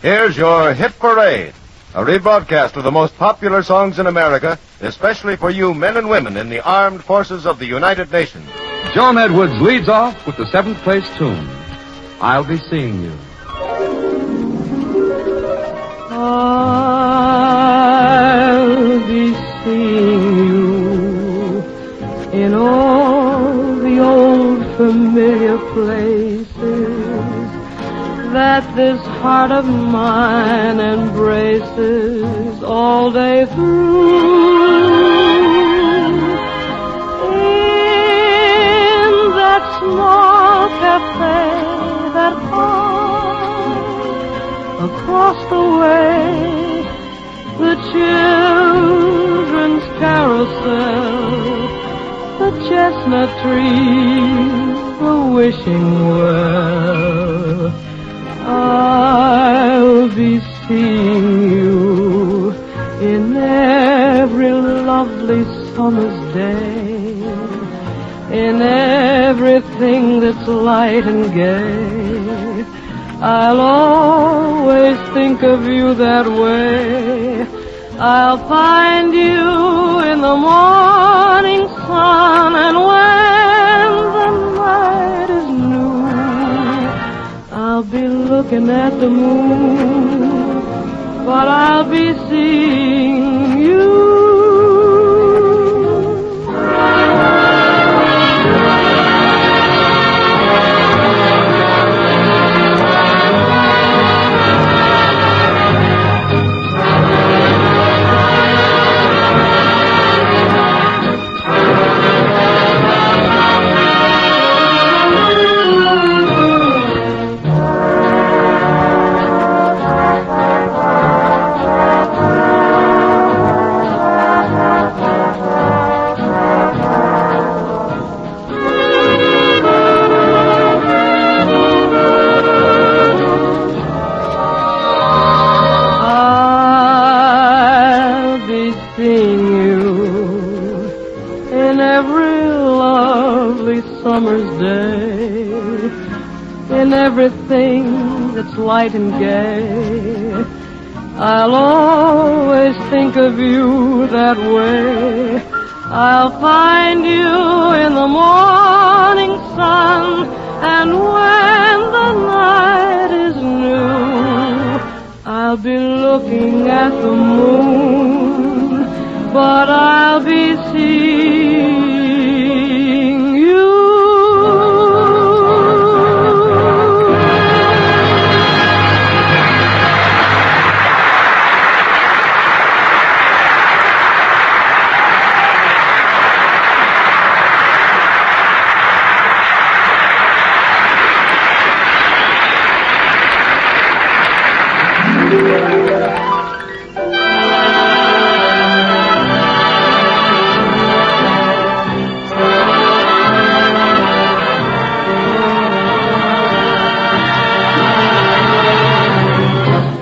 Here's your Hit Parade, a rebroadcast of the most popular songs in America, especially for you men and women in the armed forces of the United Nations. John Edwards leads off with the 7th place tune, I'll Be Seeing You. I'll be seeing you in all the old familiar places that this heart of mine embraces all day through. In that small cafe, that bar across the way, the children's carousel, the chestnut trees, the wishing well. I'll be seeing you in every lovely summer's day, in everything that's light and gay. I'll always think of you that way. I'll find you in the morning sun, and when the night is new, I'll be looking at the moon, but I'll be seeing you. Summer's day, in everything that's light and gay, I'll always think of you that way. I'll find you in the morning sun, and when the night is new, I'll be looking at the moon, but I'll be seeing you.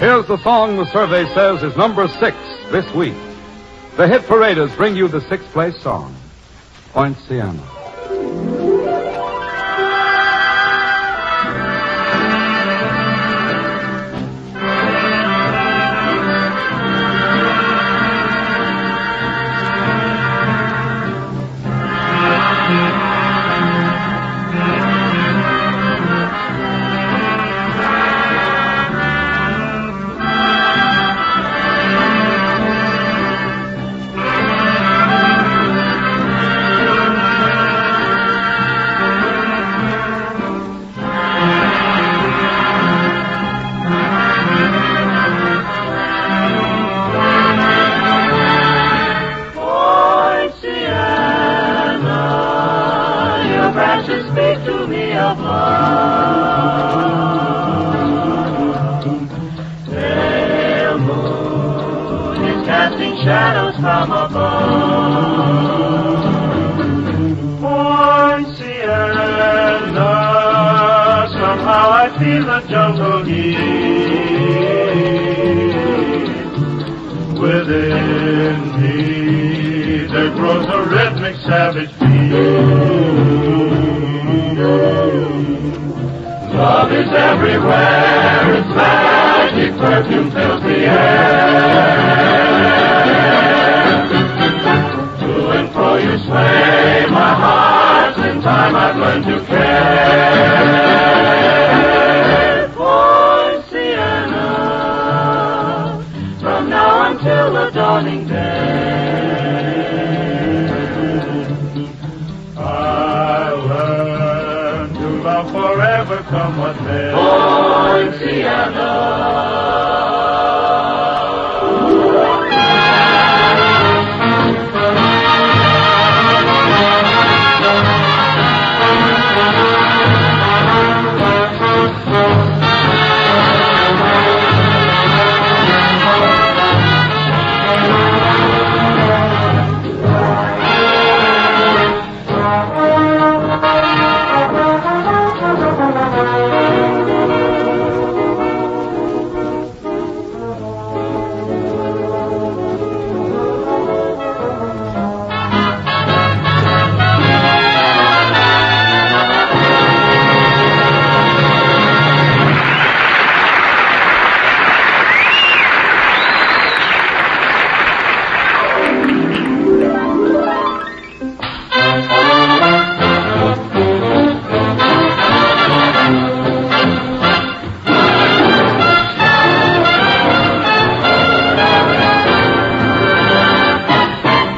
Here's the song the survey says is number 6 this week. The Hit Paraders bring you the 6th place song, Poinciana. Shadows from above. Poinciana, somehow I feel the jungle heat. Within me there grows a rhythmic savage beat. Love is everywhere, its magic magic perfume fills the air. To and fro you sway my heart, in time I've learned to care. For Sienna, from now until the dawning day, I'll learn to love forever, come what may. For Sienna.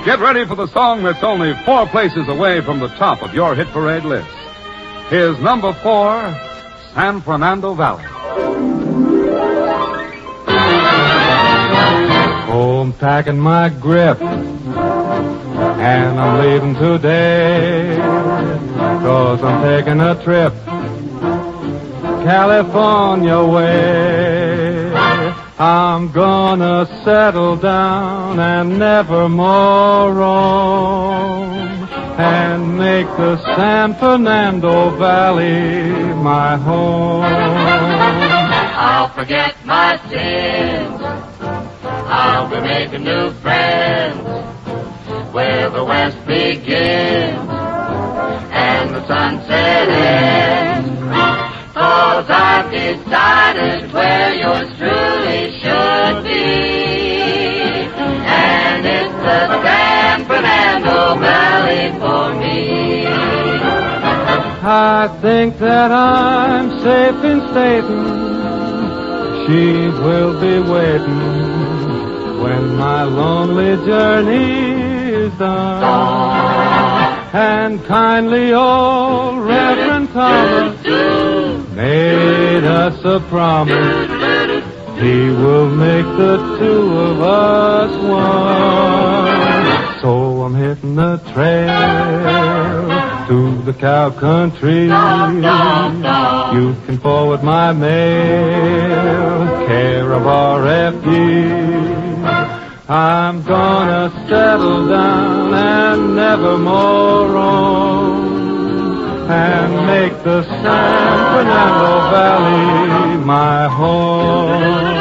Get ready for the song that's only 4 places away from the top of your hit parade list. Here's number 4, San Fernando Valley. Oh, I'm packing my grip, and I'm leaving today, 'cause I'm taking a trip California way. I'm gonna settle down and never more roam, and make the San Fernando Valley my home. I'll forget my sins, I'll be making new friends, where the west begins and the sunset ends. 'Cause I've decided where yours truly should be, and it's the San Fernando Valley for me. I think that I'm safe in stating she will be waiting when my lonely journey is done. And kindly old Reverend Thomas made us a promise, he will make the 2 of us one. So I'm hitting the trail to the cow country. You can forward my mail, care of RFD. I'm gonna settle down and never more roam, and make the San Fernando Valley my home.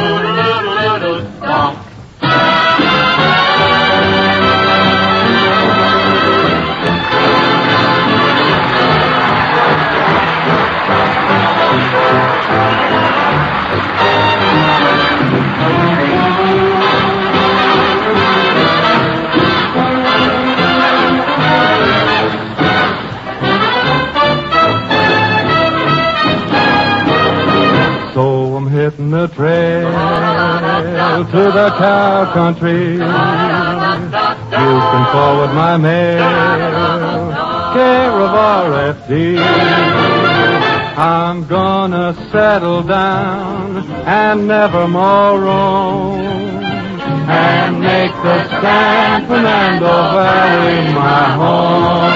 Hitting the trail to the cow country. You can forward my mail, care of RFD. I'm gonna settle down and never more roam, and make the San Fernando Valley my home.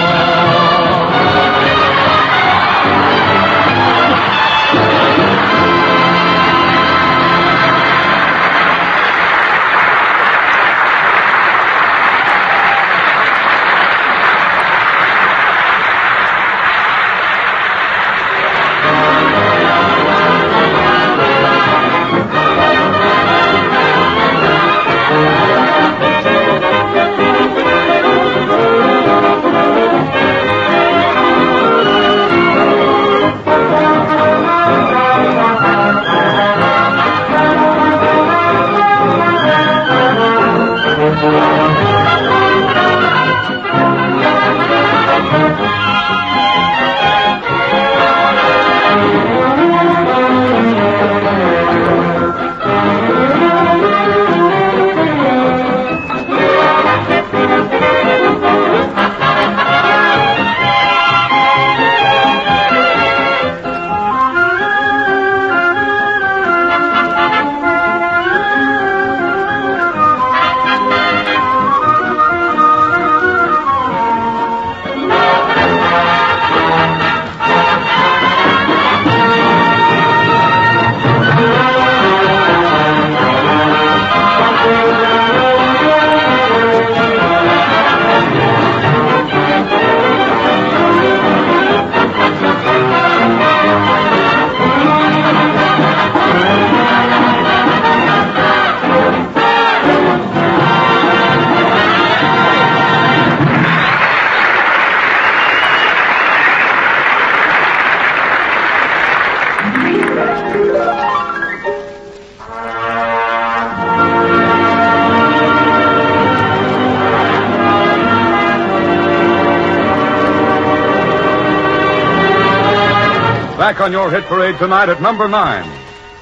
Back on your hit parade tonight at number 9.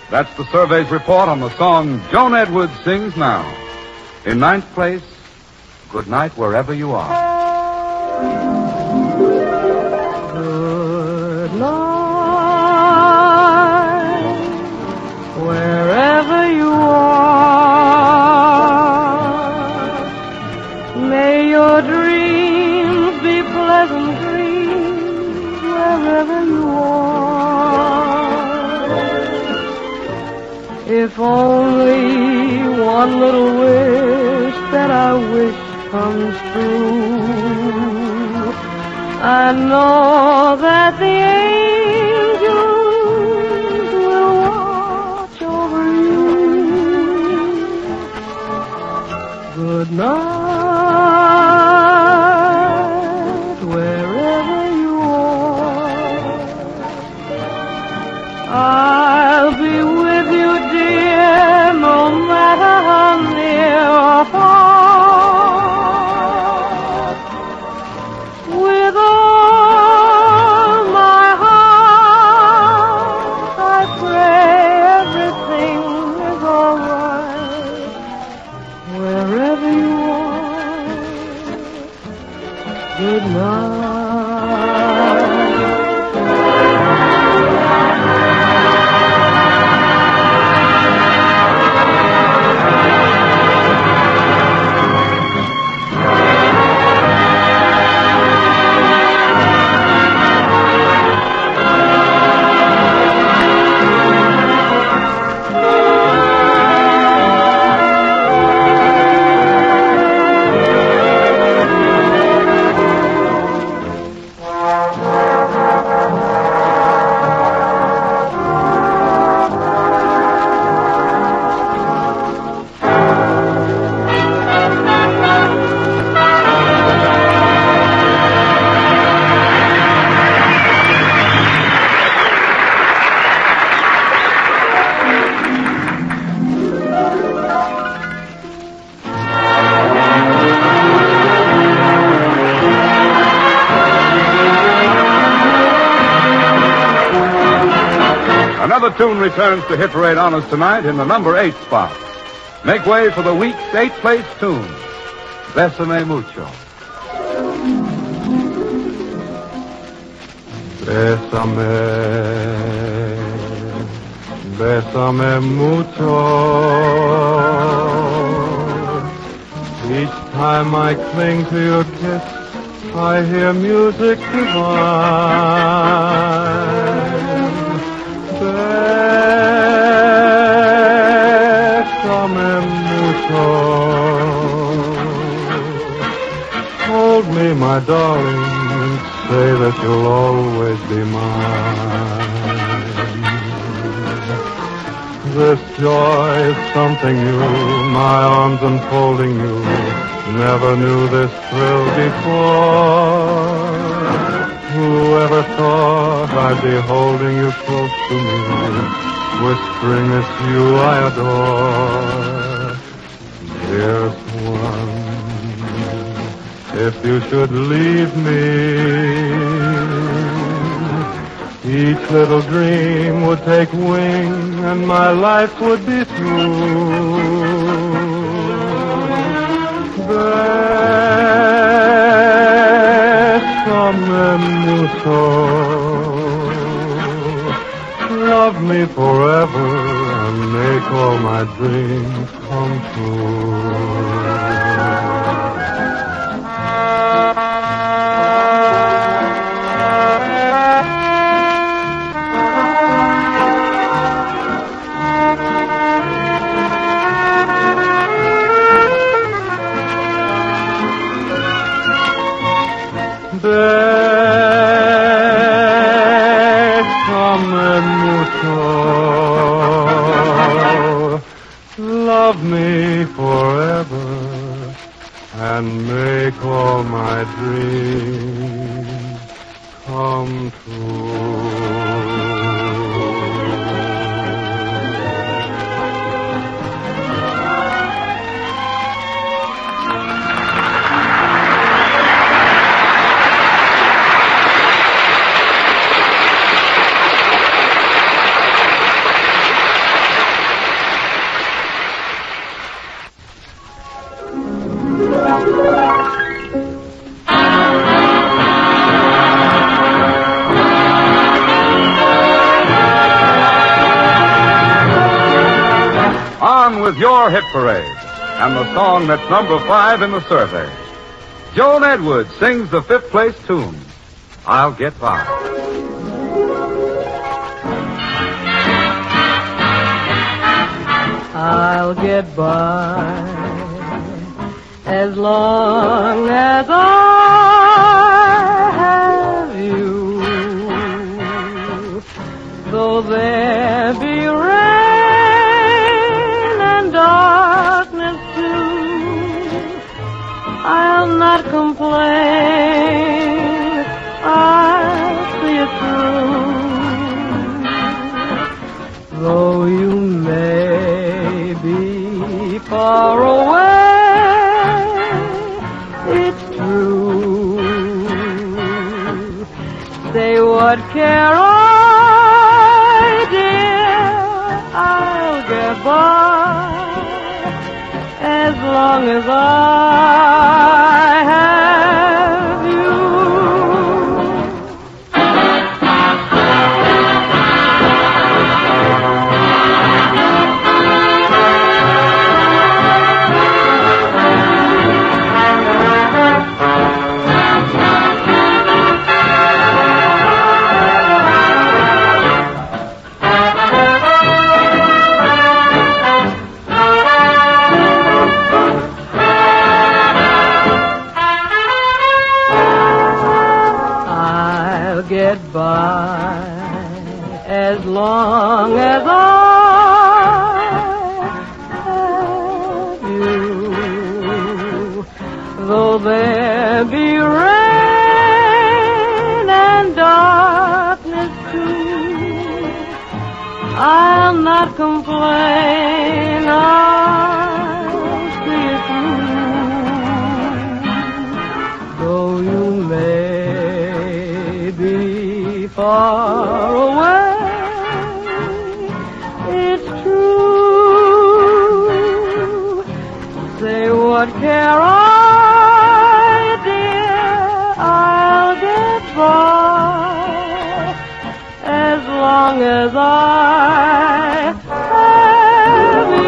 That's the survey's report on the song Joan Edwards sings now. In 9th place, Good Night Wherever You Are. Good night, wherever you are. May your dreams be pleasant dreams wherever you are. If only one little wish that I wish comes true, I know that the angels will watch over you. Good night, wherever you are. I'll be with you, dear, no matter how near or far. With all my heart, I pray everything is all right. Wherever you are, good night. Another tune returns to Hit Parade honors tonight in the number 8 spot. Make way for the week's 8th place tune, Bésame Mucho. Bésame, bésame mucho. Each time I cling to your kiss, I hear music divine. Bésame mucho. Hold me, my darling, and say that you'll always be mine. This joy is something new, my arms enfolding you. Never knew this thrill before. Whoever thought I'd be holding you close to me, whispering it's you I adore. Dearest one, if you should leave me, each little dream would take wing and my life would be through. Bésame mucho. Love me forever and make all my dreams come true. Bésame mucho. Love me forever on with your hit parade and the song that's number 5 in the survey. Joan Edwards sings the 5th place tune, I'll Get By. I'll get by as long as I have you, though there be rain and darkness too. I'll not complain, I'll see it through, though you may be far away, it's true. Say what care I, dear, I'll get by as long as I have you. Get by as long as I have you, though there be rain and darkness too. I'll not complain, I'll see it through, though you may be far away, it's true. Say what care I, dear, I'll get by as long as I have you.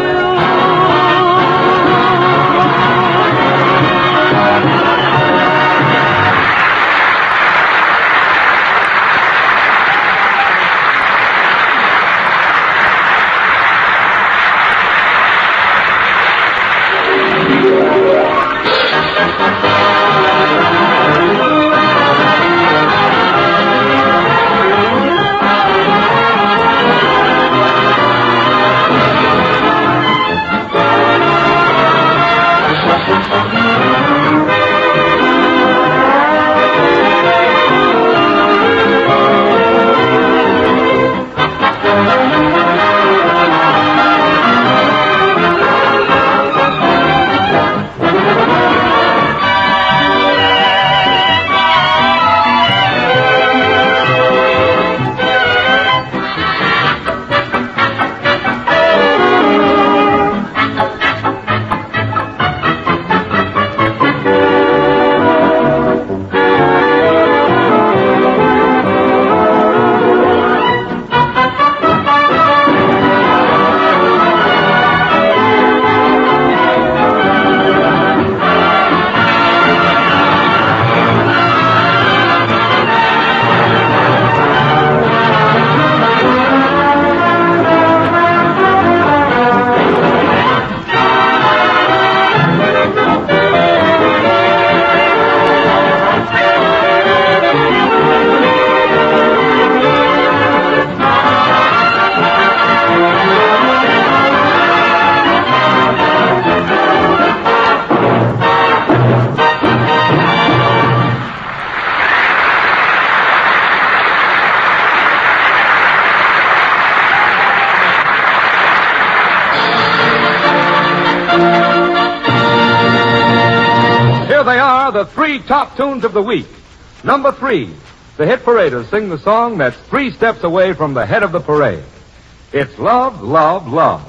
The 3 top tunes of the week. Number 3, the hit paraders sing the song that's 3 steps away from the head of the parade. It's Love, Love, Love.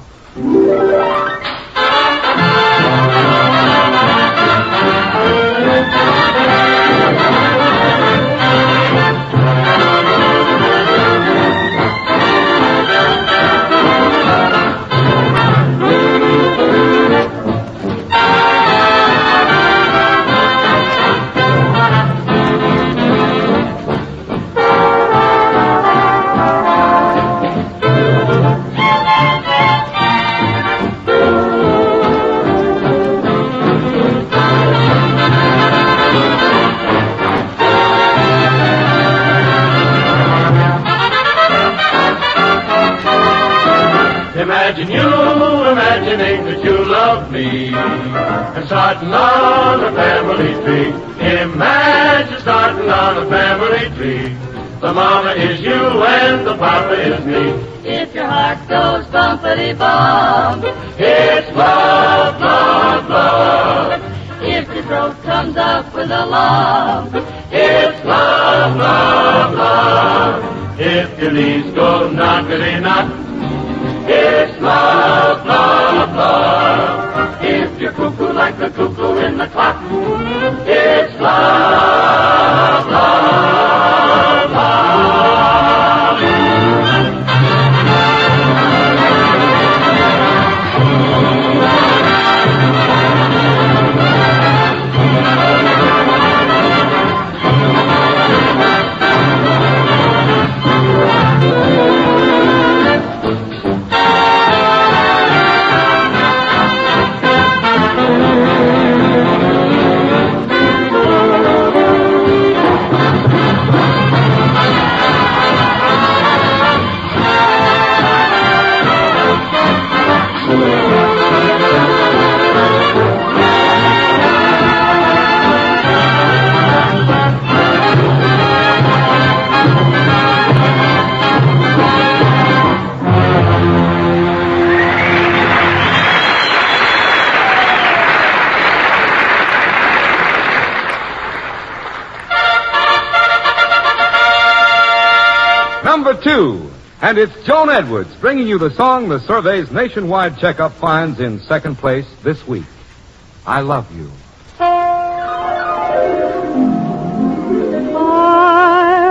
Imagine you imagining that you love me and starting on a family tree. Imagine starting on a family tree. The mama is you and the papa is me. If your heart goes bumpity-bump, It's love, love, love. if your throat comes up with a lump, It's love, love, love. If your knees go knockity-knock, it's love, love, love. If you're cuckoo like the cuckoo in the clock, it's love, love, love. Number 2. And it's Joan Edwards bringing you the song the survey's nationwide checkup finds in second place this week. I Love You. I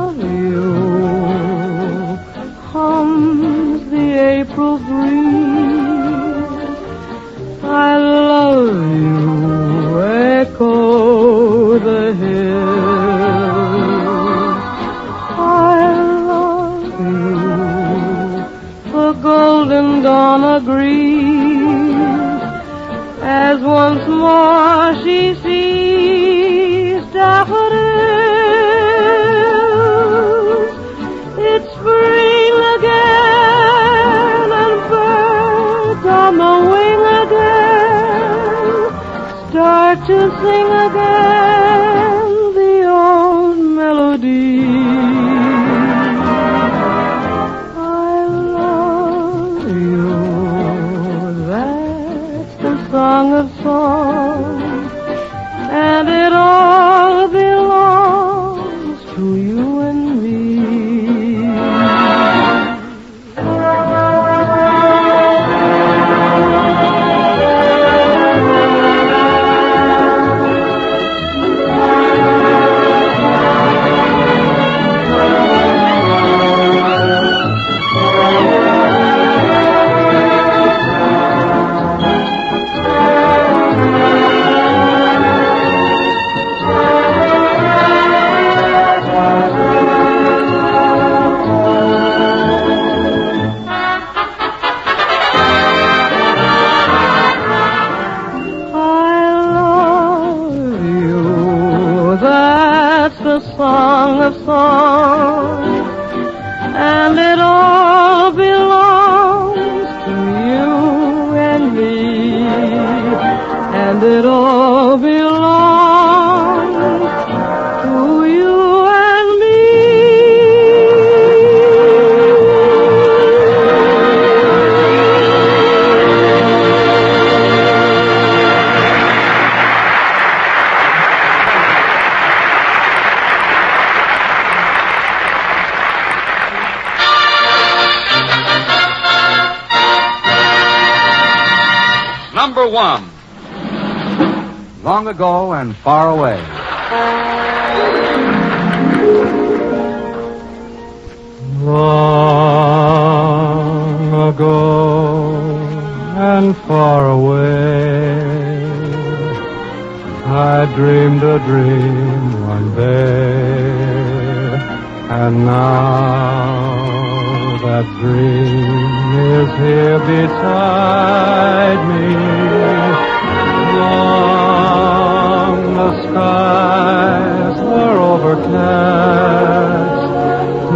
love you, hums the April breeze. I love you, echo the hills. I love you, the golden dawn agrees, as once more she sees daffodils. It's spring again, and birds on the wing again start to sing again the old melody. I love you, that's the song of songs, and it all belongs to you and me. Song of songs, and it all belongs to you and me, and it all belongs to you and me. Number 1. Long ago and far away. Long ago and far away, I dreamed a dream one day, and now that dream is here beside me. Long the skies were overcast,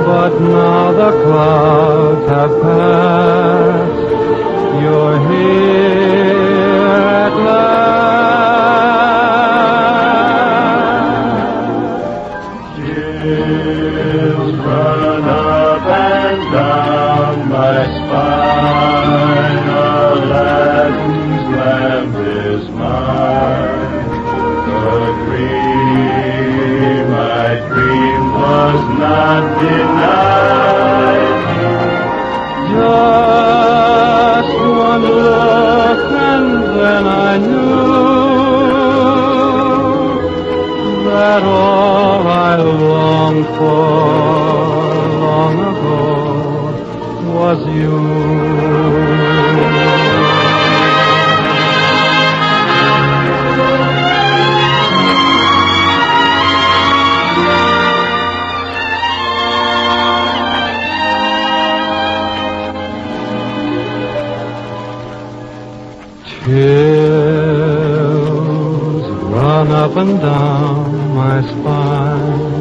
but now the clouds have passed. was you. Chills run up and down my spine.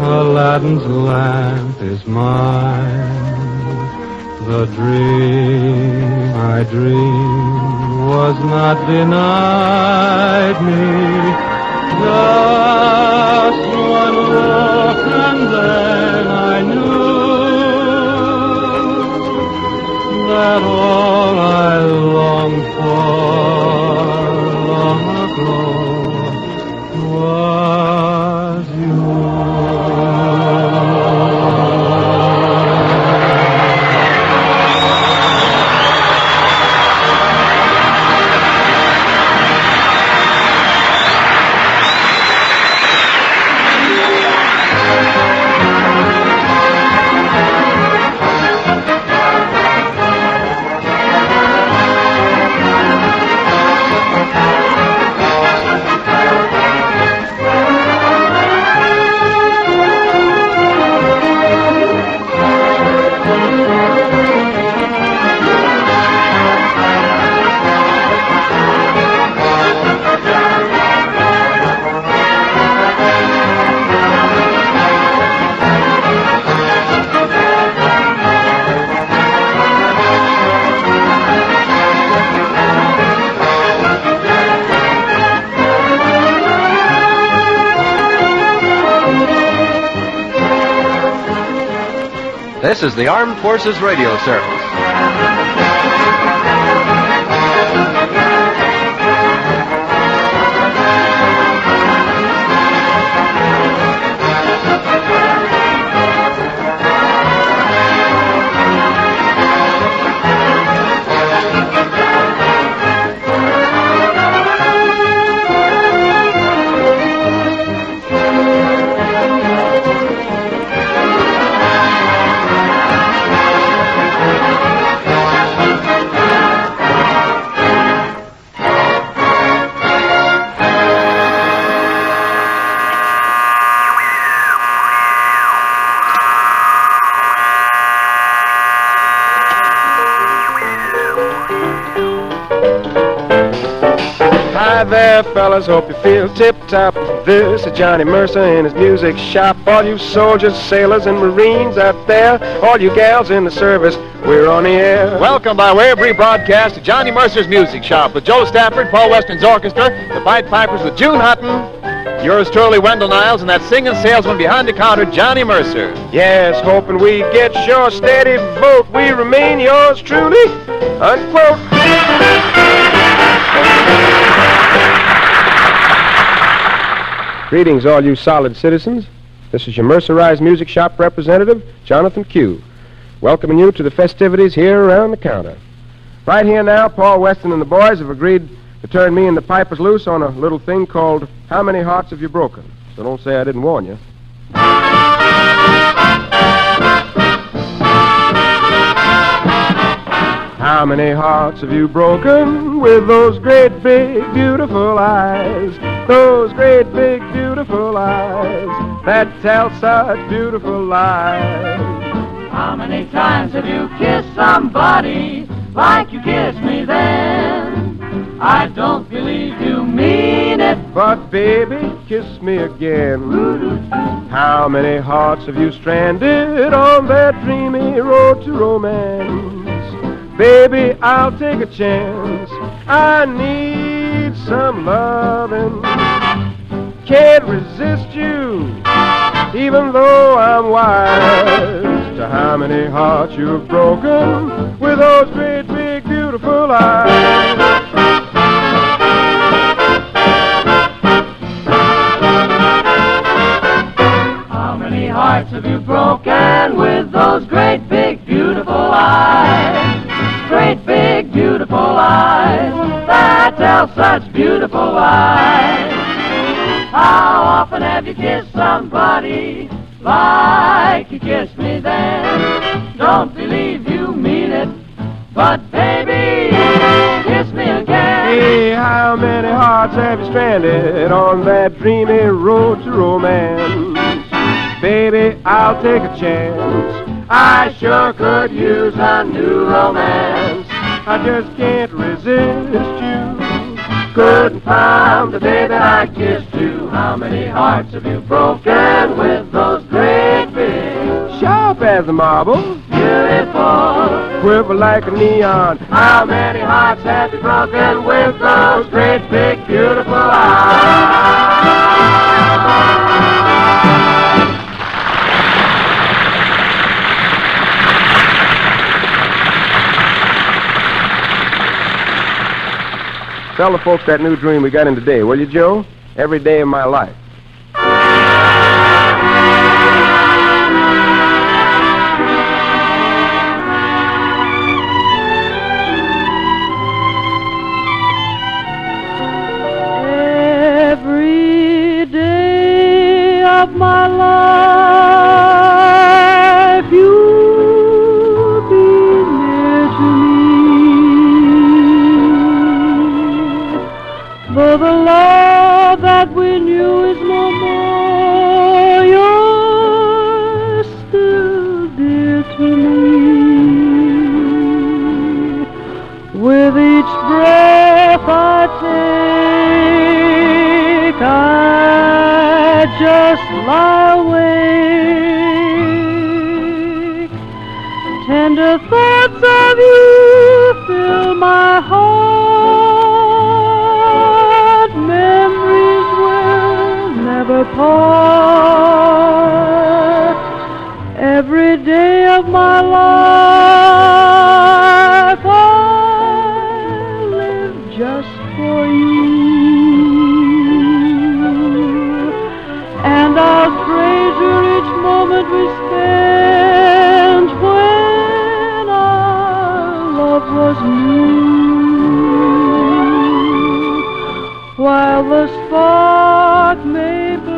Aladdin's lamp is mine. The dream I dreamed was not denied me. Just one look and then I knew that all I longed for long ago was you. This is the Armed Forces Radio Service. Hi there, fellas, hope you feel tip-top. This is Johnny Mercer in his music shop. All you soldiers, sailors, and Marines out there, all you gals in the service, we're on the air. Welcome by way of rebroadcast to Johnny Mercer's Music Shop with Joe Stafford, Paul Weston's orchestra, the Pied Pipers with June Hutton, yours truly, Wendell Niles, and that singing salesman behind the counter, Johnny Mercer. Yes, hoping we get your steady vote. We remain yours truly, unquote. Greetings, all you solid citizens. This is your Mercerized Music Shop representative, Jonathan Q., welcoming you to the festivities here around the counter. Right here now, Paul Weston and the boys have agreed to turn me and the pipers loose on a little thing called How Many Hearts Have You Broken? So don't say I didn't warn you. How many hearts have you broken with those great big beautiful eyes? Those great big beautiful eyes that tell such beautiful lies. How many times have you kissed somebody like you kissed me then? I don't believe you mean it. But baby, kiss me again. How many hearts have you stranded on that dreamy road to romance? Baby, I'll take a chance. I need some loving. Can't resist you, even though I'm wise to how many hearts you've broken with those great big beautiful eyes. How many hearts have you broken with those great big beautiful eyes? Great big beautiful eyes that tell such beautiful lies. How often have you kissed somebody like you kissed me then? don't believe you mean it. But baby, kiss me again. Hey, how many hearts have you stranded on that dreamy road to romance? Baby, I'll take a chance. I sure could use a new romance. I just can't resist you. Couldn't find the day that I kissed you. How many hearts have you broken with those great big, sharp as a marble, beautiful, quiver like a neon? how many hearts have you broken with those great big beautiful eyes? Tell the folks that new dream we got in today, will you, Joe? Every day of my life. Every day of my life, you'll be near to me. Though the love that we knew is no more, you're still dear to me. With each breath I take, I just lie awake. Tender thoughts of you fill my heart. Memories will never part. Every day of my life I live just for you. And I'll treasure each moment we spent when our love was new. While the spark may burn,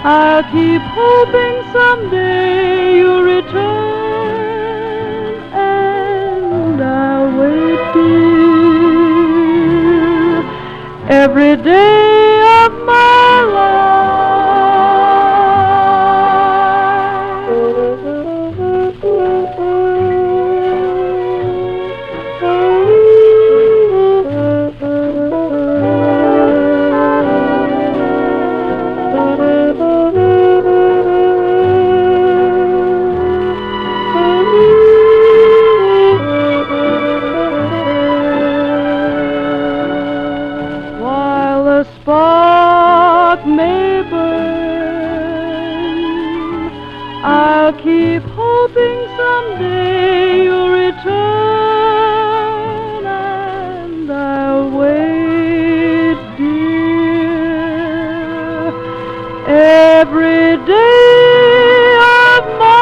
I'll keep hoping someday you'll return, and I'll wait, dear, every day of my While the spark may burn, I'll keep hoping someday you'll return, and I'll wait, dear, every day of my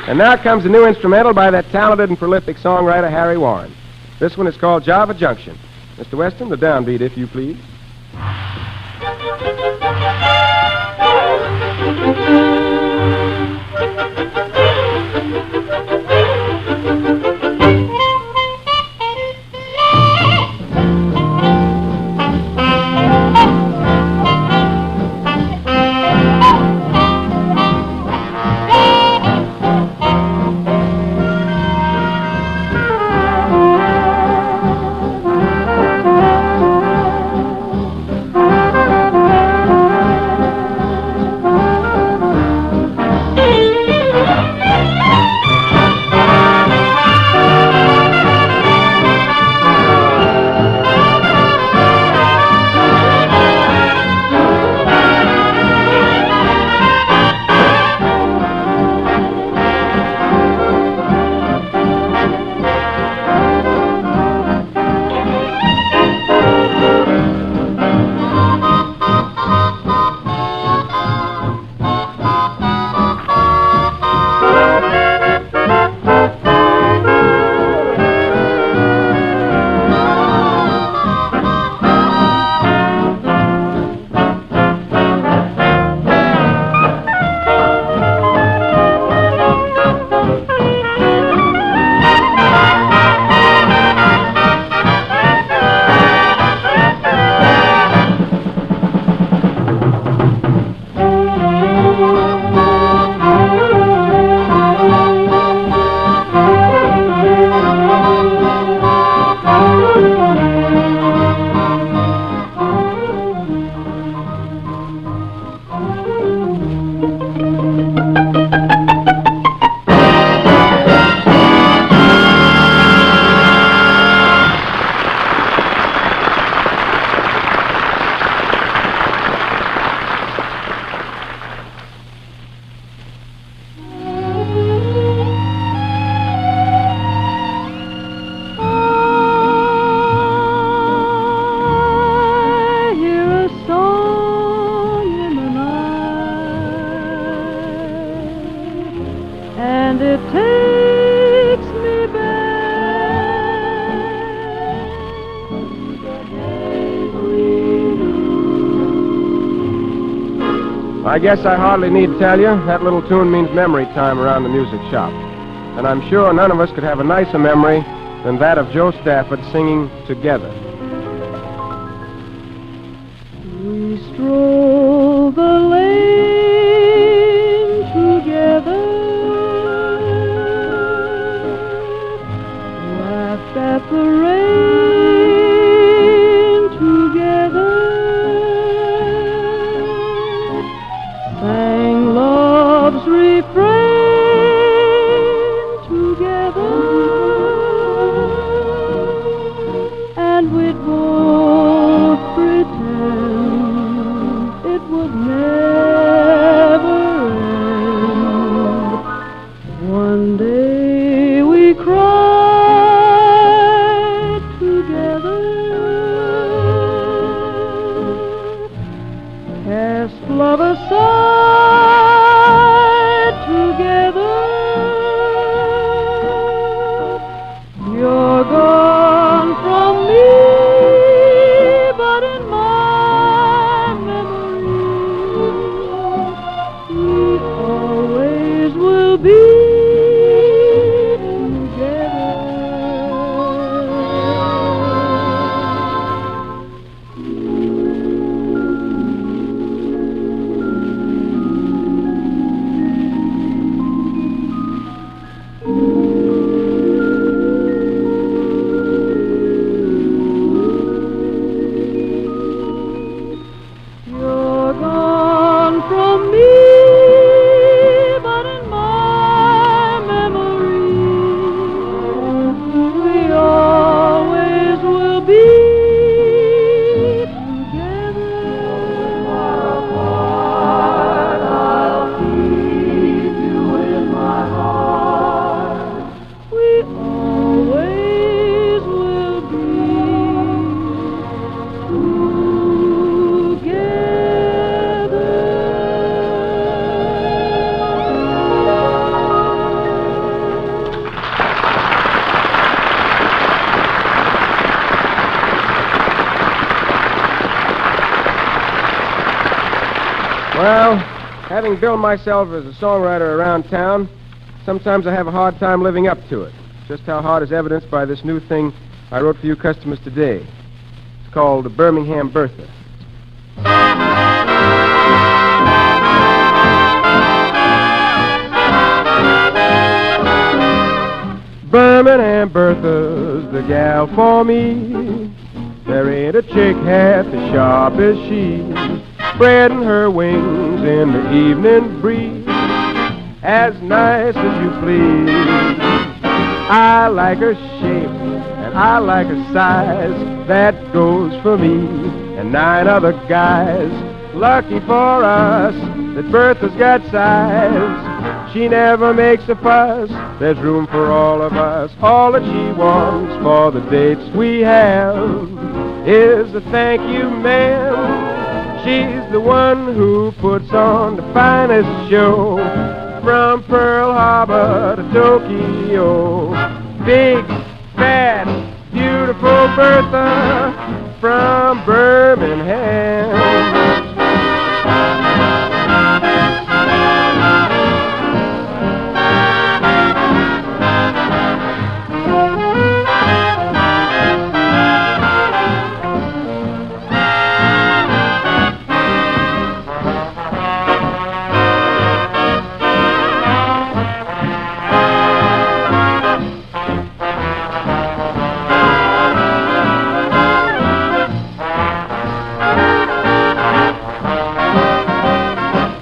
And now comes a new instrumental by that talented and prolific songwriter Harry Warren. This one is called Java Junction. Mr. Weston, the downbeat, if you please. and it takes me back to the days we knew. I guess I hardly need to tell you, that little tune means memory time around the music shop. And I'm sure none of us could have a nicer memory than that of Joe Stafford singing Together. We stroll the lane together, laughed at the rain together, sang love's refrain together, and we'd both pretend it would never end. One day we cried together, cast love aside together. You're gone from me, but in my memory, we always will be together. You're gone from me, but in my memory, we always will be together. I'll keep you in my heart. We always will be Well, having billed myself as a songwriter around town, sometimes I have a hard time living up to it. Just how hard is evidenced by this new thing I wrote for you customers today. It's called the Birmingham Bertha. Birmingham Bertha's the gal for me. There ain't a chick half as sharp as she, spreading her wings in the evening breeze, as nice as you please. I like her shape and I like her size. That goes for me and 9 other guys. Lucky for us that Bertha's got size. She never makes a fuss. There's room for all of us. All that she wants for the dates we have is a thank you, ma'am. She's the one who puts on the finest show, from Pearl Harbor to Tokyo. Big, fat, beautiful Bertha from Birmingham.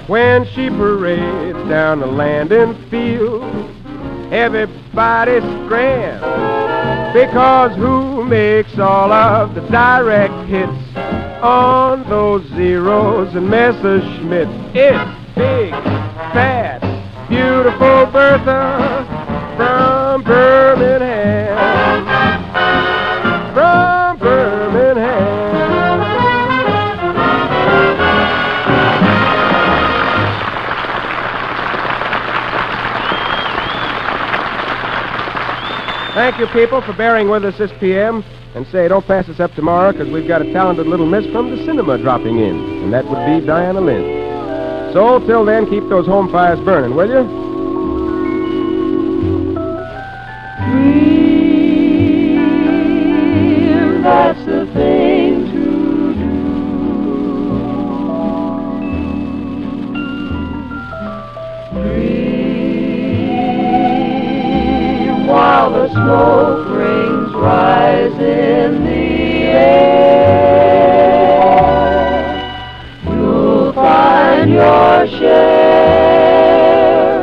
When she parades down the landing field, everybody screams, because who makes all of the direct hits on those Zeros and Messerschmitts? It's big, fat, beautiful Bertha from Birmingham. From Birmingham. Thank you, people, for bearing with us this p.m. And say, don't pass us up tomorrow, because we've got a talented little miss from the cinema dropping in. And that would be Diana Lynn. So, till then, keep those home fires burning, will you? Dream, that's the thing to do. Dream while the smoke rings rise in the air. You'll find your share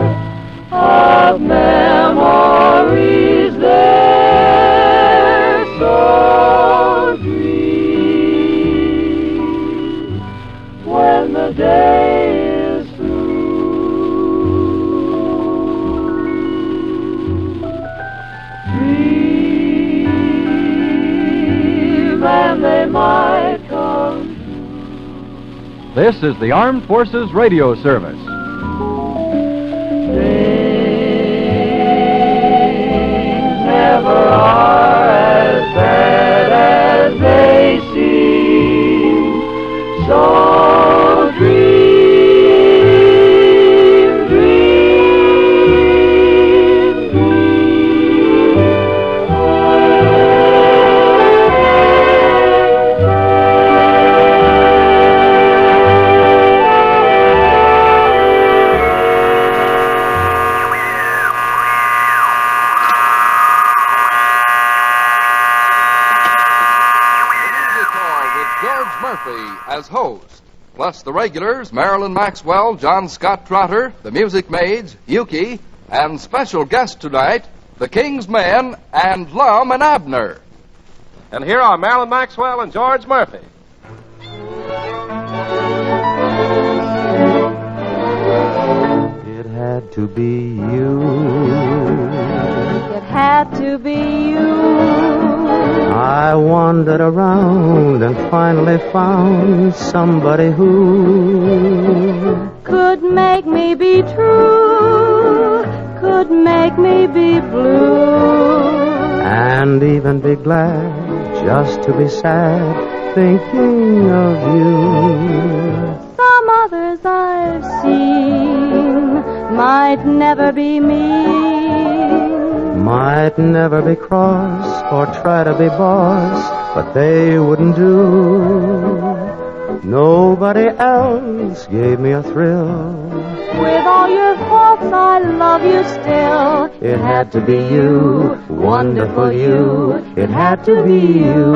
of memories there. So dream when the day is through. Dream and they might come. This is the Armed Forces Radio Service. Things never are as bad as they seem. So dream, dream, as host, plus the regulars, Marilyn Maxwell, John Scott Trotter, the Music Maids, Yuki, and special guest tonight, the King's Men and Lum and Abner. And here are Marilyn Maxwell and George Murphy. It had to be you. It had to be you. I wandered around and finally found somebody who Could make me be true, could make me be blue. and even be glad just to be sad thinking of you. Some others I've seen might never be mean, Might never be cross or try to be boss, but they wouldn't do. Nobody else gave me a thrill. with all your faults I love you still. It had to be you, wonderful you. It had to be you.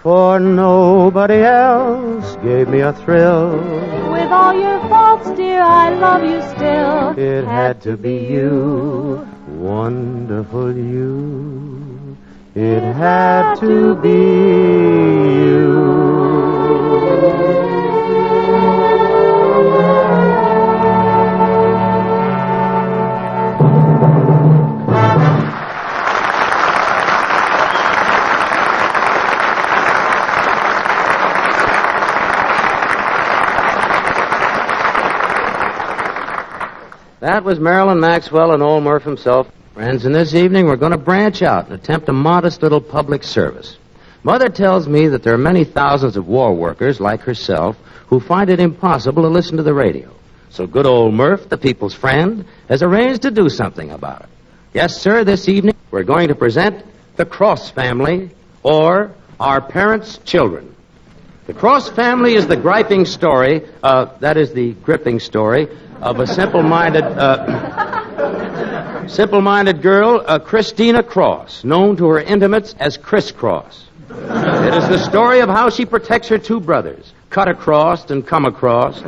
For nobody else gave me a thrill. With all your faults, dear, I love you still. It had to be you, wonderful you. It had to be you. That was Marilyn Maxwell and old Murph himself. Friends, and this evening we're going to branch out and attempt a modest little public service. Mother tells me that there are many thousands of war workers like herself who find it impossible to listen to the radio. So good old Murph, the people's friend, has arranged to do something about it. Yes, sir, this evening we're going to present the Cross Family, or Our Parents' Children. The Cross Family is the griping story, that is the gripping story, of a simple-minded girl, Christina Cross, known to her intimates as Criss Cross. It is the story of how she protects her two brothers, cut across and come across,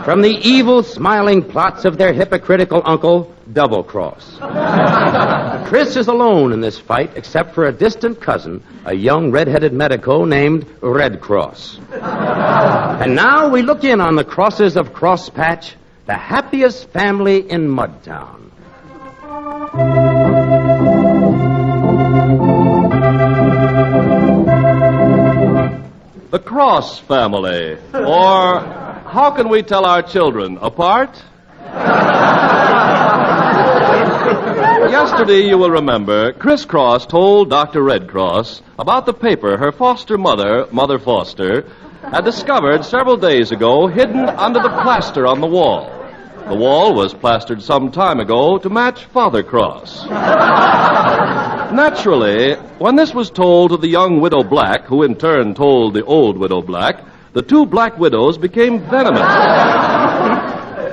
from the evil, smiling plots of their hypocritical uncle, Double Cross. Criss is alone in this fight, except for a distant cousin, a young red-headed medico named Red Cross. And now we look in on the crosses of Crosspatch the happiest family in Mudtown. The Cross family. Or how can we tell our children apart? Yesterday, you will remember, Criss Cross told Dr. Red Cross about the paper her foster mother, Mother Foster, had discovered several days ago hidden under the plaster on the wall. The wall was plastered some time ago to match Father Cross. Naturally, when this was told to the young Widow Black, who in turn told the old Widow Black, the two black widows became venomous.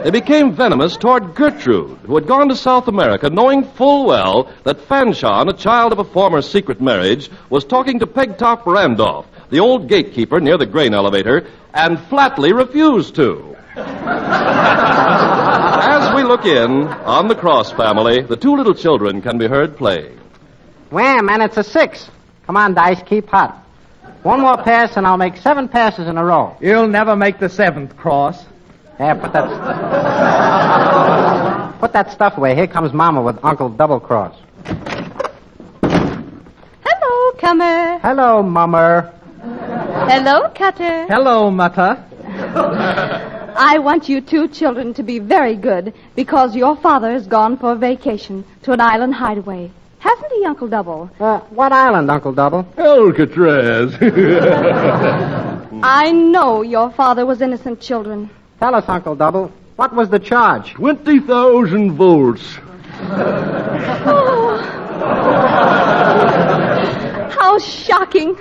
They became venomous toward Gertrude, who had gone to South America knowing full well that Fanchon, a child of a former secret marriage, was talking to Pegtop Randolph, the old gatekeeper near the grain elevator, and flatly refused to. As we look in on the Cross family, the two little children can be heard playing. Wham, and it's a 6. Come on, Dice, keep hot. One more pass, and I'll make 7 passes in a row. You'll never make the 7th, Cross. Yeah, put that stuff away. Here comes Mama with Uncle Double Cross. Hello, Comer. Hello, Mummer. Hello, Cutter. Hello, Mutter. I want you two children to be very good because your father has gone for a vacation to an island hideaway. Hasn't he, Uncle Double? What island, Uncle Double? Alcatraz. I know your father was innocent, children. Tell us, Uncle Double, what was the charge? 20,000 volts. Oh. How shocking.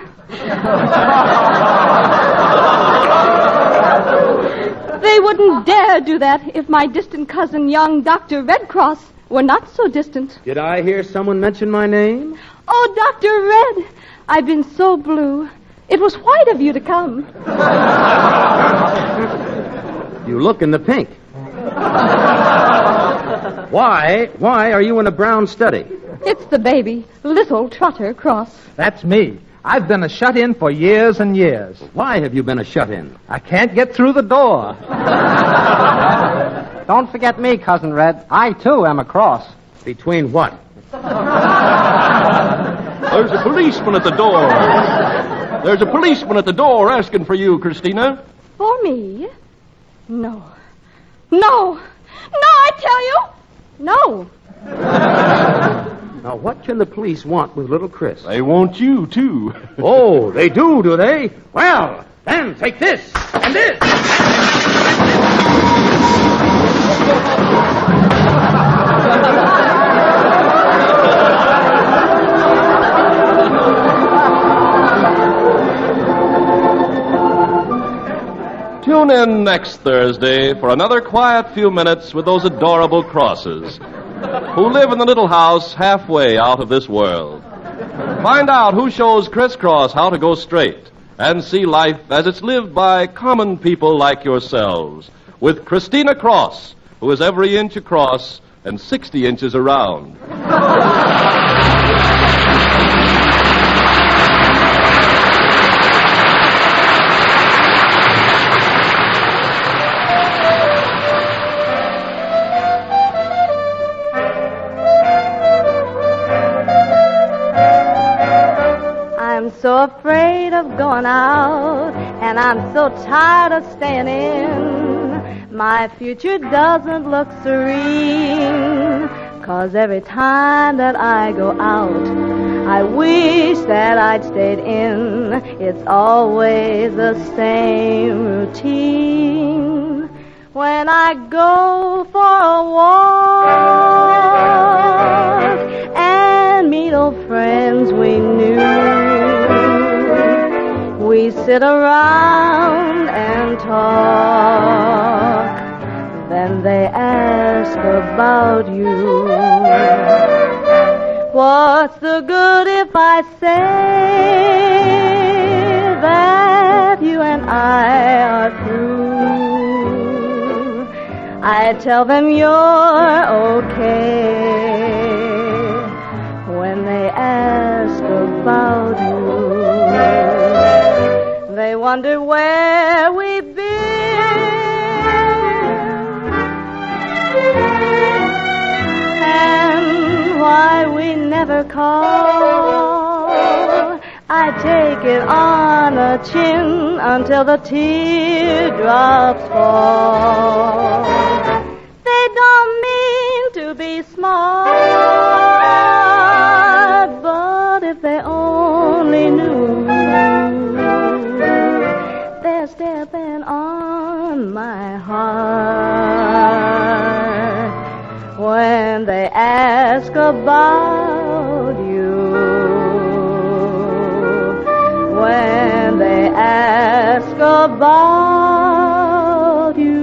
They wouldn't dare do that if my distant cousin, young Dr. Red Cross, were not so distant. Did I hear someone mention my name? Oh, Dr. Red, I've been so blue. It was white of you to come. You look in the pink. Why are you in a brown study? It's the baby, little Trotter Cross. That's me. I've been a shut-in for years and years. Why have you been a shut-in? I can't get through the door. Don't forget me, Cousin Red. I, too, am a cross. Between what? There's a policeman at the door. There's a policeman at the door asking for you, Christina. For me? No. No! No, I tell you! No! Now, what can the police want with little Chris? They want you, too. Oh, they do they? Well, then take this and this. Tune in next Thursday for another quiet few minutes with those adorable crosses who live in the little house halfway out of this world. Find out who shows Criss Cross how to go straight and see life as it's lived by common people like yourselves with Christina Cross, who is every inch across and 60 inches around. I'm so afraid of going out, and I'm so tired of staying in. My future doesn't look serene, 'cause every time that I go out, I wish that I'd stayed in. It's always the same routine. When I go for a walk and meet old friends we knew, we sit around and talk. Then they ask about you. What's the good if I say that you and I are through? I tell them you're okay when they ask about you. They wonder where we've been it on a chin until the teardrops fall. They don't mean to be smart, but if they only knew they're stepping on my heart when they ask about you, when they ask about you.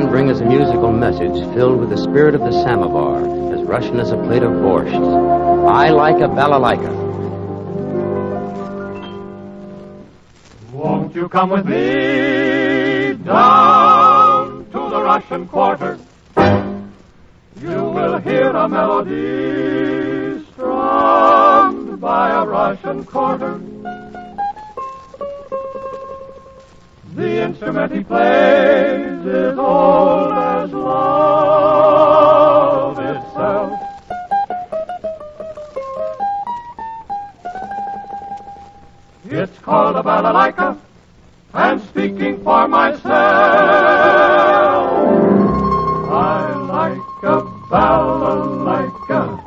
Bring us a musical message filled with the spirit of the samovar, as Russian as a plate of borscht. I like a balalaika. Won't you come with me down to the Russian quarter? You will hear a melody strummed by a Russian quarter. The instrument he plays is old as love itself. It's called a balalaika, and speaking for myself, I like a balalaika,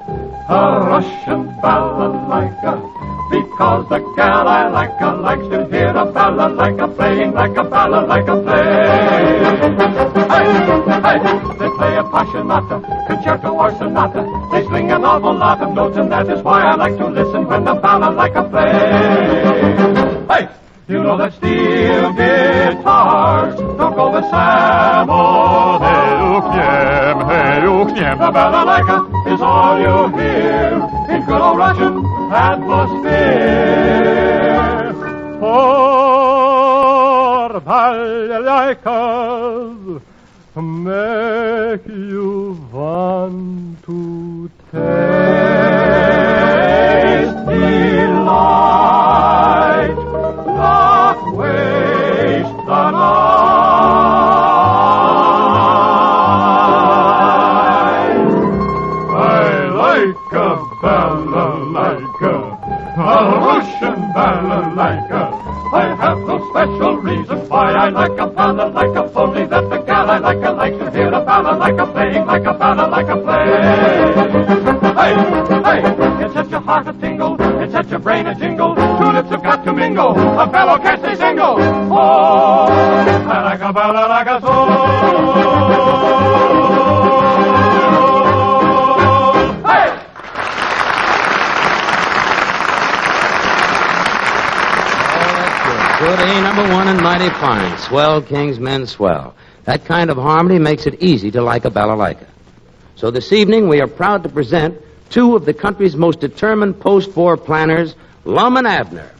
a Russian balalaika. Because the gal I like likes to hear a balalaika playing like a balalaika play. Hey, hey, they play a passionata, concerto or sonata. They sling an awful lot of notes, and that is why I like to listen when the balalaika play. Hey, you know that steel guitars don't go with Samo. Hey, the balalaika is all you hear in good old Russian atmosphere. For balalaikas make you want to taste delight, not waste the night. I like a balalaika, a Russian balalaika. I have no special reason why I like a balalaika, only that the gal I like likes to hear a balalaika playing like a balalaika play. Hey, hey, it sets your heart a tingle, it sets your brain a jingle. Two lips have got to mingle, a fellow can't stay single. Oh, I like a balalaika so. Good A, number one, and mighty fine. Swell, King's Men, swell. That kind of harmony makes it easy to like a balalaika. So this evening, we are proud to present two of the country's most determined post-war planners, Lum and Abner.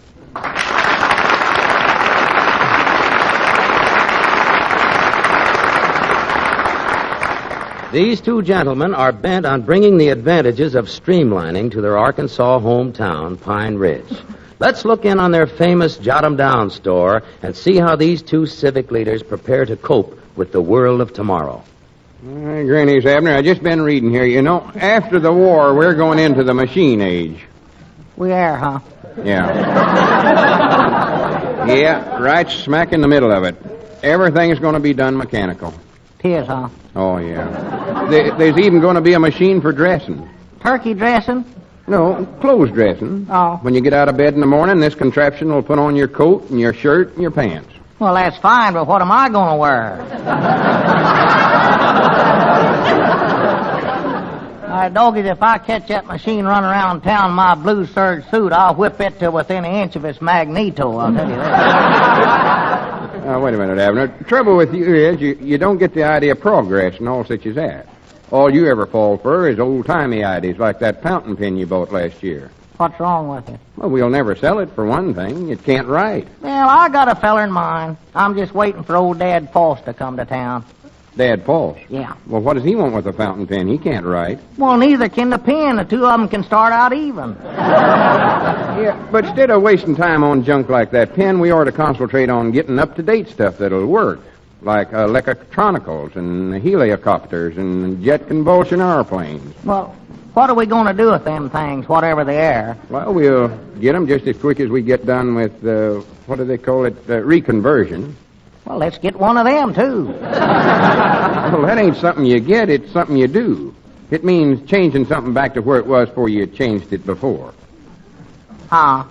These two gentlemen are bent on bringing the advantages of streamlining to their Arkansas hometown, Pine Ridge. Let's look in on their famous Jot 'em Down store and see how these two civic leaders prepare to cope with the world of tomorrow. Granny's Abner, I just been reading here. You know, after the war, we're going into the machine age. We are, huh? Yeah. Yeah, right smack in the middle of it. Everything's going to be done mechanical. Tis, huh? Oh, yeah. There's even going to be a machine for dressing. Turkey dressing? No, clothes dressing. Oh. When you get out of bed in the morning, this contraption will put on your coat and your shirt and your pants. Well, that's fine, but what am I going to wear? Doggies, if I catch that machine running around town in my blue serge suit, I'll whip it to within an inch of its magneto, I'll tell you that. Wait a minute, Abner. The trouble with you is you don't get the idea of progress and all such as that. All you ever fall for is old-timey ideas like that fountain pen you bought last year. What's wrong with it? Well, we'll never sell it, for one thing. It can't write. Well, I got a feller in mind. I'm just waiting for old Dad Foss to come to town. Dad Paul's? Yeah. Well, what does he want with a fountain pen? He can't write. Well, neither can the pen. The two of them can start out even. Yeah, but instead of wasting time on junk like that pen, we ought to concentrate on getting up-to-date stuff that'll work. Like electronicals and heliocopters and jet convulsion airplanes. Well, what are we going to do with them things, whatever they are? Well, we'll get them just as quick as we get done with, what do they call it, reconversion. Well, let's get one of them, too. Well, that ain't something you get, it's something you do. It means changing something back to where it was before you changed it before. Huh?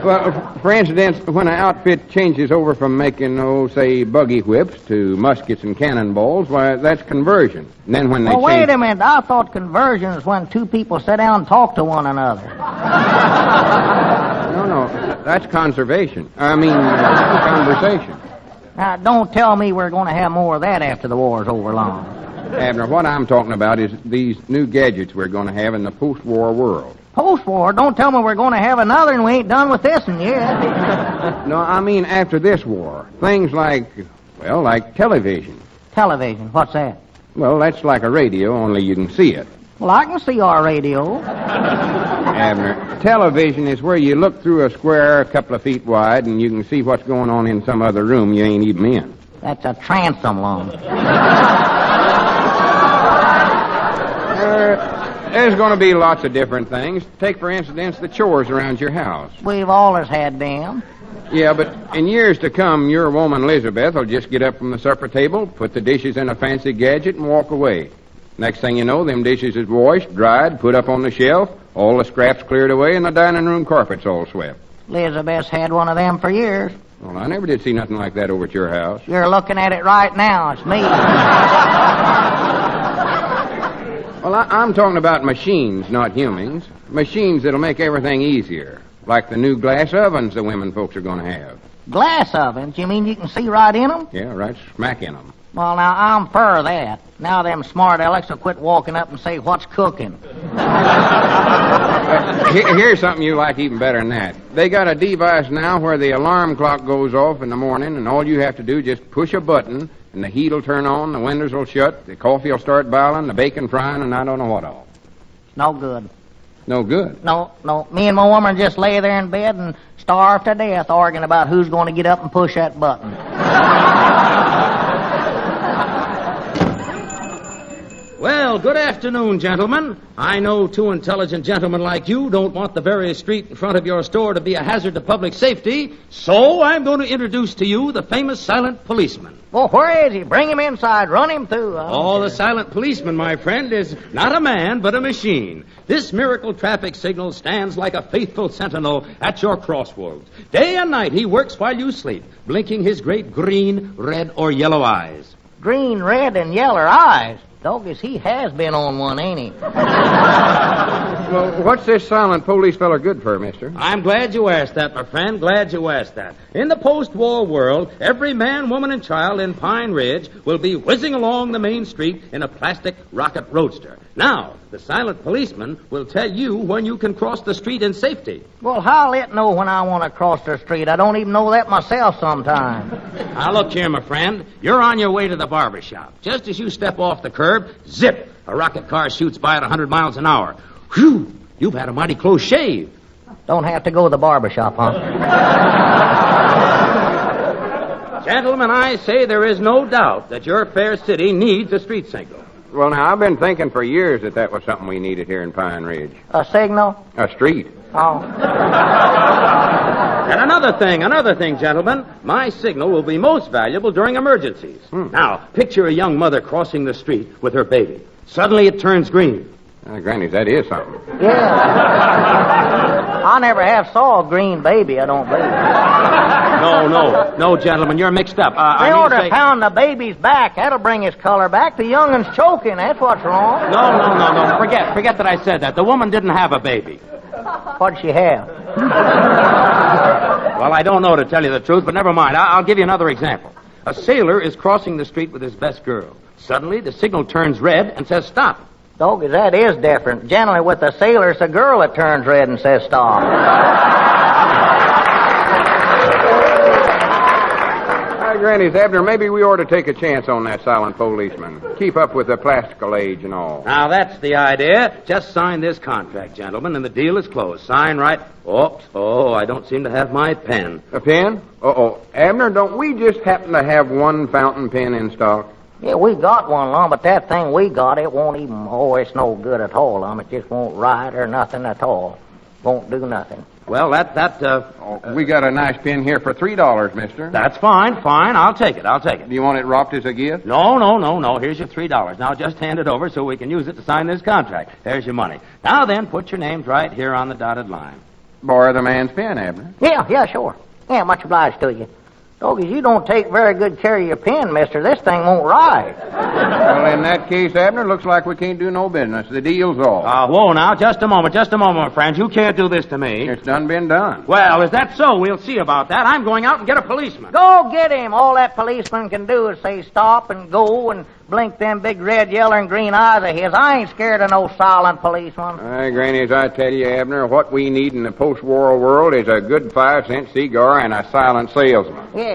Well, for instance, when an outfit changes over from making, say, buggy whips to muskets and cannonballs, why, that's conversion. And then when they wait a minute. I thought conversion is when two people sit down and talk to one another. No, that's conservation. Conversation. Now, don't tell me we're going to have more of that after the war's over long. Abner, what I'm talking about is these new gadgets we're going to have in the post-war world. Post-war? Don't tell me we're going to have another and we ain't done with this one yet. No, I mean after this war. Things like television. Television? What's that? Well, that's like a radio, only you can see it. Well, I can see our radio. Abner, television is where you look through a square a couple of feet wide and you can see what's going on in some other room you ain't even in. That's a transom loan. There's going to be lots of different things. Take, for instance, the chores around your house. We've always had them. Yeah, but in years to come, your woman Elizabeth will just get up from the supper table, put the dishes in a fancy gadget, and walk away. Next thing you know, them dishes is washed, dried, put up on the shelf, all the scraps cleared away, and the dining room carpet's all swept. Elizabeth's had one of them for years. Well, I never did see nothing like that over at your house. You're looking at it right now. It's me. Well, I'm talking about machines, not humans. Machines that'll make everything easier. Like the new glass ovens the women folks are going to have. Glass ovens? You mean you can see right in them? Yeah, right smack in them. Well, now, I'm for that. Now them smart Alecks will quit walking up and say, what's cooking? Here's something you like even better than that. They got a device now where the alarm clock goes off in the morning, and all you have to do is just push a button, and the heat will turn on, the windows will shut, the coffee will start boiling, the bacon frying, and I don't know what all. No good. No good? No. Me and my woman just lay there in bed and starve to death arguing about who's going to get up and push that button. Well, good afternoon, gentlemen. I know two intelligent gentlemen like you don't want the very street in front of your store to be a hazard to public safety, so I'm going to introduce to you the famous silent policeman. Well, where is he? Bring him inside. Run him through. The silent policeman, my friend, is not a man, but a machine. This miracle traffic signal stands like a faithful sentinel at your crossroads. Day and night he works while you sleep, blinking his great green, red, or yellow eyes. Green, red, and yellow eyes? Doggis, he has been on one, ain't he? Well, what's this silent police feller good for, mister? I'm glad you asked that, my friend. Glad you asked that. In the post-war world, every man, woman, and child in Pine Ridge will be whizzing along the main street in a plastic rocket roadster. Now, the silent policeman will tell you when you can cross the street in safety. Well, how'll it know when I want to cross the street? I don't even know that myself sometimes. Now, look here, my friend. You're on your way to the barber shop. Just as you step off the curb, zip, a rocket car shoots by at 100 miles an hour. Whew, you've had a mighty close shave. Don't have to go to the barber shop, huh? Gentlemen, I say there is no doubt that your fair city needs a street signal. Well, now, I've been thinking for years that was something we needed here in Pine Ridge. A signal? A street. Oh. And another thing, gentlemen. My signal will be most valuable during emergencies. Now, picture a young mother crossing the street with her baby. Suddenly it turns green. Granny, that is something. Yeah. I never have saw a green baby, I don't believe. No, gentlemen, you're mixed up. They ought to pound the baby's back. That'll bring his color back. The youngin's choking. That's what's wrong. No. Forget that I said that. The woman didn't have a baby. What'd she have? Well, I don't know, to tell you the truth, but never mind. I'll give you another example. A sailor is crossing the street with his best girl. Suddenly, the signal turns red and says stop. Doggy, that is different. Generally, with the sailor, it's a girl that turns red and says stop. Granny's, Abner, maybe we ought to take a chance on that silent policeman. Keep up with the plastical age and all. Now, that's the idea. Just sign this contract, gentlemen, and the deal is closed. Sign right... Oops. Oh, I don't seem to have my pen. A pen? Uh-oh. Abner, don't we just happen to have one fountain pen in stock? Yeah, we got one, Lum, but that thing we got, it won't even... Oh, it's no good at all, Lum. It just won't write or nothing at all. Won't do nothing. Well, we got a nice pen here for $3, mister. That's fine. I'll take it. Do you want it wrapped as a gift? No. Here's your $3. Now just hand it over so we can use it to sign this contract. There's your money. Now then, put your names right here on the dotted line. Borrow the man's pen, Abner. Yeah, sure. Yeah, much obliged to you. Doggies, you don't take very good care of your pen, mister. This thing won't write. Well, in that case, Abner, looks like we can't do no business. The deal's off. Whoa, now, just a moment, my friends. You can't do this to me. It's done been done. Well, is that so? We'll see about that. I'm going out and get a policeman. Go get him. All that policeman can do is say stop and go and blink them big red, yellow, and green eyes of his. I ain't scared of no silent policeman. Granny, as I tell you, Abner, what we need in the post-war world is a good 5-cent cigar and a silent salesman. Yeah.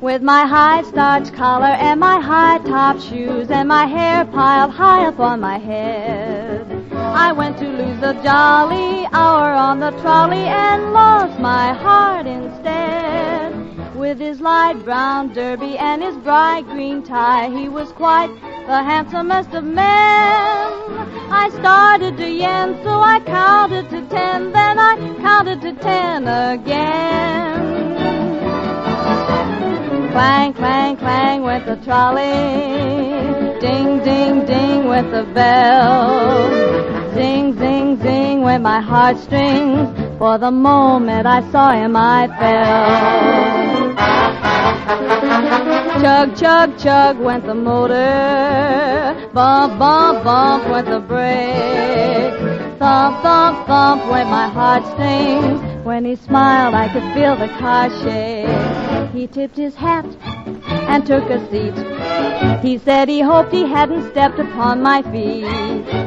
With my high starch collar and my high top shoes and my hair piled high up on my head, I went to lose a jolly hour on the trolley and lost my heart instead. With his light brown derby and his bright green tie, he was quite the handsomest of men. I started to yen, so I counted to 10, then I counted to 10 again. Clang, clang, clang went the trolley. Ding, ding, ding went the bell. Zing, zing, zing went my heartstrings. For the moment I saw him, I fell. Chug, chug, chug went the motor. Bump, bump, bump went the brake. Thump, thump, thump went my heartstrings. When he smiled, I could feel the car shake. He tipped his hat and took a seat. He said he hoped he hadn't stepped upon my feet.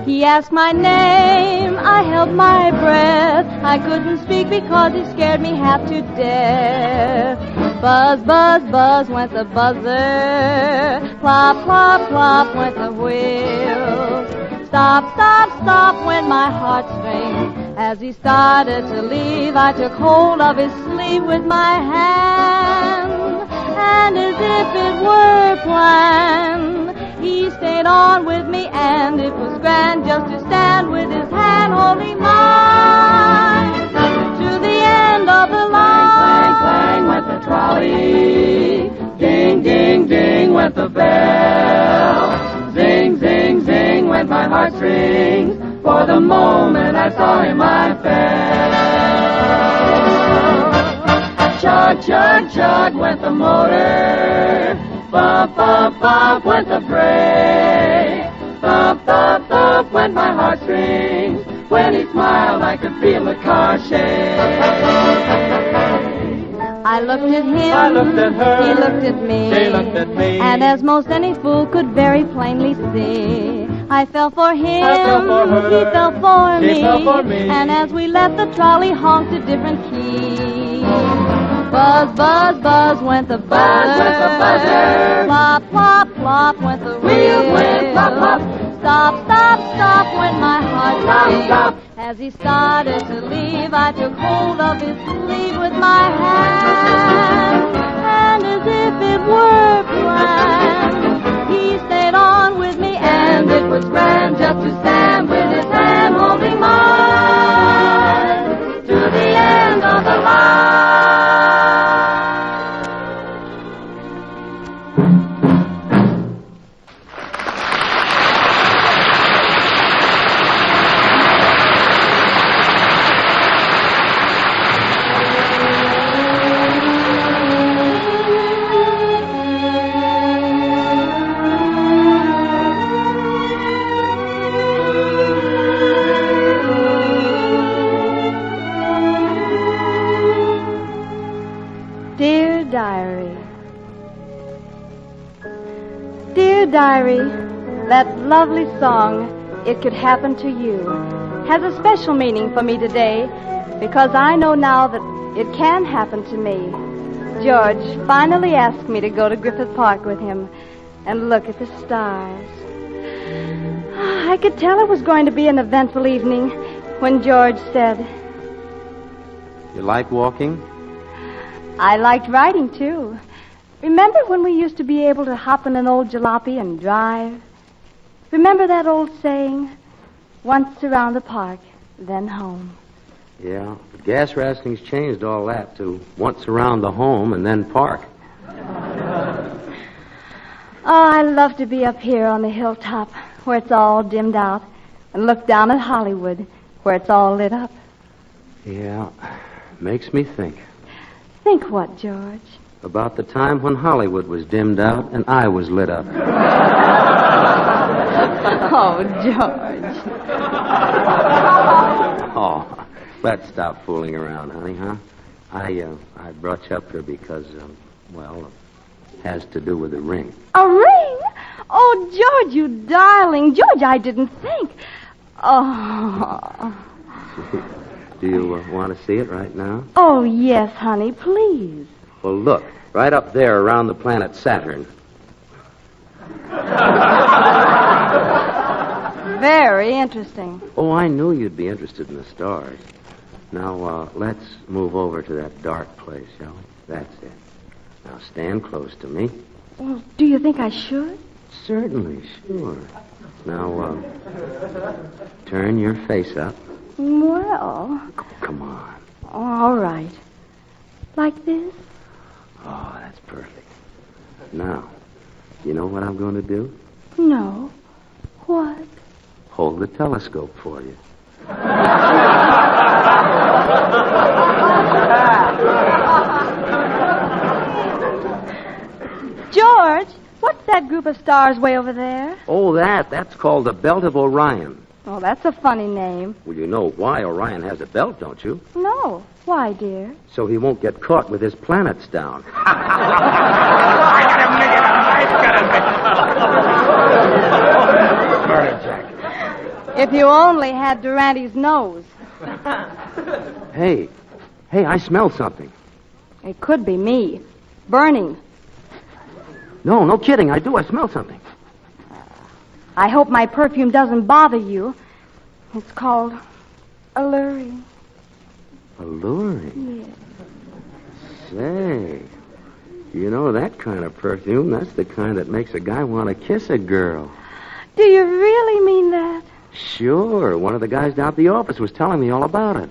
He asked my name, I held my breath. I couldn't speak because he scared me half to death. Buzz, buzz, buzz went the buzzer. Plop, plop, plop went the wheel. Stop, stop, stop went my heartstrings. As he started to leave, I took hold of his sleeve with my hand. And as if it were planned, he stayed on with me, and it was grand just to stand with his hand holding mine to the end of the line. Clang, clang, clang went the trolley. Ding, ding, ding went the bell. Zing, zing, zing went my heartstrings. For the moment I saw him, I fell. Chug, chug, chug went the motor. Bump, bump, bump went the brake. Thump, thump, thump went my heartstrings. When he smiled, I could feel the car shake. I looked at him, I looked at her, he looked at me, they looked at me, and as most any fool could very plainly see, I fell for him, I fell for her, he fell for she me, fell for me, and as we left the trolley honked a different key. Buzz, buzz, buzz went the buzzer, plop, plop, plop went the wheel, went plop, plop. Stop, stop, stop went my heart, stop, stop. As he started to leave, I took hold of his sleeve with my hand, and as if it were planned, he stayed on with me, and it was grand just to stand with his hand holding mine to the end of the line. Diary, that lovely song, It Could Happen to You, has a special meaning for me today because I know now that it can happen to me. George finally asked me to go to Griffith Park with him and look at the stars. I could tell it was going to be an eventful evening when George said, You like walking? I liked riding, too. Remember when we used to be able to hop in an old jalopy and drive? Remember that old saying, once around the park, then home? Yeah, but gas rationing's changed all that to once around the home and then park. Oh, I love to be up here on the hilltop where it's all dimmed out and look down at Hollywood where it's all lit up. Yeah, makes me think. Think what, George? About the time when Hollywood was dimmed out and I was lit up. Oh, George. Oh, let's stop fooling around, honey, huh? I brought you up here because, it has to do with the ring. A ring? Oh, George, you darling. George, I didn't think. Oh. Do you want to see it right now? Oh, yes, honey, please. Well, look, right up there around the planet Saturn. Very interesting. Oh, I knew you'd be interested in the stars. Now, let's move over to that dark place, shall we? That's it. Now, stand close to me. Well, do you think I should? Certainly, sure. Now, turn your face up. Well... Come on. All right. Like this? Oh, that's perfect. Now, you know what I'm going to do? No. What? Hold the telescope for you. George, what's that group of stars way over there? Oh, that's called the Belt of Orion. Oh, that's a funny name. Well, you know why Orion has a belt, don't you? No. Why, dear? So he won't get caught with his planets down. If you only had Durante's nose. Hey, I smell something. It could be me. Burning. No kidding. I do. I smell something. I hope my perfume doesn't bother you. It's called alluring. Alluring? Yes. Say, you know that kind of perfume, that's the kind that makes a guy want to kiss a girl. Do you really mean that? Sure. One of the guys down at the office was telling me all about it.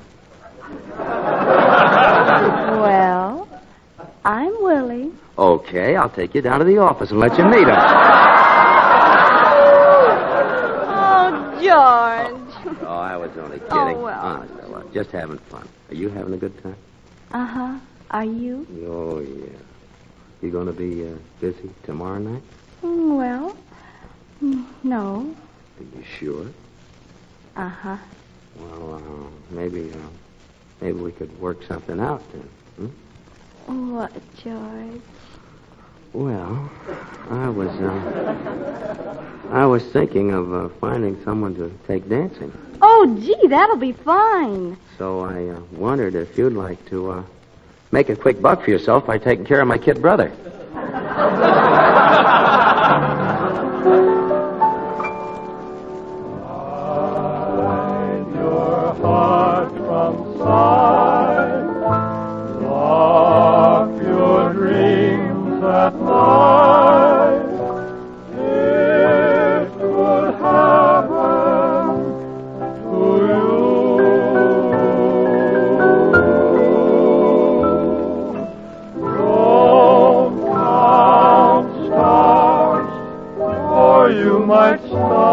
Well, I'm willing. Okay, I'll take you down to the office and let you meet him. Oh, George. Oh, I was only kidding. Oh, well. Honest, I was. Just having fun. Are you having a good time? Uh-huh. Are you? Oh, yeah. You going to be busy tomorrow night? Well, no. Are you sure? Uh-huh. Well, maybe we could work something out then. What, George? Well, I was thinking of finding someone to take dancing. Oh, gee, that'll be fine. So I wondered if you'd like to make a quick buck for yourself by taking care of my kid brother. Your heart from sight, lock your dreams at night. It could happen to you. Don't count stars, or you might stumble.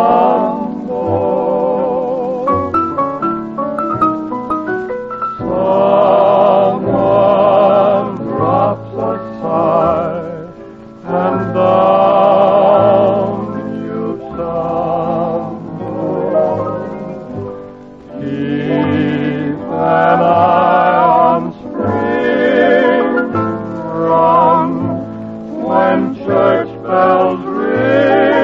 Someone drops a sigh, and down you stumble. Keep an eye on spring, run when church bells ring.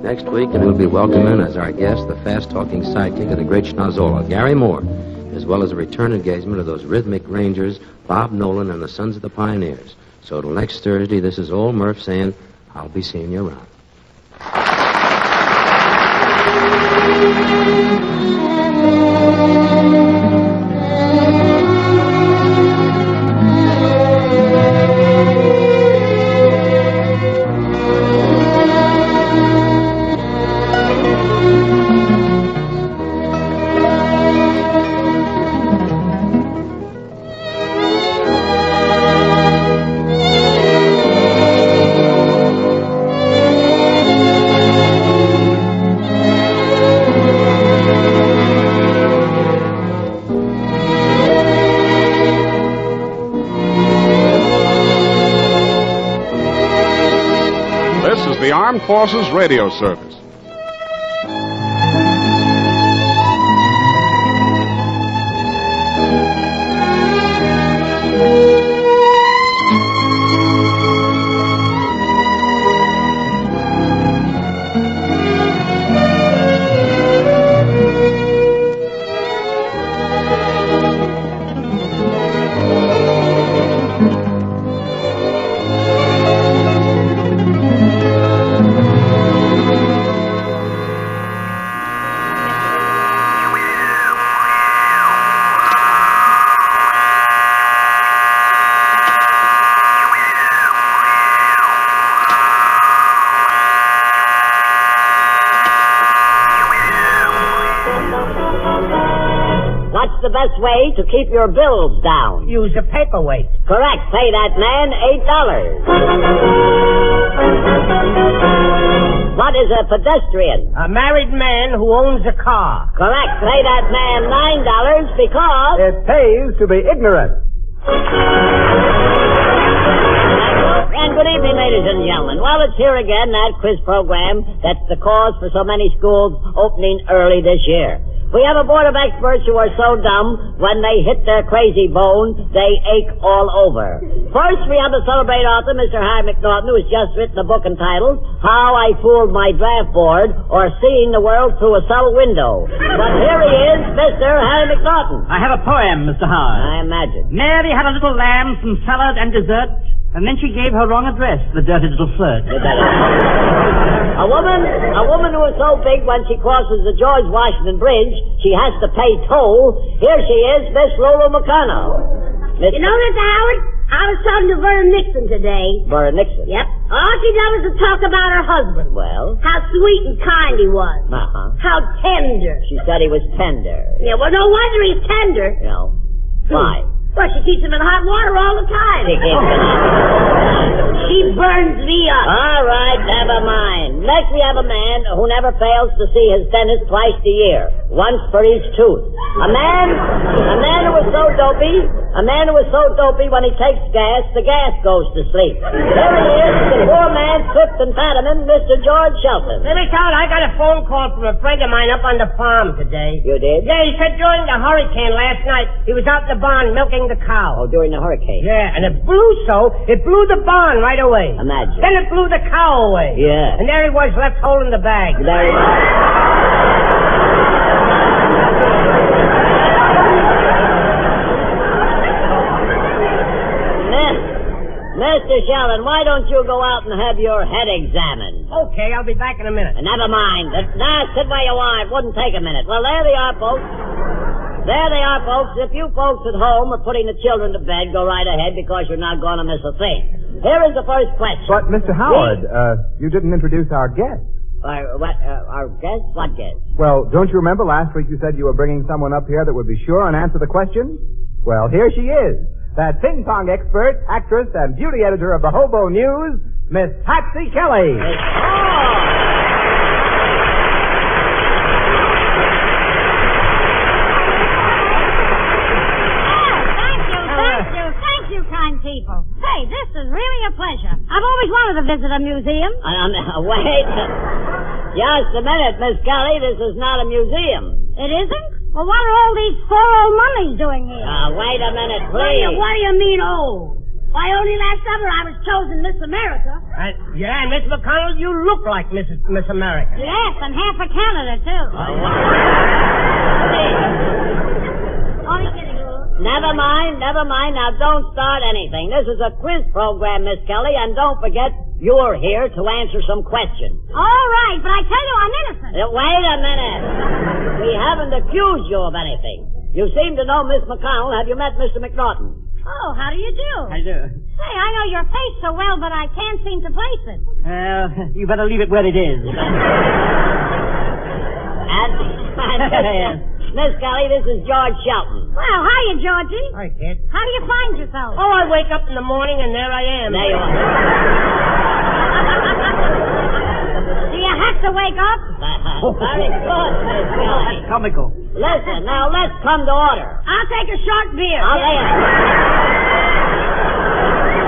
Next week, we'll be welcoming as our guest the fast-talking sidekick of the great Schnozzola, Gary Moore, as well as a return engagement of those rhythmic rangers, Bob Nolan and the Sons of the Pioneers. So till next Thursday, this is Old Murph saying, I'll be seeing you around. The Armed Forces Radio Service. What's the best way to keep your bills down? Use a paperweight. Correct. Pay that man $8. What is a pedestrian? A married man who owns a car. Correct. Pay that man $9 because... It pays to be ignorant. And good evening, ladies and gentlemen. Well, it's here again, that quiz program that's the cause for so many schools opening early this year. We have a board of experts who are so dumb, when they hit their crazy bone, they ache all over. First, we have the celebrated author, Mr. Harry McNaughton, who has just written a book entitled How I Fooled My Draft Board, or Seeing the World Through a Cell Window. But here he is, Mr. Harry McNaughton. I have a poem, Mr. Howard. I imagine. Mary had a little lamb, some salad and dessert, and then she gave her wrong address, the dirty little flirt. A woman who is so big when she crosses the George Washington Bridge, she has to pay toll. Here she is, Miss Lulu McConnell. You know, Mr. Howard, I was talking to Vernon Nixon today. Vernon Nixon? Yep. All she did was to talk about her husband. Well? How sweet and kind he was. Uh-huh. How tender. She said he was tender. Yeah, well, no wonder he's tender. No. Why? Well, she keeps him in hot water all the time. She burns me up. All right, never mind. Next we have a man who never fails to see his dentist twice a year, once for each tooth. A man who is so dopey when he takes gas, the gas goes to sleep. There he is, the poor man, fifth and Fataman, Mr. George Shelton. Hey, Mr. Howard, I got a phone call from a friend of mine up on the farm today. You did? Yeah, he said during the hurricane last night, he was out in the barn milking the cow. Oh, during the hurricane? Yeah, and it blew the barn right away. Imagine. Then it blew the cow away. Yeah. And there he was left holding the bag. There he was. Mr. Sheldon, why don't you go out and have your head examined? Okay, I'll be back in a minute. Never mind. Nah, sit where you are. It wouldn't take a minute. Well, there they are, folks. There they are, folks. If you folks at home are putting the children to bed, go right ahead because you're not going to miss a thing. Here is the first question. But, Mr. Howard, you didn't introduce our guest. Our guest? What guest? Well, don't you remember last week you said you were bringing someone up here that would be sure and answer the question? Well, here she is. That ping-pong expert, actress, and beauty editor of the Hobo News, Miss Patsy Kelly. Thank you, kind people. Hey, this is really a pleasure. I've always wanted to visit a museum. Wait. Just a minute, Miss Kelly. This is not a museum. It isn't? Well, what are all these poor old mummies doing here? Wait a minute, please. What do you mean, old? Why, only last summer I was chosen Miss America. Yeah, and Miss McConnell, you look like Miss America. Yes, and half of Canada, too. Only kidding, Lou. Never mind. Now, don't start anything. This is a quiz program, Miss Kelly, and don't forget you're here to answer some questions. All right, but I tell you I'm innocent. Wait a minute. We haven't accused you of anything. You seem to know Miss McConnell. Have you met Mr. McNaughton? Oh, how do you do? I do. Hey, I know your face so well, but I can't seem to place it. You better leave it where it is. And Miss Kelly, this is George Shelton. Well, hiya, Georgie. Hi, kid. How do you find yourself? Oh, I wake up in the morning and there I am. There you are. Do you have to wake up? Very good, Miss Kelly. Comical. Listen, now let's come to order. I'll take a short beer. I'll lay it.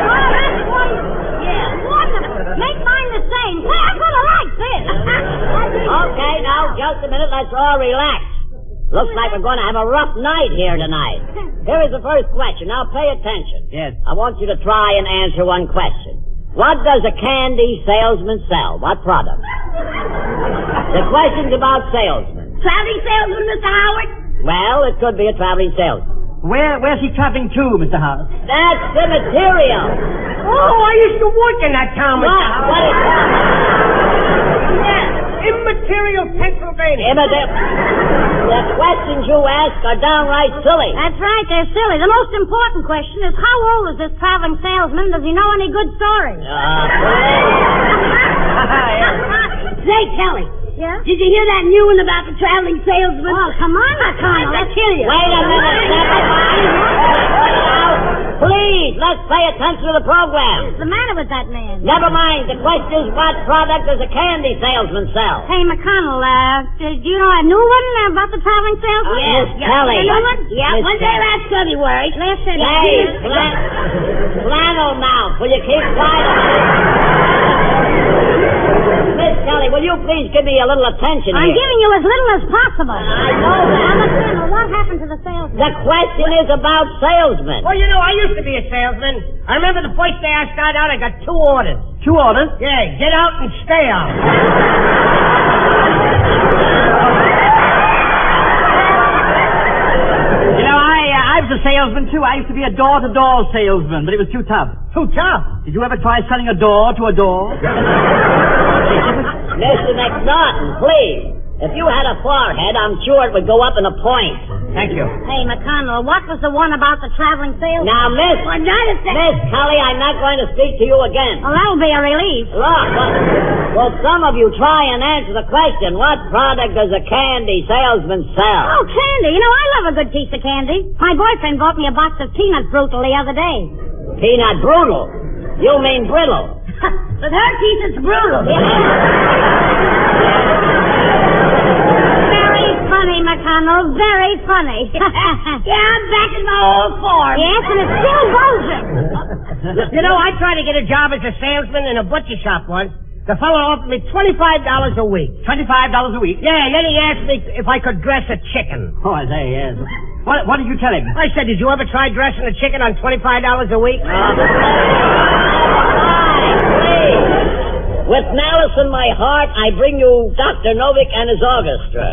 Oh, that's wonderful. Yeah, wonderful. Make mine the same. Say, I'm going to like this. Okay, now, just a minute. Let's all relax. Looks like we're going to have a rough night here tonight. Here is the first question. Now, pay attention. Yes. I want you to try and answer one question. What does a candy salesman sell? What product? The question's about salesmen. Traveling salesman, Mr. Howard? Well, it could be a traveling salesman. Where's he traveling to, Mr. Howard? That's the material. Oh, I used to work in that town, Mr. Howard. What is that? Yes, Immaterial, Pennsylvania. The questions you ask are downright silly. That's right, they're silly. The most important question is how old is this traveling salesman? Does he know any good stories? Say, Kelly. Yeah? Did you hear that new one about the traveling salesman? Oh, come on, McConnell. I'll kill you. Wait a minute, never mind. Please, let's pay attention to the program. What's the matter with that man? Never mind. The question is, what product does a candy salesman sell? Hey, McConnell, do you know a new one about the traveling salesman? Yes, Kelly. A new one? Yeah, Miss one day last February. Last Hey, February. flannel mouth. Will you keep quiet? Miss Kelly, will you please give me a little attention I'm here? giving you as little as possible. I know that. Now, McConnell, what happened to the salesman? The question is about salesmen. Well, you know, I used to be a salesman. I remember the first day I started out, I got 2 orders. 2 orders? Yeah, get out and stay out. You know, I was a salesman, too. I used to be a door-to-door salesman, but it was too tough. Too tough? Did you ever try selling a door to a door? Mr. McNaughton, please. If you had a forehead, I'm sure it would go up in a point. Thank you. Hey, McConnell, what was the one about the traveling salesman? Now, Miss Kelly, I'm not going to speak to you again. Well, that'll be a relief. Look, will some of you try and answer the question, what product does a candy salesman sell? Oh, candy. You know, I love a good piece of candy. My boyfriend bought me a box of peanut brutal the other day. Peanut brutal? You mean brittle? With her teeth, it's brutal. Very funny, McConnell. Very funny. Yeah, I'm back in my old form. Yes, and it's still bulging. You know, I tried to get a job as a salesman in a butcher shop once. The fellow offered me $25 a week. $25 a week? Yeah, and then he asked me if I could dress a chicken. Oh, I say, yes. What did you tell him? I said, did you ever try dressing a chicken on $25 a week? With malice in my heart, I bring you Dr. Novick and his orchestra.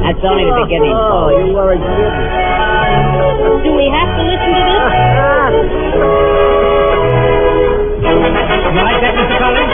That's only the beginning, folks. You were a kid. Do we have to listen to this? You like that, Mr. Collins?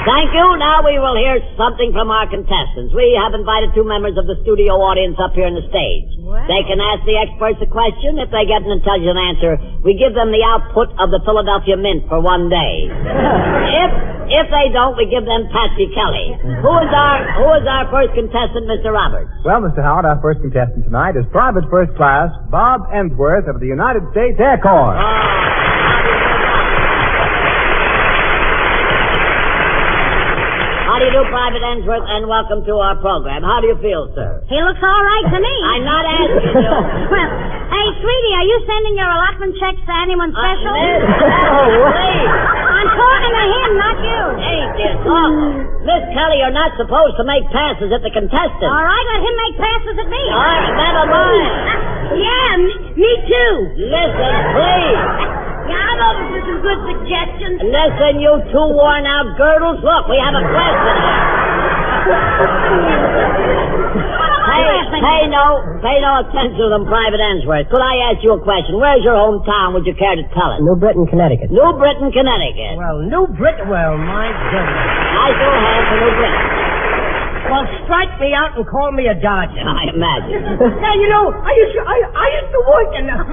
Thank you. Now we will hear something from our contestants. We have invited two members of the studio audience up here on the stage. Wow. They can ask the experts a question. If they get an intelligent answer, we give them the output of the Philadelphia Mint for one day. If they don't, we give them Patsy Kelly. Who is our first contestant, Mr. Roberts? Well, Mr. Howard, our first contestant tonight is Private First Class Bob Emsworth of the United States Air Corps. How do you do, Private Emsworth, and welcome to our program. How do you feel, sir? He looks all right to me. I'm not asking you. Well, hey, sweetie, are you sending your allotment checks to anyone special? Wait. I'm talking to him, not you. Hey, dear, talk. Miss Kelly, you're not supposed to make passes at the contestants. All right, let him make passes at me. All right, never mind. Yeah, me too. Listen, please. Yeah, I'm open for some good suggestions. Listen, you two worn-out girdles. Look, we have a question here. Pay no attention to them, Private Emsworth. Could I ask you a question? Where's your hometown? Would you care to tell us? New Britain, Connecticut. New Britain, Connecticut. Well, New Britain, well, my goodness. I still have for New Britain. Well, strike me out and call me a dodger. I imagine. Now, you know, I used to work in that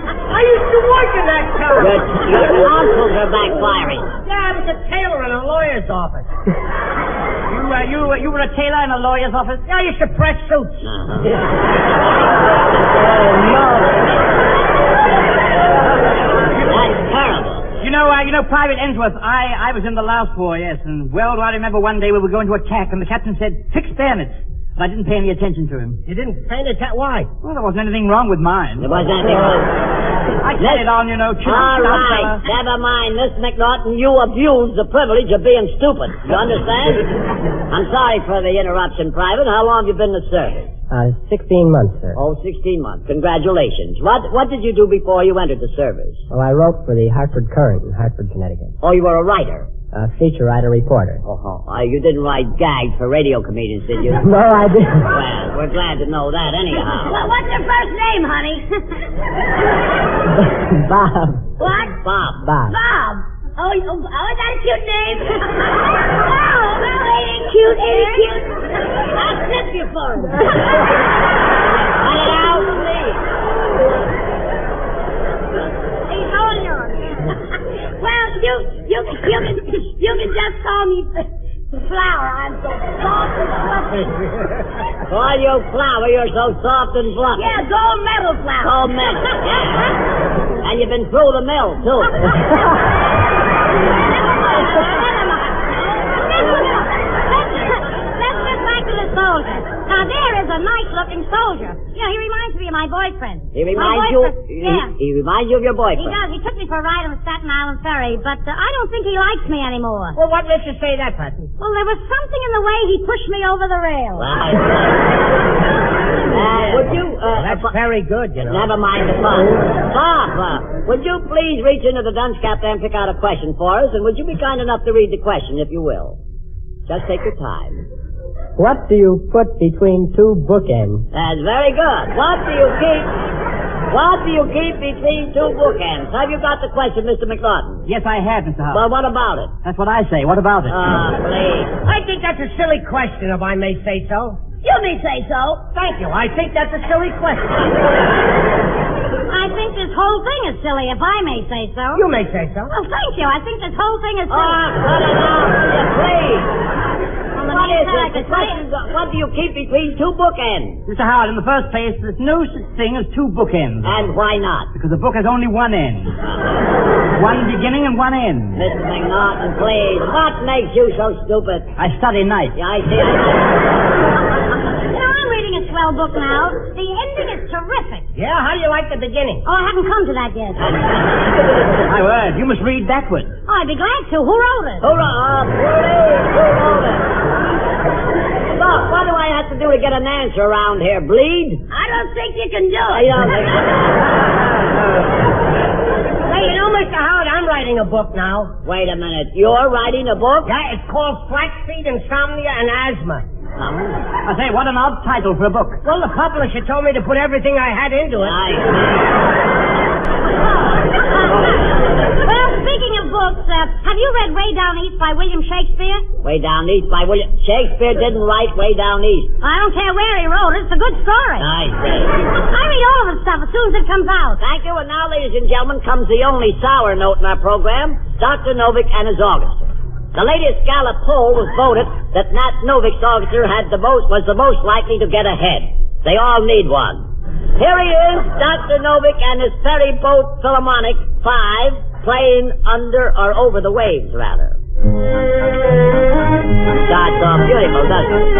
town. Your tonsils are backfiring. Yeah, I was a tailor in a lawyer's office. You were a tailor in a lawyer's office? Yeah, I used to press suits. Uh-huh. Oh, no. That's terrible. You know, Private Emsworth, I was in the Laos War, yes, and, well, I remember one day we were going to attack, and the captain said, 6 bayonets. But I didn't pay any attention to him. You didn't pay any attention? Why? Well, there wasn't anything wrong with mine. There wasn't anything wrong. I carried on, you know. All right, never mind, Miss McNaughton. You abused the privilege of being stupid. You understand? I'm sorry for the interruption, Private. How long have you been in the service? 16 months, sir. Oh, 16 months. Congratulations. What did you do before you entered the service? Well, I wrote for the Hartford Courant in Hartford, Connecticut. Oh, you were a writer? Feature writer, reporter. You didn't write gags for radio comedians, did you? No, I didn't. Well, we're glad to know that anyhow. Well, what's your first name, honey? Bob. What? Bob. Bob. Oh, is that a cute name? Ain't it cute? I'll slip you for him. Cut it out, please. He's holding on. Well, you can just call me Flower. I'm so soft and fluffy. Call you Flower, you're so soft and fluffy. Yeah, gold medal flower. Gold medal, yeah. And you've been through the mill, too. Let's get back to the soldier. Now, there is a nice-looking soldier. Yeah, he reminds me of my boyfriend. He reminds you? Yeah. He reminds you of your boyfriend? He does. He took me for a ride on the Staten Island ferry, but I don't think he likes me anymore. Well, what makes you say that, Patsy? Well, there was something in the way he pushed me over the rail. Would you... that's very good, you know. Never mind the fun. Bob, would you please reach into the dunce cap there and pick out a question for us, and would you be kind enough to read the question, if you will? Just take your time. What do you put between two bookends? That's very good. What do you keep between two bookends? Have you got the question, Mr. McNaughton? Yes, I have, Mr. Howard. Well, what about it? That's what I say. What about it? Please. I think that's a silly question, if I may say so. You may say so. Thank you. I think that's a silly question. I think this whole thing is silly, if I may say so. You may say so. Well, thank you. I think this whole thing is silly. Cut it out, please. What is it? The question is, what do you keep between two bookends? Mr. Howard, in the first place, there's no such thing as two bookends. And why not? Because a book has only one end. One beginning and one end. Mr. McNaughton, please. What makes you so stupid? I study night. Yeah, I see. I'm reading a swell book now. The ending is terrific. Yeah? How do you like the beginning? Oh, I haven't come to that yet. My word, you must read backwards. Oh, I'd be glad to. Who wrote it? Who wrote it? Look, what do I have to do to get an answer around here? Bleed? I don't think you can do it. You don't think Hey, you know, Mr. Howard, I'm writing a book now. Wait a minute. You're writing a book? Yeah, it's called Flaxseed, Insomnia, and Asthma. I say, what an odd title for a book. Well, the publisher told me to put everything I had into it. Well, speaking of books, have you read Way Down East by William Shakespeare? Way Down East by William... Shakespeare didn't write Way Down East. I don't care where he wrote it. It's a good story. I see. I read all of his stuff as soon as it comes out. Thank you. And now, ladies and gentlemen, comes the only sour note in our program, Dr. Novick and his orchestra. The latest Gallup poll was voted that Nat Novick's orchestra was the most likely to get ahead. They all need one. Here he is, Dr. Novick and his ferry boat Philharmonic 5, playing under or over the waves, rather. Starts off beautiful, doesn't it?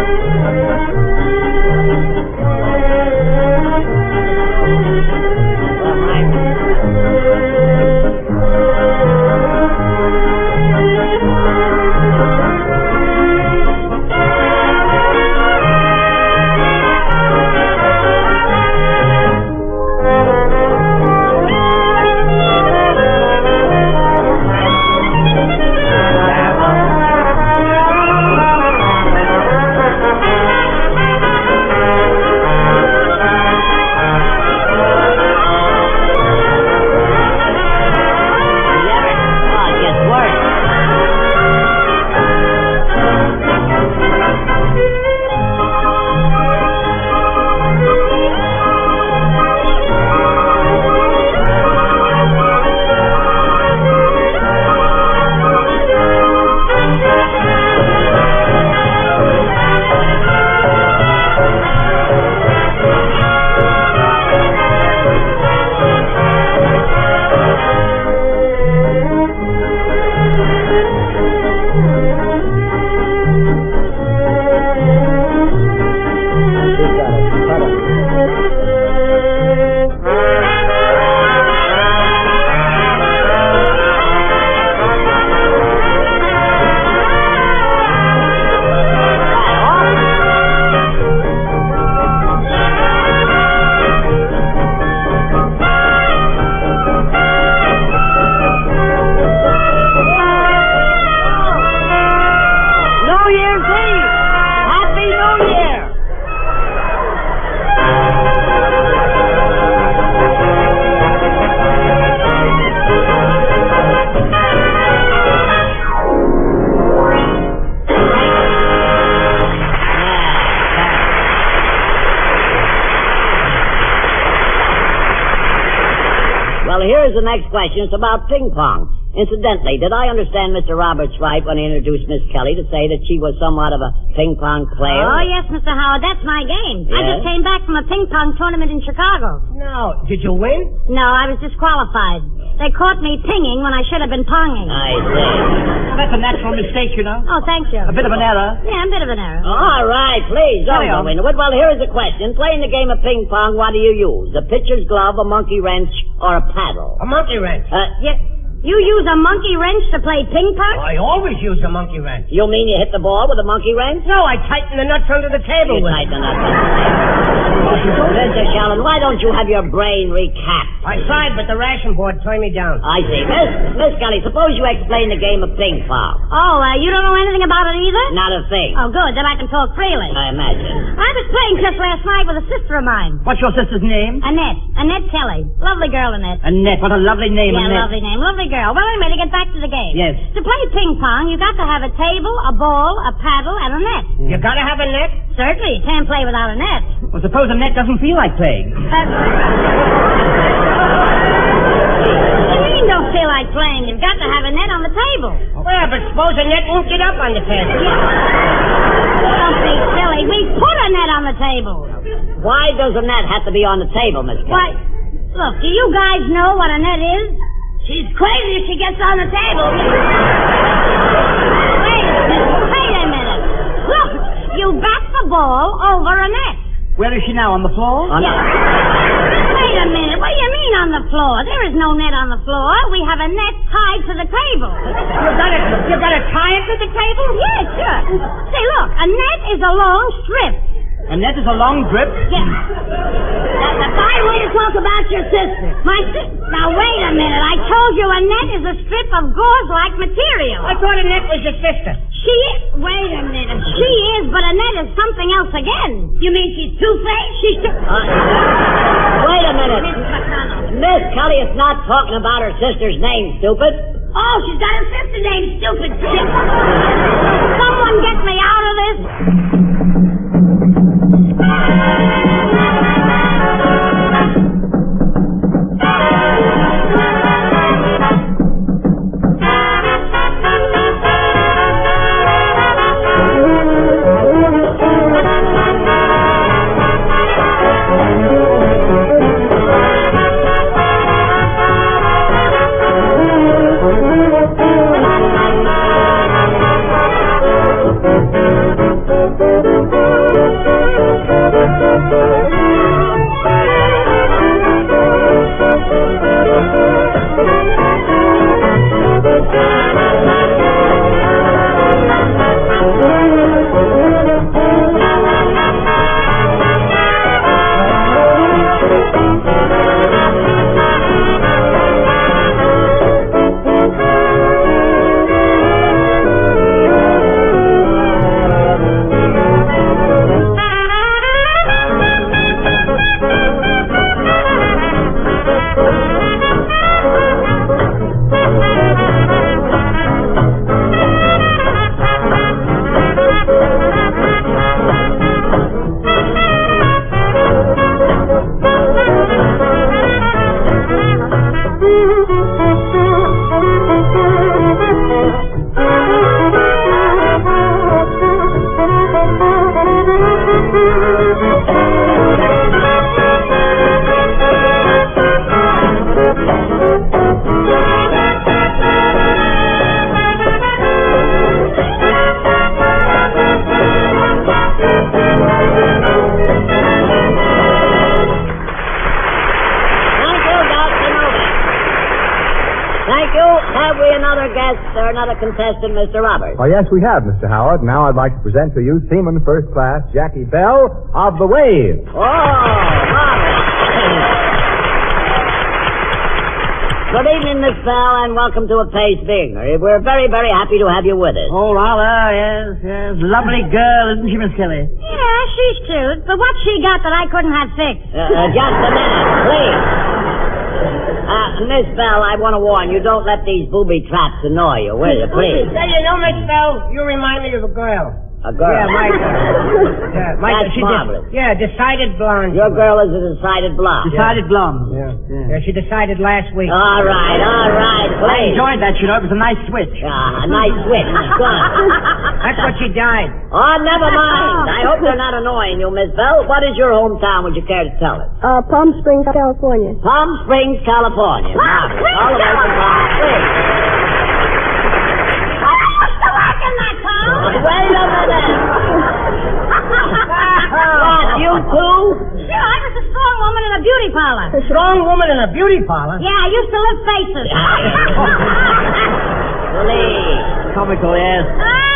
Here's the next question. It's about ping pong. Incidentally, did I understand Mr. Roberts right when he introduced Miss Kelly to say that she was somewhat of a ping pong player? Oh, yes, Mr. Howard. That's my game. Yes? I just came back from a ping pong tournament in Chicago. No. Did you win? No, I was disqualified. They caught me pinging when I should have been ponging. I see. Well, that's a natural mistake, you know. Oh, thank you. A bit of an error. Yeah, a bit of an error. All right, please, don't go into it. Well, here is the question. Playing the game of ping pong, what do you use? A pitcher's glove, a monkey wrench, or a paddle? A monkey wrench. Yeah. You use a monkey wrench to play ping pong? I always use a monkey wrench. You mean you hit the ball with a monkey wrench? No, I tighten the nuts under the table You with tighten the nuts under the table. Mr. Sheldon, why don't you have your brain recapped? I tried, but the ration board turned me down. I see. Miss Kelly, suppose you explain the game of ping pong. Oh, you don't know anything about it either? Not a thing. Oh, good. Then I can talk freely. I imagine. I was playing just last night with a sister of mine. What's your sister's name? Annette. Annette Kelly. Lovely girl, Annette. Annette. What a lovely name, Yeah, Annette. lovely name. Lovely girl. Well, anyway, to get back to the game. Yes. To play ping pong, you got to have a table, a ball, a paddle, and a net. You gotta have a net? Certainly. You can't play without a net. Well, suppose a net doesn't feel like playing. What do you mean don't feel like playing? You've got to have a net on the table. Well, but suppose a net won't get up on the table. Don't be silly. We put a net on the table. Why does a net have to be on the table, Miss Kelly? Why, look, do you guys know what a net is? She's crazy if she gets on the table. Wait a minute. Look, you bat the ball over a net. Where is she now, on the floor? Yeah. Wait a minute. What do you mean on the floor? There is no net on the floor. We have a net tied to the table. You got to tie it to the table? Yes, sure. Say, look, a net is a long strip. A net is a long drip? Yeah. That's a fine way to talk about your sister. My sister? Now, wait a minute. I told you a net is a strip of gauze-like material. I thought a net was your sister. She is... Wait a minute. She is, but a net is something else again. You mean she's two-faced? She's two... Wait a minute. Miss Kelly is not talking about her sister's name, stupid. Oh, she's got a sister named Stupid Chick. Someone get me out of this. Another contestant, Mr. Roberts. Oh, yes, we have, Mr. Howard. Now I'd like to present to you Seaman First Class Jackie Bell of the Wave. Oh, marvelous. Good evening, Miss Bell, and welcome to A Pace Bigger. We're very, very happy to have you with us. Oh, rather, yes. Lovely girl, isn't she, Miss Kelly? Yeah, she's cute, but what's she got that I couldn't have fixed? Just a minute, please. Miss Bell, I want to warn you, don't let these booby traps annoy you, will you, please? Say, you know, Miss Bell, you remind me of a girl. A girl? Yeah, my girl. That's marvelous. Decided blonde. Your girl is a decided blonde. Decided blonde. Yeah, she decided last week. All right, I please. enjoyed that, you know. It was a nice switch. A nice switch. Good. That's what she died. Oh, never mind. I hope they're not annoying you, Miss Bell. What is your hometown? Would you care to tell us? Palm Springs, California. Palm Springs, California. Marvelous. All the way from Palm Springs. Wait a minute. What, you too? Sure, I was a strong woman in a beauty parlor. A strong woman in a beauty parlor? Yeah, I used to lift faces. Please. Comical, yes.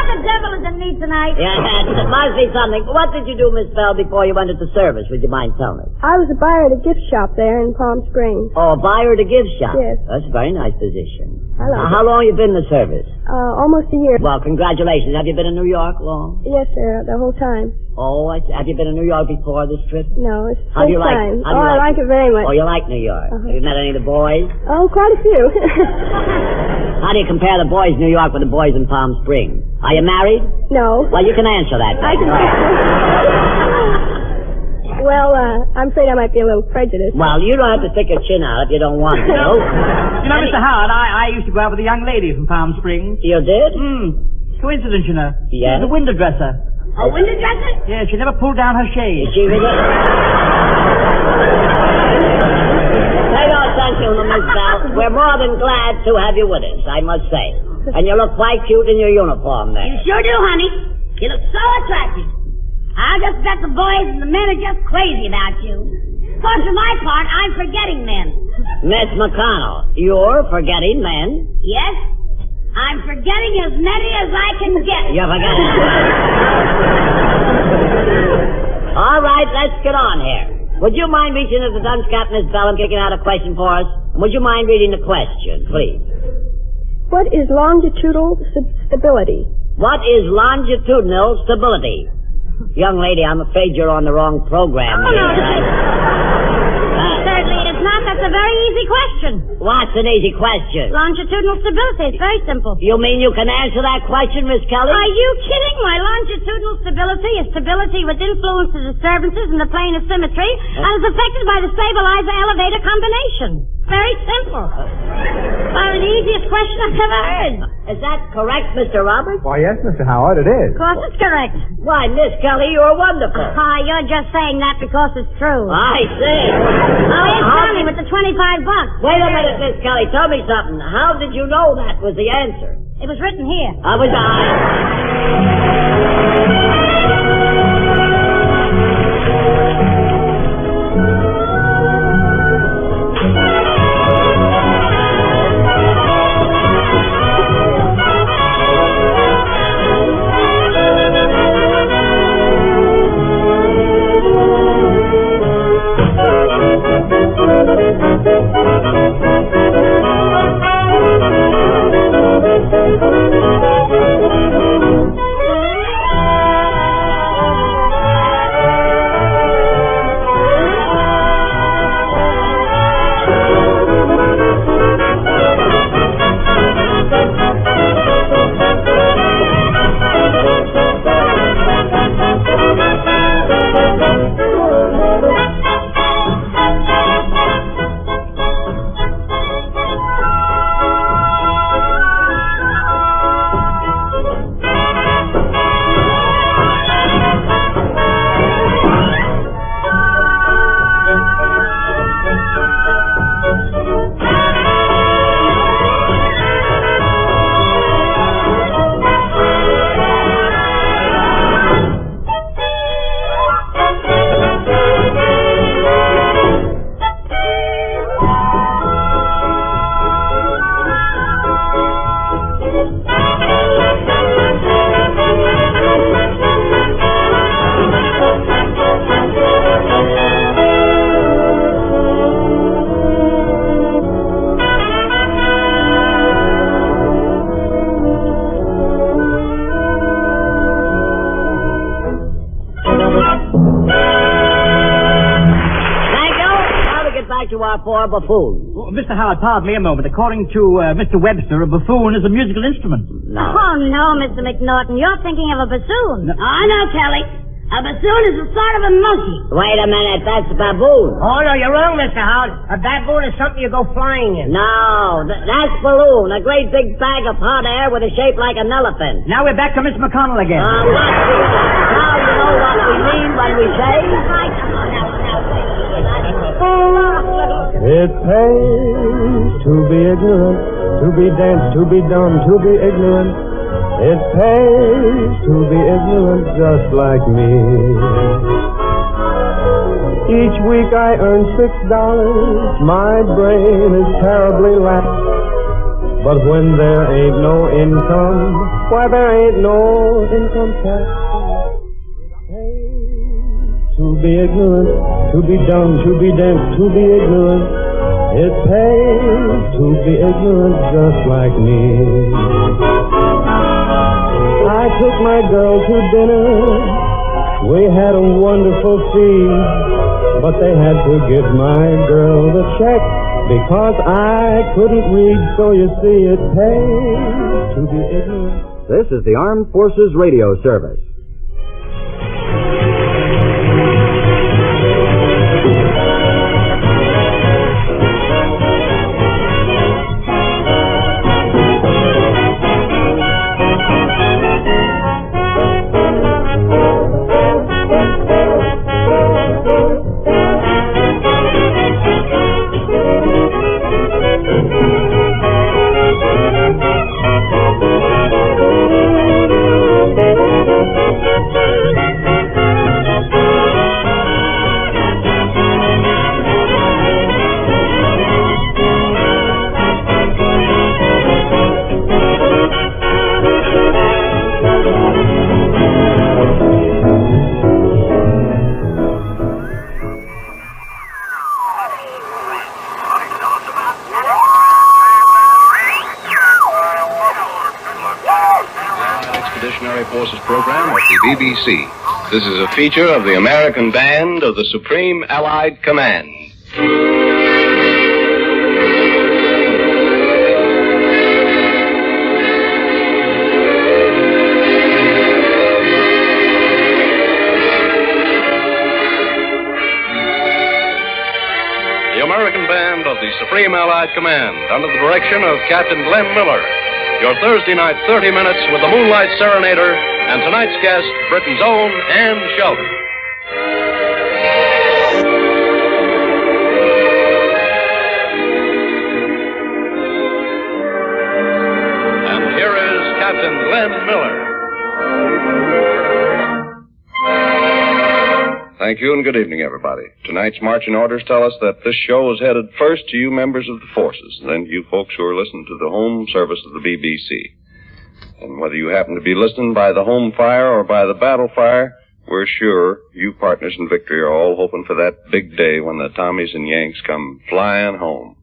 The devil is in me tonight. Yeah, it must be something. What did you do, Miss Bell, before you went into service? Would you mind telling us? I was a buyer at a gift shop there in Palm Springs. Oh, a buyer at a gift shop? Yes. That's a very nice position. I like it. How long have you been in the service? Almost a year. Well, congratulations. Have you been in New York long? Yes, sir, the whole time. Oh, have you been in New York before this trip? No, it's How do you first like time. it? How do you I like it very much. Oh, you like New York? Uh-huh. Have you met any of the boys? Oh, quite a few. How do you compare the boys in New York with the boys in Palm Springs? Are you married? No. Well, you can answer that. I can. Well, I'm afraid I might be a little prejudiced. Well, you don't have to stick your chin out if you don't want to. You know, Mr. Howard, I used to go out with a young lady from Palm Springs. You did? Coincidence, you know. Yes? She was a window dresser. A window dresser? Yeah, she never pulled down her shade. Is she really? Pay no attention to Miss Bell. We're more than glad to have you with us, I must say. And you look quite cute in your uniform there. You sure do, honey. You look so attractive. I just bet the boys and the men are just crazy about you. But for my part, I'm forgetting men. Miss McConnell, you're forgetting men? Yes? I'm forgetting as many as I can get. You're forgetting. All right, let's get on here. Would you mind reaching at the dunce cap, Miss Bell, and kicking out a question for us? And would you mind reading the question, please? What is longitudinal stability? What is longitudinal stability? Young lady, I'm afraid you're on the wrong program. Certainly it's not. That's a very easy question. What's an easy question? Longitudinal stability. It's very simple. You mean you can answer that question, Miss Kelly? Are you kidding? Why, longitudinal stability is stability which influences disturbances in the plane of symmetry and is affected by the stabilizer-elevator combination. Very simple. Well, the easiest question I've ever heard. Is that correct, Mr. Roberts? Why, yes, Mr. Howard, it is. Of course it's correct. Why, Miss Kelly, you're wonderful. You're just saying that because it's true. I see. Where's Johnny with the $25? Wait a minute, Miss Kelly. Tell me something. How did you know that was the answer? It was written here. Was our poor buffoon. Oh, Mr. Howard, pardon me a moment. According to Mr. Webster, a buffoon is a musical instrument. No. Oh, no, Mr. McNaughton. You're thinking of a bassoon. No. Oh, no, Kelly. A bassoon is a sort of a monkey. Wait a minute, that's a baboon. Oh, no, you're wrong, Mr. Howard. A baboon is something you go flying in. No, that's balloon, a great big bag of hot air with a shape like an elephant. Now we're back to Miss McConnell again. Now you know what we mean when we say... It pays to be ignorant, to be dense, to be dumb, to be ignorant. It pays to be ignorant just like me. Each week I earn $6. My brain is terribly lax. But when there ain't no income, why there ain't no income tax. To be ignorant, to be dumb, to be dense, to be ignorant. It pays to be ignorant just like me. I took my girl to dinner. We had a wonderful feast, but they had to give my girl the check because I couldn't read, so you see it pays to be ignorant. This is the Armed Forces Radio Service. Forces program of the BBC. This is a feature of the American Band of the Supreme Allied Command. Supreme Allied Command, under the direction of Captain Glenn Miller. Your Thursday night 30 Minutes with the Moonlight Serenader and tonight's guest, Britain's own Ann Sheldon. And here is Captain Glenn Miller. Thank you and good evening, everybody. Tonight's marching orders tell us that this show is headed first to you members of the forces, then to you folks who are listening to the home service of the BBC. And whether you happen to be listening by the home fire or by the battle fire, we're sure you partners in victory are all hoping for that big day when the Tommies and Yanks come flying home.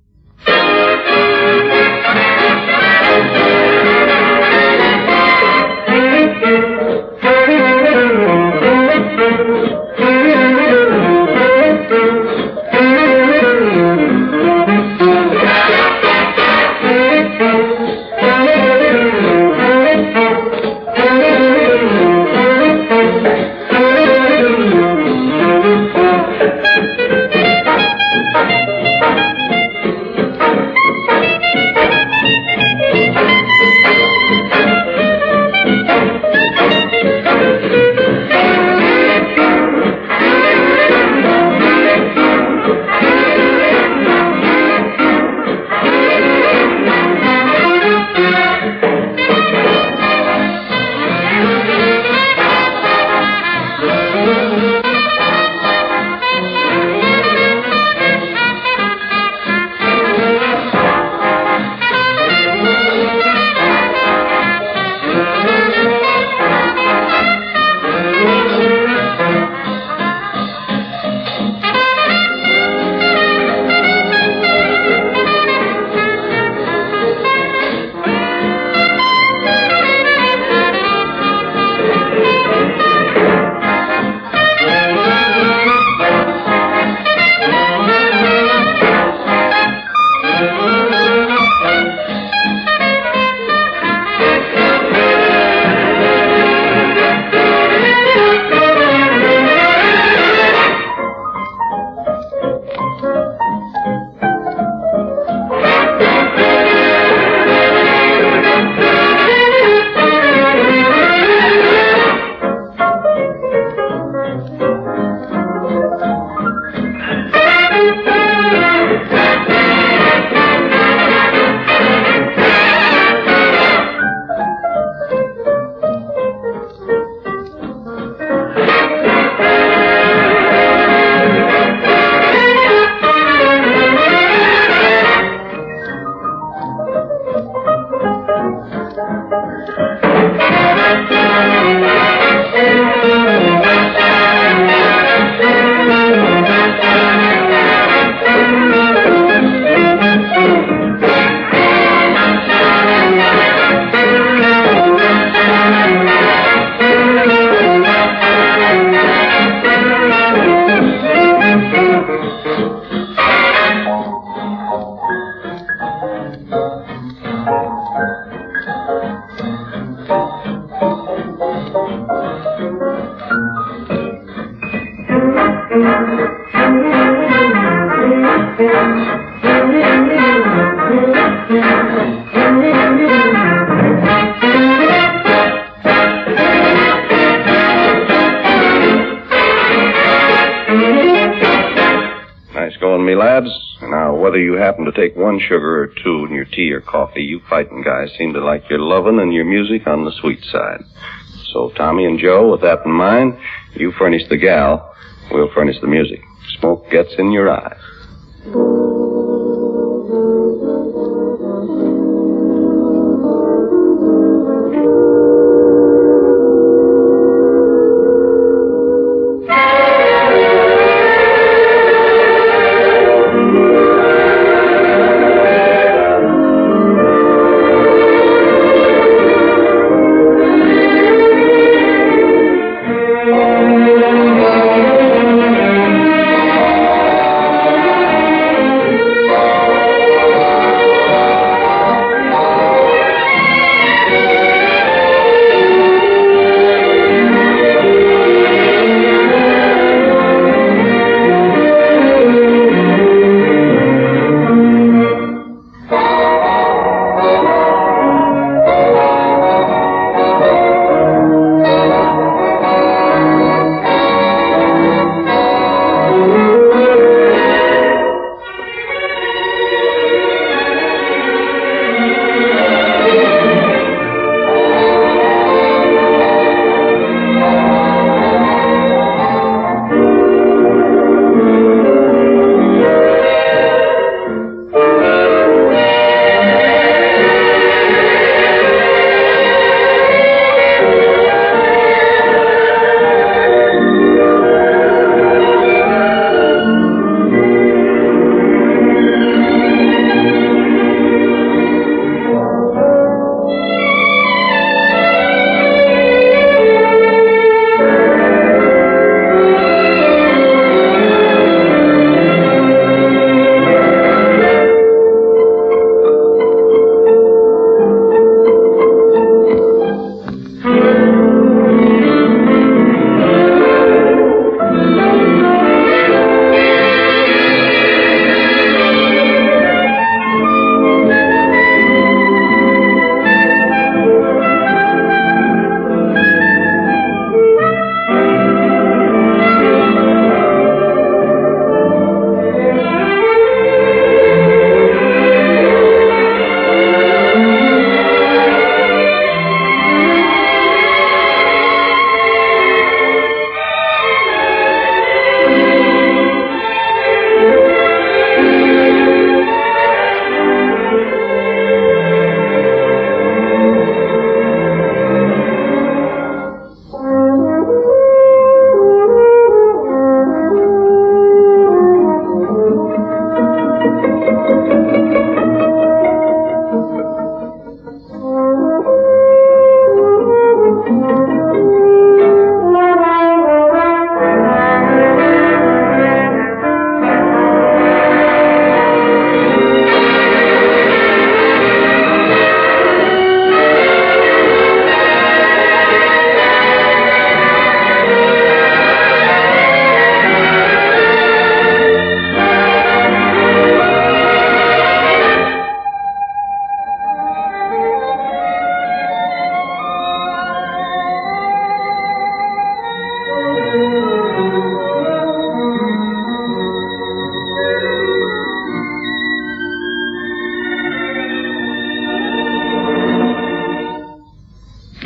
Whether you happen to take one sugar or two in your tea or coffee, you fighting guys seem to like your lovin' and your music on the sweet side. So, Tommy and Joe, with that in mind, you furnish the gal, we'll furnish the music. Smoke gets in your eyes.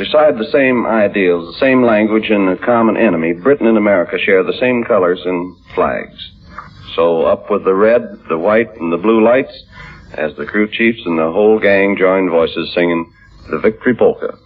Beside the same ideals, the same language, and a common enemy, Britain and America share the same colors and flags. So up with the red, the white, and the blue lights, as the crew chiefs and the whole gang join voices singing the Victory Polka.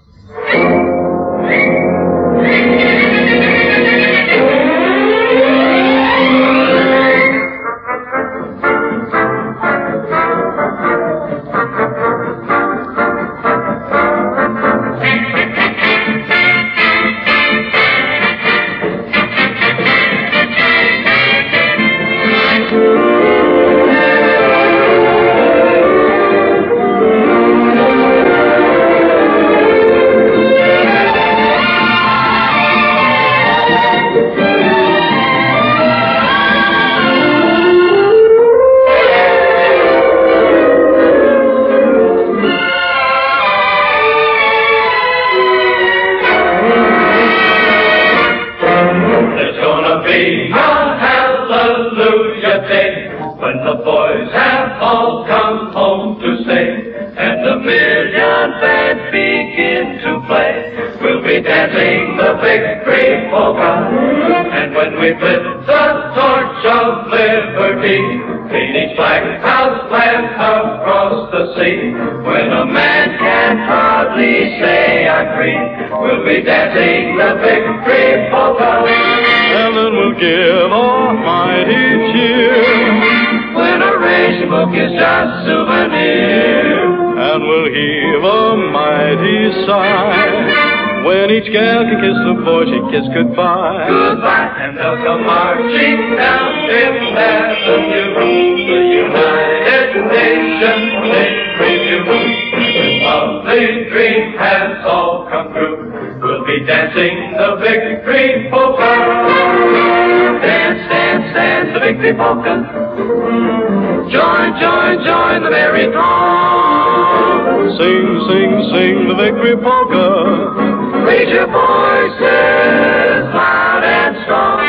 Kiss goodbye. Goodbye. And they'll come marching down Fifth Avenue. The United Nations they review. This lovely dream has all come true. We'll be dancing the Victory Polka. Dance, dance, dance the Victory Polka. Join, join, join the merry throng. Sing, sing, sing the Victory Polka. Raise your voices loud and strong.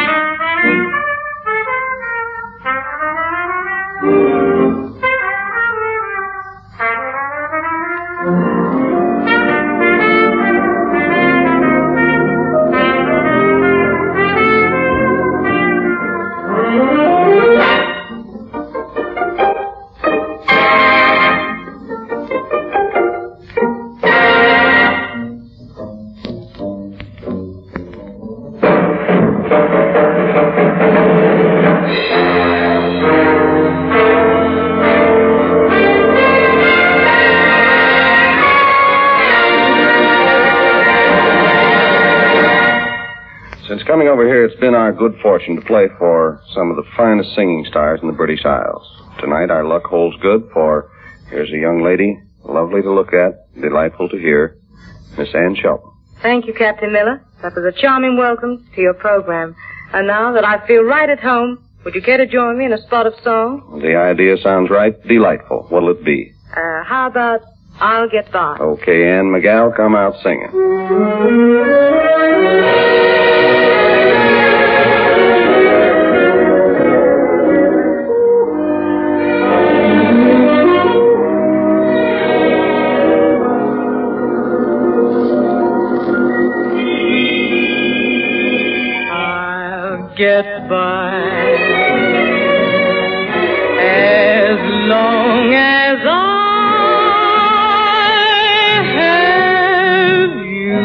Coming over here, it's been our good fortune to play for some of the finest singing stars in the British Isles. Tonight, our luck holds good, for here's a young lady, lovely to look at, delightful to hear, Miss Ann Shelton. Thank you, Captain Miller. That was a charming welcome to your program. And now that I feel right at home, would you care to join me in a spot of song? The idea sounds right. Delightful. What'll it be? How about I'll Get By? Okay, Ann McGowl, come out singing. Get by as long as I have you,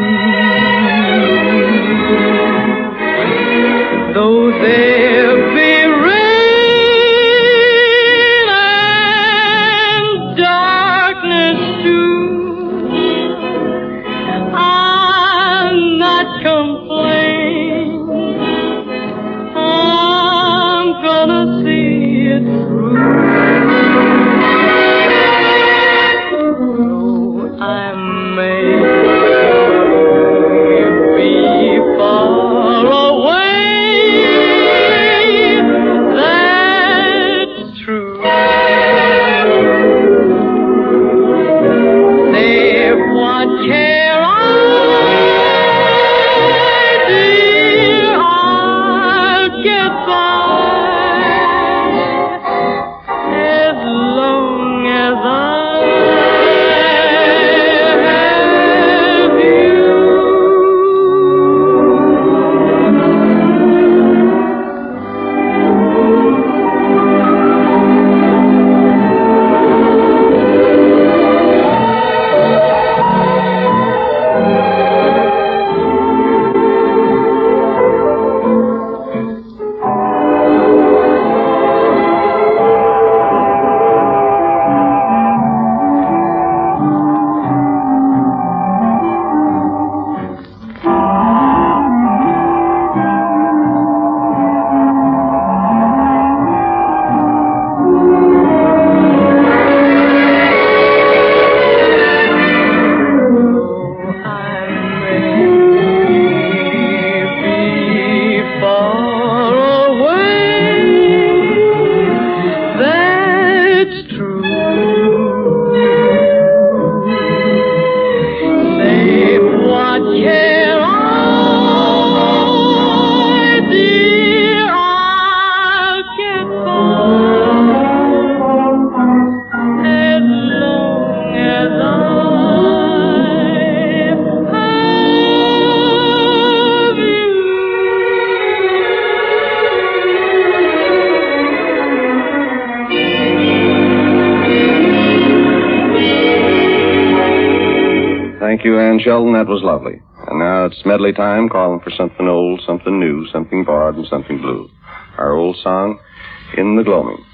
though there be rain and darkness too, I'll not complain. Sheldon, that was lovely. And now it's medley time, calling for something old, something new, something borrowed, and something blue. Our old song, In the Gloaming.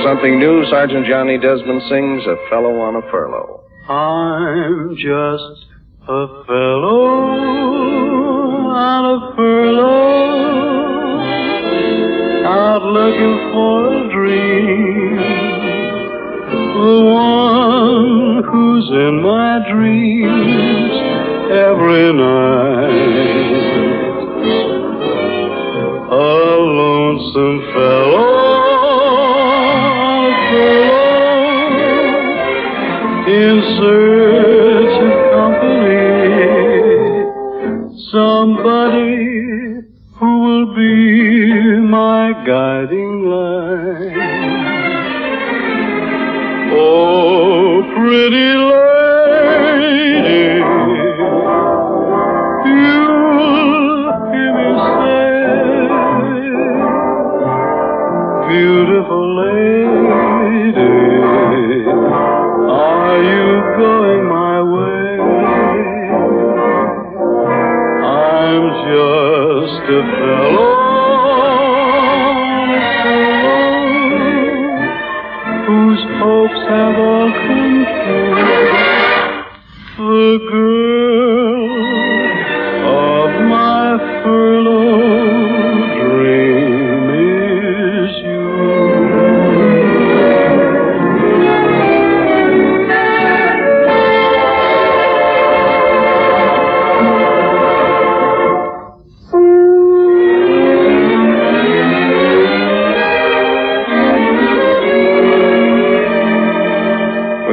Something new, Sergeant Johnny Desmond sings A Fellow on a Furlough. I'm just a fellow on a furlough, out looking for a dream, the one who's in my dreams every night. A lonesome fellow in search of company, somebody who will be my guiding light. Oh, pretty lady, you'll hear me say, beautiful lady, are you going my way? I'm just a fellow whose hopes have all come true. The girl of my furlough dream is you.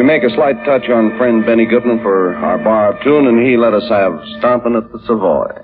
Make a slight touch on friend Benny Goodman for our bar of tune, and he let us have Stompin' at the Savoy.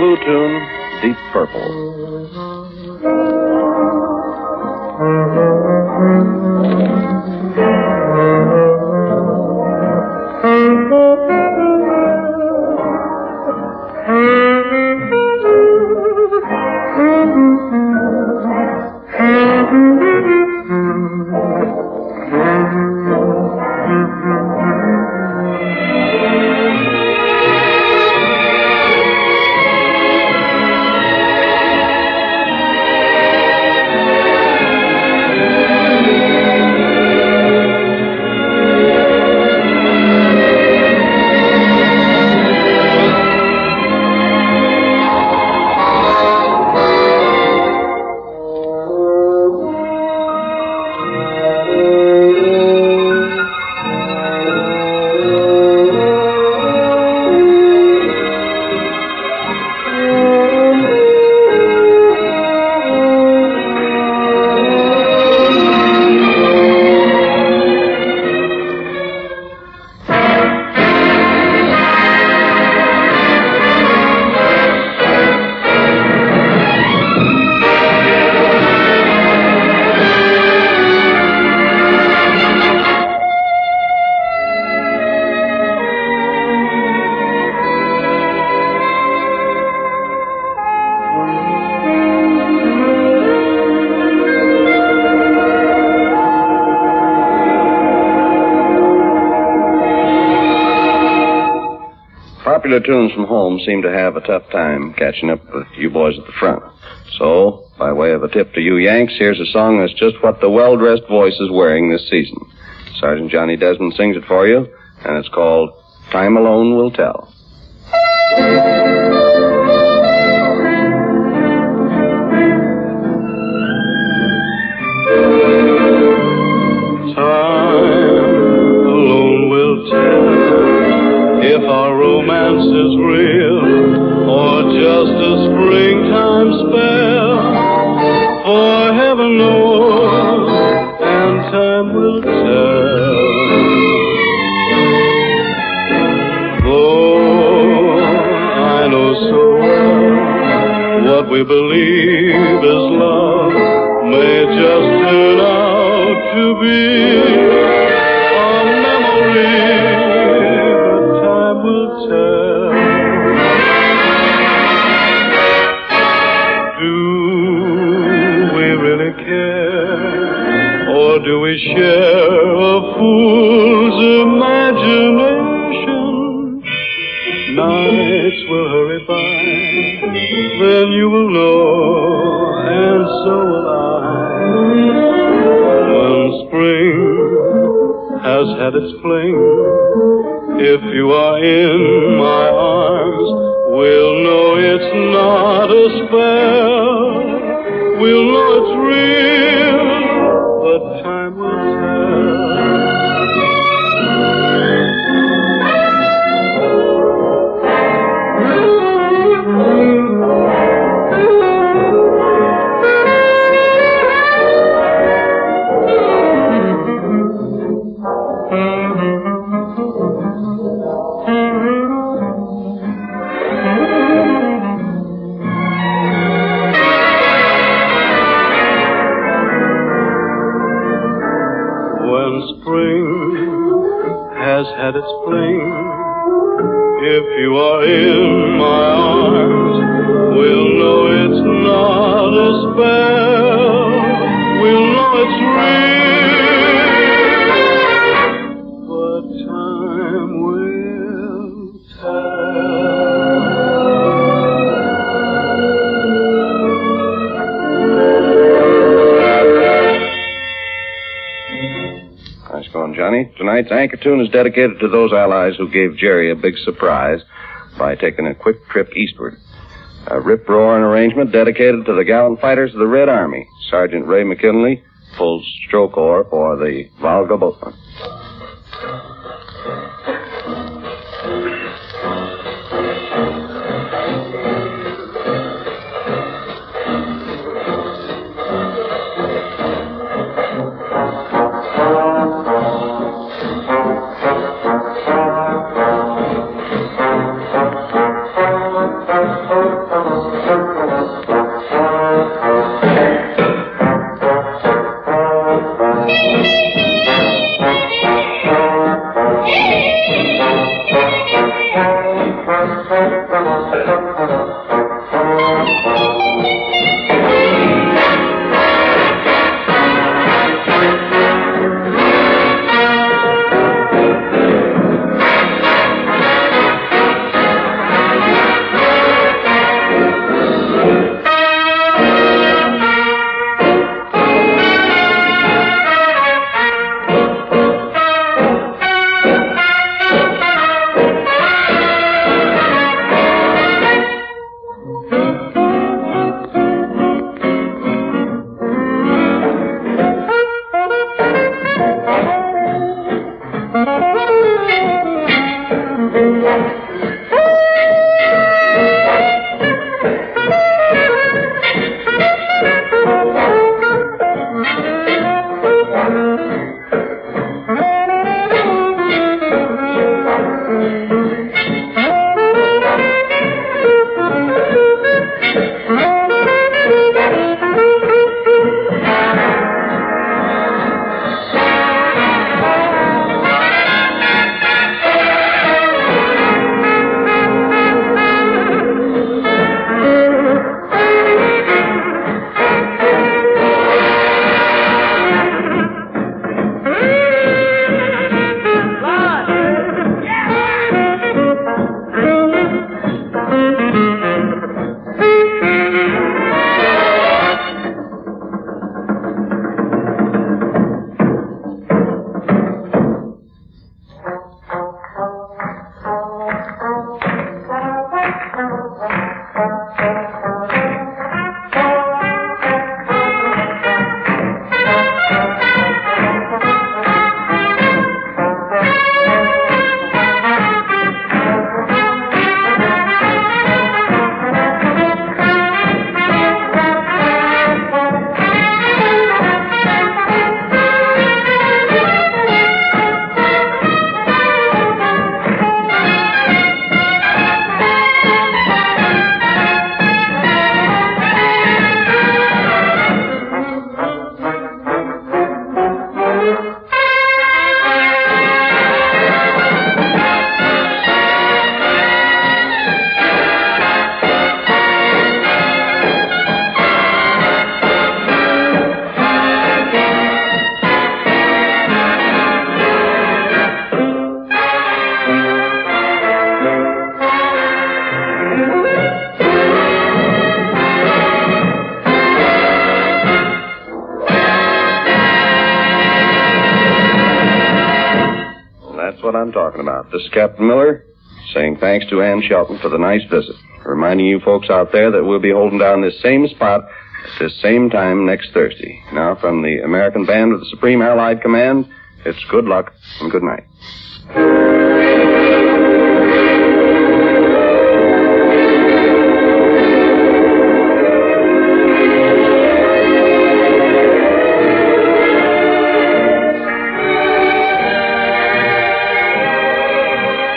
blue tune, Deep Purple. Popular tunes from home seem to have a tough time catching up with you boys at the front. So, by way of a tip to you Yanks, here's a song that's just what the well-dressed voice is wearing this season. Sergeant Johnny Desmond sings it for you, and it's called Time Alone Will Tell. If our romance is real, or just a springtime spell, for heaven knows, and time will tell. Oh, I know so well what we believe is love may just turn out to be a memory. Do we share a fool's imagination? Nights will hurry by, then you will know, and so will I. When spring has had its fling, if you are in my arms, we'll know it's not a spell. We'll know it's real. But time will had its fling. If you are in my arms, we'll know it's not a spell. We'll know it's real. But time will Nice going, Johnny. Tonight's anchor tune is dedicated to those allies who gave Jerry a big surprise by taking a quick trip eastward. A rip-roaring arrangement dedicated to the gallant fighters of the Red Army. Sergeant Ray McKinley pulls stroke oar for the Volga boatman. talking about. This is Captain Miller saying thanks to Ann Shelton for the nice visit. Reminding you folks out there that we'll be holding down this same spot at this same time next Thursday. Now, from the American Band of the Supreme Allied Command, it's good luck and good night.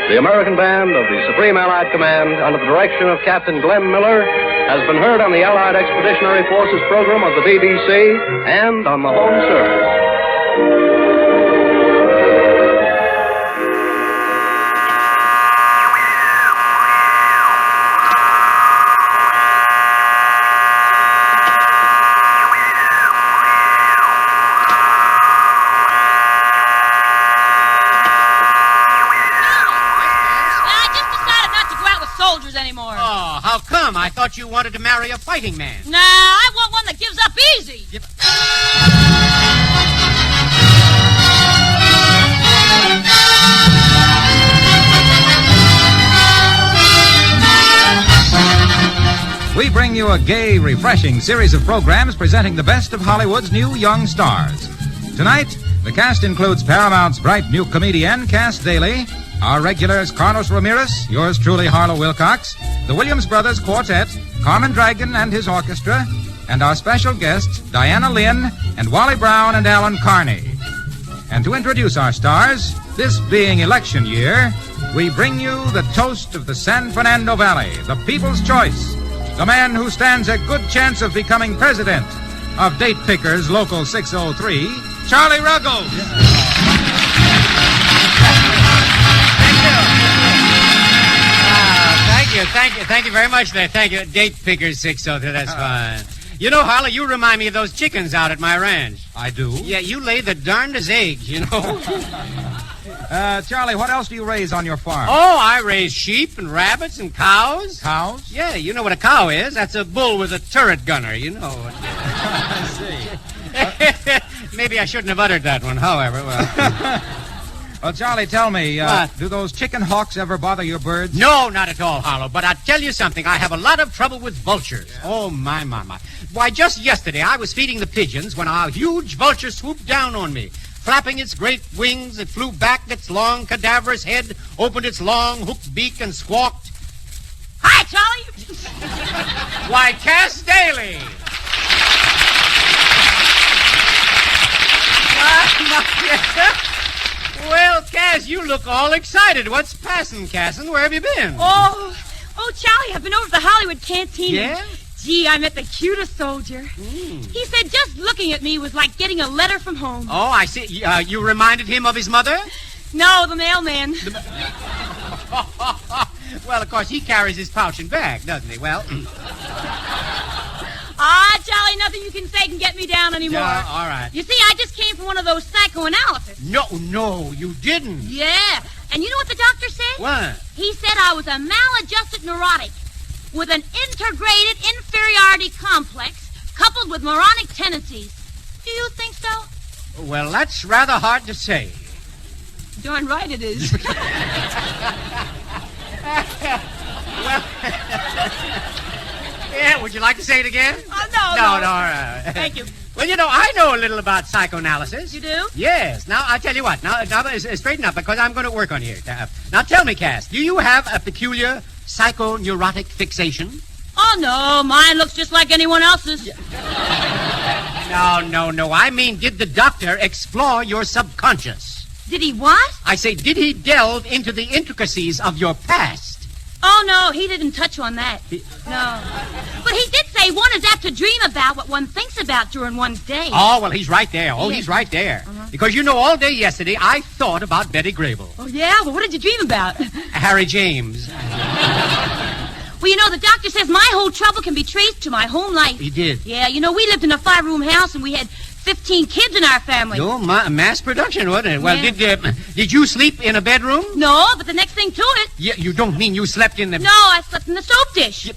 The American Band of the Supreme Allied Command, under the direction of Captain Glenn Miller, has been heard on the Allied Expeditionary Forces program of the BBC and on the home service. I thought you wanted to marry a fighting man. Nah, I want one that gives up easy. We bring you a gay, refreshing series of programs presenting the best of Hollywood's new young stars. Tonight, the cast includes Paramount's bright new comedian, Cass Daly, our regulars, Carlos Ramirez, yours truly, Harlow Wilcox, the Williams Brothers Quartet, Carmen Dragon and his orchestra, and our special guests, Diana Lynn and Wally Brown and Alan Carney. And to introduce our stars, this being election year, we bring you the toast of the San Fernando Valley, the people's choice, the man who stands a good chance of becoming president of Date Pickers Local 603, Charlie Ruggles. Thank you very much there. Thank you. Date Pickers 603, that's fine. You know, Harley, you remind me of those chickens out at my ranch. I do? Yeah, you lay the darndest eggs, you know. Charlie, what else do you raise on your farm? Oh, I raise sheep and rabbits and cows. Cows? Yeah, you know what a cow is? That's a bull with a turret gunner, you know. I see. Maybe I shouldn't have uttered that one, however, well... Well, Charlie, tell me, do those chicken hawks ever bother your birds? No, not at all, Harlow. But I'll tell you something. I have a lot of trouble with vultures. Yeah. Oh, my. Why, just yesterday I was feeding the pigeons when a huge vulture swooped down on me. Flapping its great wings, it flew back its long, cadaverous head, opened its long, hooked beak, and squawked. Hi, Charlie! Why, Cass Daly! Well, Cass, you look all excited. What's passing, Cassin? Where have you been? Oh, Charlie, I've been over to the Hollywood canteen. Yeah? Gee, I met the cutest soldier. He said just looking at me was like getting a letter from home. Oh, I see. You reminded him of his mother? No, the mailman. Well, of course, he carries his pouch and bag, doesn't he? Well... Charlie, nothing you can say can get me down anymore. All right. You see, I just came from one of those psychoanalysis. No, you didn't. Yeah. And you know what the doctor said? What? He said I was a maladjusted neurotic with an integrated inferiority complex coupled with moronic tendencies. Do you think so? Well, that's rather hard to say. Darn right it is. Yeah, would you like to say it again? No, all right. Thank you. Well, you know, I know a little about psychoanalysis. You do? Yes. Now, I'll tell you what. Now straighten up, because I'm going to work on here. Now, tell me, Cass, do you have a peculiar psychoneurotic fixation? Oh, no. Mine looks just like anyone else's. No. I mean, did the doctor explore your subconscious? Did he what? I say, did he delve into the intricacies of your past? Oh, no, he didn't touch on that. No. But he did say one is apt to dream about what one thinks about during one's day. Oh, well, he's right there. He's right there. Uh-huh. Because, you know, all day yesterday, I thought about Betty Grable. Oh, yeah? Well, what did you dream about? Harry James. Well, you know, the doctor says my whole trouble can be traced to my home life. He did? Yeah, you know, we lived in a 5-room house, and we had 15 kids in our family. No, mass production, wasn't it? Well, yeah. Did you sleep in a bedroom? No, but the next thing to it... Yeah, you don't mean you slept in the... No, I slept in the soap dish.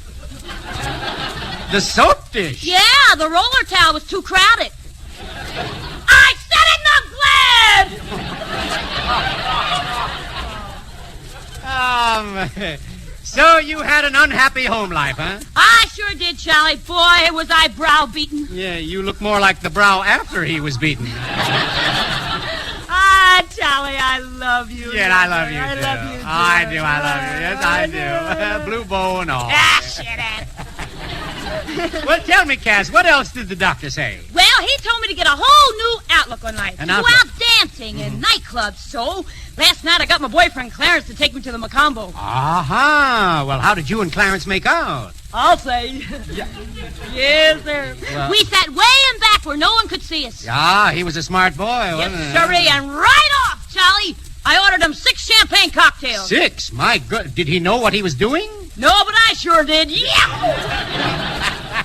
The soap dish? Yeah, the roller towel was too crowded. I said in the So you had an unhappy home life, huh? I sure did, Charlie. Boy, was I browbeaten. Yeah, you look more like the brow after he was beaten. Ah, Charlie, I love you. Yeah, I love you, I too. love you, too. I do, I love you. Yes, I do. Blue bow and all. Ah, shit it. Well, tell me, Cass, what else did the doctor say? Well, he told me to get a whole new outlook on life. An to go outlook? out dancing in nightclubs. So, last night I got my boyfriend Clarence to take me to the Macombo. Aha. Well, how did you and Clarence make out? I'll say. Yes, sir. Well- We sat way in back where no one could see us. Yeah, he was a smart boy, wasn't he? Yes, sirree, and right off, Charlie, I ordered him 6 champagne cocktails. 6? My good. Did he know what he was doing? No, but I sure did. Yeah.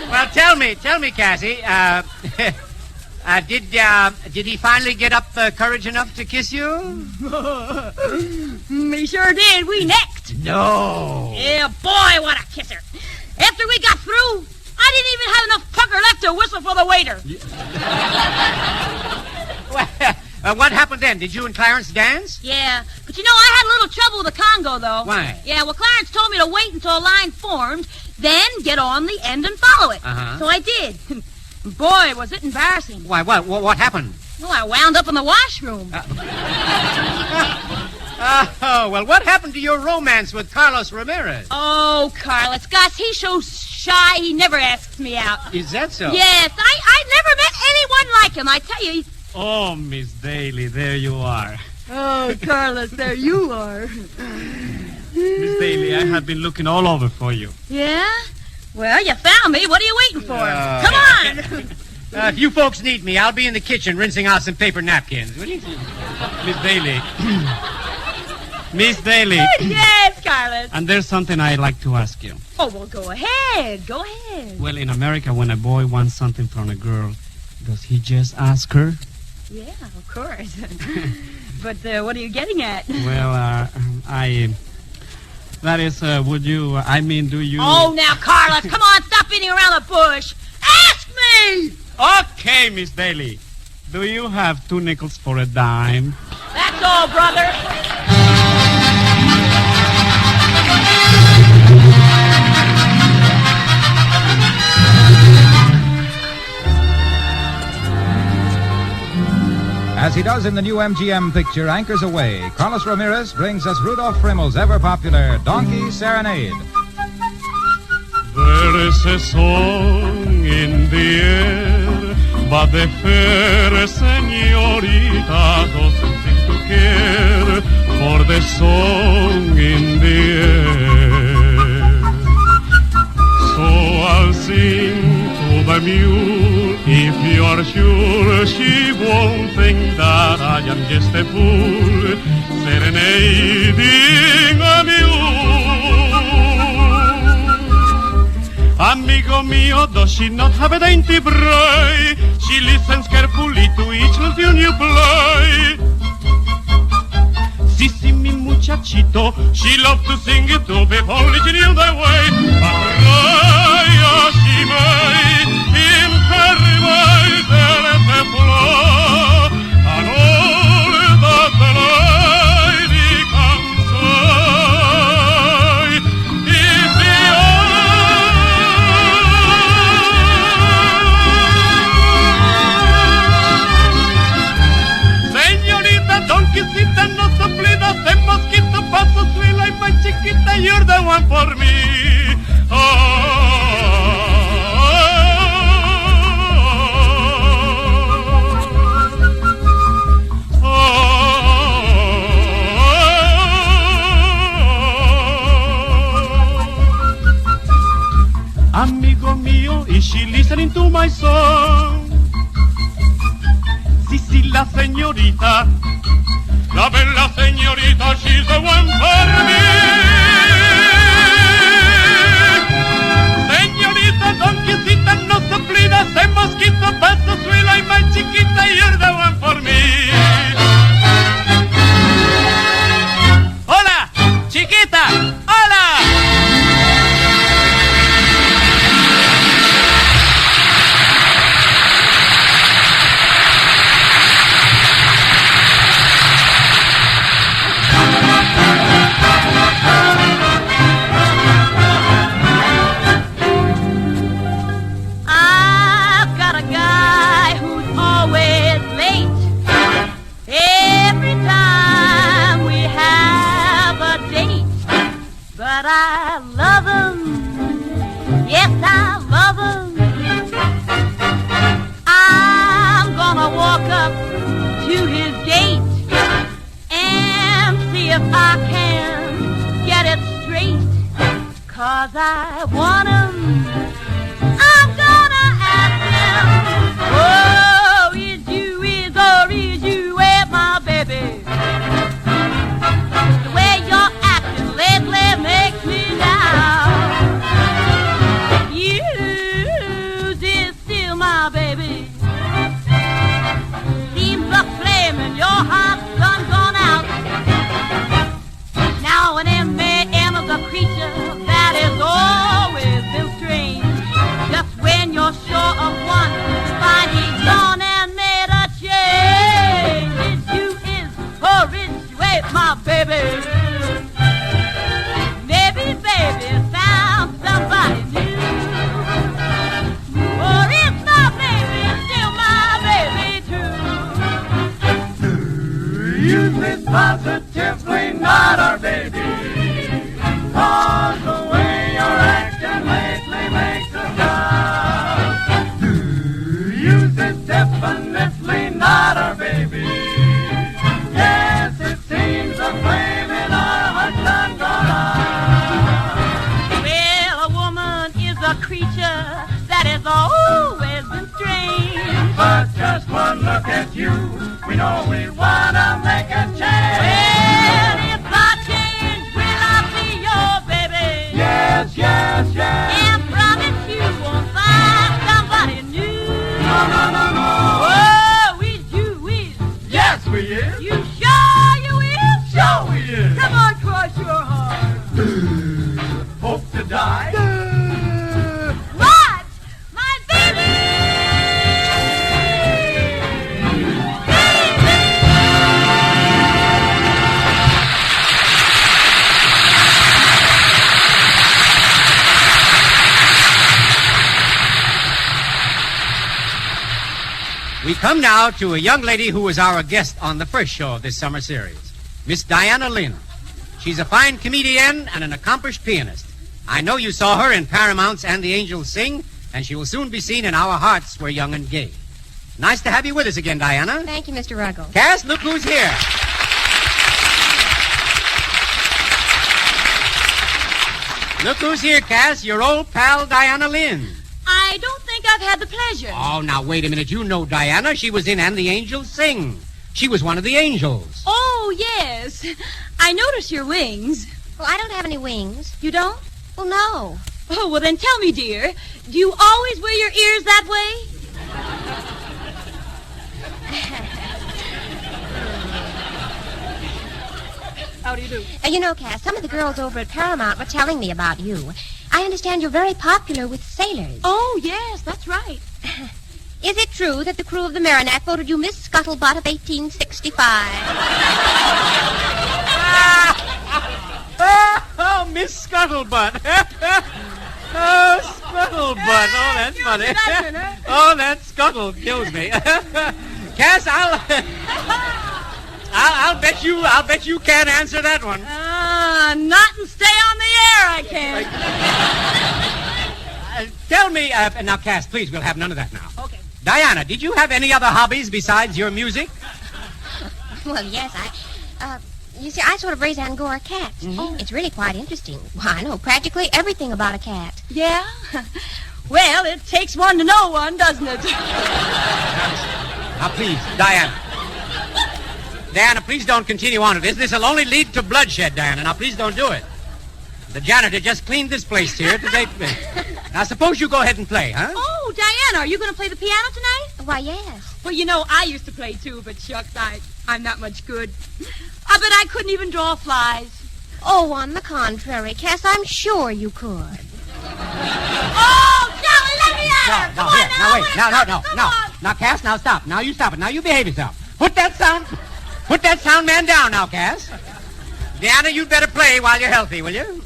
Well, tell me, Cassie. Did he finally get up courage enough to kiss you? He sure did. We necked. No. Yeah, boy, what a kisser. After we got through, I didn't even have enough pucker left to whistle for the waiter. What happened then? Did you and Clarence dance? Yeah, but you know, I had a little trouble with the Congo, though. Why? Yeah, well, Clarence told me to wait until a line formed, then get on the end and follow it. Uh-huh. So I did. Boy, was it embarrassing. Why, what happened? Well, I wound up in the washroom. Oh, well, what happened to your romance with Carlos Ramirez? Oh, Carlos, gosh, he's so shy, he never asks me out. Is that so? Yes, I never met anyone like him, I tell you. He's... Oh, Miss Daly, there you are. Oh, Carlos, there you are. Miss Daly, I have been looking all over for you. Yeah? Well, you found me. What are you waiting for? Come on! If you folks need me, I'll be in the kitchen rinsing out some paper napkins. Will you? Miss Daly. Miss Daly. Yes, Carlos. And there's something I'd like to ask you. Oh, well, go ahead. Go ahead. Well, in America, when a boy wants something from a girl, does he just ask her? Yeah, of course. But what are you getting at? Well, that is, do you... Oh, now, Carlos, come on, stop beating around the bush. Ask me! Okay, Miss Daly. Do you have 2 nickels for a dime? That's all, brother. As he does in the new MGM picture Anchors Away, Carlos Ramirez brings us Rudolph Frimmel's ever-popular Donkey Serenade. There is a song in the air, but the fair señorita doesn't seem to care for the song in the air. So I'll sing to the mule, if you are sure she won't think that I am just a fool, serenading a mule. Amigo mio, does she not have a dainty bray? She listens carefully to each little tune you play. Sissy, mi muchachito, she loved to sing it too, if only she knew the way. Arraya she may, in her way there is a flaw, and all that the lady can say is the Señorita, donkeycita, no soplida, se mosquito, paso suela y my chiquita, you're the one for me. Amigo mío, is she listening to my song? Sí, la señorita, la bella señorita, she's the one for me. Señorita, donkeycita, no soplida, se mosquito, paso suela y my chiquita, you're the one for me. Hola, chiquita, hola. 'cause I want 'em. I'm gonna ask them, oh, is you with my baby? The way you're acting lately makes me doubt. You is still my baby. Seems the flame in your heart's done gone out. Now an M.A.M. is a creature that has always been strange. Just when you're sure of one, find he's gone and made a change. It's you is or it's you ain't my baby. Maybe baby found somebody new. Or it's my baby, still my baby too. You is positively not our baby. 'Cause the way you're acting lately makes us doubt. You is definitely not our baby. Yes, it seems the flame in our hearts done gone out. Well, a woman is a creature that has always been strange. But just one look at you, we know we wanna make a change. Well, if I change, will I be your baby? Yes, yes, yes. And promise you won't find somebody new. No, no, no, no. Oh, is you is. Yes, we is. You sure you is? Sure we is. Come on, cross your heart. Hope to die. What? My baby! We come now to a young lady who was our guest on the first show of this summer series, Miss Diana Lynn. She's a fine comedian and an accomplished pianist. I know you saw her in Paramount's And the Angels Sing, and she will soon be seen in Our Hearts Were Young and Gay. Nice to have you with us again, Diana. Thank you, Mr. Ruggles. Cass, look who's here. Look who's here, Cass, your old pal, Diana Lynn. I don't think I've had the pleasure. Oh, now, wait a minute. You know Diana. She was in And the Angels Sing. She was one of the angels. Oh, yes. I noticed your wings. Well, I don't have any wings. You don't? Well, no. Oh, well, then tell me, dear, do you always wear your ears that way? How do you do? You know, Cass, some of the girls over at Paramount were telling me about you. I understand you're very popular with sailors. Oh, yes, that's right. Is it true that the crew of the Merrimack voted you Miss Scuttlebutt of 1865? Oh, Miss Scuttlebutt. Oh, Scuttlebutt. Oh, that's funny. Oh, that scuttle kills me. Cass, I'll bet you can't answer that one. Not and stay on the air, I can. Tell me, now, Cass, please, we'll have none of that now. Okay. Diana, did you have any other hobbies besides your music? Well, yes, you see, I sort of raise Angora cats. Mm-hmm. It's really quite interesting. Well, I know practically everything about a cat. Yeah? Well, it takes one to know one, doesn't it? Now, please, Diana. Diana, please don't continue on with this. This will only lead to bloodshed, Diana. Now, please don't do it. The janitor just cleaned this place here today. Now, suppose you go ahead and play, huh? Oh, Diana, are you going to play the piano tonight? Why, yes. Well, you know, I used to play, too, but shucks, I'm not much good. I bet I couldn't even draw flies. Oh, on the contrary, Cass, I'm sure you could. Oh, Sally, let me at her! No, here, now, wait. No. Now, Cass, now stop. Now, you stop it. Now, you behave yourself. Put that sound man down now, Cass. Diana, you'd better play while you're healthy, will you?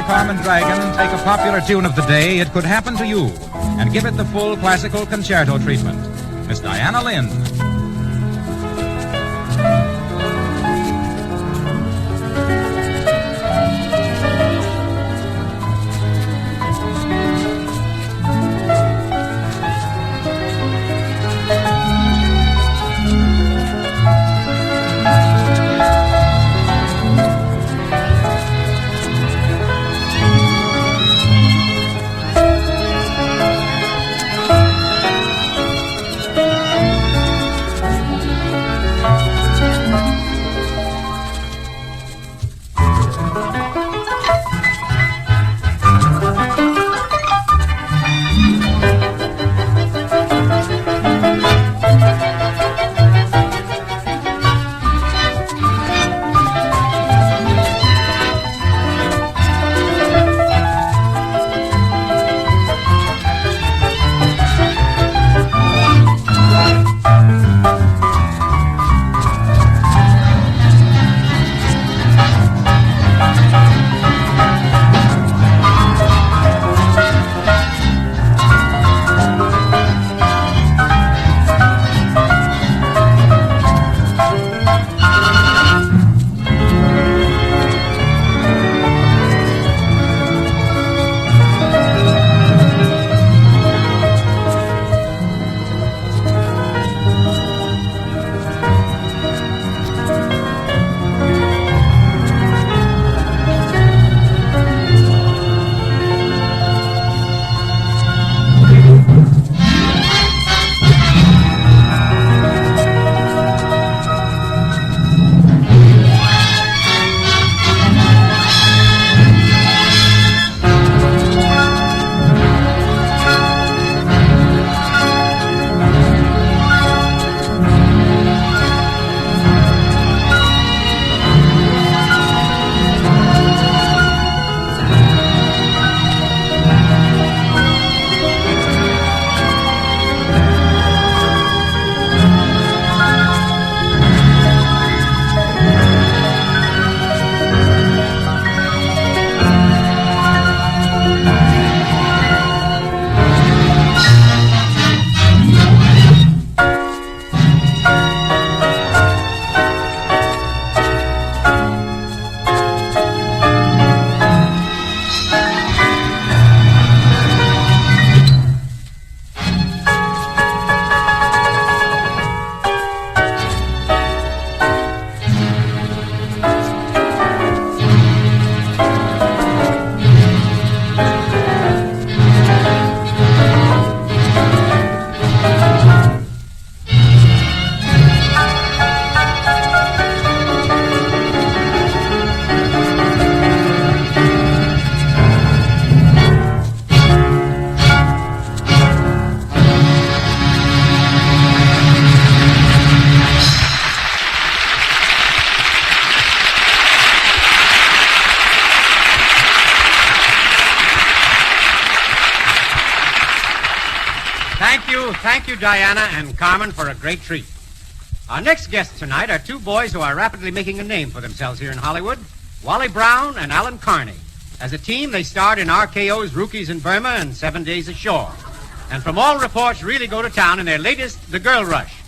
Carmen Dragon take a popular tune of the day, It Could Happen to You, and give it the full classical concerto treatment. Miss Diana Lynn. Thank you, Diana and Carmen, for a great treat. Our next guests tonight are two boys who are rapidly making a name for themselves here in Hollywood, Wally Brown and Alan Carney. As a team, they starred in RKO's Rookies in Burma and 7 Days Ashore. And from all reports, really go to town in their latest, The Girl Rush.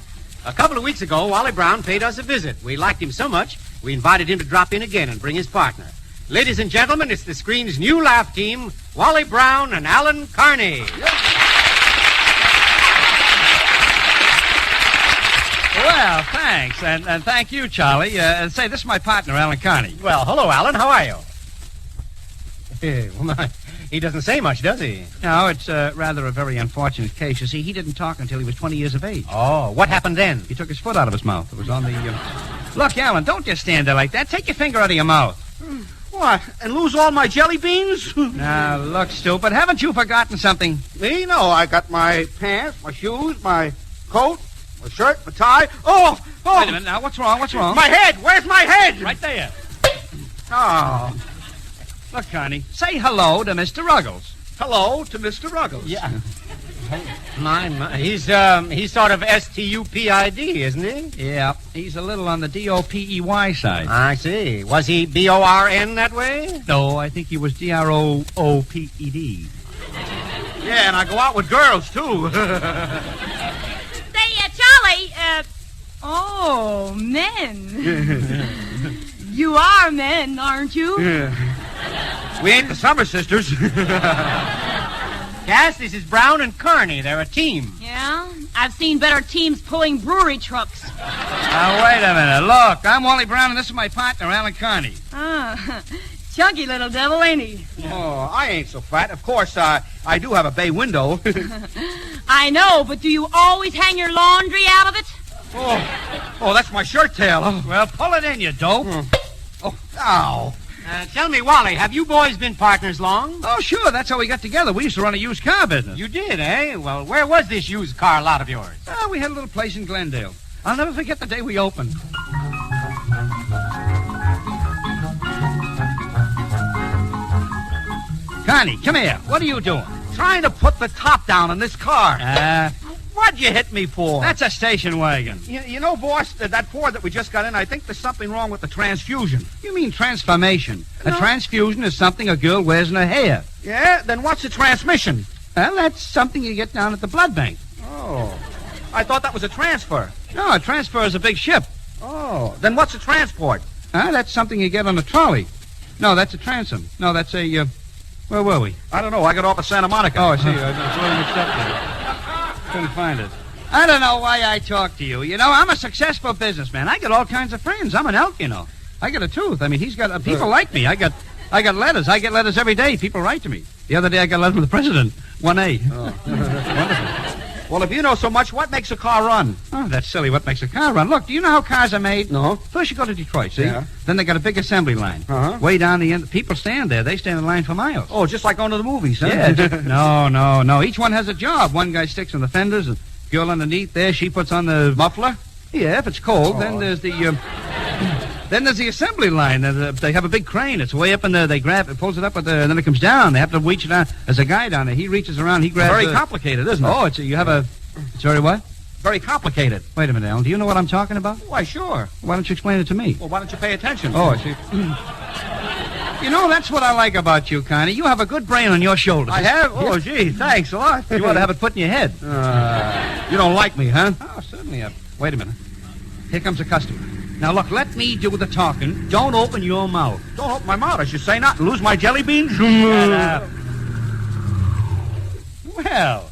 A couple of weeks ago, Wally Brown paid us a visit. We liked him so much, we invited him to drop in again and bring his partner. Ladies and gentlemen, it's the screen's new laugh team, Wally Brown and Alan Carney. Well, thanks, and thank you, Charlie. Say, this is my partner, Alan Carney. Well, hello, Alan. How are you? He doesn't say much, does he? No, it's rather a very unfortunate case. You see, he didn't talk until he was 20 years of age. Oh, what happened then? He took his foot out of his mouth. It was on the... Look, Alan, don't just stand there like that. Take your finger out of your mouth. What, and lose all my jelly beans? Now, look, stupid. Haven't you forgotten something? Me? No, I got my pants, my shoes, my coat, my shirt, my tie. Oh! Wait a minute now. What's wrong? My head! Where's my head? Right there. Oh. Look, Connie, say hello to Mr. Ruggles. Hello to Mr. Ruggles. Yeah. My. He's sort of S-T-U-P-I-D, isn't he? Yeah, he's a little on the D-O-P-E-Y side. I see. Was he B-O-R-N that way? No, I think he was D-R-O-O-P-E-D. Yeah, and I go out with girls, too. Say, Charlie, oh, men. You are men, aren't you? We ain't the Summer Sisters. Cass, this is Brown and Carney. They're a team. Yeah? I've seen better teams pulling brewery trucks. Now, wait a minute. Look, I'm Wally Brown, and this is my partner, Alan Carney. Chunky little devil, ain't he? Oh, I ain't so fat. Of course, I do have a bay window. I know, but do you always hang your laundry out of it? Oh, that's my shirt tail. Oh. Well, pull it in, you dope. Oh, ow. Tell me, Wally, have you boys been partners long? Oh, sure. That's how we got together. We used to run a used car business. You did, eh? Well, where was this used car lot of yours? We had a little place in Glendale. I'll never forget the day we opened. Connie, come here. What are you doing? Trying to put the top down on this car. What'd you hit me for? That's a station wagon. You know, boss, that Ford that we just got in, I think there's something wrong with the transfusion. You mean transformation? No. A transfusion is something a girl wears in her hair. Yeah? Then what's a transmission? Well, that's something you get down at the blood bank. Oh. I thought that was a transfer. No, a transfer is a big ship. Oh. Then what's a transport? That's something you get on a trolley. No, that's a transom. No, that's a, where were we? I don't know. I got off at Santa Monica. Oh, I see. I was really mixed up there. Couldn't find it. I don't know why I talk to you. You know, I'm a successful businessman. I got all kinds of friends. I'm an elk, you know. I got a tooth. I mean, he's got people like me. I got letters. I get letters every day. People write to me. The other day I got a letter from the president. 1A. Oh. Wonderful. Well, if you know so much, what makes a car run? Oh, that's silly. What makes a car run? Look, do you know how cars are made? No. First you go to Detroit, see? Yeah. Then they got a big assembly line. Uh-huh. Way down the end. People stand there. They stand in line for miles. Oh, just like going to the movies, huh? Yeah. No. Each one has a job. One guy sticks on the fenders, and girl underneath there, she puts on the muffler. Yeah, if it's cold, then there's the then there's the assembly line. They have a big crane. It's way up in there. They grab it, pulls it up, and then it comes down. They have to reach it down. There's a guy down there. He reaches around. He grabs. Very complicated, isn't it? Oh, it's very what? Very complicated. Wait a minute, Alan. Do you know what I'm talking about? Why, sure. Why don't you explain it to me? Well, why don't you pay attention? Oh, I see. You know, that's what I like about you, Connie. You have a good brain on your shoulders. I have? Oh, gee, thanks a lot. You ought to have it put in your head. You don't like me, huh? Oh, certainly. Wait a minute. Here comes a customer. Now, look, let me do the talking. Don't open your mouth. Don't open my mouth. I should say not. Lose my jelly beans? Well,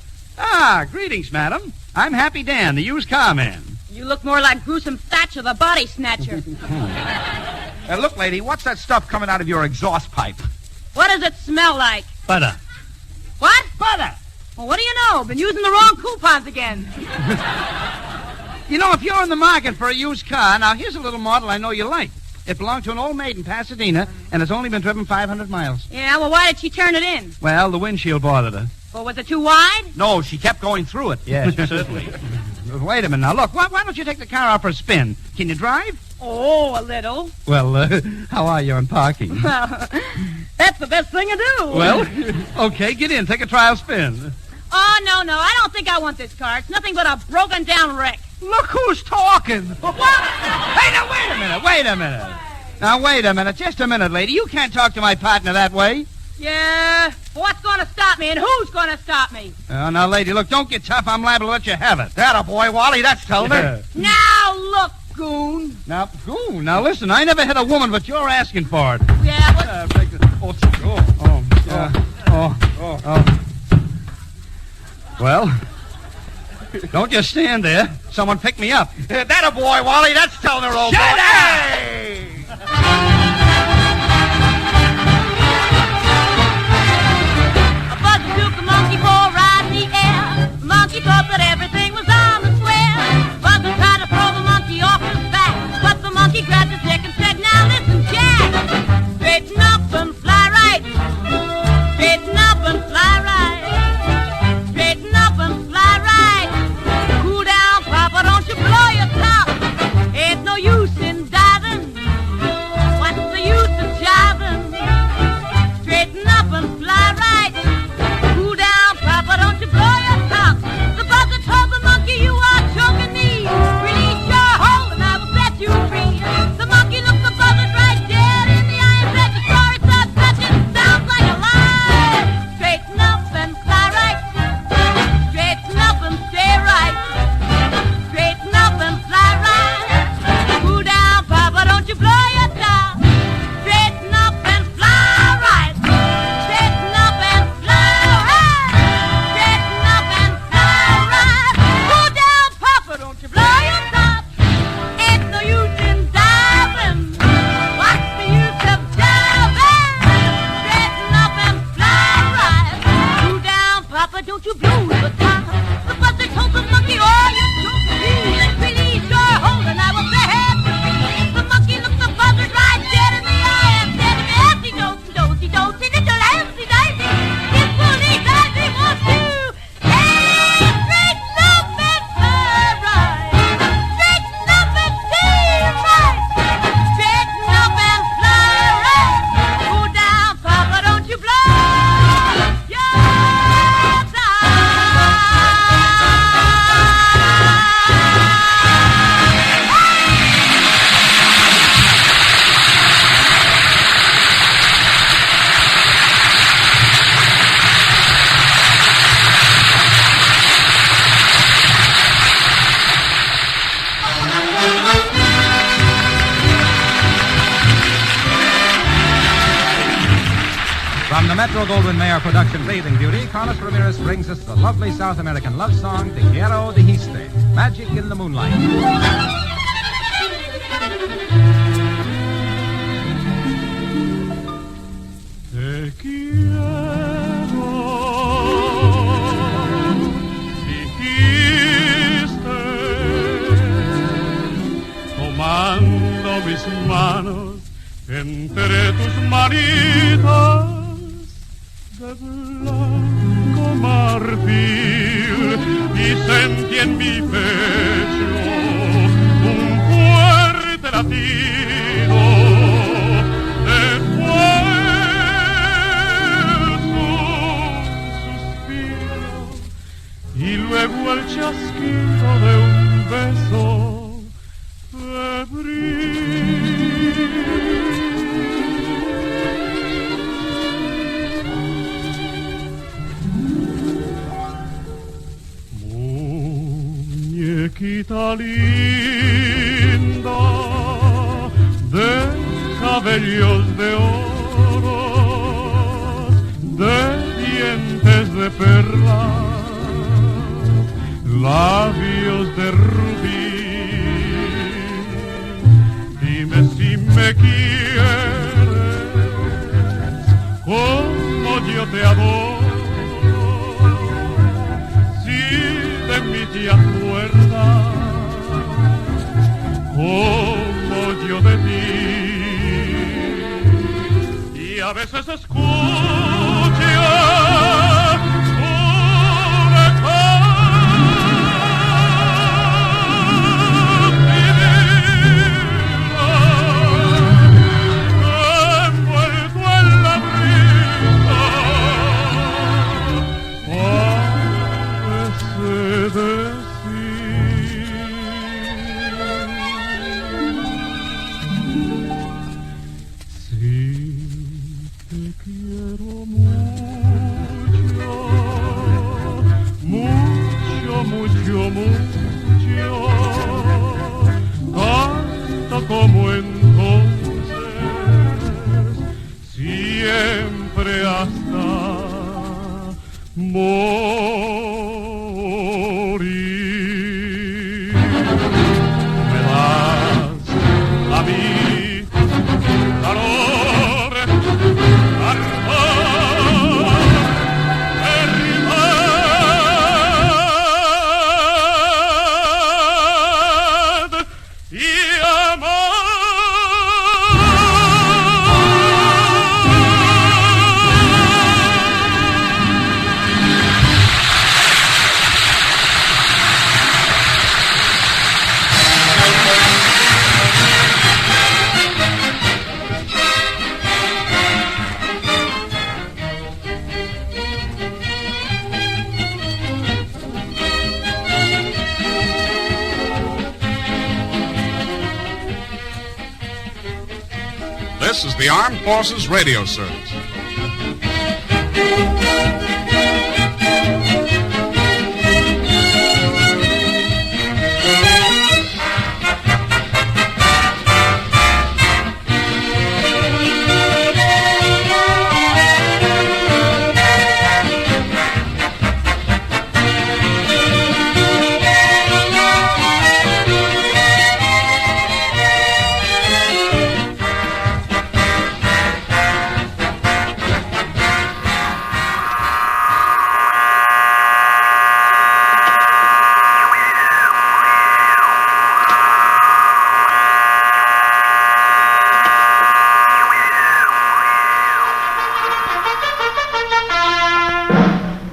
greetings, madam. I'm Happy Dan, the used car man. You look more like Gruesome Thatcher, the body snatcher. Look, lady, what's that stuff coming out of your exhaust pipe? What does it smell like? Butter. What? Butter. Well, what do you know? Been using the wrong coupons again. You know, if you're in the market for a used car, now here's a little model I know you like. It belonged to an old maid in Pasadena, and it's only been driven 500 miles. Yeah, well, why did she turn it in? Well, the windshield bothered her. Well, was it too wide? No, she kept going through it. Yes, certainly. Wait a minute now. Look, why don't you take the car out for a spin? Can you drive? Oh, a little. Well, how are you on parking? Well, that's the best thing to do. Well, okay, get in. Take a trial spin. Oh, no, I don't think I want this car. It's nothing but a broken-down wreck. Look who's talking. What? Hey, now, wait a minute. Now, wait a minute. Just a minute, lady. You can't talk to my partner that way. Yeah? What's going to stop me, and who's going to stop me? Now, lady, look, don't get tough. I'm liable to let you have it. That a boy, Wally. That's telling her. Now, look, goon. Now, listen, I never hit a woman, but you're asking for it. Yeah, Well, don't just stand there. Someone pick me up. That a boy, Wally. That's telling her, old boy. Shut up! Hey! A buggy took a monkey for a ride in the air. The monkey thought that everything was on the square. Buggy tried to throw the monkey off his back, but the monkey grabbed his neck and said, "Now listen, Jack, straighten up and fly right. Straighten up and fly right. Straighten up and fly right. Cool down, Papa, don't you blow your top. Ain't no use in diving. What's the use of jiving? Straighten up and fly right. Cool down, Papa, don't you blow your top." The bugger told the monkey, "You are choking me. Release your hold and I will set you free." The monkey looked the buzzard right dead in the eye and said, "The story starts touching, sounds like a lie. Straighten up and fly right. Straighten up and stay right. Straighten up and fly right. Cool down, Papa, don't you blow your top. Straighten up and fly right. Straighten up and fly right. Straighten up and fly right. Cool down, Papa, don't you blow your top. Ain't no use in diving. What's the use of diving? Straighten up and fly right. Cool down, Papa, don't you blow your top." The buzzer told the monkey, "Oh, you're choking me. Release your hold and I will set you free." The monkey looked the buzzard right dead in the eye and said, "Nancy, dozy, little Nancy, daisy. This police daisy wants you. Hey, straighten up and fly right. Straighten up and stay right. Straighten up and fly right. Cool down, Papa, don't you blow your From the Metro-Goldwyn-Mayer production Bathing Beauty, Carlos Ramirez brings us the lovely South American love song, Te Quiero Dijiste, Magic in the Moonlight. Te quiero, dijiste, tomando mis manos entre tus manitas de blanco marfil, y sentí en mi pecho un fuerte latido. Después un suspiro y luego el chasquido de un beso muñequita linda de cabellos de oro, de dientes de perla, labios de rubí. Dime si me quieres como yo te adoro, si de mí te acuerdas como yo de ti. Y a veces escucha mucho, mucho, tanto como entonces, siempre hasta morir. Me das a mí calor, ardor, hermandad y amor. This is the Armed Forces Radio Service.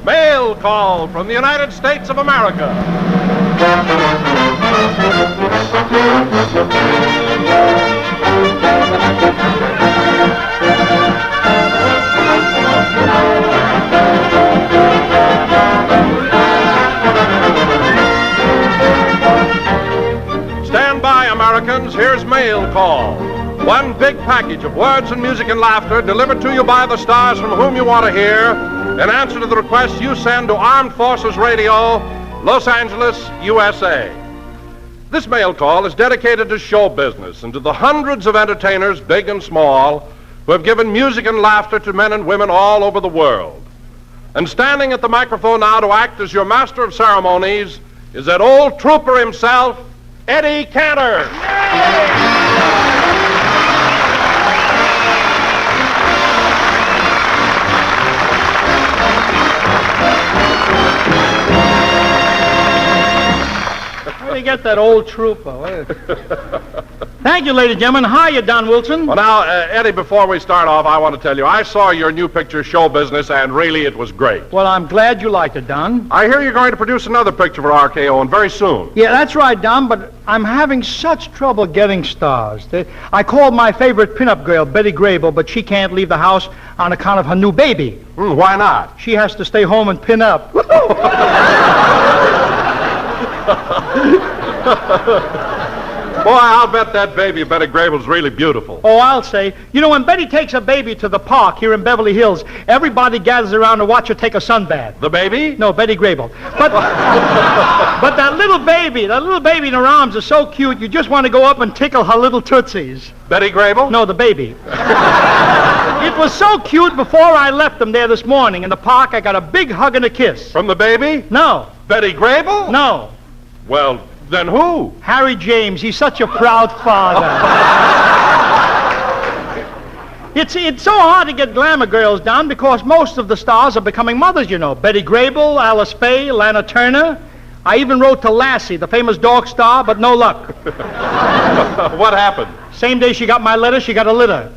Mail call from the United States of America. Stand by, Americans. Here's mail call. One big package of words and music and laughter delivered to you by the stars from whom you want to hear in answer to the request you send to Armed Forces Radio, Los Angeles, USA. This mail call is dedicated to show business and to the hundreds of entertainers, big and small, who have given music and laughter to men and women all over the world. And standing at the microphone now to act as your master of ceremonies is that old trooper himself, Eddie Cantor. Where do you get that old trooper? Thank you, ladies and gentlemen. Hiya, Don Wilson. Well, now, Eddie, before we start off, I want to tell you, I saw your new picture, Show Business, and really it was great. Well, I'm glad you liked it, Don. I hear you're going to produce another picture for RKO, and very soon. Yeah, that's right, Don, but I'm having such trouble getting stars. I called my favorite pinup girl, Betty Grable, but she can't leave the house on account of her new baby. Why not? She has to stay home and pin up. Boy, I'll bet that baby, Betty Grable's really beautiful. Oh, I'll say. You know, when Betty takes a baby to the park here in Beverly Hills, everybody gathers around to watch her take a sunbath. The baby? No, Betty Grable. But that little baby in her arms is so cute, you just want to go up and tickle her little tootsies. Betty Grable? No, the baby. It was so cute before I left them there this morning in the park, I got a big hug and a kiss. From the baby? No. Betty Grable? No. Well, then who? Harry James. He's such a proud father. It's so hard to get glamour girls down because most of the stars are becoming mothers, you know. Betty Grable, Alice Faye, Lana Turner. I even wrote to Lassie, the famous dog star, but no luck. What happened? Same day she got my letter, she got a litter.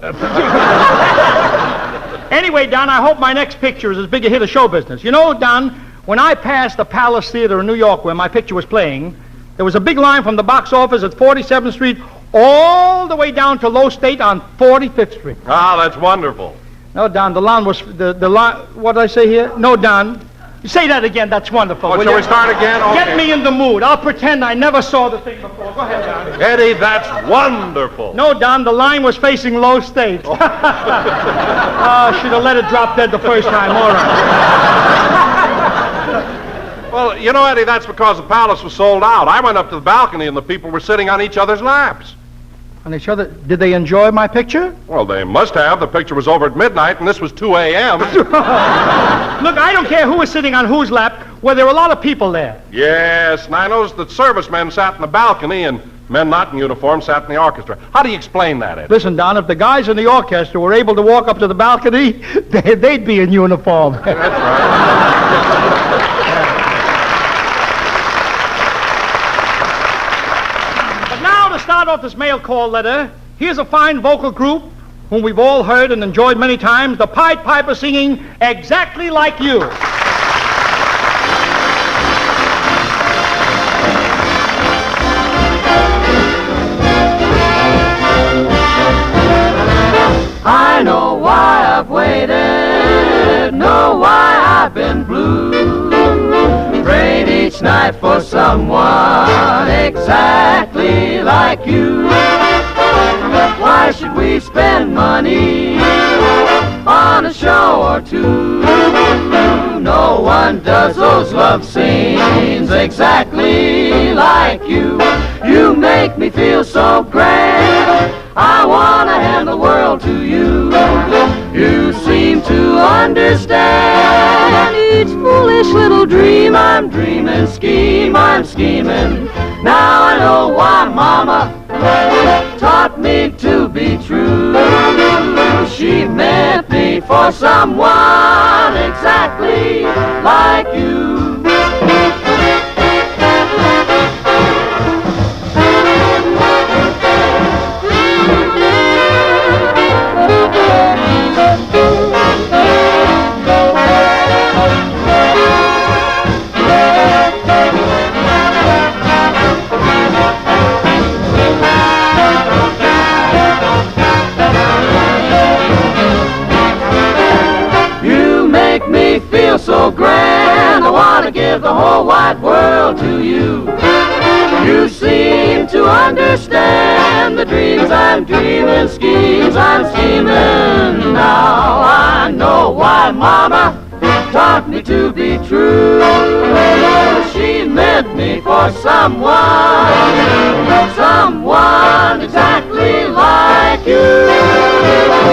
Anyway, Don, I hope my next picture is as big a hit as show business. You know, Don, when I passed the Palace Theater in New York where my picture was playing, there was a big line from the box office at 47th Street all the way down to Low State on 45th Street. Ah, that's wonderful. No, Don, the line was, the line, what did I say here? No, Don. Say that again, that's wonderful. Oh, shall we start again? Okay. Get me in the mood. I'll pretend I never saw the thing before. Go ahead, Don. Eddie, that's wonderful. No, Don, the line was facing Low State. Oh, should have let it drop dead the first time. All right. Well, you know, Eddie, that's because the palace was sold out. I went up to the balcony and the people were sitting on each other's laps. On each other? Did they enjoy my picture? Well, they must have. The picture was over at midnight, and this was 2 a.m. Look, I don't care who was sitting on whose lap. Well, there were a lot of people there. Yes, and I noticed that servicemen sat in the balcony and men not in uniform sat in the orchestra. How do you explain that, Eddie? Listen, Don, if the guys in the orchestra were able to walk up to the balcony, they'd be in uniform. That's right. To start off this mail call letter, here's a fine vocal group whom we've all heard and enjoyed many times, the Pied Piper singing Exactly Like You. I know why I've waited, know why I've been blue. Prayed each night for someone exactly like you. Why should we spend money on a show or two? No one does those love scenes exactly like you. You make me feel so grand, I wanna hand the world to you. You seem to understand each foolish little dream I'm dreaming, scheme I'm scheming. Now I know why Mama taught me to be true. She meant me for someone exactly like you. Feel so grand, I want to give the whole wide world to you. You seem to understand the dreams I'm dreaming, schemes I'm scheming. Now I know why Mama taught me to be true. She meant me for someone exactly like you.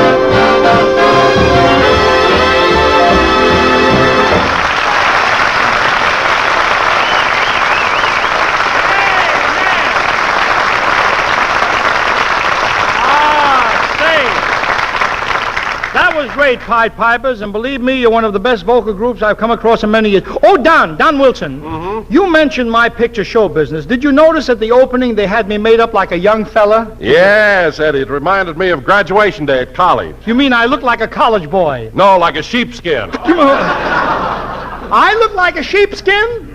That was great, Pied Pipers, and believe me, you're one of the best vocal groups I've come across in many years. Oh, Don Wilson, you mentioned my picture show business. Did you notice at the opening they had me made up like a young fella? Yes, Eddie, it reminded me of graduation day at college. You mean I look like a college boy? No, like a sheepskin. I look like a sheepskin?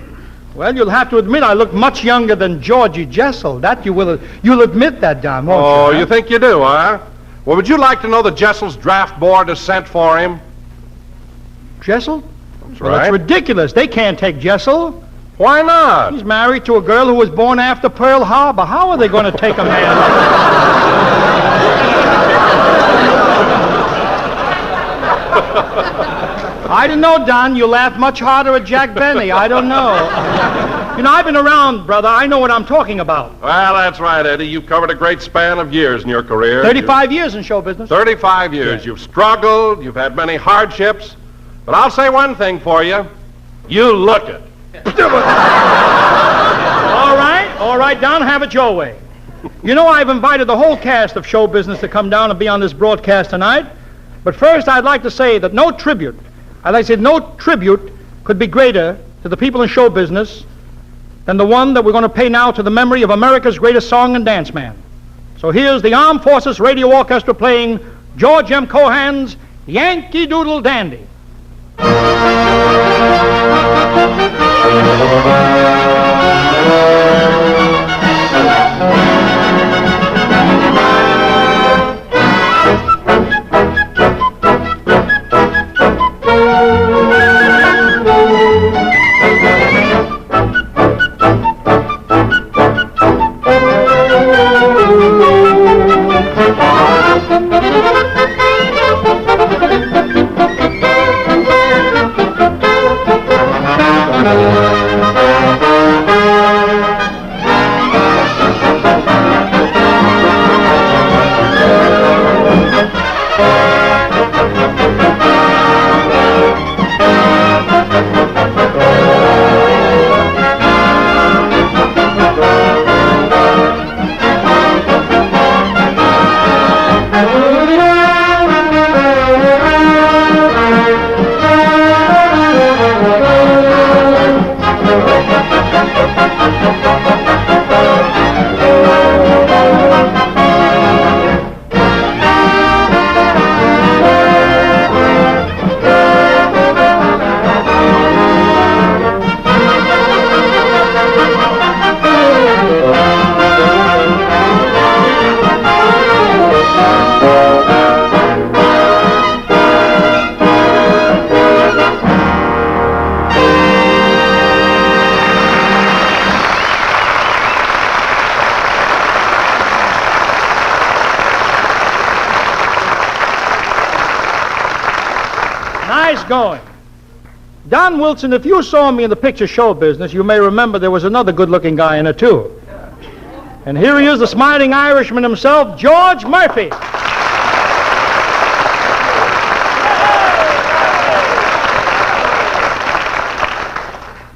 Well, you'll have to admit I look much younger than Georgie Jessel. That you'll admit that, Don, won't you? Oh, you think you do, huh? Well, would you like to know that Jessel's draft board is sent for him? Jessel? That's Well, right. that's ridiculous. They can't take Jessel. Why not? He's married to a girl who was born after Pearl Harbor. How are they going to take a man? I don't know, Don. You laugh much harder at Jack Benny. I don't know. You know, I've been around, brother. I know what I'm talking about. Well, that's right, Eddie. You've covered a great span of years in your career. 35 years in show business. 35 years. Yeah. You've struggled. You've had many hardships. But I'll say one thing for you. You look it. All right, Don, have it your way. You know, I've invited the whole cast of show business to come down and be on this broadcast tonight. But first, I'd like to say that no tribute could be greater to the people in show business than the one that we're going to pay now to the memory of America's greatest song and dance man. So here's the Armed Forces Radio Orchestra playing George M. Cohan's Yankee Doodle Dandy. going. Don Wilson, if you saw me in the picture show business, you may remember there was another good-looking guy in it, too. And here he is, the smiling Irishman himself, George Murphy.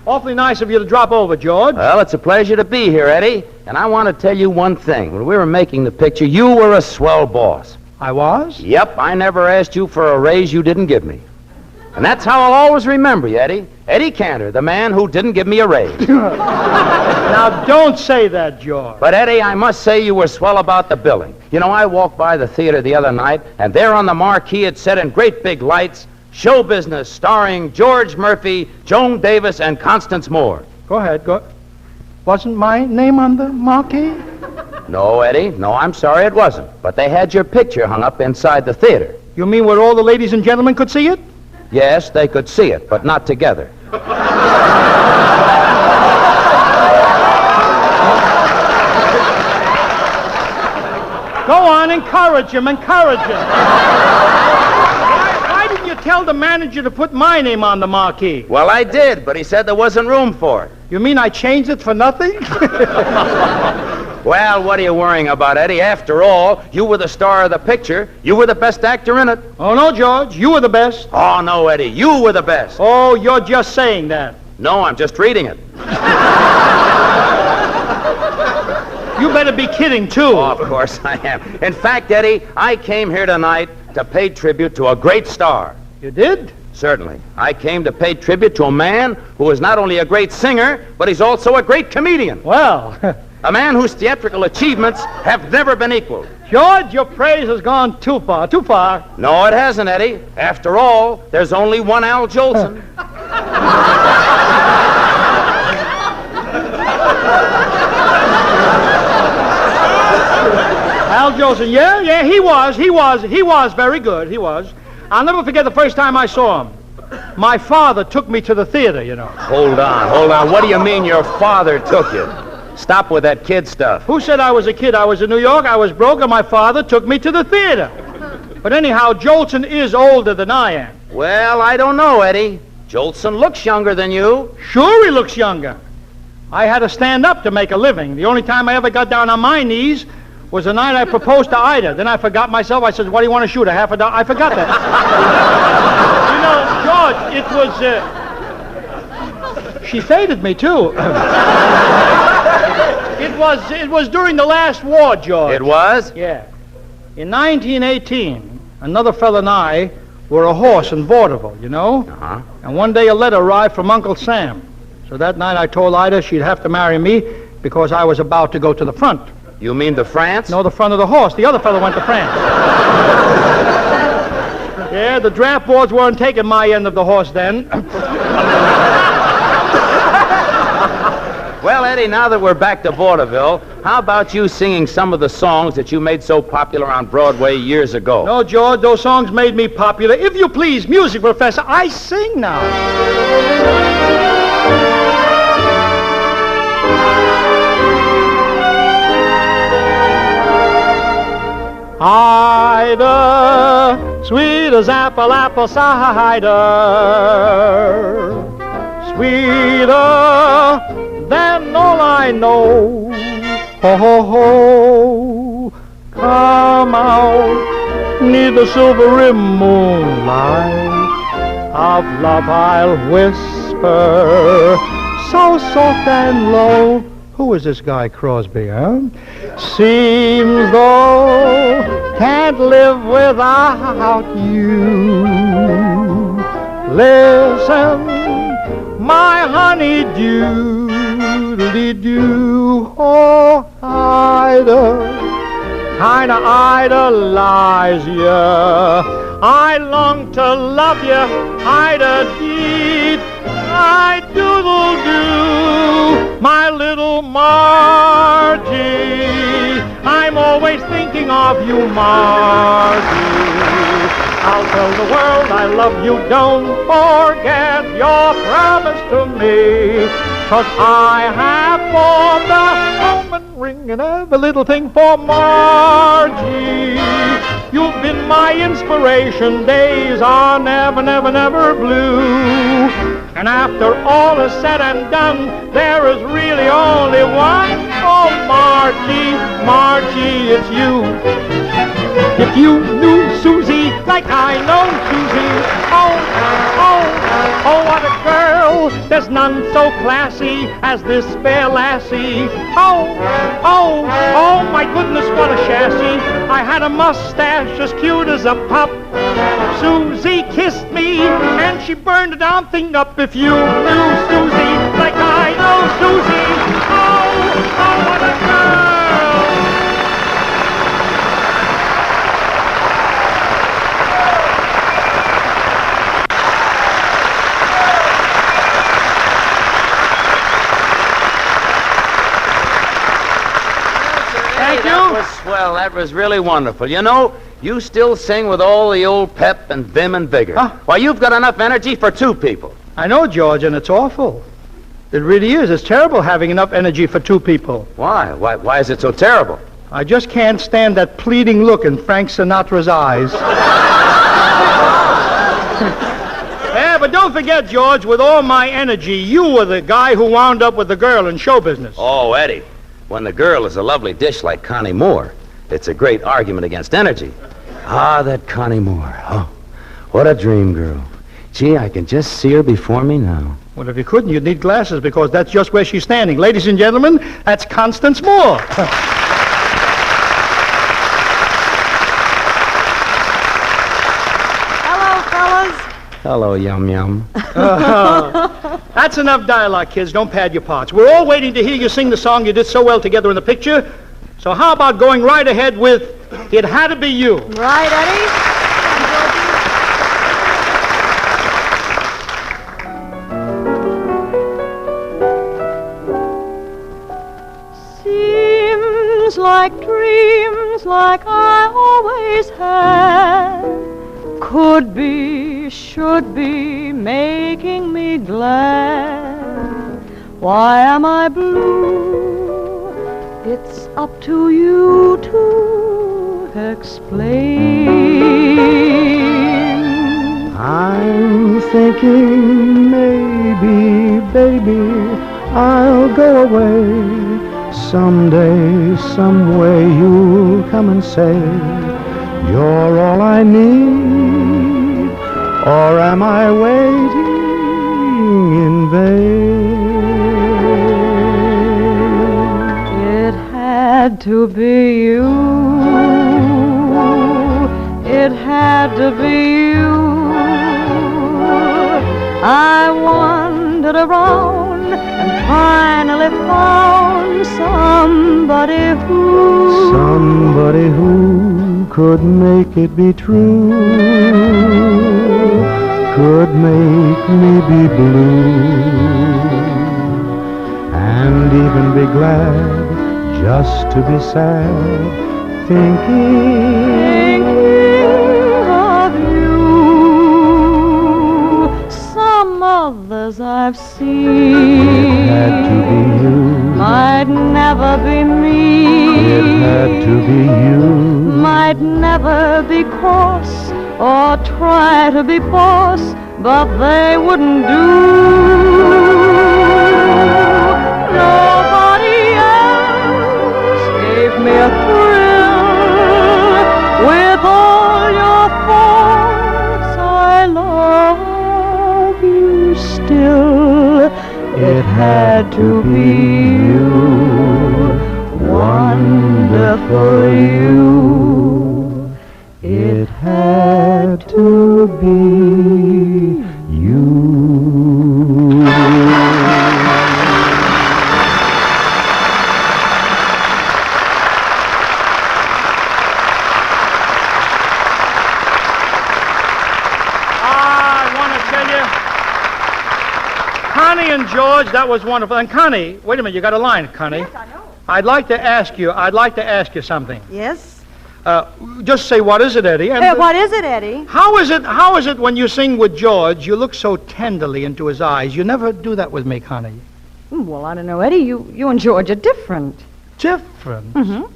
Awfully nice of you to drop over, George. Well, it's a pleasure to be here, Eddie. And I want to tell you one thing. When we were making the picture, you were a swell boss. I was? Yep, I never asked you for a raise you didn't give me. And that's how I'll always remember you, Eddie. Eddie Cantor, the man who didn't give me a raise. Now, don't say that, George. But, Eddie, I must say you were swell about the billing. You know, I walked by the theater the other night, and there on the marquee it said in great big lights, Show Business, starring George Murphy, Joan Davis, and Constance Moore. Go ahead, go. Wasn't my name on the marquee? No, Eddie. No, I'm sorry it wasn't. But they had your picture hung up inside the theater. You mean where all the ladies and gentlemen could see it? Yes, they could see it, but not together. Go on, encourage him. Why didn't you tell the manager to put my name on the marquee? Well, I did, but he said there wasn't room for it. You mean I changed it for nothing? Well, what are you worrying about, Eddie? After all, you were the star of the picture. You were the best actor in it. Oh, no, George. You were the best. Oh, no, Eddie. You were the best. Oh, you're just saying that. No, I'm just reading it. You better be kidding, too. Oh, of course I am. In fact, Eddie, I came here tonight to pay tribute to a great star. You did? Certainly. I came to pay tribute to a man who is not only a great singer, but he's also a great comedian. Well... A man whose theatrical achievements have never been equaled. George, your praise has gone too far. No, it hasn't, Eddie. After all, there's only one Al Jolson. Al Jolson, yeah, he was very good, he was. I'll never forget the first time I saw him. My father took me to the theater, you know. Hold on. What do you mean your father took you? Stop with that kid stuff. Who said I was a kid? I was in New York, I was broke, and my father took me to the theater. But anyhow, Jolson is older than I am. Well, I don't know, Eddie. Jolson looks younger than you. Sure he looks younger. I had to stand up to make a living. The only time I ever got down on my knees was the night I proposed to Ida. Then I forgot myself. I said, what do you want to shoot, a half a dollar? I forgot that. You know, George, it was... She faded me, too. It was during the last war, George. It was? Yeah. In 1918, another fella and I were a horse in vaudeville, you know? Uh-huh. And one day a letter arrived from Uncle Sam. So that night I told Ida she'd have to marry me because I was about to go to the front. You mean the France? No, the front of the horse. The other fella went to France. Yeah, the draft boards weren't taking my end of the horse then. Well, Eddie, now that we're back to vaudeville, how about you singing some of the songs that you made so popular on Broadway years ago? No, George, those songs made me popular. If you please, music professor, I sing now. Ida, sweet as apple cider, sweeter than all I know. Ho, ho, ho, come out neath the silvery moonlight. Of love I'll whisper, so soft and low. Who is this guy Crosby, huh? Seems though can't live without you. Listen, my honeydew, oh, Ida, kinda idolize ya. I long to love ya, Ida deed. I doodle-doo, my little Margie. I'm always thinking of you, Margie. I'll tell the world I love you. Don't forget your promise to me. 'Cause I have formed a home and ring and every little thing for Margie. You've been my inspiration. Days are never, never, never blue. And after all is said and done, there is really only one. Oh, Margie, Margie, it's you. If you knew Susie like I know Susie, oh, what a girl. There's none so classy as this fair lassie. Oh, my goodness, what a chassis. I had a mustache as cute as a pup. Susie kissed me, and she burned the damn thing up. If you knew Susie like I know Susie, oh, what a girl. Thank you. That was swell. That was really wonderful. You know, you still sing with all the old pep and vim and vigor. Huh? Why, you've got enough energy for two people. I know, George, and it's awful. It really is. It's terrible having enough energy for two people. Why? Why is it so terrible? I just can't stand that pleading look in Frank Sinatra's eyes. Yeah, but don't forget, George, with all my energy, you were the guy who wound up with the girl in show business. Oh, Eddie, when the girl is a lovely dish like Connie Moore, it's a great argument against energy. Ah, that Connie Moore. Oh, what a dream girl. Gee, I can just see her before me now. Well, if you couldn't, you'd need glasses because that's just where she's standing. Ladies and gentlemen, that's Constance Moore. Hello, fellas. Hello, Yum Yum. That's enough dialogue, kids. Don't pad your parts. We're all waiting to hear you sing the song you did so well together in the picture. So how about going right ahead with It Had to Be You? Right, Eddie? Seems like dreams like I always had could be, should be, making me glad. Why am I blue? It's up to you to explain. I'm thinking maybe, baby, I'll go away. Someday, some way you'll come and say you're all I need. Or am I waiting in vain? It had to be you. It had to be you. I wandered around and finally found somebody who could make it be true, could make me be blue, and even be glad just to be sad, thinking of you. Some others I've seen, it had to be you, might never be me. It had to be you, might never be coarse or try to be boss, but they wouldn't do. Nobody else gave me a thrill. With all your faults, I love you still. It had to be you, wonderful you. It had to be you. I want to tell you, Connie and George, that was wonderful. And Connie, wait a minute, you got a line, Connie. Yes, I know. I'd like to ask you something. Yes? Just say, what is it, Eddie? And, What is it, Eddie? How is it when you sing with George, you look so tenderly into his eyes? You never do that with me, Connie. Well, I don't know, Eddie. You and George are different. Different? Mm-hmm.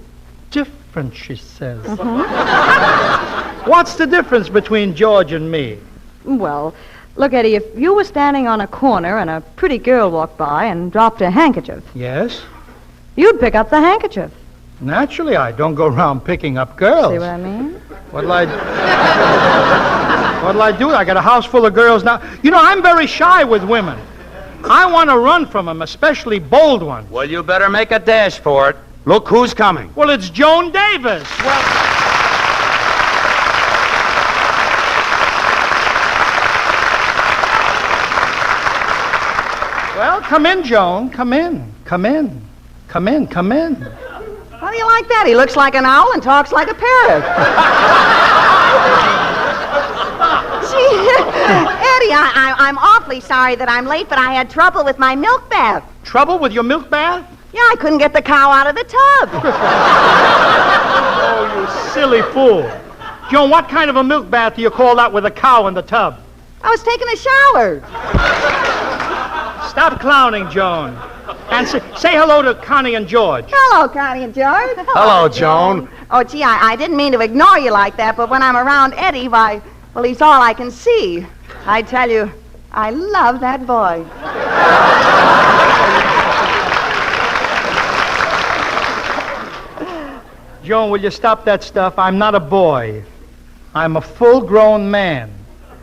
difference, she says. What's the difference between George and me? Well, look, Eddie, if you were standing on a corner and a pretty girl walked by and dropped a handkerchief, Yes? you'd pick up the handkerchief. Naturally, I don't go around picking up girls. See what I mean? What'll I do? I got a house full of girls now. You know, I'm very shy with women. I want to run from them, especially bold ones. Well, you better make a dash for it. Look who's coming. Well, it's Joan Davis. Well, come in, Joan. Come in. Come in. Come in. Come in. How do you like that? He looks like an owl and talks like a parrot. Gee, Eddie, I'm awfully sorry that I'm late, but I had trouble with my milk bath. Trouble with your milk bath? Yeah, I couldn't get the cow out of the tub. Oh, you silly fool. Joan, what kind of a milk bath do you call that with a cow in the tub? I was taking a shower. Stop clowning, Joan. And say hello to Connie and George. Hello, Connie and George. Hello, Joan. Oh, gee, I didn't mean to ignore you like that, but when I'm around Eddie, well, he's all I can see. I tell you, I love that boy. Joan, will you stop that stuff? I'm not a boy. I'm a full-grown man.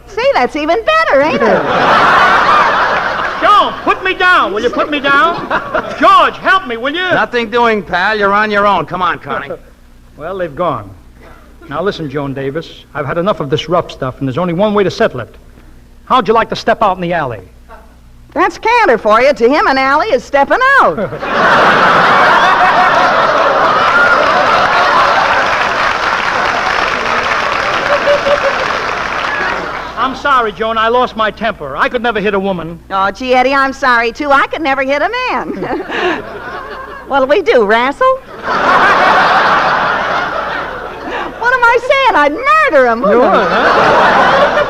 See, that's even better, ain't it? Joan, put me down. Will you put me down? George, help me, will you? Nothing doing, pal. You're on your own. Come on, Connie. Well, they've gone. Now, listen, Joan Davis. I've had enough of this rough stuff, and there's only one way to settle it. How'd you like to step out in the alley? That's Cantor for you. To him, an alley is stepping out. I'm sorry, Joan. I lost my temper. I could never hit a woman. Oh, gee, Eddie, I'm sorry, too. I could never hit a man. What'll we do, wrestle? What am I saying? I'd murder him. You would, huh?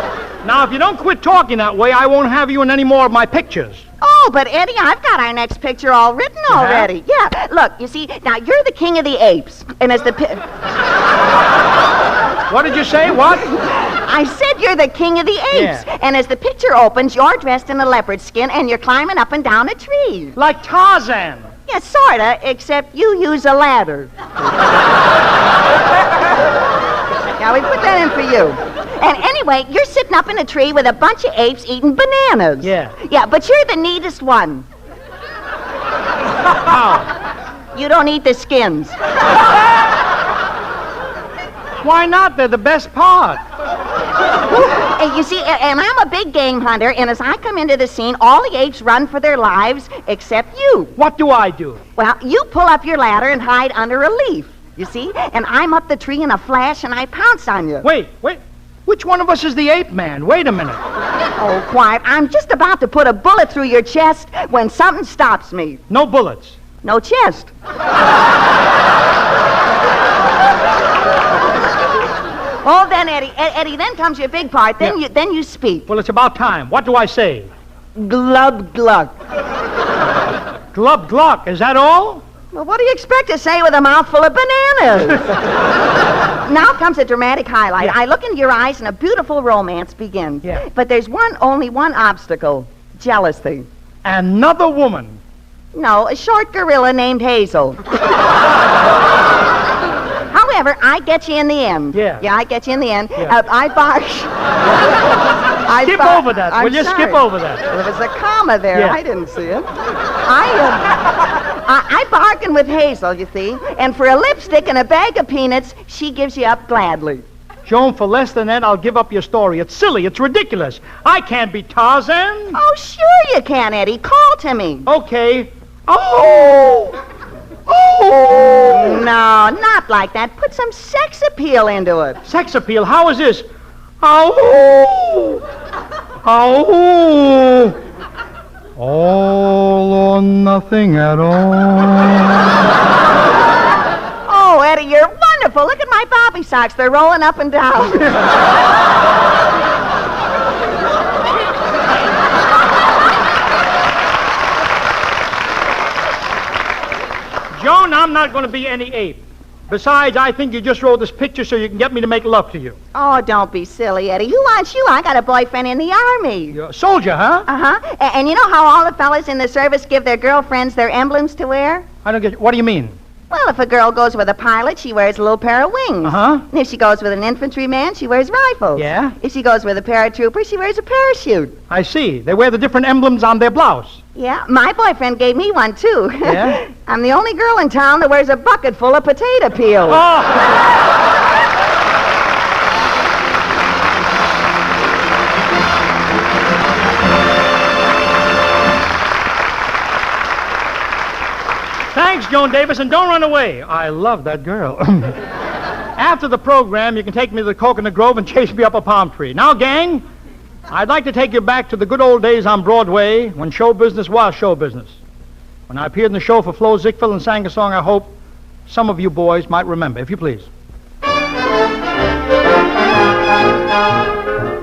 Now, if you don't quit talking that way, I won't have you in any more of my pictures. Oh, but Eddie, I've got our next picture all written already. Yeah, look, you see, now you're the king of the apes, and as the... What did you say? What? I said you're the king of the apes, and as the picture opens, you're dressed in a leopard skin, and you're climbing up and down a tree. Like Tarzan. Yeah, sorta, except you use a ladder. Now, we put that in for you. And anyway, you're sitting up in a tree with a bunch of apes eating bananas. Yeah. Yeah, but you're the neatest one. How? You don't eat the skins. Why not? They're the best part. You see, and I'm a big game hunter, and as I come into the scene, all the apes run for their lives except you. What do I do? Well, you pull up your ladder and hide under a leaf, you see? And I'm up the tree in a flash, and I pounce on you. Wait. Which one of us is the ape man? Wait a minute. Oh, quiet. I'm just about to put a bullet through your chest when something stops me. No bullets. No chest. Oh, then, Eddie, then comes your big part. Then you speak. Well, it's about time. What do I say? Glub gluck. Glub gluck. Is that all? Well, what do you expect to say with a mouthful of bananas? Now comes a dramatic highlight. Yeah. I look into your eyes and a beautiful romance begins. Yeah. But there's only one obstacle. Jealousy. Another woman. No, a short gorilla named Hazel. However, I get you in the end. Yeah. Yeah, I get you in the end. Yeah. I bark. Skip over that. I'm Will you sorry. skip over that? Well, there was a comma there. Yeah. I didn't see it. I bargain with Hazel, you see, and for a lipstick and a bag of peanuts, she gives you up gladly. Joan, for less than that, I'll give up your story. It's silly. It's ridiculous. I can't be Tarzan. Oh, sure you can, Eddie. Call to me. Okay. Oh! No, not like that. Put some sex appeal into it. Sex appeal? How is this? Oh! All or nothing at all. Oh, Eddie, you're wonderful. Look at my bobby socks. They're rolling up and down. Joan, I'm not going to be any ape. Besides, I think you just wrote this picture so you can get me to make love to you. Oh, don't be silly, Eddie. Who wants you? I got a boyfriend in the Army. You're a soldier, huh? Uh-huh. And you know how all the fellas in the service give their girlfriends their emblems to wear? I don't get you. What do you mean? Well, if a girl goes with a pilot, she wears a little pair of wings. Uh-huh. And if she goes with an infantryman, she wears rifles. Yeah? If she goes with a paratrooper, she wears a parachute. I see. They wear the different emblems on their blouse. Yeah, my boyfriend gave me one, too. Yeah? I'm the only girl in town that wears a bucket full of potato peels. Oh! Thanks, Joan Davis, and don't run away. I love that girl. After the program, you can take me to the Coconut Grove and chase me up a palm tree. Now, gang, I'd like to take you back to the good old days on Broadway when show business was show business. When I appeared in the show for Flo Ziegfeld and sang a song I hope some of you boys might remember, if you please.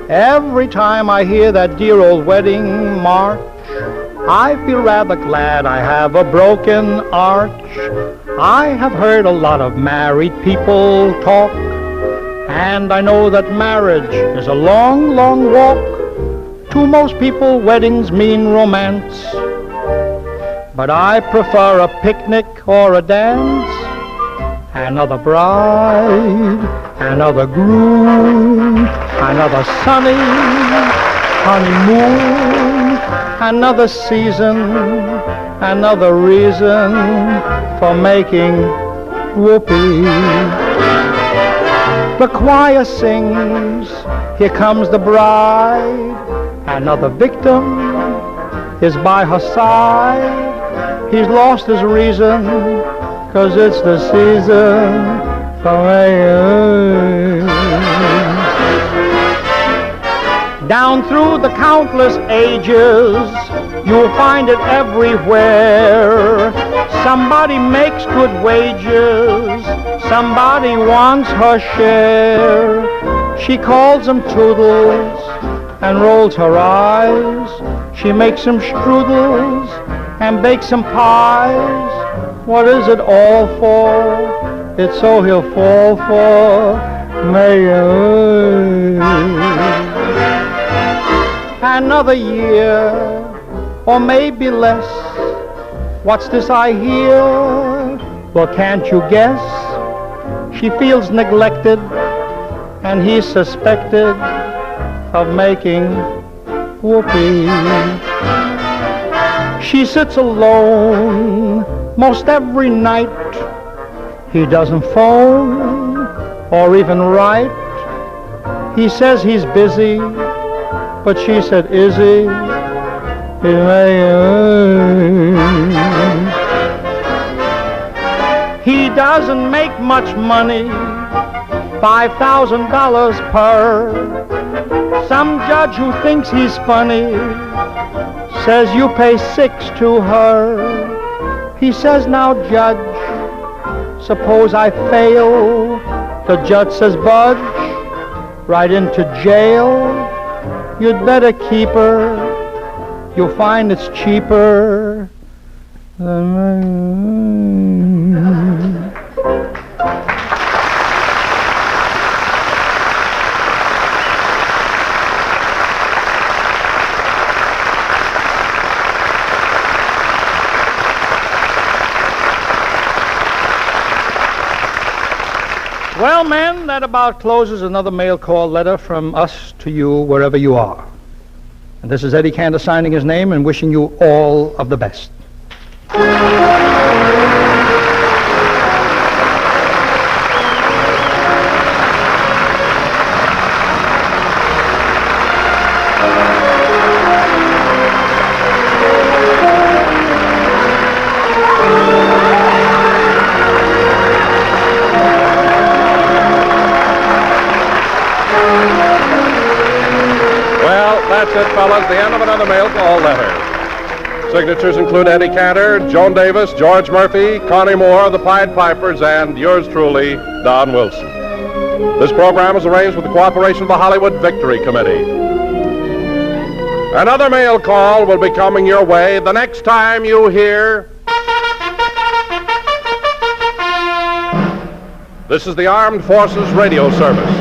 Every time I hear that dear old wedding march, I feel rather glad I have a broken arch. I have heard a lot of married people talk, and I know that marriage is a long, long walk. To most people, weddings mean romance, but I prefer a picnic or a dance. Another bride, another groom, another sunny honeymoon, another season, another reason for making whoopee. The choir sings, here comes the bride, another victim is by her side. He's lost his reason, 'cause it's the season for making. Down through the countless ages, you'll find it everywhere. Somebody makes good wages, somebody wants her share. She calls them toodles and rolls her eyes. She makes them strudels and bakes some pies. What is it all for? It's so he'll fall for May. Another year, or maybe less. What's this I hear? Well, can't you guess? She feels neglected, and he's suspected of making whoopee. She sits alone most every night. He doesn't phone or even write. He says he's busy, but she said, is he? He doesn't make much money, $5,000 per. Some judge who thinks he's funny says you pay $6 to her. He says, now, judge, suppose I fail. The judge says, budge, right into jail. You'd better keep her. You'll find it's cheaper than... Well, men, that about closes another mail call letter from us to you wherever you are. And this is Eddie Cantor signing his name and wishing you all of the best. That's it, fellas. The end of another mail call letter. Signatures include Eddie Cantor, Joan Davis, George Murphy, Connie Moore, the Pied Pipers, and yours truly, Don Wilson. This program is arranged with the cooperation of the Hollywood Victory Committee. Another mail call will be coming your way the next time you hear... This is the Armed Forces Radio Service.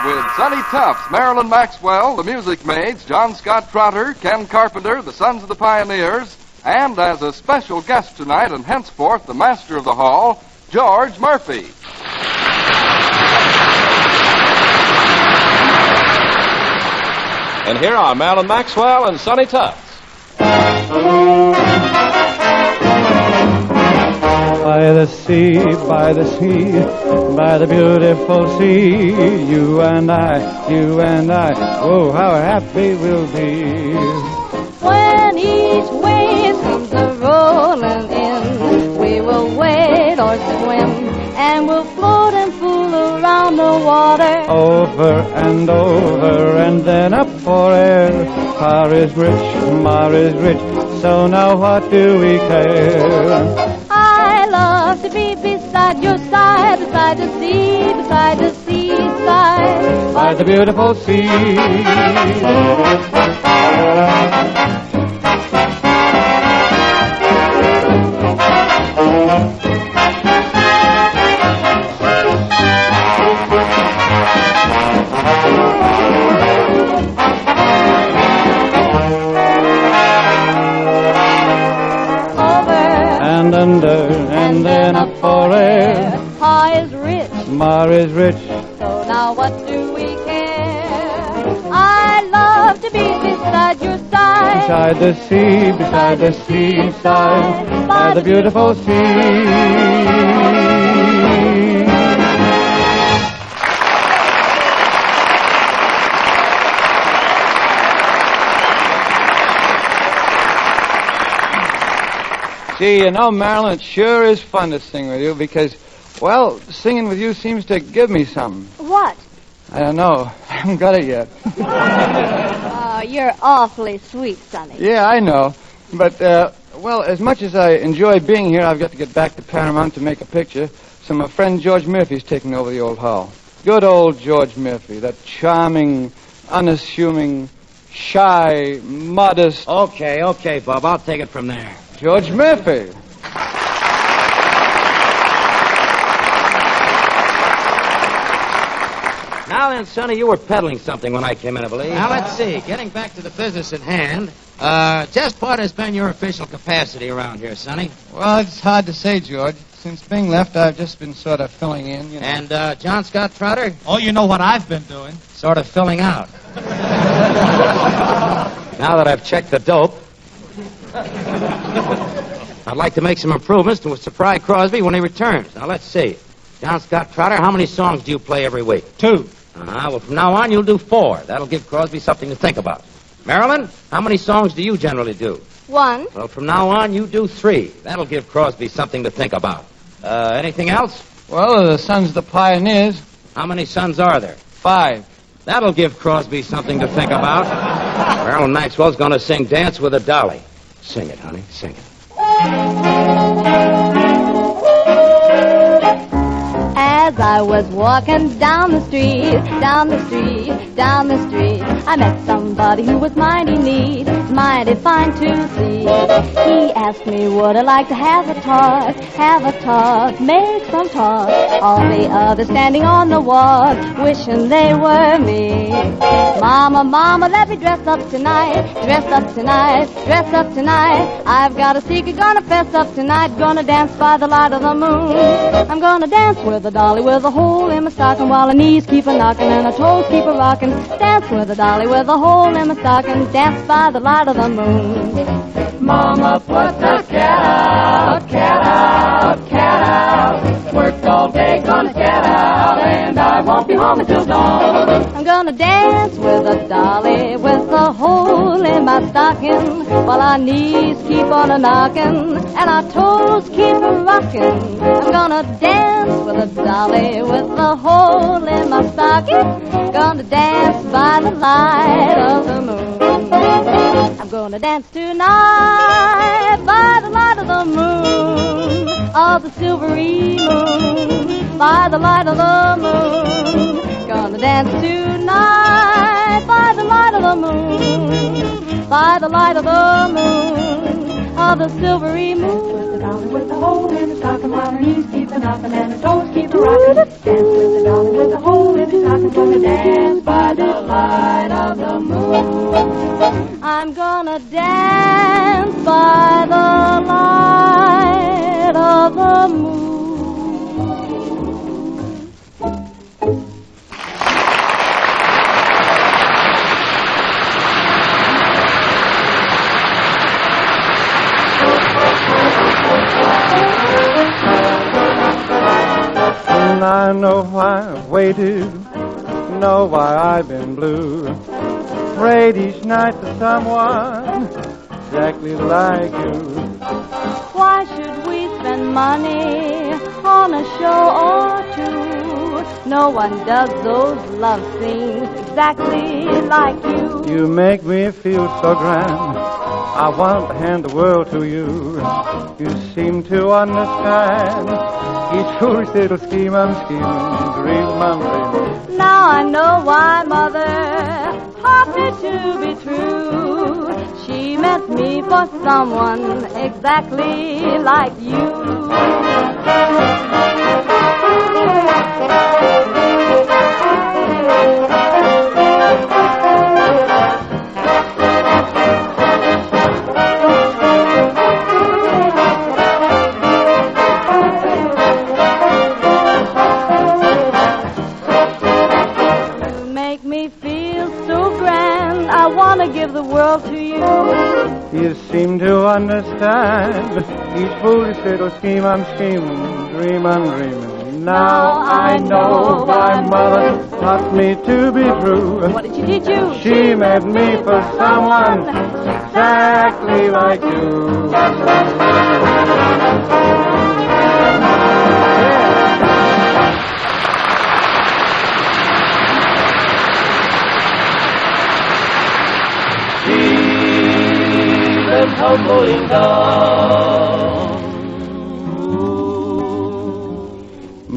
With Sonny Tufts, Marilyn Maxwell, the Music Maids, John Scott Trotter, Ken Carpenter, the Sons of the Pioneers, and as a special guest tonight and henceforth the master of the hall, George Murphy. And here are Marilyn Maxwell and Sonny Tufts. By the sea, by the sea, by the beautiful sea, you and I, oh, how happy we'll be. When each wave comes a-rolling in, we will wade or swim, and we'll float and fool around the water. Over, and then up for air. Mar is rich, so now what do we care? I love to be beside your side, beside the seaside, by the beautiful sea. And under, and then up for air. Pa is rich, Mar is rich, so now what do we care? I love to be beside your side, beside the seaside, by the beautiful sea. Gee, you know, Marilyn, it sure is fun to sing with you because, well, singing with you seems to give me something. What? I don't know. I haven't got it yet. Oh, you're awfully sweet, Sonny. Yeah, I know. But, well, as much as I enjoy being here, I've got to get back to Paramount to make a picture. So my friend George Murphy's taking over the old hall. Good old George Murphy, that charming, unassuming, shy, modest... Okay, Bob, I'll take it from there. George Murphy. Now then, Sonny, you were peddling something when I came in, I believe. Now, let's see. Getting back to the business at hand, just what has been your official capacity around here, Sonny? Well, it's hard to say, George. Since Bing left, I've just been sort of filling in, you know. And, John Scott Trotter? Oh, you know what I've been doing. Sort of filling out. Now that I've checked the dope, I'd like to make some improvements to surprise Crosby when he returns. Now, let's see. John Scott Trotter, how many songs do you play every week? 2. Well, from now on, you'll do 4. That'll give Crosby something to think about. Marilyn, how many songs do you generally do? 1. Well, from now on, you do 3. That'll give Crosby something to think about. Anything else? Well, the Sons of the Pioneers. How many sons are there? 5. That'll give Crosby something to think about. Marilyn Maxwell's going to sing Dance with a Dolly. Sing it, honey. Sing it. As As I was walking down the street, down the street, down the street, I met somebody who was mighty neat, mighty fine to see. He asked me, would I like to have a talk, make some talk. All the others standing on the wall, wishing they were me. Mama, mama, let me dress up tonight, dress up tonight, dress up tonight. I've got a secret, gonna fess up tonight, gonna dance by the light of the moon. I'm gonna dance with a dolly with a hole in my stocking, while her knees keep a knocking and her toes keep a rocking. Dance with a dolly with a hole in my stocking, dance by the light of the moon. Mama, put the cat out, cat out, cat out. Worked all day, gonna get out, and I won't be home until dawn. I'm gonna dance with a dolly with a hole in my stocking, while our knees keep on a knocking and our toes keep a rocking. I'm gonna dance with a dolly with a hole in my stocking, gonna dance by the light of the moon. I'm gonna dance tonight by the light of the moon, of the silvery moon, by the light of the moon. Gonna dance tonight by the light of the moon, by the light of the moon, of the silvery moon. With the dolly with the hole in the stocking, while her knees keep a knocking and her toes keep a rocking. Dance with the dolly with the hole in the stocking, gonna dance by the light of the moon. I'm gonna dance by the light of the moon. And I know why I've waited, know why I've been blue. Prayed each night for someone exactly like you. Why should we spend money on a show or two? No one does those love scenes exactly like you. You make me feel so grand, I want to hand the world to you. You seem to understand each foolish little scheme I'm scheming, dream I'm dreaming. Now I know why Mother taught me to be true. She meant me for someone exactly like you. Give the world to you. You seem to understand each foolish little scheme I'm scheming, dream I'm dreaming. Now I know why Mother taught me to be true. What did she teach you? She meant me for someone exactly like you. Tumbling down.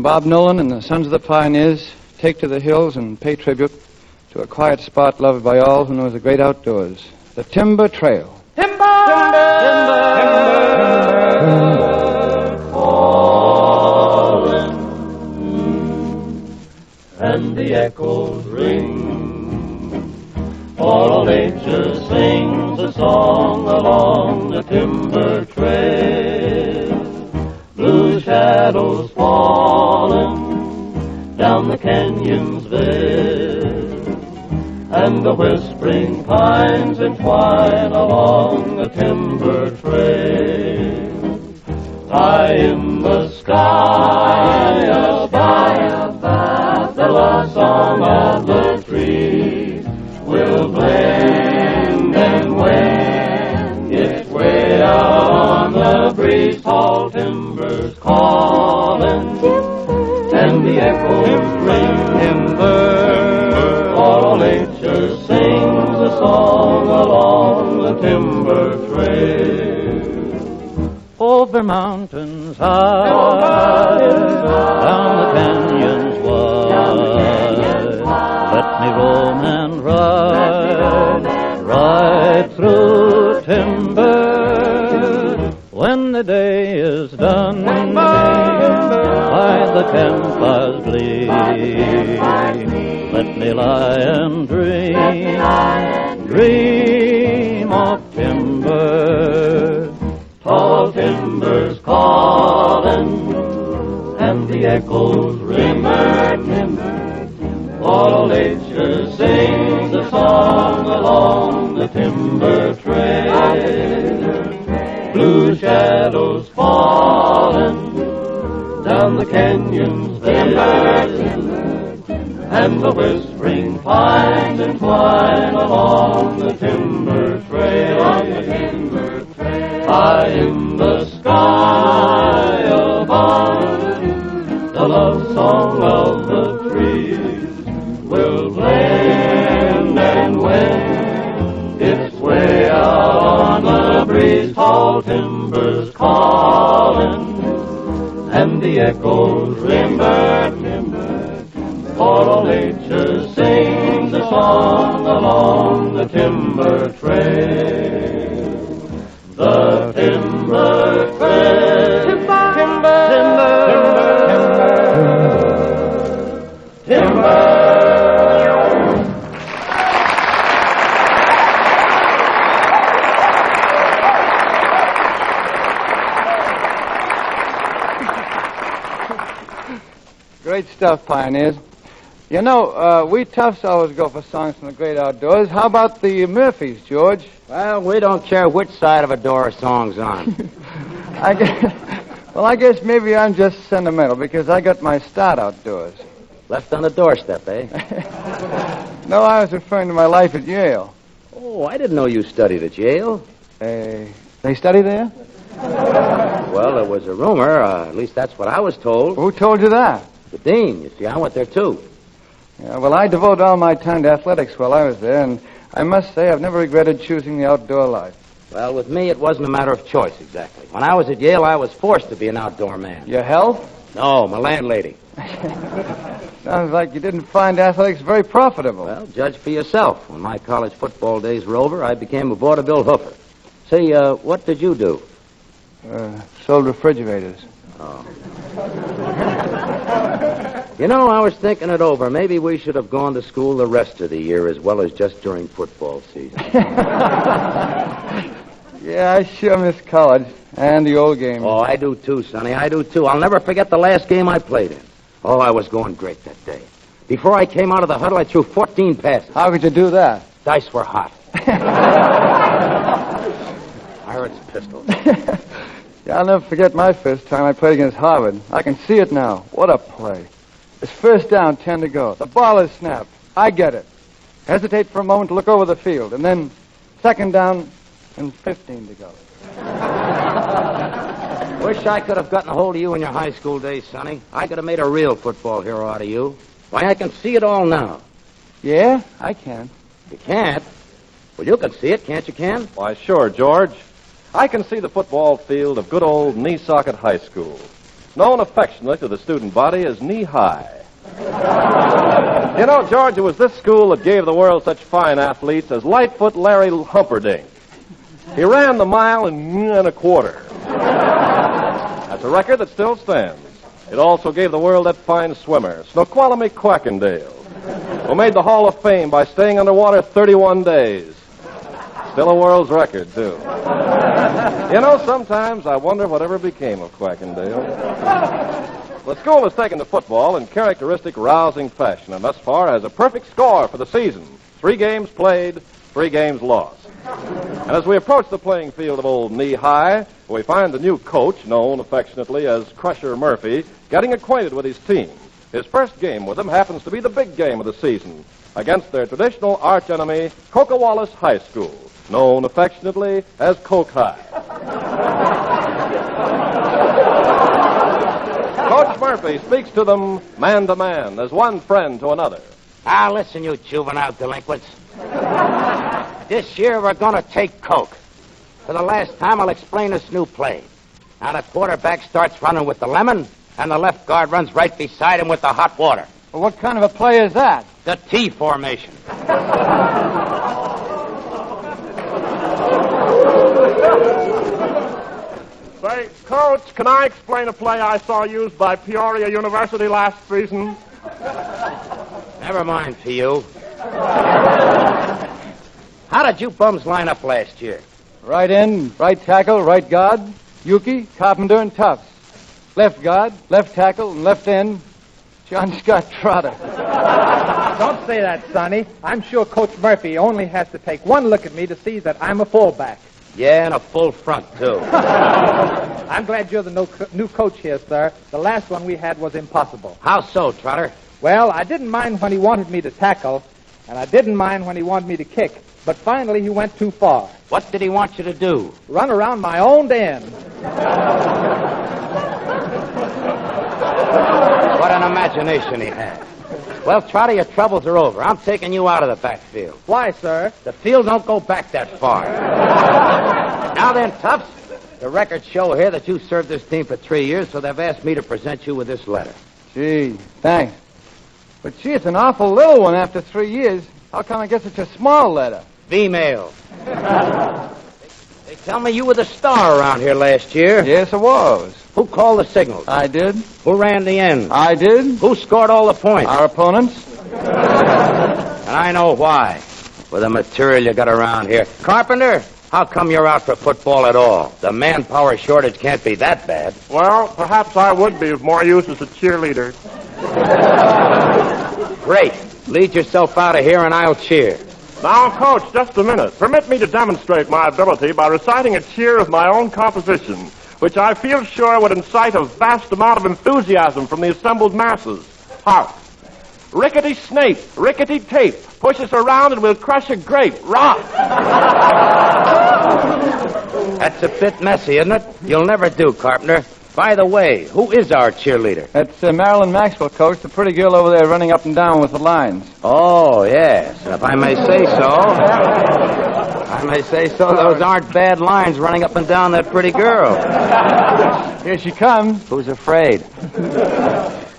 Bob Nolan and the Sons of the Pioneers take to the hills and pay tribute to a quiet spot loved by all who know the great outdoors, the Timber Trail. Timber! Timber! Timber! Falling, and the echoes ring. All nature sings a song along the timber trail. Blue shadows falling down the canyon's veil, and the whispering pines entwine along the timber trail. High in the sky above, the last song of the trees will blend and wend its way out on the breeze. Tall timbers calling, and the echoes ring. Timber, all nature sings a song along the timber trail. Over mountains high, down the canyon the day is done, by the campfire's gleam, let me lie and dream of timber, tall timbers calling, and the echoes rimmer, all nature sings a song along the timber trail. Blue shadows falling down the canyons there, and the whispering pines entwine along the timber trail. High in the sky above, the love song of the trees will blend, and when its way out on the breeze, tall timbers calling, and the echoes rimmer, all nature sings a song along the timber trail. The timber trail. Timber. Great stuff, pioneers. You know, we toughs always go for songs from the great outdoors. How about the Murphys, George? Well, we don't care which side of a door a song's on. I guess maybe I'm just sentimental because I got my start outdoors. Left on the doorstep, eh? No, I was referring to my life at Yale. Oh, I didn't know you studied at Yale. They study there? Well, there was a rumor. At least that's what I was told. Who told you that? The dean. You see, I went there, too. Yeah, well, I devoted all my time to athletics while I was there, and I must say I've never regretted choosing the outdoor life. Well, with me, it wasn't a matter of choice, exactly. When I was at Yale, I was forced to be an outdoor man. Your health? No, my landlady. Sounds like you didn't find athletics very profitable. Well, judge for yourself. When my college football days were over, I became a vaudeville hoofer. Say, what did you do? Sold refrigerators. Oh. You know, I was thinking it over. Maybe we should have gone to school the rest of the year as well as just during football season. Yeah, I sure miss college and the old games. Oh, I do too, Sonny. I do too. I'll never forget the last game I played in. Oh, I was going great that day. Before I came out of the huddle, I threw 14 passes. How could you do that? Dice were hot. Pirates pistols. Yeah, I'll never forget my first time I played against Harvard. I can see it now. What a play. It's first down, 10 to go. The ball is snapped. I get it. Hesitate for a moment to look over the field, and then second down and 15 to go. Wish I could have gotten a hold of you in your high school days, Sonny. I could have made a real football hero out of you. Why, I can see it all now. Yeah, I can. You can't? Well, you can see it, can't you, Ken? Why, sure, George. I can see the football field of good old Knee-Socket High School, known affectionately to the student body as Knee High. You know, George, it was this school that gave the world such fine athletes as Lightfoot Larry Humperdinck. He ran the mile in a quarter. That's a record that still stands. It also gave the world that fine swimmer, Snoqualmie Quackendale, who made the Hall of Fame by staying underwater 31 days. Still a world's record, too. You know, sometimes I wonder whatever became of Quackendale. The school has taken to football in characteristic, rousing fashion, and thus far has a perfect score for the season. 3 games played, 3 games lost. And as we approach the playing field of old Knee High, we find the new coach, known affectionately as Crusher Murphy, getting acquainted with his team. His first game with them happens to be the big game of the season against their traditional archenemy, Coca-Wallace High School, known affectionately as Coke High. Coach Murphy speaks to them man to man, as one friend to another. Now, listen, you juvenile delinquents. This year we're going to take Coke. For the last time, I'll explain this new play. Now, the quarterback starts running with the lemon, and the left guard runs right beside him with the hot water. Well, what kind of a play is that? The T formation. Say, Coach, can I explain a play I saw used by Peoria University last season? Never mind, P.U. How did you bums line up last year? Right end, right tackle, right guard, Yuki, Carpenter, and Tufts. Left guard, left tackle, and left end, John Scott Trotter. Don't say that, Sonny. I'm sure Coach Murphy only has to take one look at me to see that I'm a fullback. Yeah, and a full front, too. I'm glad you're the new coach here, sir. The last one we had was impossible. How so, Trotter? Well, I didn't mind when he wanted me to tackle, and I didn't mind when he wanted me to kick. But finally, he went too far. What did he want you to do? Run around my own end. What an imagination he had. Well, Trotter, your troubles are over. I'm taking you out of the backfield. Why, sir? The field don't go back that far. Now then, Tufts, the records show here that you served this team for 3 years, so they've asked me to present you with this letter. Gee, thanks. But gee, it's an awful little one after 3 years. How come I get such a small letter? Female. They tell me you were the star around here last year. Yes, I was. Who called the signals? I did. Who ran the end? I did. Who scored all the points? Our opponents. And I know why. With the material you got around here. Carpenter, how come you're out for football at all? The manpower shortage can't be that bad. Well, perhaps I would be of more use as a cheerleader. Great. Lead yourself out of here and I'll cheer. Now, Coach, just a minute. Permit me to demonstrate my ability by reciting a cheer of my own composition, which I feel sure would incite a vast amount of enthusiasm from the assembled masses. Hark. Rickety Snape, rickety tape, push us around and we'll crush a grape. Rock! That's a bit messy, isn't it? You'll never do, Carpenter. By the way, who is our cheerleader? That's Marilyn Maxwell, Coach, the pretty girl over there running up and down with the lines. Oh, yes. If I may say so. Those aren't bad lines running up and down that pretty girl. Here she comes. Who's afraid?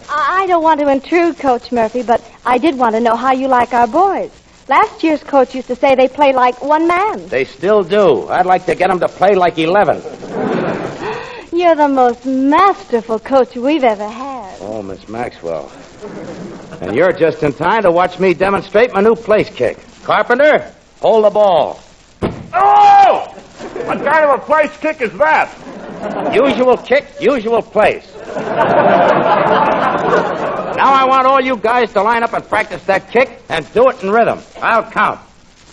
I don't want to intrude, Coach Murphy, but I did want to know how you like our boys. Last year's coach used to say they play like one man. They still do. I'd like to get them to play like 11. You're the most masterful coach we've ever had. Oh, Miss Maxwell. And you're just in time to watch me demonstrate my new place kick. Carpenter, hold the ball. Oh! What kind of a place kick is that? Usual kick, usual place. Now I want all you guys to line up and practice that kick and do it in rhythm. I'll count.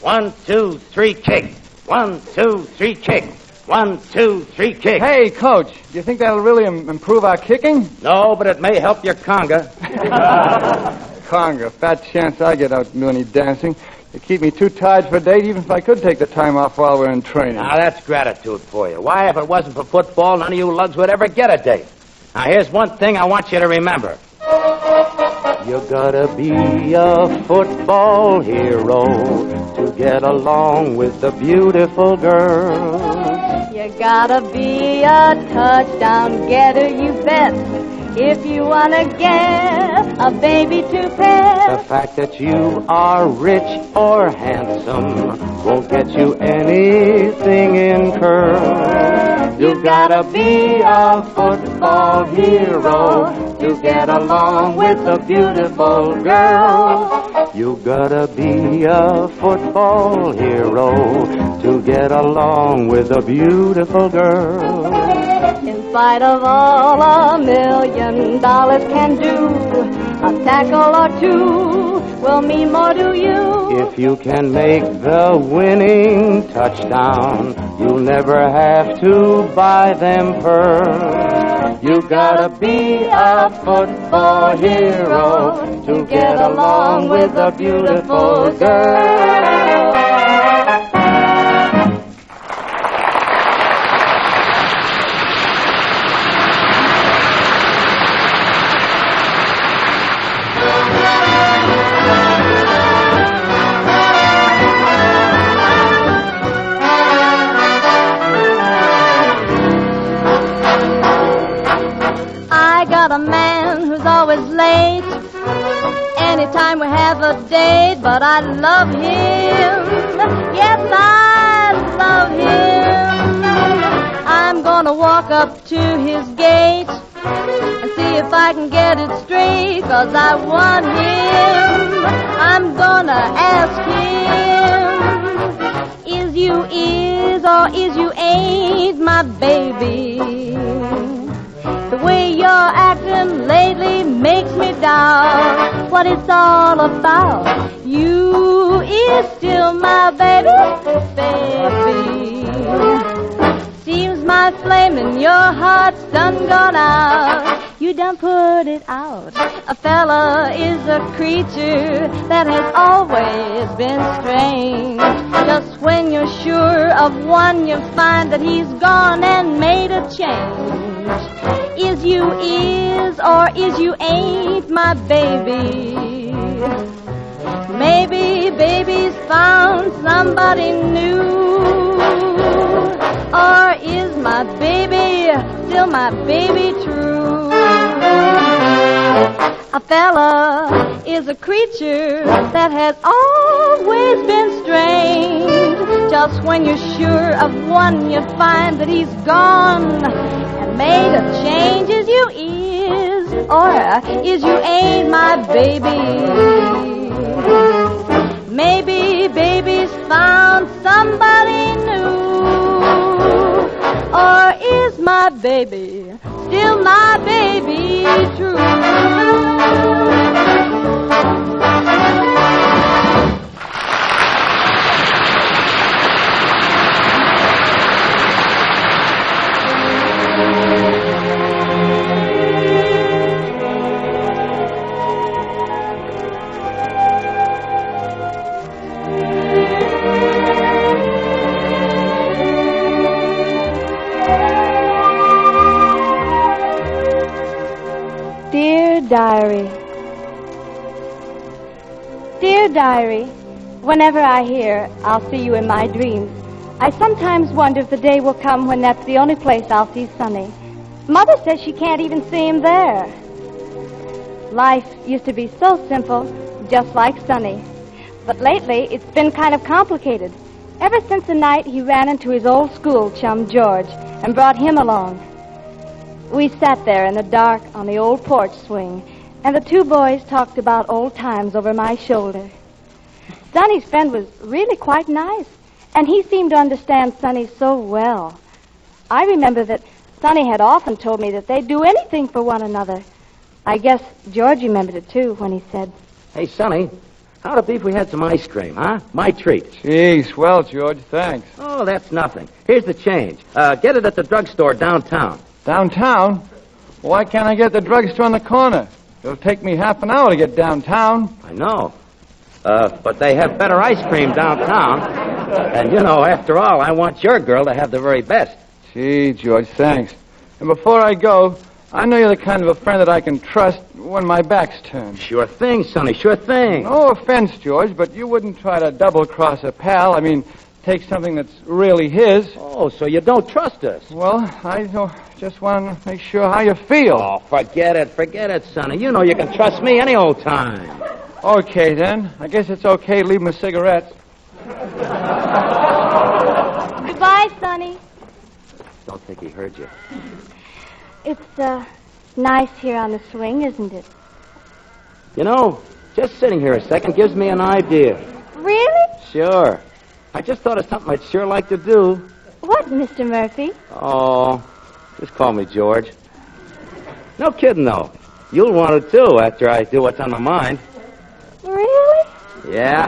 1, 2, 3, kick. 1, 2, 3, kick. 1, 2, 3, kick. Hey, Coach, do you think that'll really improve our kicking? No, but it may help your conga. Conga, fat chance I get out and do any dancing. You keep me too tired for a date, even if I could take the time off while we're in training. Now, that's gratitude for you. Why, if it wasn't for football, none of you lugs would ever get a date. Now, here's one thing I want you to remember. You gotta be a football hero to get along with the beautiful girls. You gotta be a touchdown getter, you bet, if you wanna get a baby to pet. The fact that you are rich or handsome won't get you anything in curls. You gotta be a football hero to get along with a beautiful girl. You gotta be a football hero to get along with a beautiful girl. In spite of all $1 million can do, a tackle or two will mean more to you. If you can make the winning touchdown, you'll never have to buy them pearls. You gotta be a football hero to get along with a beautiful girl. A man who's always late anytime we have a date, but I love him. Yes, I love him. I'm gonna gonna walk up to his gate and see if I can get it straight, 'cause I want him. I'm gonna ask him, is you is or is you ain't my baby? The way you're acting lately makes me doubt what it's all about. You is still my baby, baby. Seems my flame in your heart's done gone out. You done put it out. A fella is a creature that has always been strange. Just when you're sure of one, you find that he's gone and made a change. Is you is or is you ain't my baby? Maybe baby's found somebody new. Or is my baby still my baby true? A fella is a creature that has always been strange. Just when you're sure of one, you find that he's gone and made a change. Is you is or is you ain't my baby? Maybe baby's found somebody new. Or is my baby still my baby true? Diary. Dear Diary, whenever I hear I'll see you in my dreams, I sometimes wonder if the day will come when that's the only place I'll see Sonny. Mother says she can't even see him there. Life used to be so simple, just like Sonny. But lately, it's been kind of complicated. Ever since the night he ran into his old school chum, George, and brought him along. We sat there in the dark on the old porch swing, and the two boys talked about old times over my shoulder. Sonny's friend was really quite nice, and he seemed to understand Sonny so well. I remember that Sonny had often told me that they'd do anything for one another. I guess George remembered it, too, when he said, Hey, Sonny, how'd it be if we had some ice cream, huh? My treat. Gee, swell, George, thanks. Oh, that's nothing. Here's the change. Get it at the drugstore downtown. Downtown? Why can't I get the drugstore on the corner? It'll take me half an hour to get downtown. I know. But they have better ice cream downtown. And, you know, after all, I want your girl to have the very best. Gee, George, thanks. And before I go, I know you're the kind of a friend that I can trust when my back's turned. Sure thing, Sonny, sure thing. No offense, George, but you wouldn't try to double-cross a pal. I mean, take something that's really his. Oh, so you don't trust us? Well, I just want to make sure how you feel. Oh, forget it, Sonny. You know you can trust me any old time. Okay, then. I guess it's okay to leave my cigarettes. Goodbye, Sonny. Don't think he heard you. It's nice here on the swing, isn't it? You know, just sitting here a second gives me an idea. Really? Sure. I just thought of something I'd sure like to do. What, Mr. Murphy? Oh, just call me George. No kidding, though. You'll want it, too, after I do what's on my mind. Really? Yeah.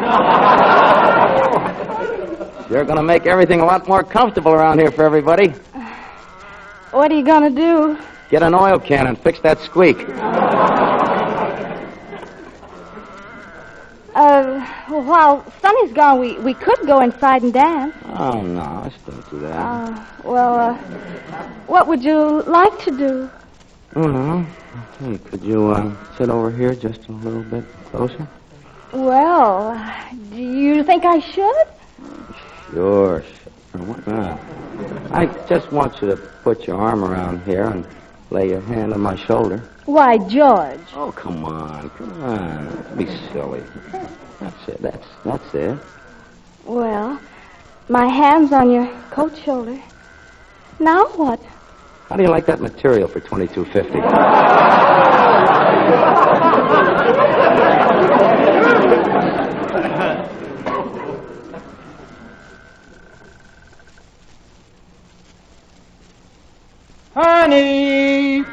You're going to make everything a lot more comfortable around here for everybody. What are you going to do? Get an oil can and fix that squeak. While Sonny's gone, we could go inside and dance. Oh, no, let's don't do that. What would you like to do? Oh, hey, could you sit over here just a little bit closer? Well, do you think I should? Sure. Why not? I just want you to put your arm around here and lay your hand on my shoulder. Why, George. Oh, come on. Don't be silly. That's it. That's it. Well, my hand's on your coat shoulder. Now what? How do you like that material for $22.50? Honey!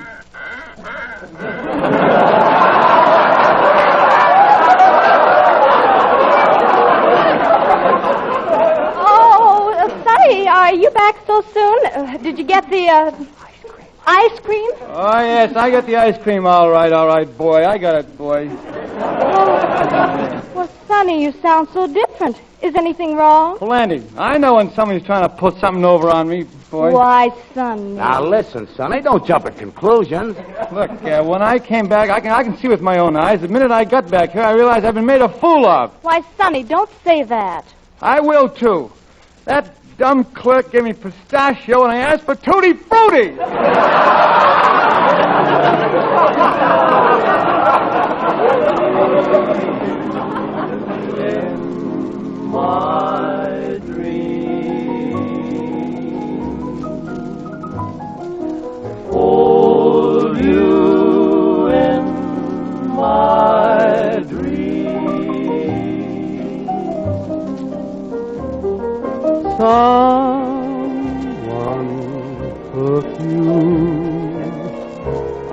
Sonny, are you back so soon? Did you get the ice cream? Oh, yes, I got the ice cream all right, boy. I got it, boy. Well, Sonny, you sound so different. Is anything wrong? Plenty. I know when somebody's trying to put something over on me, boy. Why, Sonny? Now, listen, Sonny, don't jump at conclusions. Look, when I came back, I can see with my own eyes. The minute I got back here, I realized I've been made a fool of. Why, Sonny, don't say that. I will, too. That dumb clerk gave me pistachio, and I asked for Tutti Frutti. My dream, hold you in my dream. Someone took you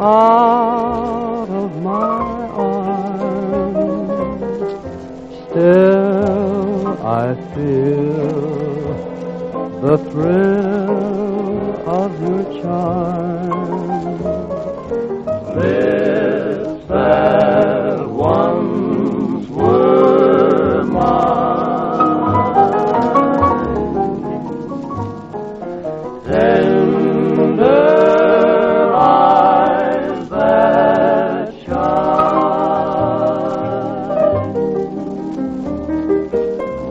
out of my arms. Still I feel the thrill of your charm. Lips that once were mine, tender eyes that shine.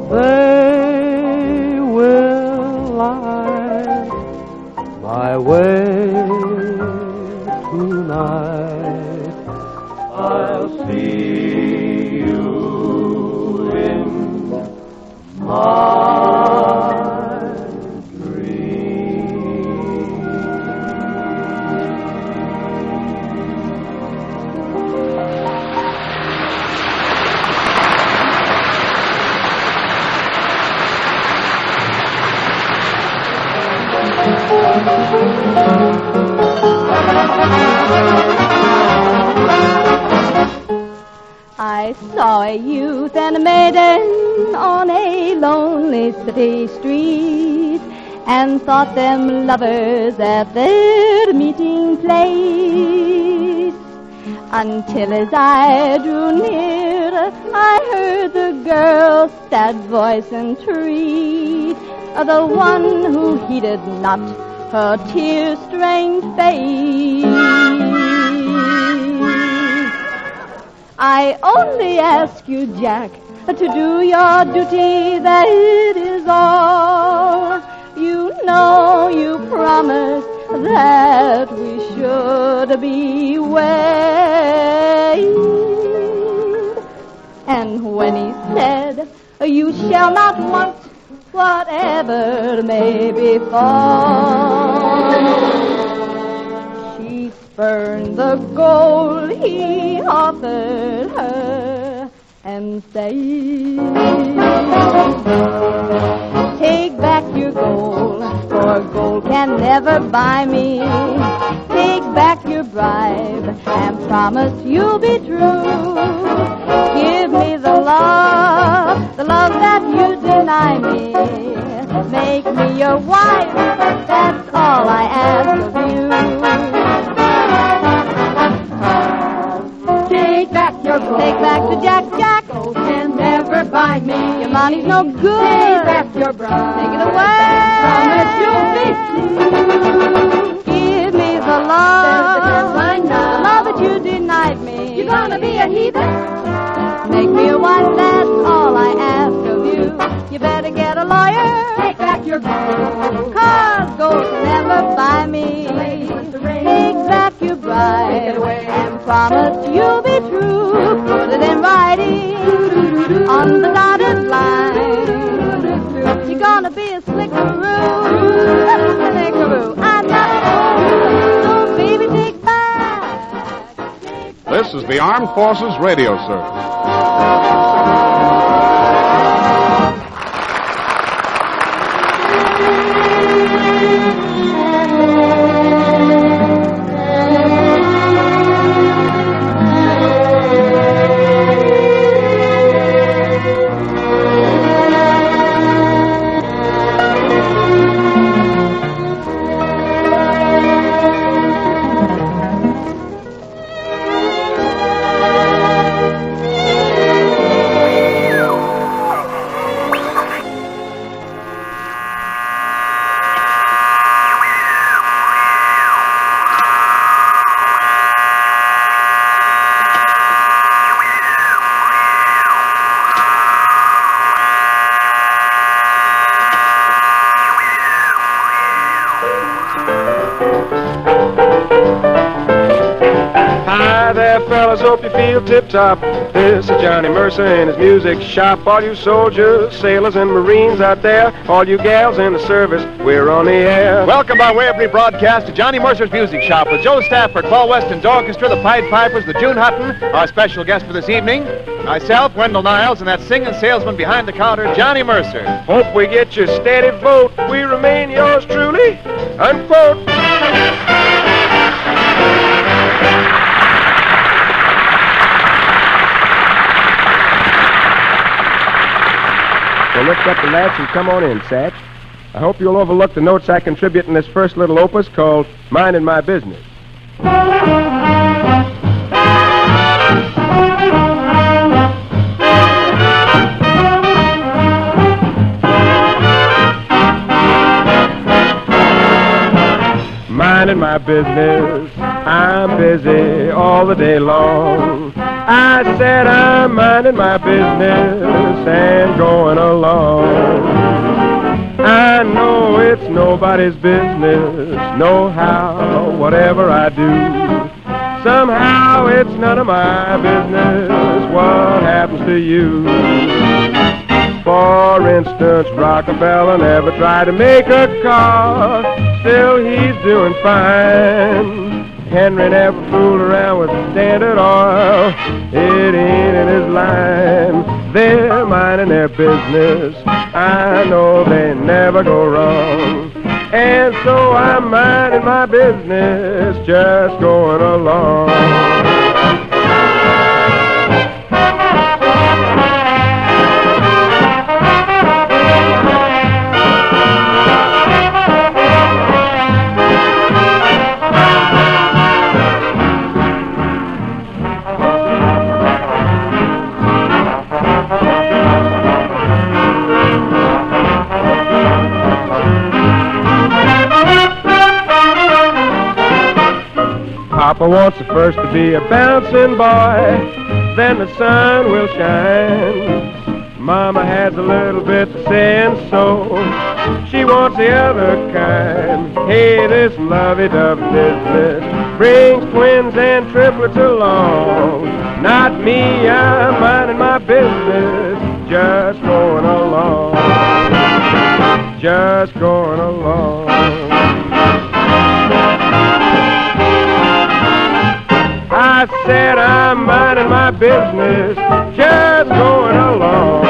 They will light my way tonight. I'll see you in my dream. I saw a youth and a maiden on a lonely city street, and thought them lovers at their meeting place. Until as I drew near, I heard the girl's sad voice entreat, the one who heeded not her tear-stained face. I only ask you, Jack, to do your duty, that is all. You know you promised that we should be wed. And when he said, you shall not want whatever may befall, she spurned the gold he offered her and said, take back your gold, for gold can never buy me. Take back your bribe and promise you'll be true. Give me the love that you deny me. Make me your wife, that's all I ask of you. Take back your gold. Take back the Jack. Gold can never buy me. Your money's no good. Take back your bride. Take it away. Promise you'll be true. Give me the love that you denied me. You're gonna be a heathen. Make me a wife, that's all I ask of you. You better get a lawyer. Take back your gold. 'Cause gold can never buy me. Take back your bride and promise you'll be true. Put it in writing on the dotted line. You're gonna be a slickaroo. Slickaroo. I'm not a fool. This is the Armed Forces Radio Service. Hi there, fellas, hope you feel tip-top. This is Johnny Mercer and his music shop. All you soldiers, sailors, and Marines out there, all you gals in the service, we're on the air. Welcome by way of rebroadcast to Johnny Mercer's Music Shop with Joe Stafford, Paul Weston's Orchestra, the Pied Pipers, the June Hutton, our special guest for this evening, myself, Wendell Niles, and that singing salesman behind the counter, Johnny Mercer. Hope we get your steady vote. We remain yours truly, unquote. So lift up the latch and come on in, Satch. I hope you'll overlook the notes I contribute in this first little opus called Minding My Business. Minding my business, I'm busy all the day long. I said I'm minding my business and going along. I know it's nobody's business, no how, whatever I do. Somehow it's none of my business what happens to you. For instance, Rockefeller never tried to make a car, still he's doing fine. Henry never fooled around with Standard Oil, it ain't in his line. They're minding their business, I know they never go wrong. And so I'm minding my business, just going along. Papa wants the first to be a bouncing boy, then the sun will shine. Mama has a little bit to say, and so she wants the other kind. Hey, this lovey-dovey business brings twins and triplets along. Not me, I'm minding my business, just going along. Just going along. I said I'm minding my business, just going along.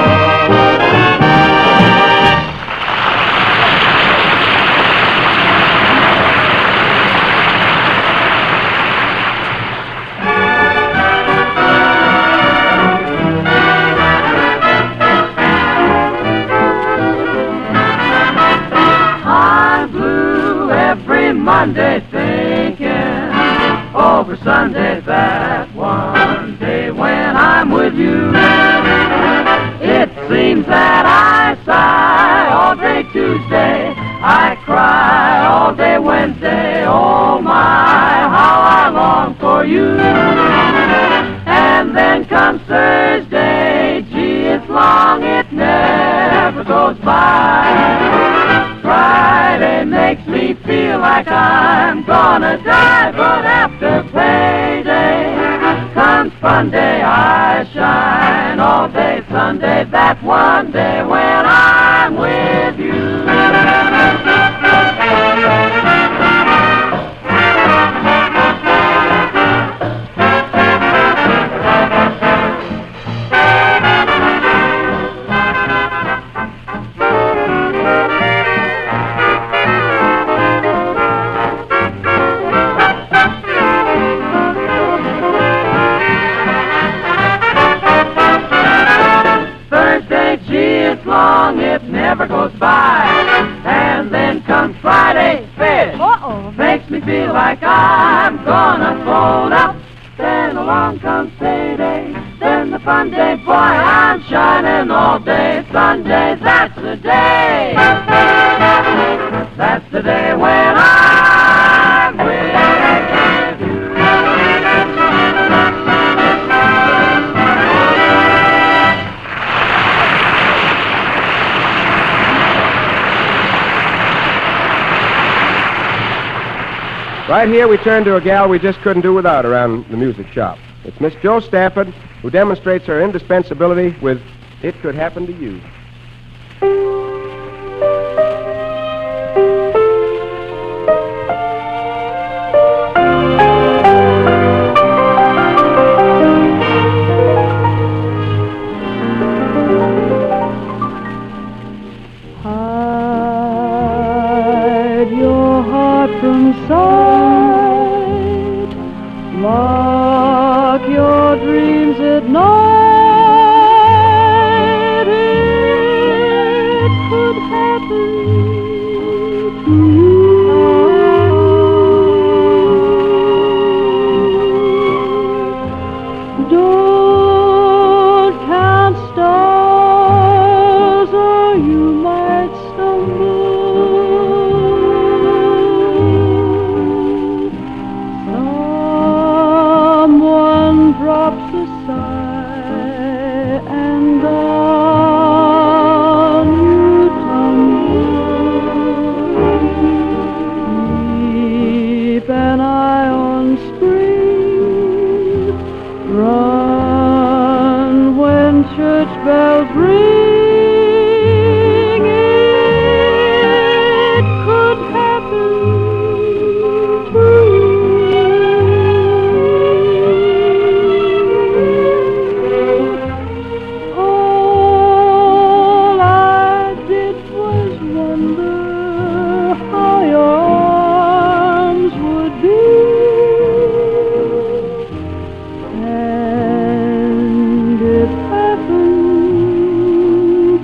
I'm blue every Monday thinking over Sunday, that one day when I'm with you. It seems that I sigh all day Tuesday, I cry all day Wednesday. Oh my, how I long for you. And then comes Thursday, gee, it's long, it never goes by. Friday makes me feel like I'm gonna die, but after payday comes fun day, I shine all day Sunday, that one day when I'm with you. feel like I'm gonna fold up. Then along comes payday. Then the fun day, boy, I'm shining all day. Sunday, that's the day. That's the day when I'm with you. Right here, we turn to a gal we just couldn't do without around the music shop. It's Miss Jo Stafford, who demonstrates her indispensability with It Could Happen to You. Hide your heart from sight. Lock your dreams at night. It could happen to you. Don't count stars, or you might stumble. Someone drops a sigh, and down you tumble. Keep an eye on spring. Run when church bells ring. It could happen to you. All I did was wonder how your arms would be. And it happened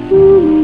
to me.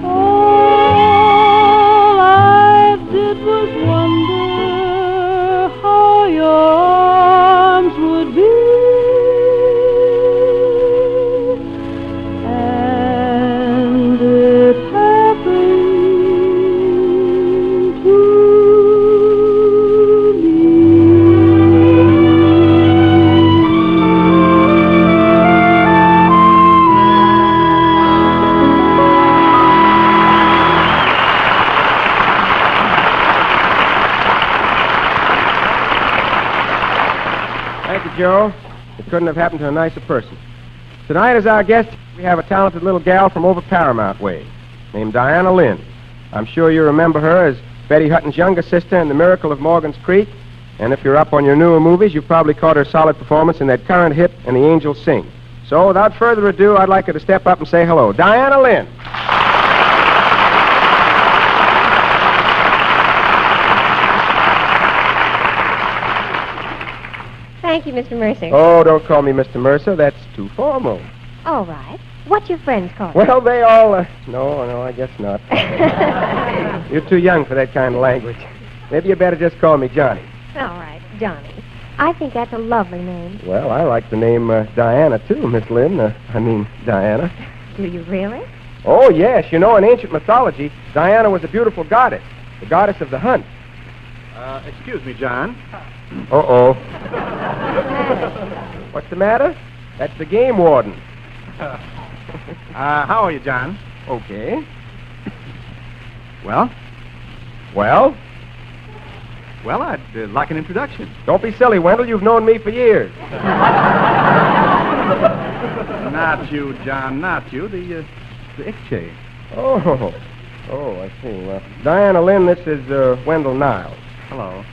All I did was wonder how your arms would be. And it happened to Thank you, Joe. It couldn't have happened to a nicer person. Tonight, as our guest, we have a talented little gal from over Paramount Way named Diana Lynn. I'm sure you remember her as Betty Hutton's younger sister in The Miracle of Morgan's Creek. And if you're up on your newer movies, you've probably caught her solid performance in that current hit, And the Angels Sing. So, without further ado, I'd like her to step up and say hello. Diana Lynn. Thank you, Mr. Mercer. Oh, don't call me Mr. Mercer. That's too formal. All right. What's your friends call you? Well, they all... No, I guess not. You're too young for that kind of language. Maybe you better just call me Johnny. All right, Johnny. I think that's a lovely name. Well, I like the name Diana, too, Miss Lynn. Diana. Do you really? Oh, yes. You know, in ancient mythology, Diana was a beautiful goddess, the goddess of the hunt. Excuse me, John. Uh-oh. What's the matter? That's the game warden. How are you, John? Okay. Well? Well? Well, I'd like an introduction. Don't be silly, Wendell. You've known me for years. Not you, John, not you. The Ickche. Oh, I see. Well, Diana Lynn, this is Wendell Niles. Hello.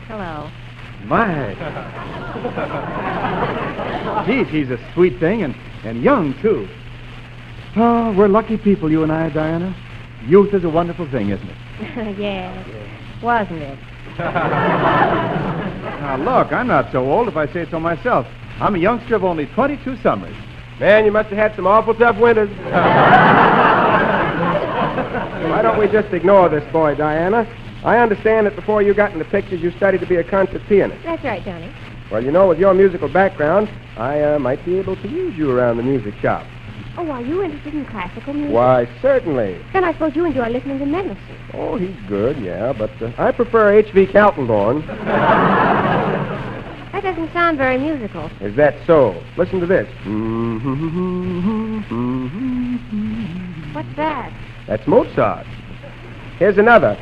Hello. My. Gee, she's a sweet thing and young, too. Oh, we're lucky people, you and I, Diana. Youth is a wonderful thing, isn't it? Yes. Wasn't it? Now, look, I'm not so old if I say so myself. I'm a youngster of only 22 summers. Man, you must have had some awful tough winters. Why don't we just ignore this boy, Diana? I understand that before you got into pictures, you studied to be a concert pianist. That's right, Johnny. Well, you know, with your musical background, I might be able to use you around the music shop. Oh, are you interested in classical music? Why, certainly. Then I suppose you enjoy listening to Mendelssohn. Oh, he's good, yeah, but I prefer H.V. Kaltenborn. That doesn't sound very musical. Is that so? Listen to this. What's that? That's Mozart. Here's another.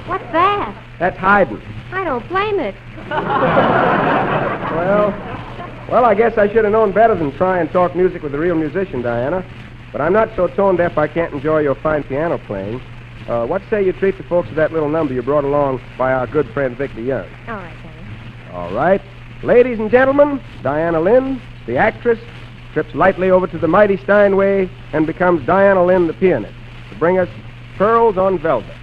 What's that? That's Haydn. I don't blame it. Well, I guess I should have known better than try and talk music with a real musician, Diana. But I'm not so tone deaf I can't enjoy your fine piano playing. What say you treat the folks to that little number you brought along by our good friend Victor Young? All right, Johnny. All right. Ladies and gentlemen, Diana Lynn, the actress, trips lightly over to the mighty Steinway and becomes Diana Lynn, the pianist, to bring us Pearls on Velvet.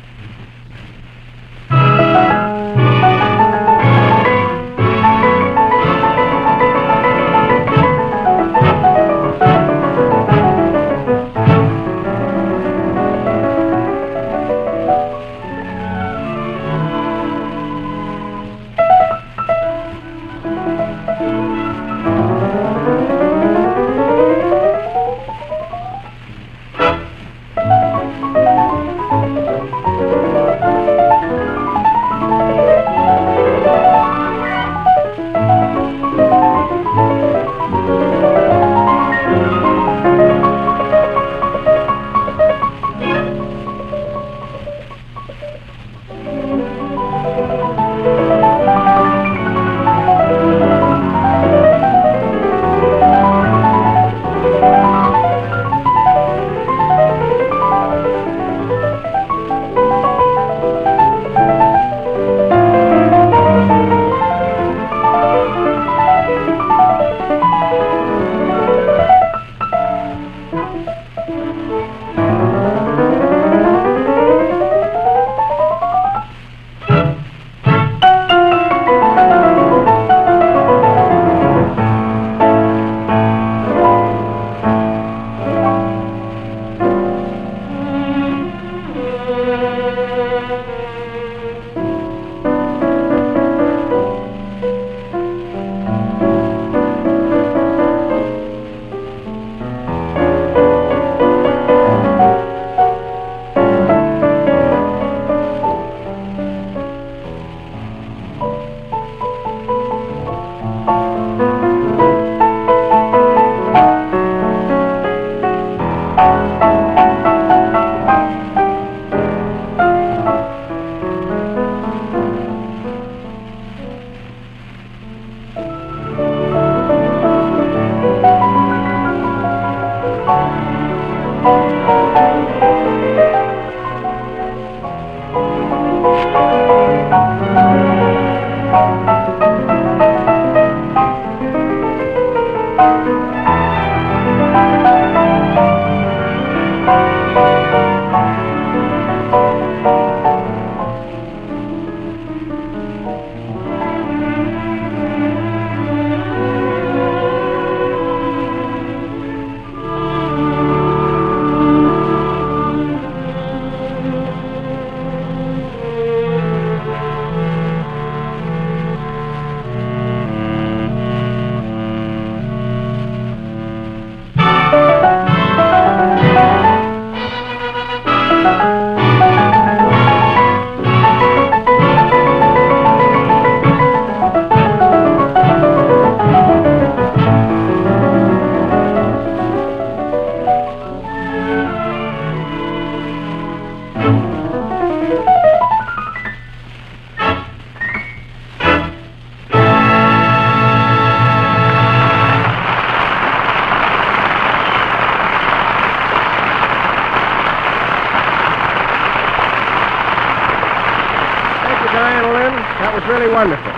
Lynn. That was really wonderful.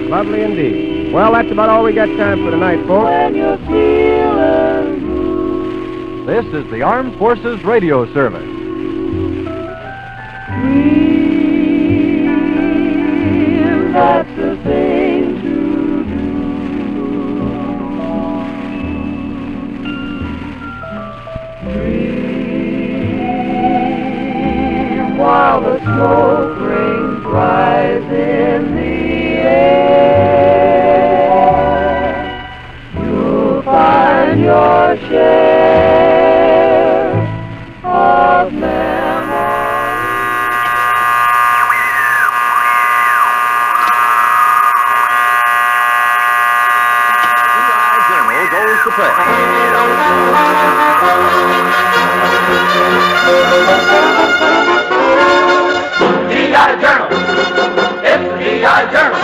Lovely indeed. Well, that's about all we got time for tonight, folks. This is the Armed Forces Radio Service. That's the thing to do. Dream while the smoke rings rise in the air. You'll find your share of memories. Goes to play. G.I. Journal. It's the G.I. Journal.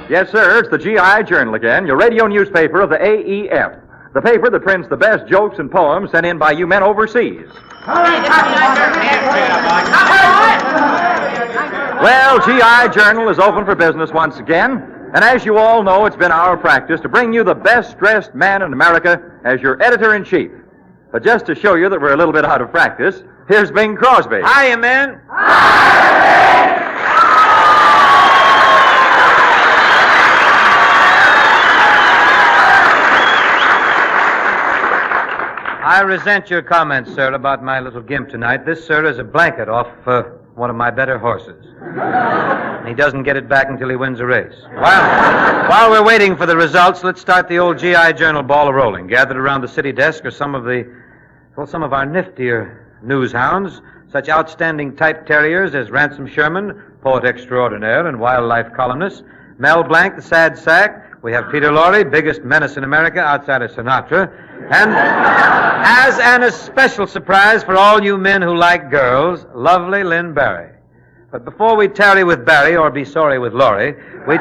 Yes, sir, it's the GI Journal again, your radio newspaper of the AEF. The paper that prints the best jokes and poems sent in by you men overseas. Well, GI Journal is open for business once again, and as you all know, it's been our practice to bring you the best-dressed man in America as your editor-in-chief. But just to show you that we're a little bit out of practice, here's Bing Crosby. Hiya, men. I resent your comments, sir, about my little gimp tonight. This, sir, is a blanket off one of my better horses. He doesn't get it back until he wins a race. While we're waiting for the results, let's start the old GI Journal ball rolling. Gathered around the city desk are some of our niftier news hounds, such outstanding type terriers as Ransom Sherman, poet extraordinaire and wildlife columnist, Mel Blanc, the sad sack. We have Peter Lorre, biggest menace in America outside of Sinatra. And as an especial surprise for all you men who like girls, lovely Lynn Barry. But before we tarry with Barry or be sorry with Lorre, we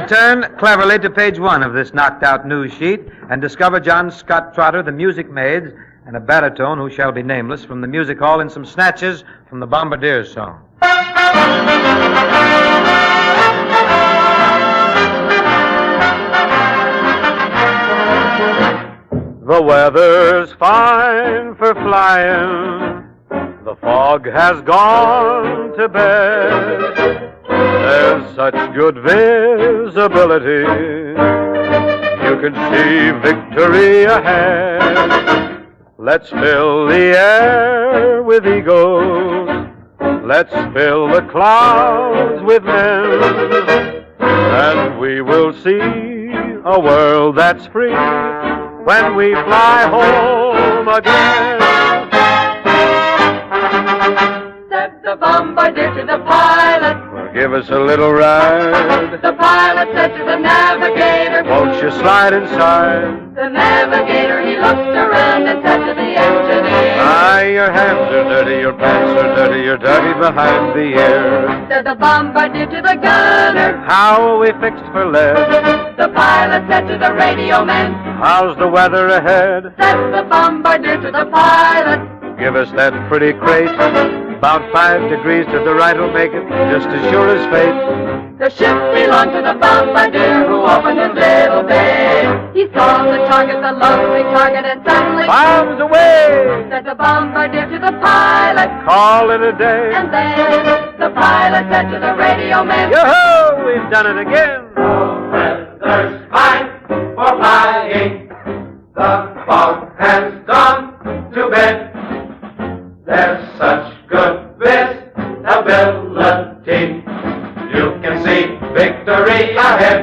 turn cleverly to page 1 of this knocked-out news sheet and discover John Scott Trotter, the music maids, and a baritone who shall be nameless from the music hall in some snatches from the Bombardiers song. The weather's fine for flying. The fog has gone to bed. There's such good visibility. You can see victory ahead. Let's fill the air with eagles. Let's fill the clouds with men. And we will see a world that's free when we fly home again. Said the bombardier to the pilot. Well, give us a little ride. The pilot said to the navigator, won't you slide inside? The navigator, he looked around and said to the engineer, ah, your hands are dirty, your pants are dirty, you're dirty behind the ear. Said the bombardier to the gunner, how are we fixed for lead? The pilot said to the radio man, how's the weather ahead? Said the bombardier to the pilot, give us that pretty crate. About 5 degrees to the right will make it, just as sure as fate. The ship belonged to the bombardier who opened his little bay. He saw the target, the lovely target, and suddenly bombs away. Said the bombardier to the pilot, call it a day. And then the pilot said to the radio man, yo-ho, we've done it again. Weather's fine for flying. The fog has gone to bed. There's such good visibility. You can see victory ahead.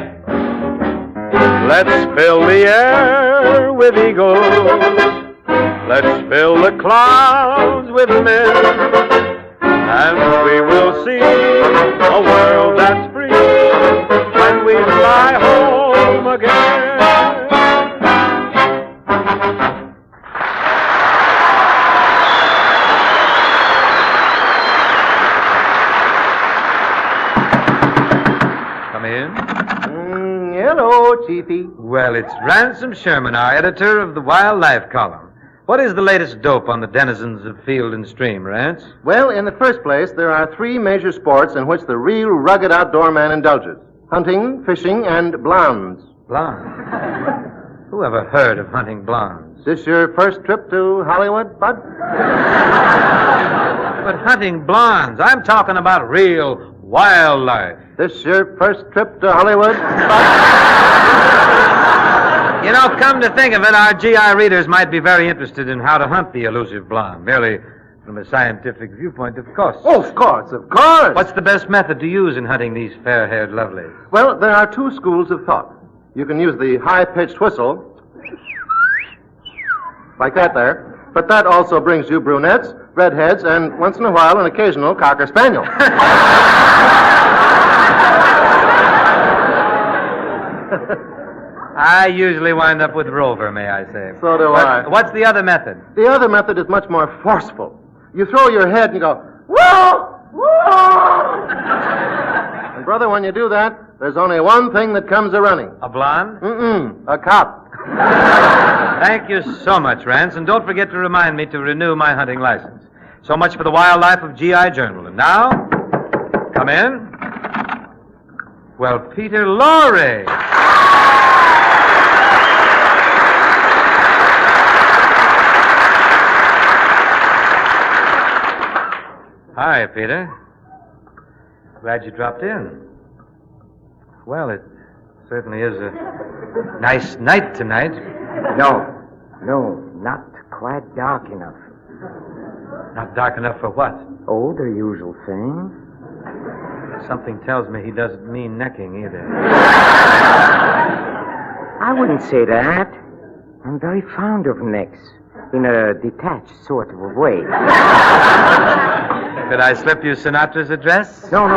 Let's fill the air with eagles. Let's fill the clouds with men. And we will see a world that's free when we fly home again. Come in. Hello, Chiefy. Well, it's Ransom Sherman, our editor of the Wildlife column. What is the latest dope on the denizens of field and stream, Rance? Well, in the first place, there are 3 major sports in which the real rugged outdoor man indulges. Hunting, fishing, and blondes. Blondes? Who ever heard of hunting blondes? Is this your first trip to Hollywood, Bud? But hunting blondes, I'm talking about real wildlife. This your first trip to Hollywood, You know, come to think of it, our GI readers might be very interested in how to hunt the elusive blonde, merely from a scientific viewpoint, of course. Oh, of course, of course. What's the best method to use in hunting these fair-haired lovelies? Well, there are 2 schools of thought. You can use the high-pitched whistle, like that there, but that also brings you brunettes, redheads, and once in a while an occasional cocker spaniel. I usually wind up with Rover, may I say. So do I. What's the other method? The other method is much more forceful. You throw your head and you go, whoa, whoa! And brother, when you do that, there's only one thing that comes a-running. A blonde? A cop. Thank you so much, Rance, and don't forget to remind me to renew my hunting license. So much for the wildlife of GI Journal. And now, come in. Well, Peter Lorre. Hi, Peter. Glad you dropped in. Well, it certainly is a nice night tonight. No, not quite dark enough. Not dark enough for what? Oh, the usual thing. Something tells me he doesn't mean necking either. I wouldn't say that. I'm very fond of necks, in a detached sort of a way. Could I slip you Sinatra's address? No,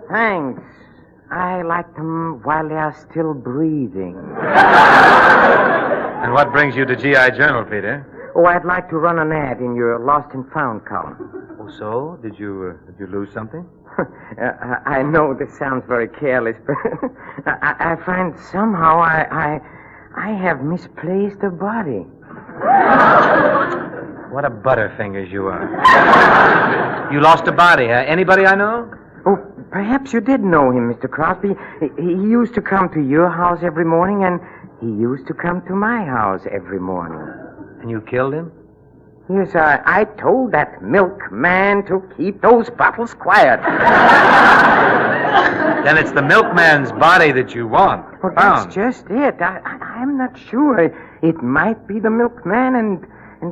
thanks. I like them while they are still breathing. And what brings you to GI Journal, Peter? Oh, I'd like to run an ad in your Lost and Found column. Oh, so? Did you lose something? I know this sounds very careless, but I find somehow I have misplaced a body. What a butterfingers you are. You lost a body, huh? Anybody I know? Oh, perhaps you did know him, Mr. Crosby. He used to come to your house every morning, and he used to come to my house every morning. And you killed him? Yes, I told that milkman to keep those bottles quiet. Then it's the milkman's body that you want. Well, that's just it. I'm not sure. It might be the milkman, and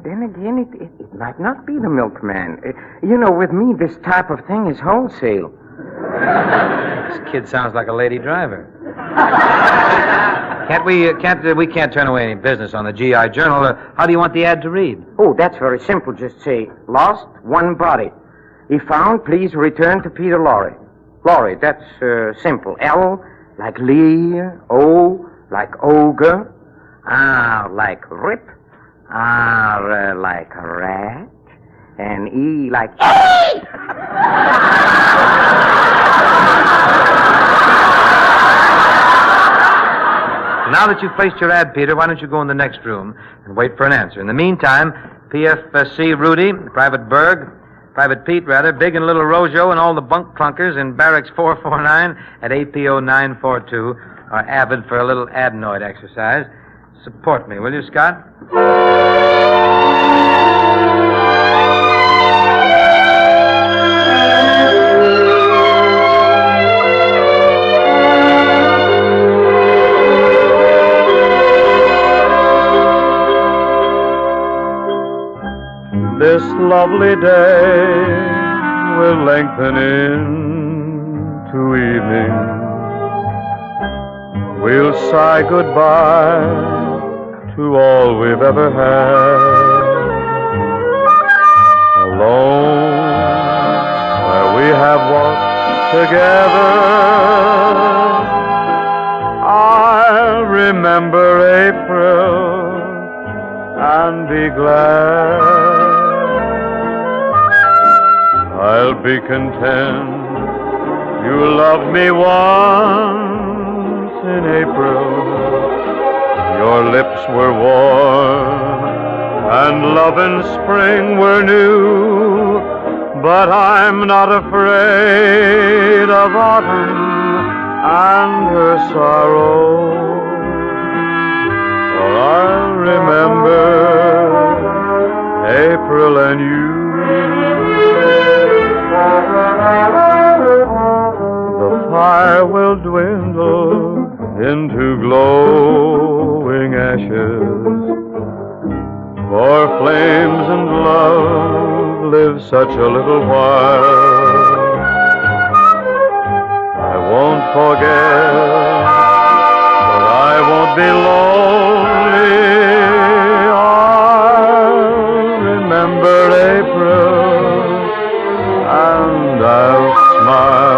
then again, it might not be the milkman. You know, with me, this type of thing is wholesale. This kid sounds like a lady driver. We can't turn away any business on the GI Journal. How do you want the ad to read? Oh, that's very simple. Just say, lost one body. If found, please return to Peter Lorre. Lorre, that's simple. L like Lee, O like ogre, R like rip, R like rat, and E like... Now that you've placed your ad, Peter, why don't you go in the next room and wait for an answer? In the meantime, PFC Rudy, Private Berg, Private Pete, rather, Big and Little Rojo, and all the bunk clunkers in Barracks 449 at APO 942 are avid for a little adenoid exercise. Support me, will you, Scott? This lovely day will lengthen into evening. We'll say goodbye to all we've ever had. Alone, where we have walked together, I'll remember April and be glad. I'll be content you loved me once in April. Your lips were warm, and love and spring were new. But I'm not afraid of autumn and her sorrow, for I'll remember April and you. The fire will dwindle into glowing ashes, for flames and love live such a little while. I won't forget, but I won't be lonely. I'll remember April, and I'll smile.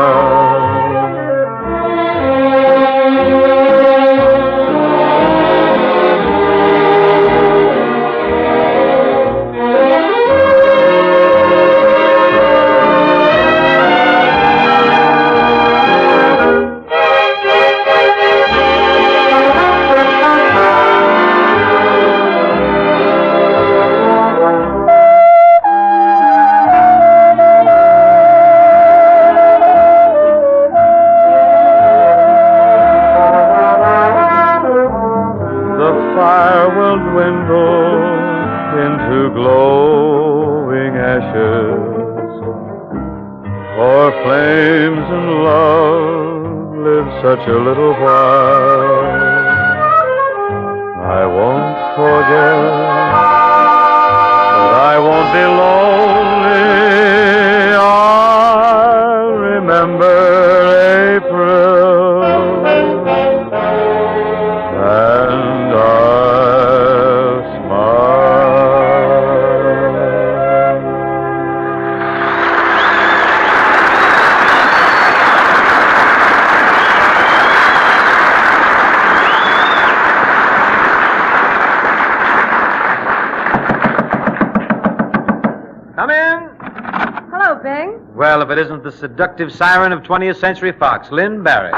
Glowing ashes, for flames and love live such a little while. I won't forget, but I won't be lonely. I'll remember April, and I'll smile. Come in. Hello, Bing. Well, if it isn't the seductive siren of 20th Century Fox, Lynn Barry.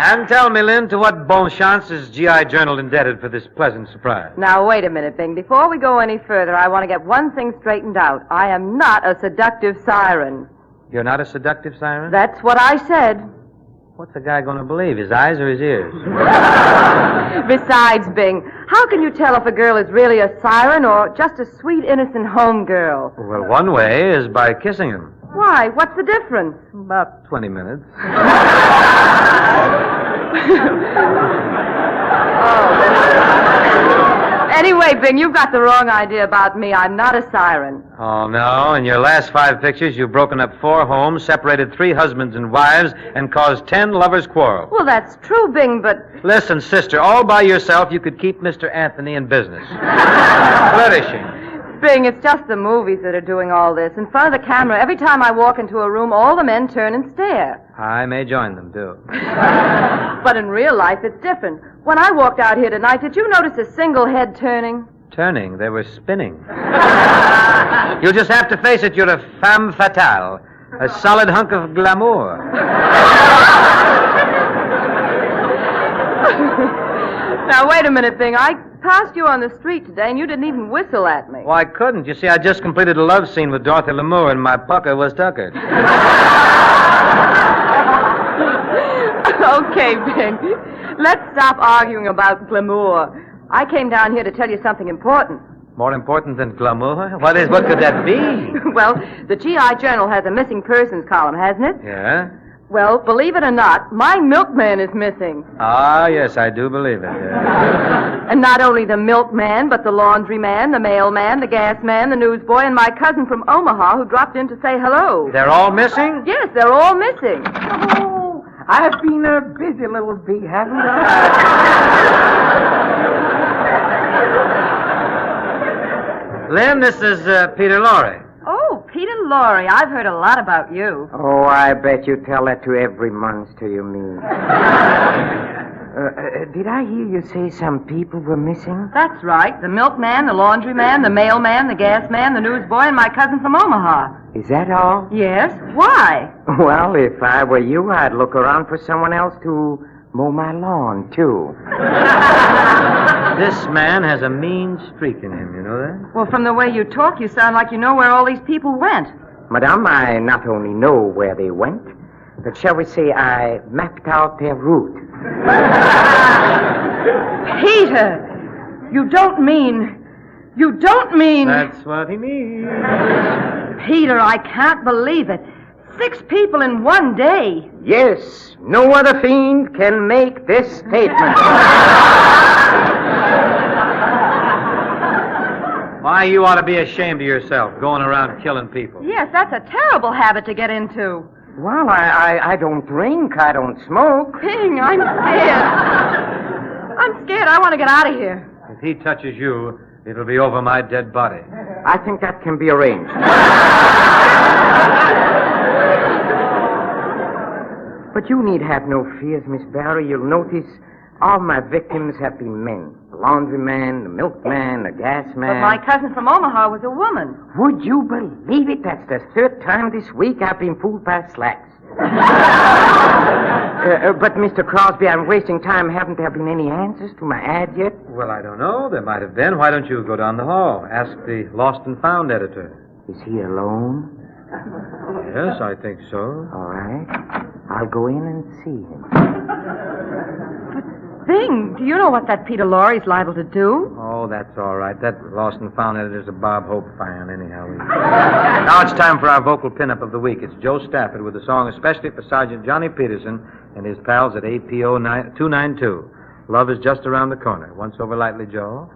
And tell me, Lynn, to what bon chance is G.I. Journal indebted for this pleasant surprise? Now, wait a minute, Bing. Before we go any further, I want to get one thing straightened out. I am not a seductive siren. You're not a seductive siren? That's what I said. What's the guy going to believe, his eyes or his ears? Besides, Bing, how can you tell if a girl is really a siren or just a sweet, innocent home girl? Well, one way is by kissing him. Why? What's the difference? About 20 minutes. Anyway, Bing, you've got the wrong idea about me. I'm not a siren. Oh, no. In your last 5 pictures, you've broken up 4 homes, separated 3 husbands and wives, and caused 10 lovers' quarrels. Well, that's true, Bing, but... Listen, sister, all by yourself, you could keep Mr. Anthony in business. Flourishing. Bing, it's just the movies that are doing all this. In front of the camera, every time I walk into a room, all the men turn and stare. I may join them, too. But in real life, it's different. When I walked out here tonight, did you notice a single head turning? Turning? They were spinning. You'll just have to face it. You're a femme fatale. A solid hunk of glamour. Now, wait a minute, Bing. I passed you on the street today, and you didn't even whistle at me. Well, I couldn't. You see, I just completed a love scene with Dorothy Lamour, and my pucker was tuckered. Okay, Bing. Let's stop arguing about glamour. I came down here to tell you something important. More important than glamour? What could that be? Well, the G.I. Journal has a missing persons column, hasn't it? Yeah? Well, believe it or not, my milkman is missing. Ah, yes, I do believe it. Yeah. And not only the milkman, but the laundryman, the mailman, the gas man, the newsboy, and my cousin from Omaha who dropped in to say hello. They're all missing? Yes, they're all missing. Oh, I've been a busy little bee, haven't I? Lynn, this is Peter Lorre. Oh, Peter Lorre. I've heard a lot about you. Oh, I bet you tell that to every monster you meet. Did I hear you say some people were missing? That's right. The milkman, the laundryman, the mailman, the gas man, the newsboy, and my cousin from Omaha. Is that all? Yes. Why? Well, if I were you, I'd look around for someone else to mow my lawn, too. This man has a mean streak in him, you know that? Well, from the way you talk, you sound like you know where all these people went. Madame, I not only know where they went, but shall we say I mapped out their route. Peter! You don't mean... That's what he means. Peter, I can't believe it. 6 people in one day. Yes, no other fiend can make this statement. Why, you ought to be ashamed of yourself, going around killing people. Yes, that's a terrible habit to get into. Well, I don't drink, I don't smoke. Ping, I'm scared. I'm scared. I want to get out of here. If he touches you, it'll be over my dead body. I think that can be arranged. But you need have no fears, Miss Barry. You'll notice all my victims have been men. The laundryman, the milkman, the gas man. But my cousin from Omaha was a woman. Would you believe it? That's the 3rd time this week I've been fooled by slacks. But, Mr. Crosby, I'm wasting time. Haven't there been any answers to my ad yet? Well, I don't know. There might have been. Why don't you go down the hall? Ask the Lost and Found editor. Is he alone? Yes, I think so. All right. I'll go in and see him. Bing, do you know what that Peter Lorre's liable to do? Oh, that's all right. That Lost and Found editor's a Bob Hope fan, anyhow. Now it's time for our vocal pinup of the week. It's Joe Stafford with a song especially for Sergeant Johnny Peterson and his pals at APO 292. Love is just around the corner. Once over lightly, Joe.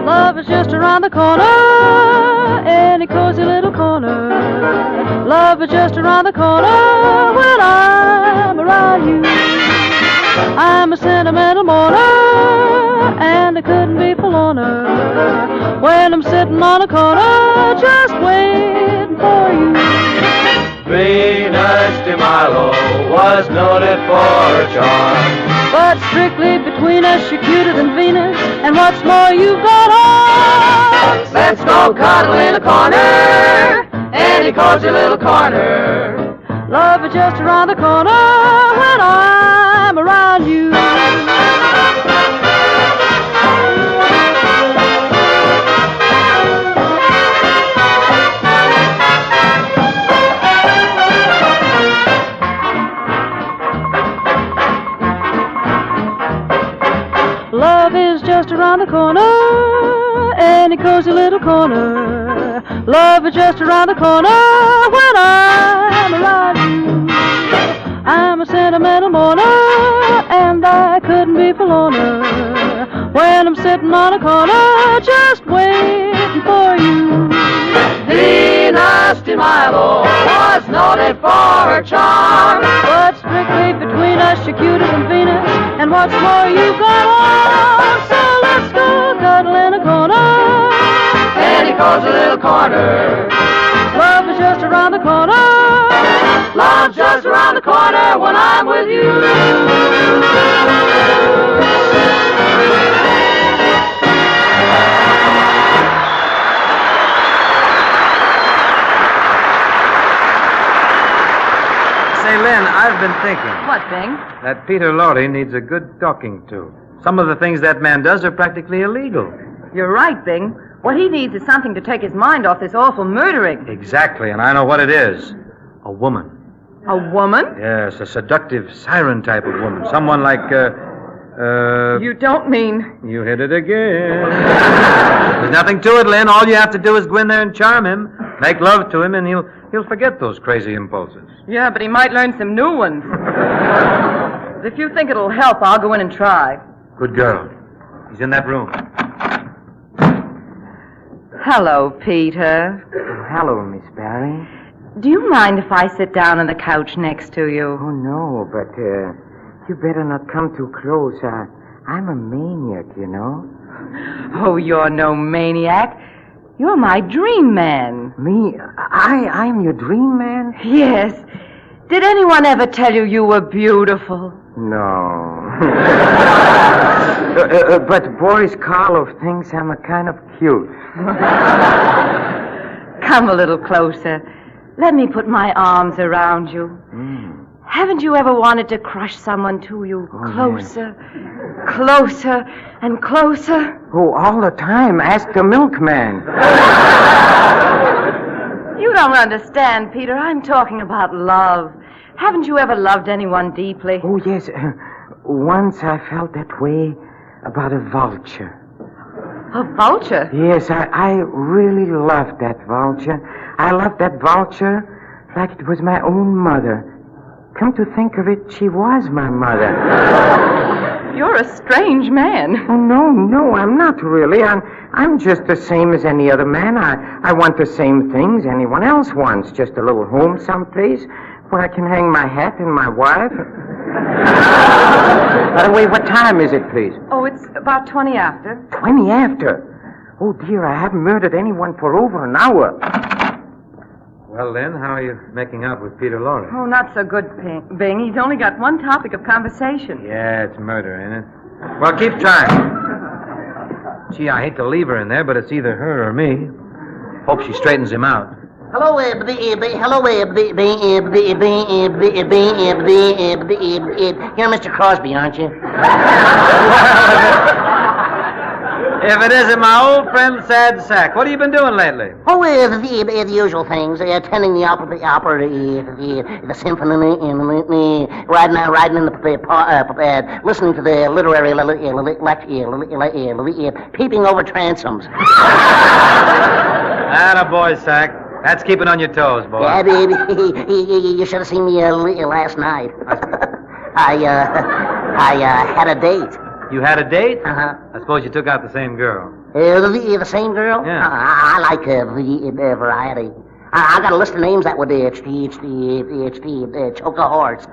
Love is just around the corner, any cozy little corner. Love is just around the corner when I'm around you. I'm a sentimental mourner, and I couldn't be forlorner when I'm sitting on a corner just waiting for you. Venus de Milo was noted for her charm. But strictly between us, you're cuter than Venus, and what's more, you've got arms. Let's go cuddle in a corner, any cozy little corner. Love is just around the corner when I'm around you. Love is just around the corner, any cozy little corner. Love is just around the corner when I'm around you. I'm a sentimental mourner, and I couldn't be forlorner when I'm sitting on a corner just waiting for you. Venus de Milo was noted for her charm. But strictly between us, you're cuter than Venus, and what's more, you've got arms. So let's go cuddle in a corner, any cozy little corner. Love is just around the corner. Love's just around the corner when I'm with you. Say, Lynn, I've been thinking. What, Bing? That Peter Lorre needs a good talking to. Some of the things that man does are practically illegal. You're right, Bing. What he needs is something to take his mind off this awful murdering. Exactly, and I know what it is. A woman. A woman? Yes, a seductive siren type of woman. Someone like, You don't mean... You hit it again. There's nothing to it, Lynn. All you have to do is go in there and charm him, make love to him, and he'll forget those crazy impulses. Yeah, but he might learn some new ones. If you think it'll help, I'll go in and try. Good girl. He's in that room. Hello, Peter. Hello, Miss Barry. Do you mind if I sit down on the couch next to you? Oh, no, but you better not come too close. I'm a maniac, you know. Oh, you're no maniac. You're my dream man. Me? I'm your dream man? Yes. Did anyone ever tell you you were beautiful? No. But Boris Karloff thinks I'm a kind of cute. Come a little closer. Let me put my arms around you. Haven't you ever wanted to crush someone to you? Closer, closer, and closer? Oh, all the time. Ask the milkman. You don't understand, Peter. I'm talking about love. Haven't you ever loved anyone deeply? Oh, yes. Once I felt that way about a vulture. A vulture? Yes, I really loved that vulture. I loved that vulture like it was my own mother. Come to think of it, she was my mother. You're a strange man. Oh, no, I'm not really. I'm just the same as any other man. I want the same things anyone else wants. Just a little home someplace where I can hang my hat and my wife. By the way, what time is it, please? Oh, it's about 20 after. 20 after? Oh, dear, I haven't murdered anyone for over an hour. Well, Lynn, how are you making out with Peter Lorre? Oh, not so good, Bing. He's only got one topic of conversation. Yeah, it's murder, ain't it? Well, keep trying. Gee, I hate to leave her in there, but it's either her or me. Hope she straightens him out. Hello, you're Mr. Crosby, aren't you? If it isn't my old friend Sad Sack, what have you been doing lately? Oh, the usual things. Attending the opera, the symphony, riding in the listening to the literary peeping over transoms. Attaboy, Sack. That's keeping on your toes, boy. Yeah, baby. You should have seen me last night. I had a date. You had a date? Uh-huh. I suppose you took out the same girl. The same girl? Yeah. I like the variety. I got a list of names that would choke a horse.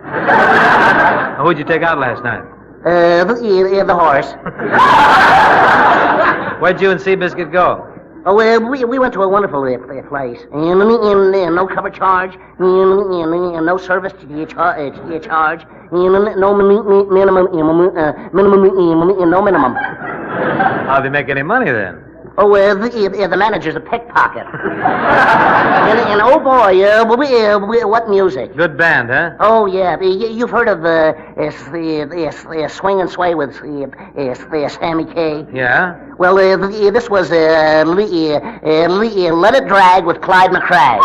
Who'd you take out last night? The horse. Where'd you and Seabiscuit go? Oh, we went to a wonderful place. No cover charge, no service charge, no minimum, no minimum. How'd they make any money then? Oh, the manager's a pickpocket. and oh boy, what music? Good band, huh? Oh yeah, you've heard of the Swing and Sway with Sammy Kaye? Yeah. Well, this was Let It Drag with Clyde McCragg.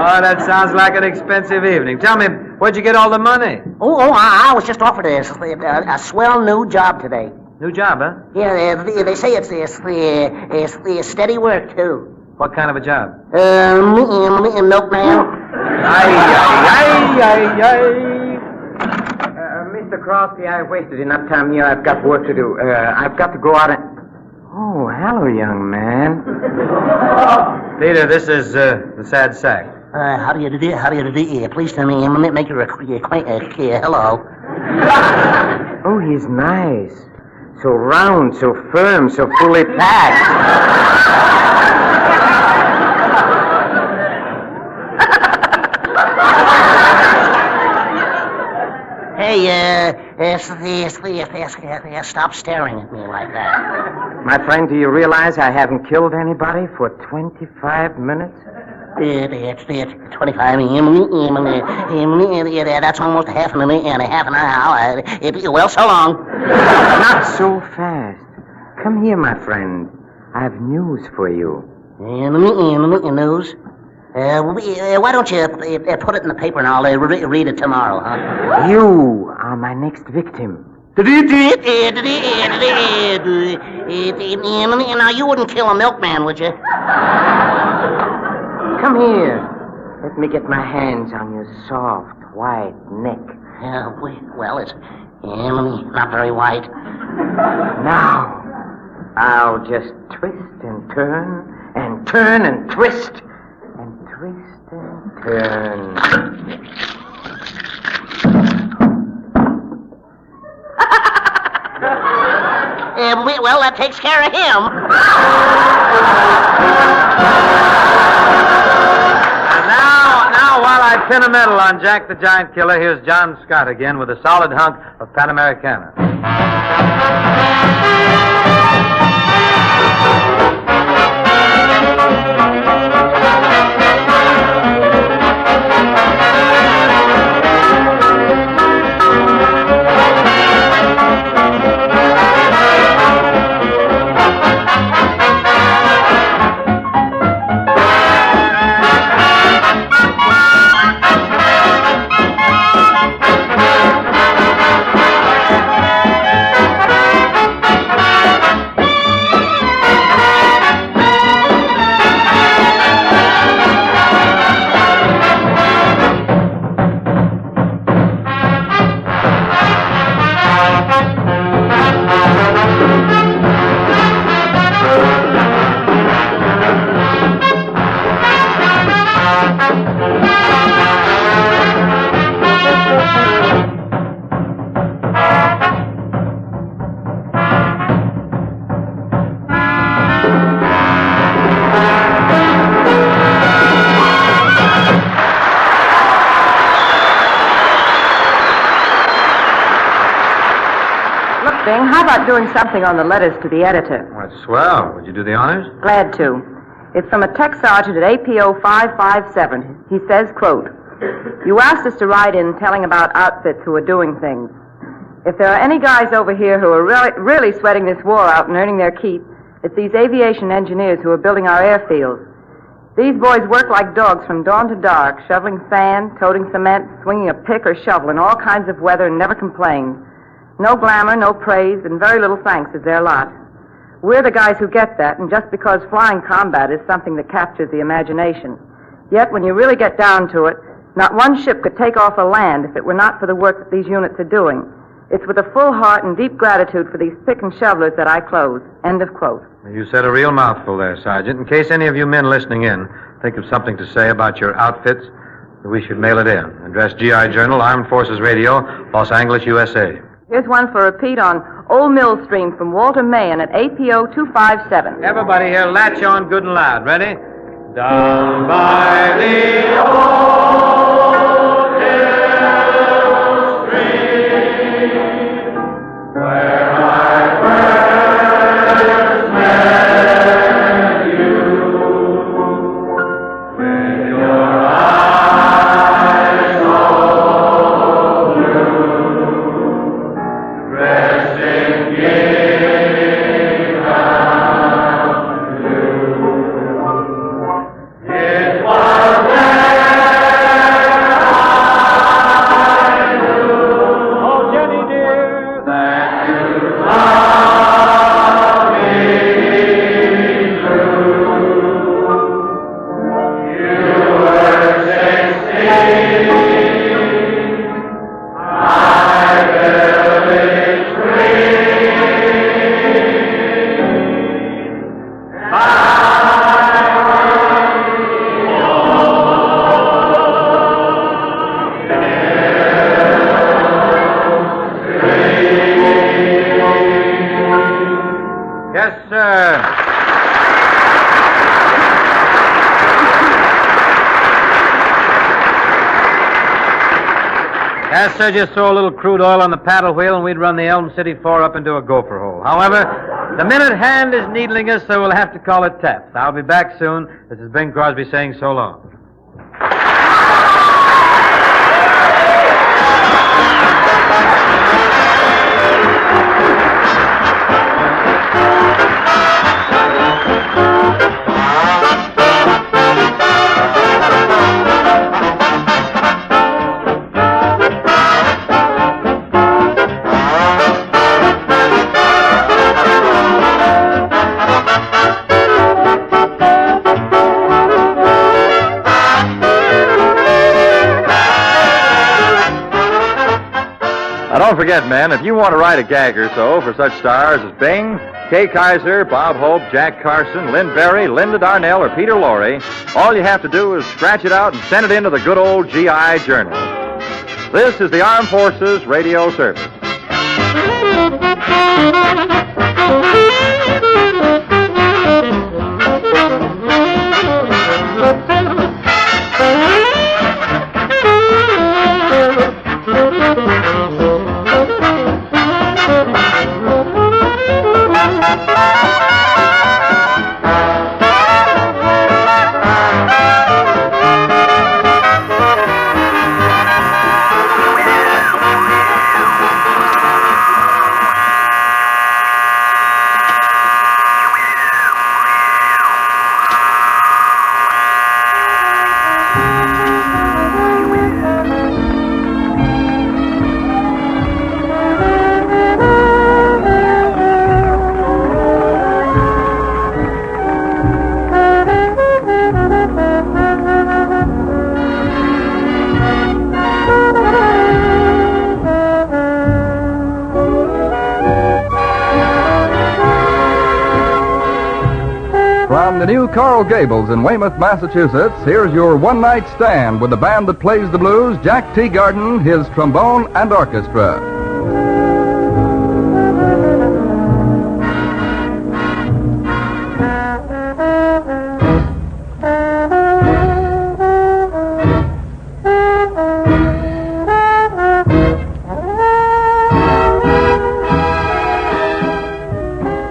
Oh, that sounds like an expensive evening. Tell me, where'd you get all the money? I was just offered a swell new job today. New job, huh? Yeah, they say it's steady work, too. What kind of a job? Milkman. Mr. Crosby, I've wasted enough time here. I've got work to do. I've got to go out and... Oh, hello, young man. Peter, this is the Sad Sack. How do you do? Please tell me, make your acquaintance. Hello. Oh, he's nice. So round, so firm, so fully packed. Hey, stop staring at me like that. My friend, do you realize I haven't killed anybody for 25 minutes? It's 25. That's almost half an hour. Well, so long. Not so fast. Come here, my friend. I have news for you. News? Why don't you put it in the paper and I'll read it tomorrow, huh? You are my next victim. Now, you wouldn't kill a milkman, would you? Come here. Let me get my hands on your soft, white neck. Well, it's not very white. Now, I'll just twist and turn and turn and twist and twist and turn. Well, that takes care of him. And now, while I pin a medal on Jack the Giant Killer, here's John Scott again with a solid hunk of Panamericana. How about doing something on the letters to the editor? Well, that's swell. Would you do the honors? Glad to. It's from a tech sergeant at APO 557. He says, quote, "You asked us to write in telling about outfits who are doing things. If there are any guys over here who are really sweating this war out and earning their keep, it's these aviation engineers who are building our airfields. These boys work like dogs from dawn to dark, shoveling sand, toting cement, swinging a pick or shovel in all kinds of weather and never complain. No glamour, no praise, and very little thanks is their lot. We're the guys who get that, and just because flying combat is something that captures the imagination. Yet, when you really get down to it, not one ship could take off a land if it were not for the work that these units are doing. It's with a full heart and deep gratitude for these pick and shovelers that I close." End of quote. You said a real mouthful there, Sergeant. In case any of you men listening in think of something to say about your outfits, we should mail it in. Address GI Journal, Armed Forces Radio, Los Angeles, USA. Here's one for a repeat on Old Mill Stream from Walter Mahan at APO 257. Everybody here, latch on good and loud. Ready? Down by the old hill stream, where I first met you, with your eyes so blue, dressed in gingham blue. It was there I knew, oh Jenny dear, that you love me true. You were 16, I built it free. Yes, sir. Yes, sir, just throw a little crude oil on the paddle wheel and we'd run the Elm City 4 up into a gopher hole. However, the minute hand is needling us, so we'll have to call it taps. I'll be back soon. This is Bing Crosby saying so long. Now, don't forget, men, if you want to write a gag or so for such stars as Bing, Kay Kaiser, Bob Hope, Jack Carson, Lynn Berry, Linda Darnell, or Peter Lorre, all you have to do is scratch it out and send it into the good old GI Journal. This is the Armed Forces Radio Service. From the new Coral Gables in Weymouth, Massachusetts, here's your one-night stand with the band that plays the blues, Jack Teagarden, his trombone and orchestra.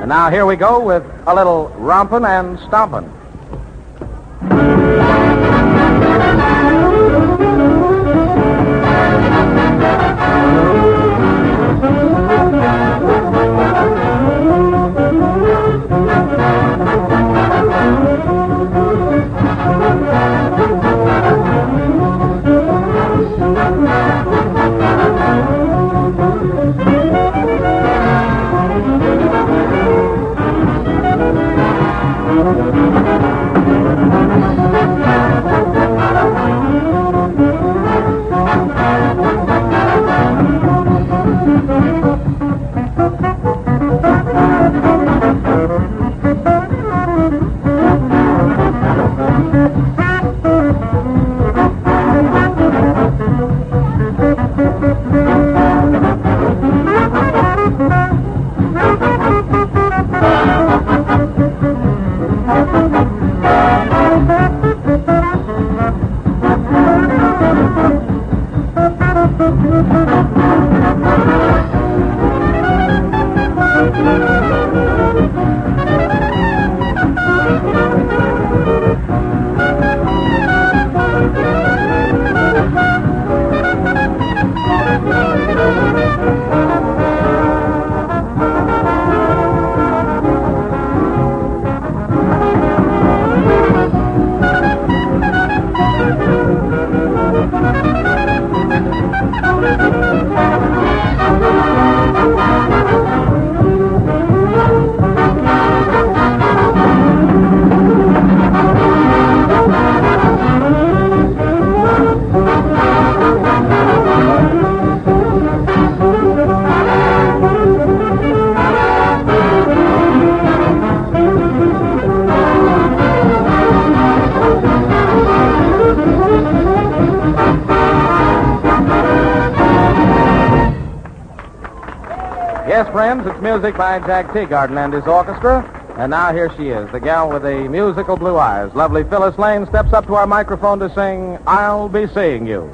And now here we go with a little rompin' and stompin'. Yes, friends, it's music by Jack Teagarden and his orchestra. And now here she is, the gal with the musical blue eyes. Lovely Phyllis Lane steps up to our microphone to sing, I'll Be Seeing You.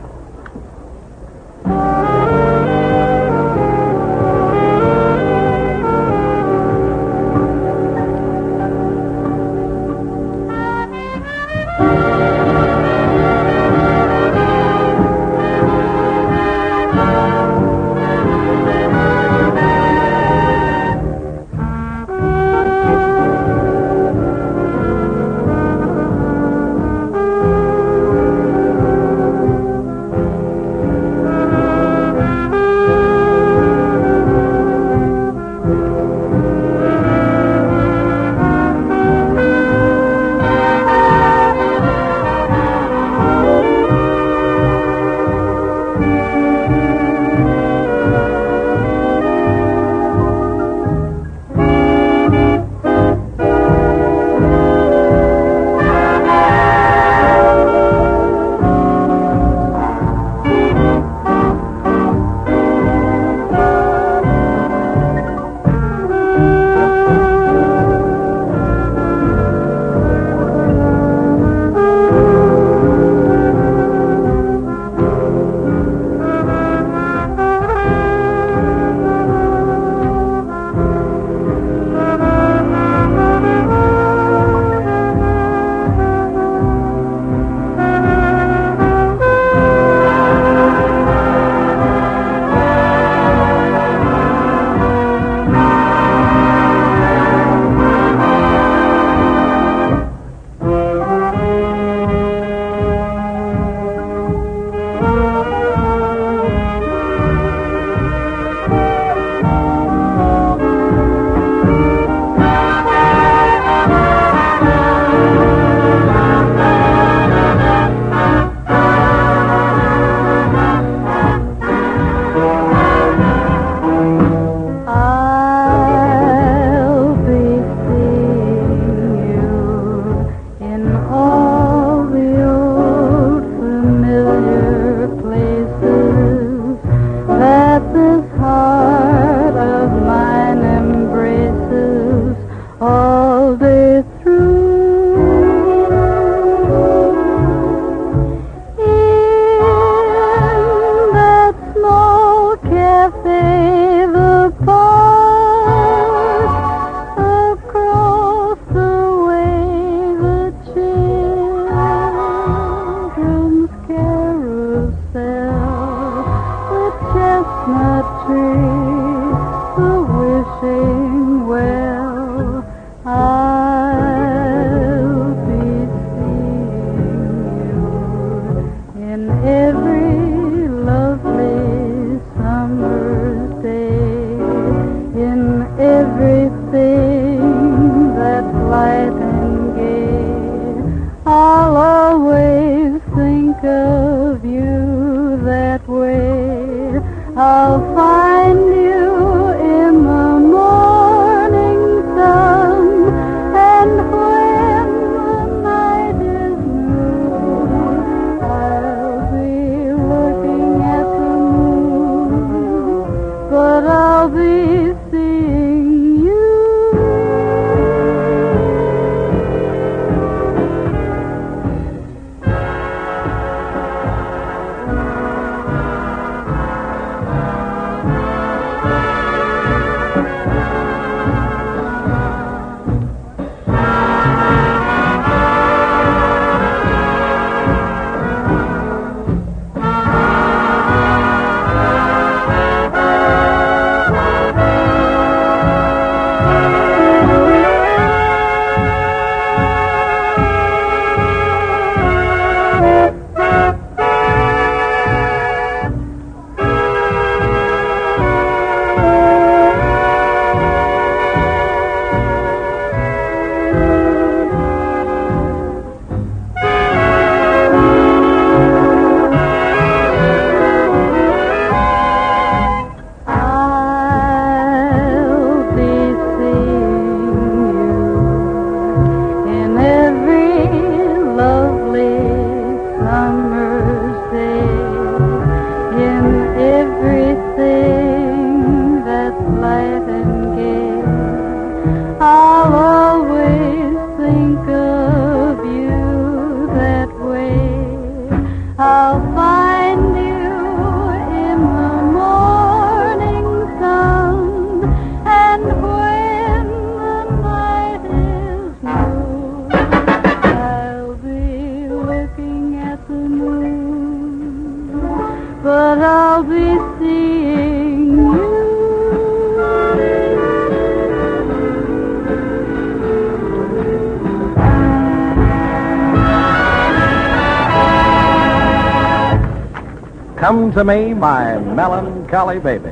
Come to me, my melancholy baby.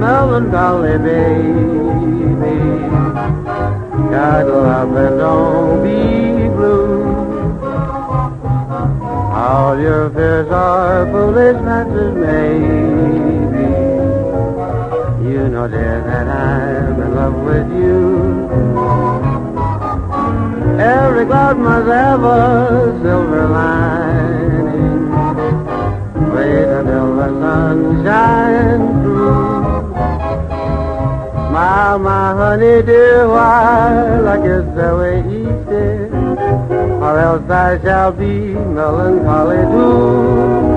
melancholy baby. Cuddle up and don't be blue. All your fears are foolish fancies, maybe. You know, dear, that I'm in love with you. Every cloud must have a silver lining. Wait until the sun shines through. Smile, my honey dear, while I kiss away each day, or else I shall be melancholy too.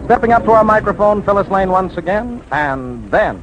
Stepping up to our microphone, Phyllis Lane once again, and then...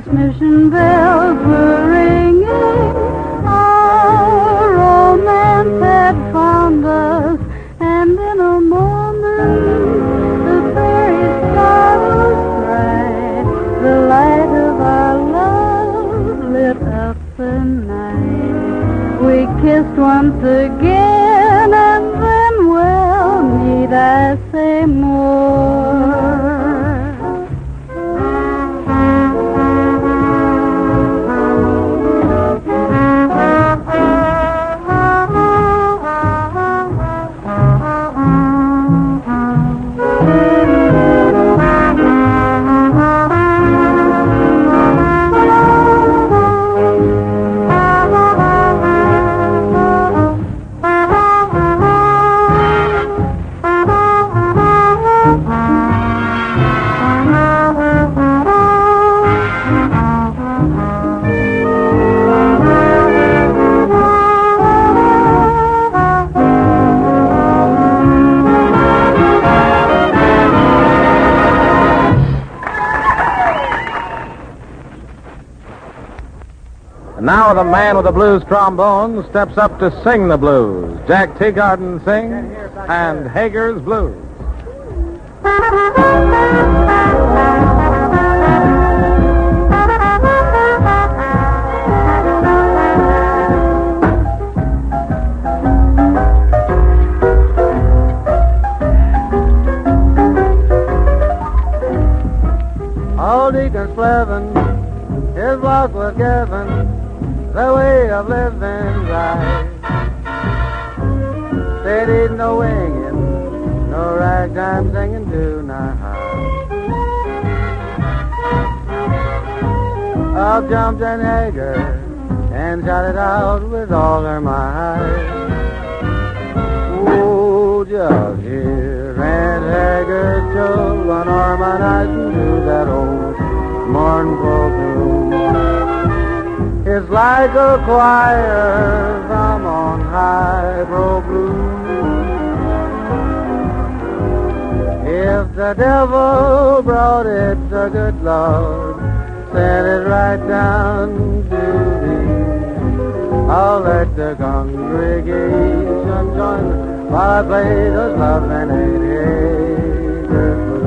Mission bells were ringing, our romance And now the man with the blues trombone steps up to sing the blues. Jack Teagarden sings and Hager's Blues. Old Deacon Slevin, his block was given the way of living right. Said he'd no winging, no ragtime singing tonight. Up jumped an Hager and shouted out with all her might. Oh, just hear Aunt Hager's children harmonizing to that old mournful tune. It's like a choir from on high broke loose. If the devil brought it, the good Lord sent it right down to thee. I'll let the congregation join while I play those love and hate Hager blues.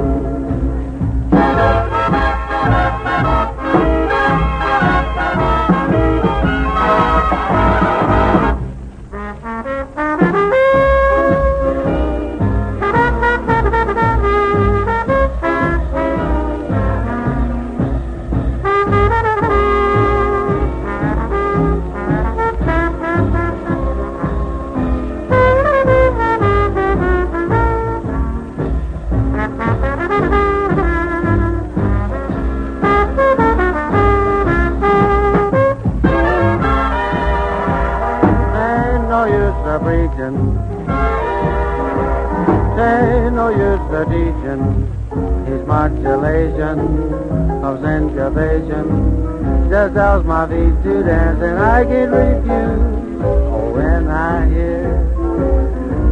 Ain't no use for teaching his modulation of syncopation. Just tells my feet to dance and I can't refuse. Oh, when I hear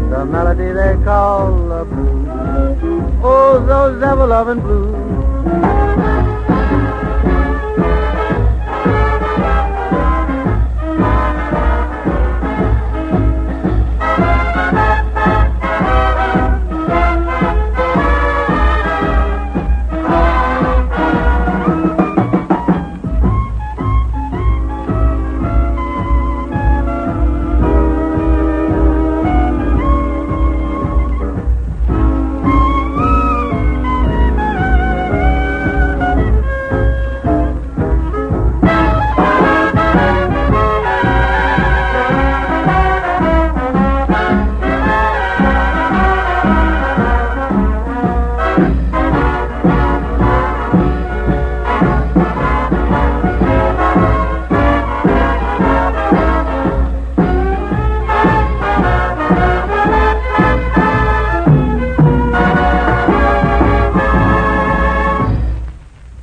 the melody they call the blues, oh, those devil-loving blues.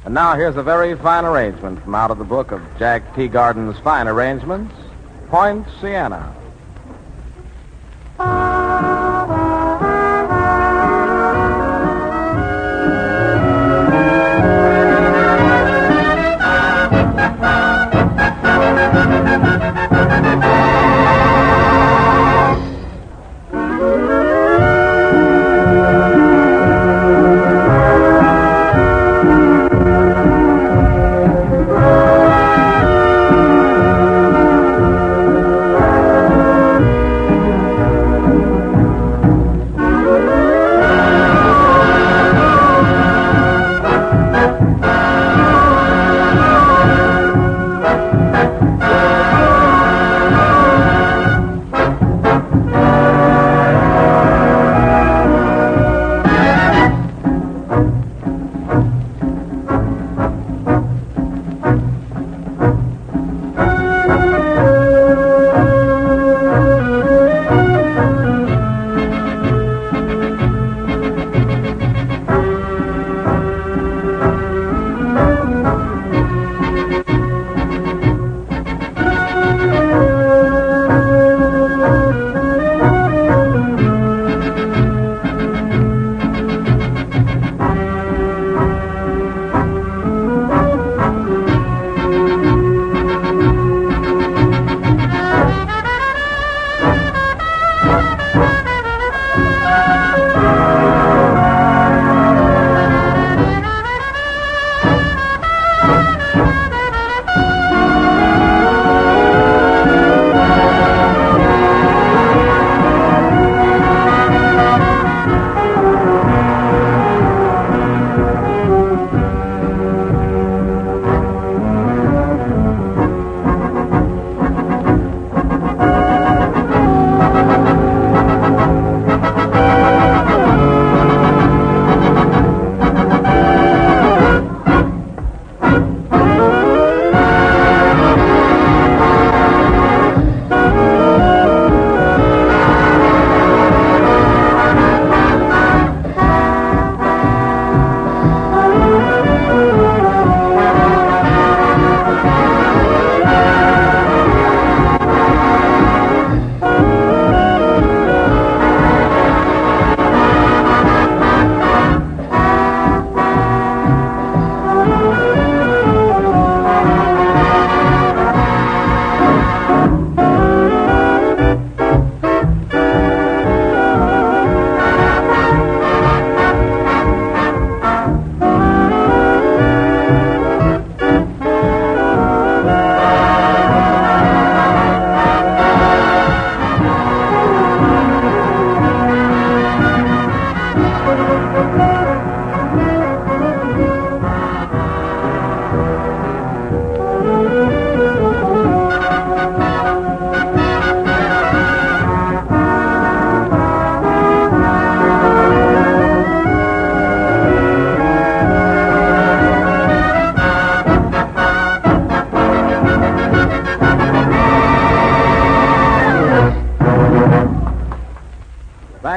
And now here's a very fine arrangement from out of the book of Jack Teagarden's fine arrangements, Point Siena.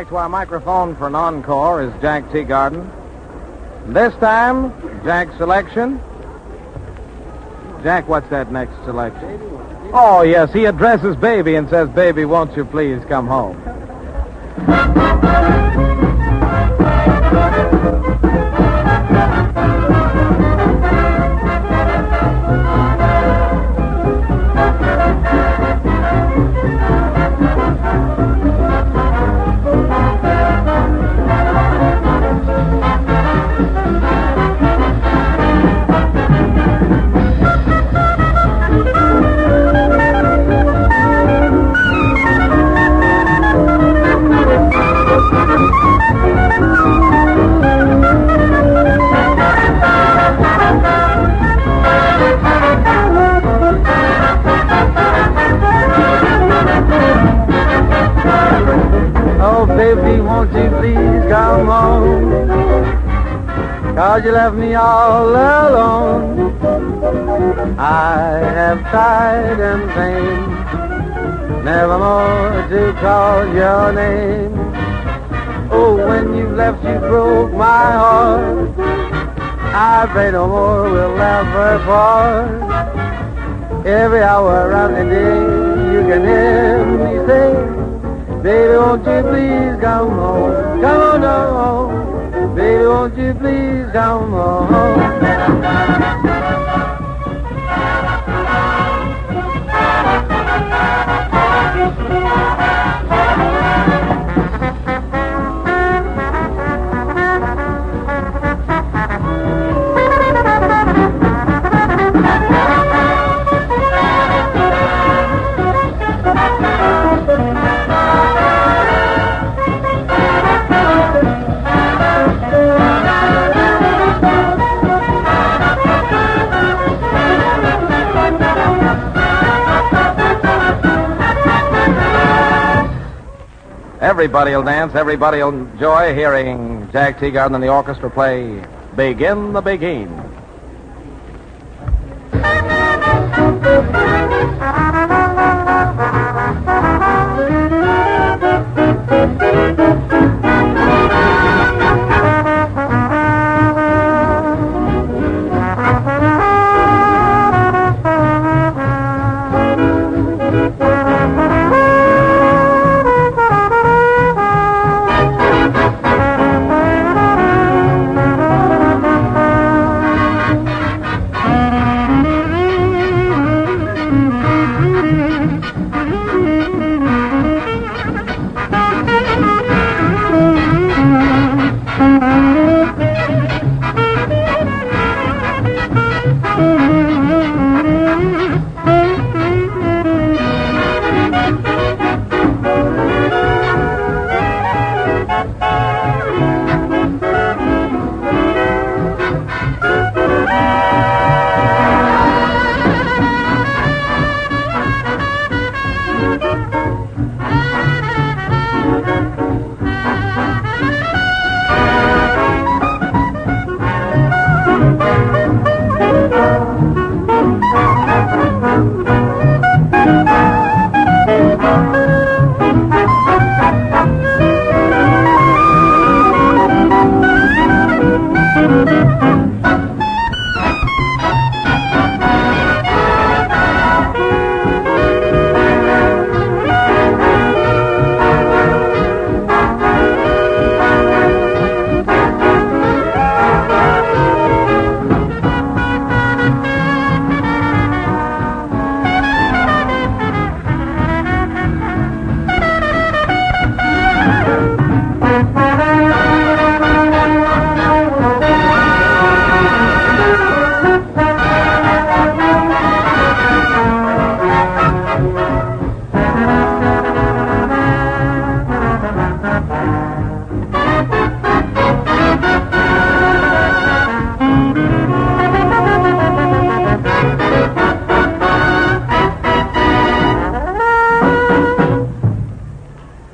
back to our microphone for an encore is Jack Teagarden. This time, Jack's selection. Jack, what's that next selection? Oh, yes, he addresses Baby and says, Baby, won't you please come home? Baby, won't you please come home? 'Cause you left me all alone. I have tried in vain, nevermore to call your name. Oh, when you left, you broke my heart. I pray no more we'll ever part. Every hour of the day, you can hear me say, baby, won't you please come home? Come on home. Baby, won't you please come home? Everybody will dance. Everybody will enjoy hearing Jack Teagarden and the orchestra play Begin the Begin.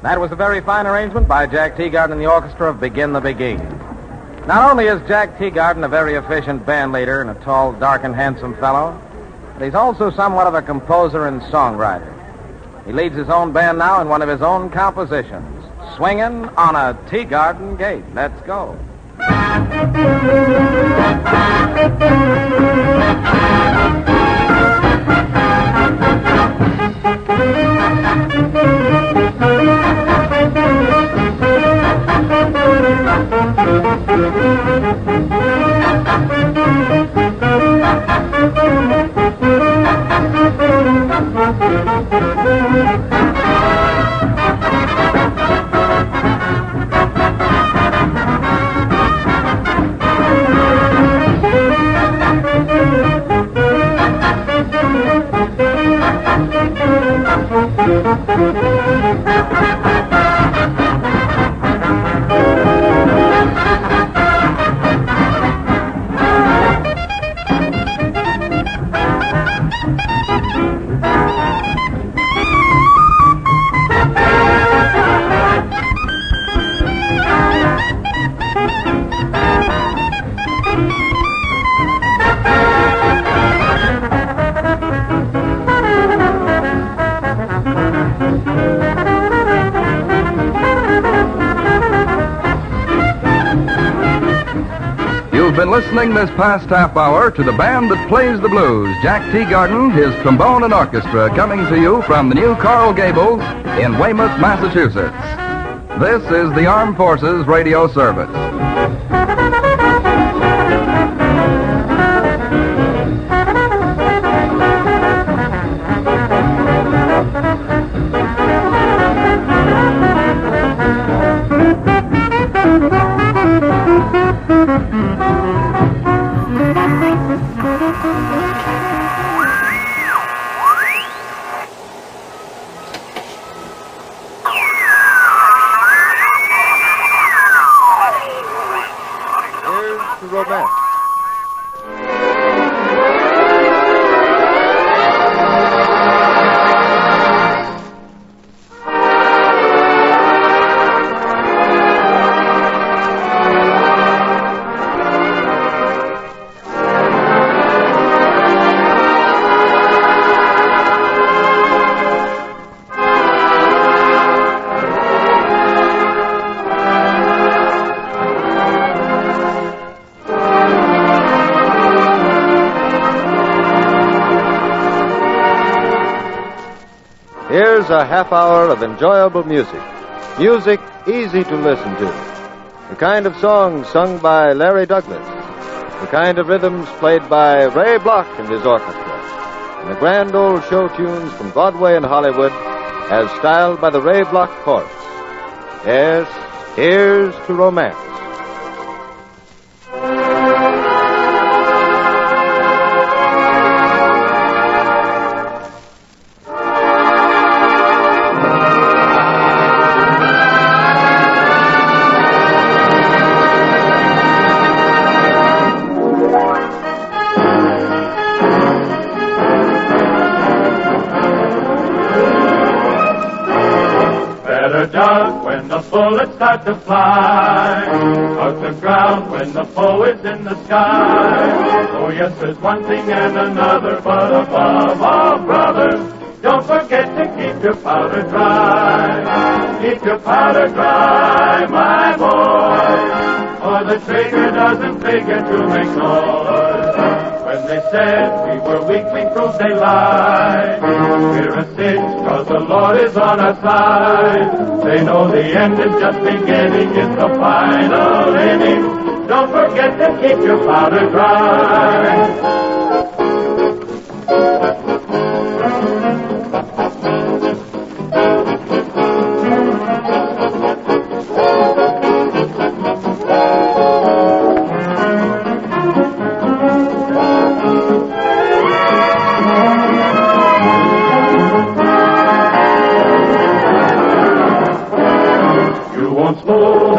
That was a very fine arrangement by Jack Teagarden and the orchestra of Begin the Begin. Not only is Jack Teagarden a very efficient band leader and a tall, dark, and handsome fellow, but he's also somewhat of a composer and songwriter. He leads his own band now in one of his own compositions, swinging on a tea garden gate. Let's go. You've been listening this past half hour to the band that plays the blues, Jack Teagarden, his trombone and orchestra, coming to you from the new Coral Gables in Weymouth, Massachusetts. This is the Armed Forces Radio Service. Romance. Here's a half hour of enjoyable music. Music easy to listen to. The kind of songs sung by Larry Douglas. The kind of rhythms played by Ray Bloch and his orchestra. And the grand old show tunes from Broadway and Hollywood as styled by the Ray Bloch Chorus. Yes, here's to romance. Duck when the bullets start to fly. Hug the ground when the foe is in the sky. Oh yes, there's one thing and another, but above all, brothers, don't forget to keep your powder dry. Keep your powder dry, my boy, or the trigger doesn't figure to make noise. When they said we were weak, we proved they lied. We're a cinch, cause the Lord is on our side. They know the end is just beginning, it's the final inning. Don't forget to keep your powder dry.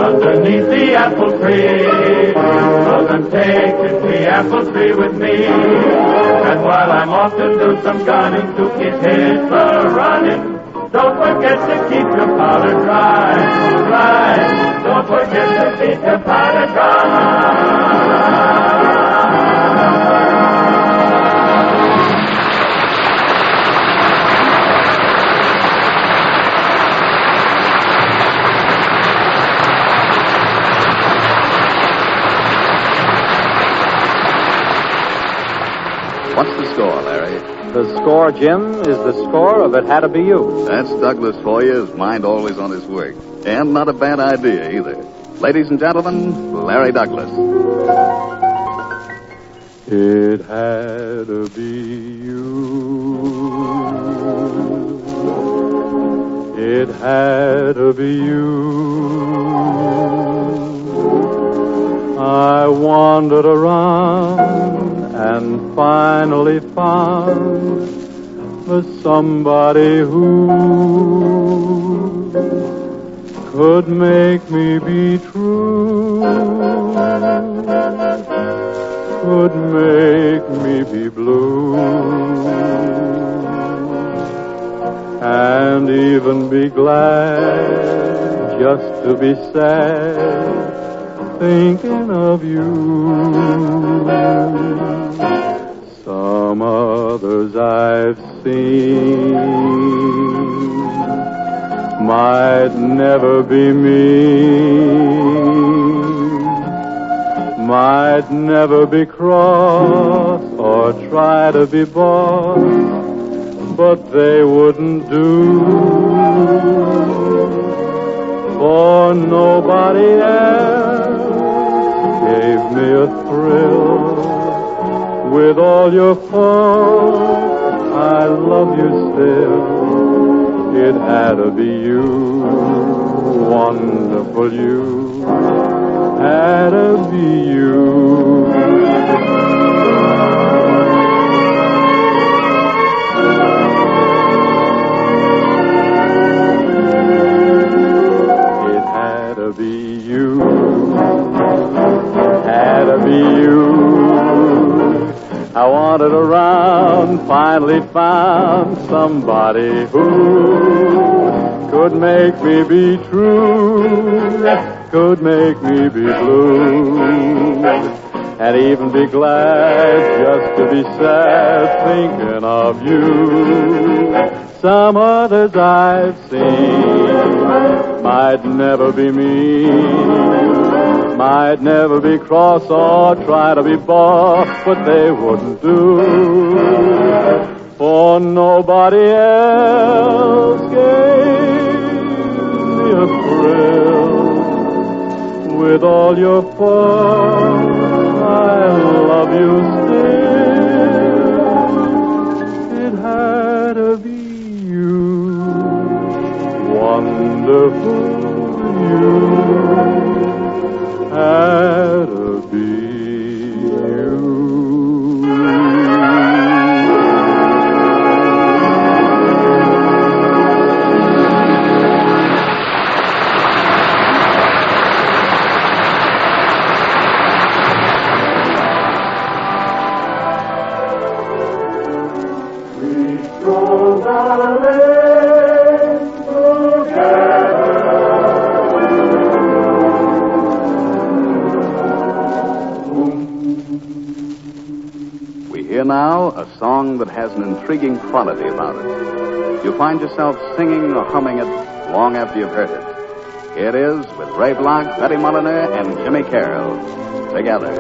Underneath the apple tree, doesn't take the apple tree with me. And while I'm off to do some gunning to keep Hitler running, don't forget to keep your powder dry, dry. Don't forget to keep your powder dry. What's the score, Larry? The score, Jim, is the score of It Had to Be You. That's Douglas for you, his mind always on his work. And not a bad idea, either. Ladies and gentlemen, Larry Douglas. It had to be you. It had to be you. I wandered around and finally found the somebody who could make me be true, could make me be blue, and even be glad just to be sad thinking of you. Some others I've seen might never be me, might never be cross or try to be boss, but they wouldn't do, for nobody else gave me a thrill. With all your faults, I love you still. It had to be you, wonderful you, had to be you. It had to be you, had to be you. I wandered around, finally found somebody who could make me be true, could make me be blue, and even be glad just to be sad thinking of you. Some others I've seen might never be me, might never be cross or try to be boss, but they wouldn't do, for nobody else gave me a thrill. With all your faults, I love you still. It had to be you, wonderful you. Had to be you. We strolled down the lane together. Hear now a song that has an intriguing quality about it. You'll find yourself singing or humming it long after you've heard it. Here it is with Ray Bloch, Betty Mulliner, and Jimmy Carroll together.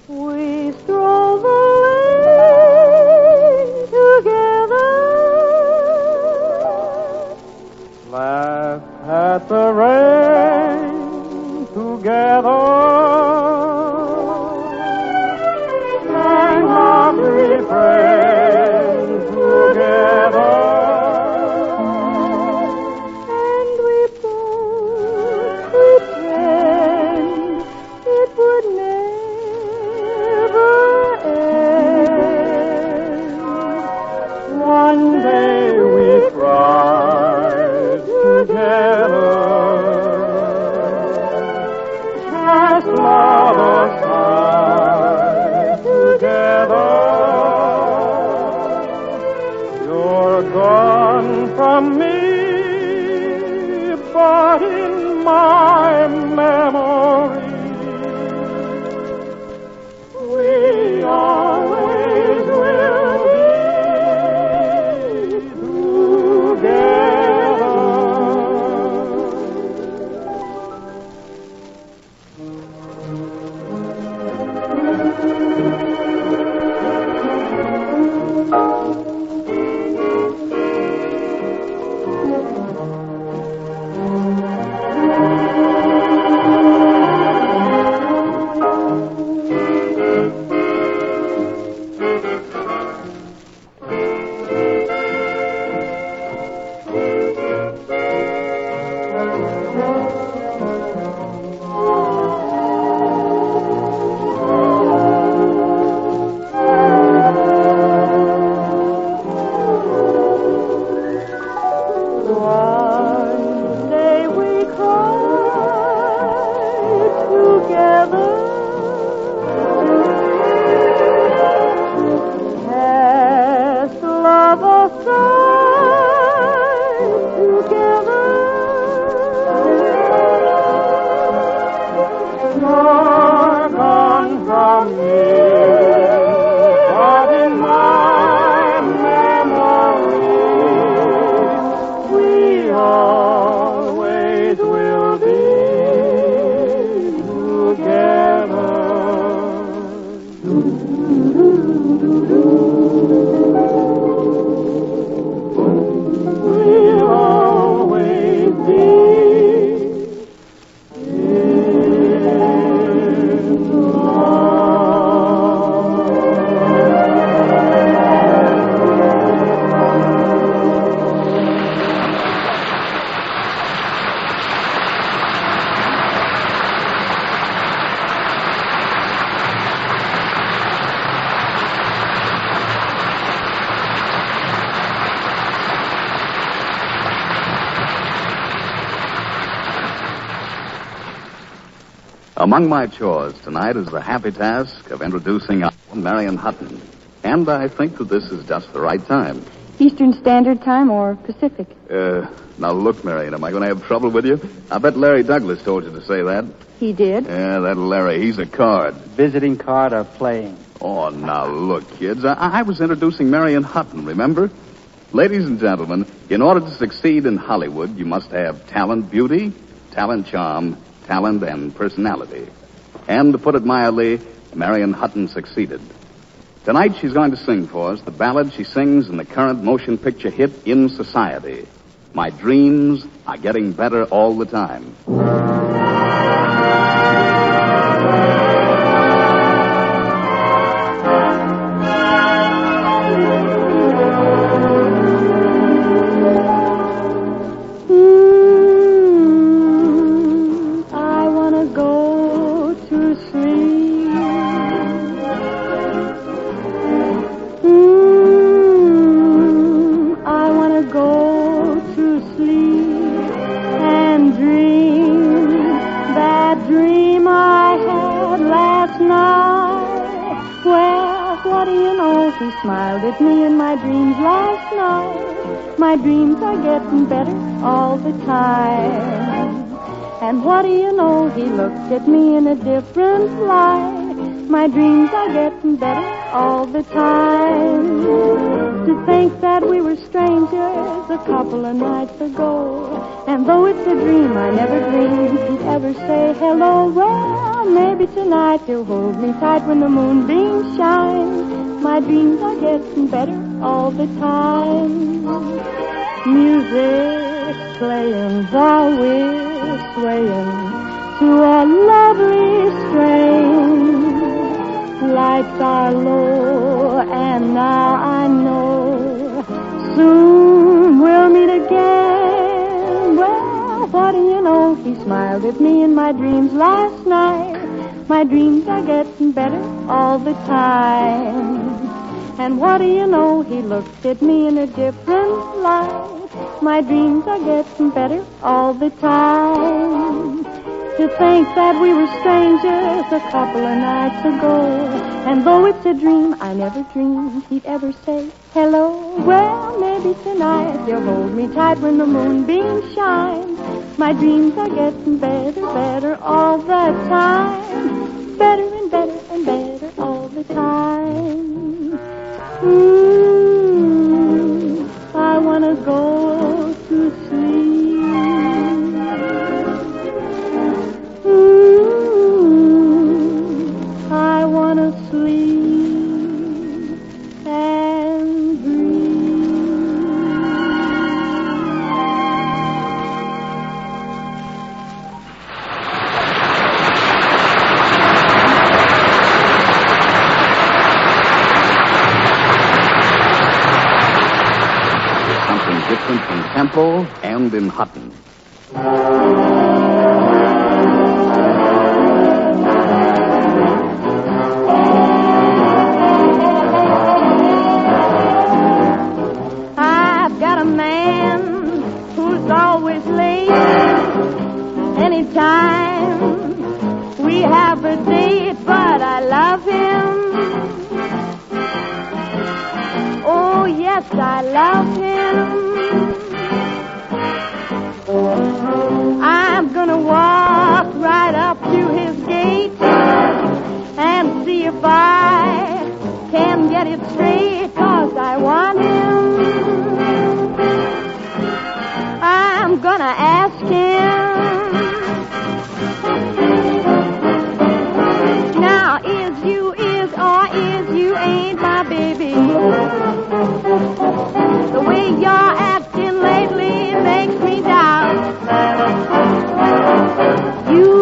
We stroll the lane together, Laugh at the rain together. Friends together, and we both pretend it would never end. one day we cried together, just lovers sighed together. You're gone from me, but in my memory, we always will be together. together. Cast love aside together. You're gone from me, but in my memory, we always will be together. We'll always be Among my chores tonight is the happy task of introducing Marion Hutton. And I think that this is just the right time. Eastern Standard Time or Pacific? Now look, Marion, am I going to have trouble with you? I bet Larry Douglas told you to say that. He did. Yeah, that Larry, he's a card. Visiting card or playing? Oh, now look, kids, I was introducing Marion Hutton, remember? Ladies and gentlemen, in order to succeed in Hollywood, you must have talent, beauty, talent, charm, talent, and personality. And to put it mildly, Marion Hutton succeeded. Tonight she's going to sing for us the ballad she sings in the current motion picture hit In Society. My dreams are getting better all the time. He smiled at me in my dreams last night. My dreams are getting better all the time. And what do you know, he looked at me in a different light. My dreams are getting better all the time. To think that we were strangers a couple of nights ago. And though it's a dream, I never dreamed he'd ever say hello. Well, maybe tonight he'll hold me tight when the moonbeams shine. My dreams are getting better all the time. Music playing while we're swaying to a lovely strain. Lights are low and now I know soon we'll meet again. Well, what do you know? He smiled at me in my dreams last night. My dreams are getting better all the time. And what do you know? He looked at me in a different light. My dreams are getting better all the time. To think that we were strangers a couple of nights ago. And though it's a dream, I never dreamed he'd ever say hello. Well, maybe tonight he'll hold me tight when the moonbeams shine. My dreams are getting better, better all the time. Better and better and better all the time. I want to go to sleep. I want to sleep and different in tempo and in Hutton. I've got a man always late. Anytime we have love him. I'm gonna walk right up to his gate and see if I can get it straight, 'cause I want him. I'm gonna ask him. Now, is you ain't my baby? The way you're acting lately makes me doubt. You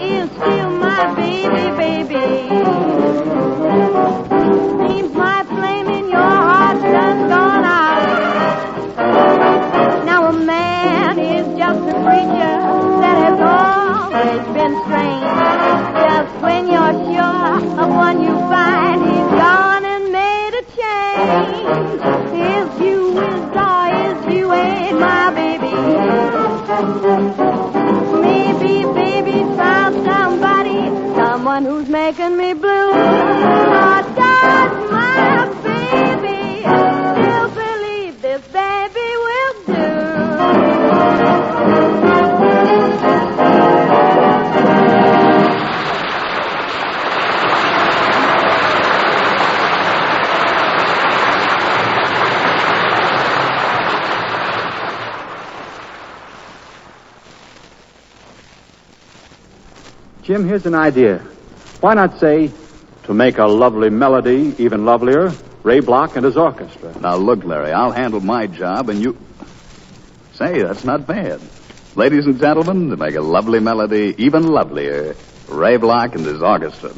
is still my baby, baby. Seems my flame in your heart's done gone out. Now a man is just a creature that has always been strange. Just when you're sure of one you find, he's gone and made a change. Is you ain't my baby? Maybe baby's found somebody, someone who's making me blue. Or does my baby still believe this baby will do? Jim, here's an idea. Why not say, to make a lovely melody even lovelier, Ray Bloch and his orchestra? Now, look, Larry, I'll handle my job, and you... Say, that's not bad. Ladies and gentlemen, to make a lovely melody even lovelier, Ray Bloch and his orchestra.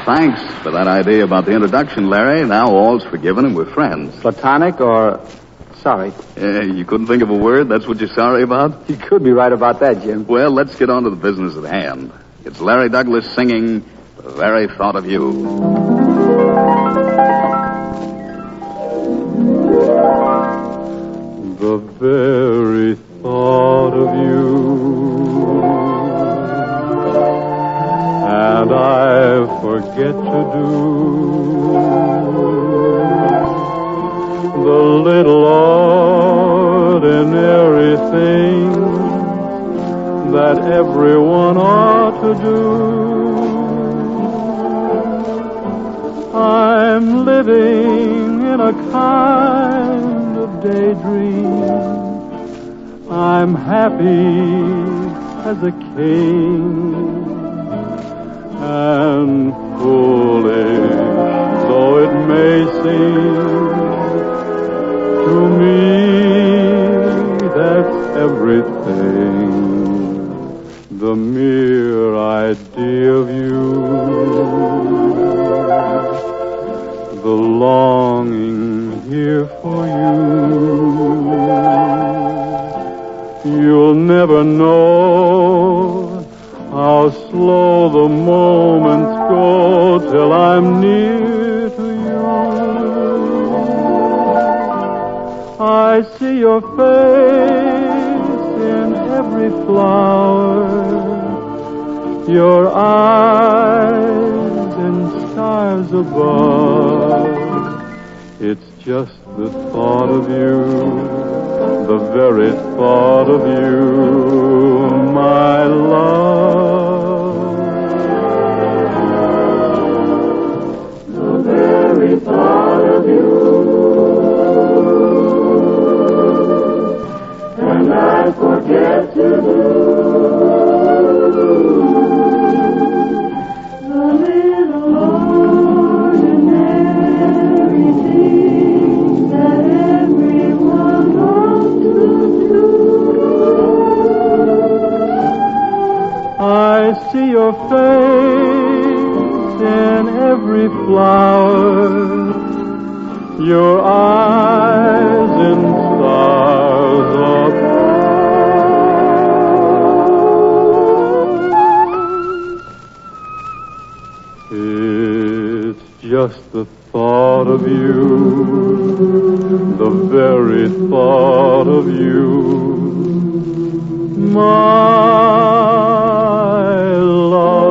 Thanks for that idea about the introduction, Larry. Now all's forgiven and we're friends. Platonic or sorry? You couldn't think of a word? That's what you're sorry about? You could be right about that, Jim. Well, let's get on to the business at hand. It's Larry Douglas singing The Very Thought of You. The very thought of you, and I forget to do the little ordinary things that everyone ought to do. I'm living in a kind of daydream. I'm happy as a king, and foolish though it may seem to me, that's everything. The mere idea of you, the longing here for you. You'll never know how slow the moments go till I'm near to you. I see your face in every flower, your eyes in stars above. It's just the thought of you, the very thought of you, my love. The very thought of you, and I forget to do the little ordinary things that everyone ought to do. I see your face in every flower, your eyes in stars above. It's just the thought of you, the very thought of you, my love.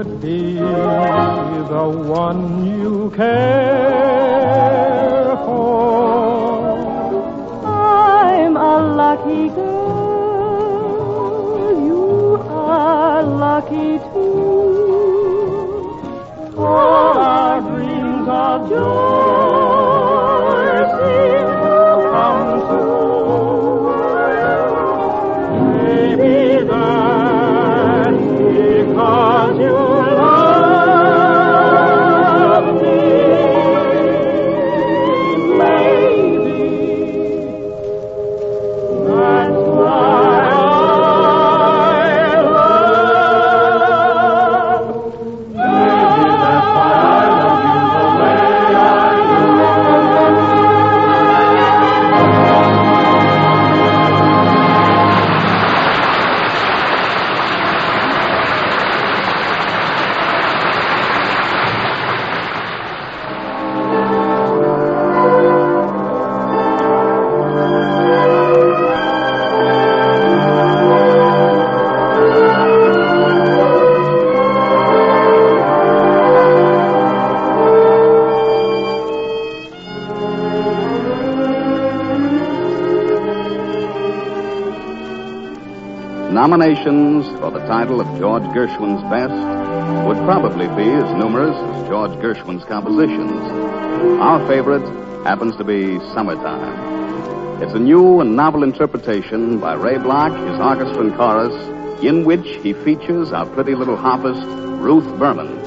could be the one you care for. I'm a lucky girl, you are lucky too. All our dreams of joy seem to come true. Maybe that's because you love me. Maybe that's why I love. Maybe that's why I love you the way I Nominations for the title of George Gershwin's best would probably be as numerous as George Gershwin's compositions. Our favorite happens to be Summertime. It's a new and novel interpretation by Ray Bloch, his orchestra and chorus, in which he features our pretty little harpist, Ruth Berman.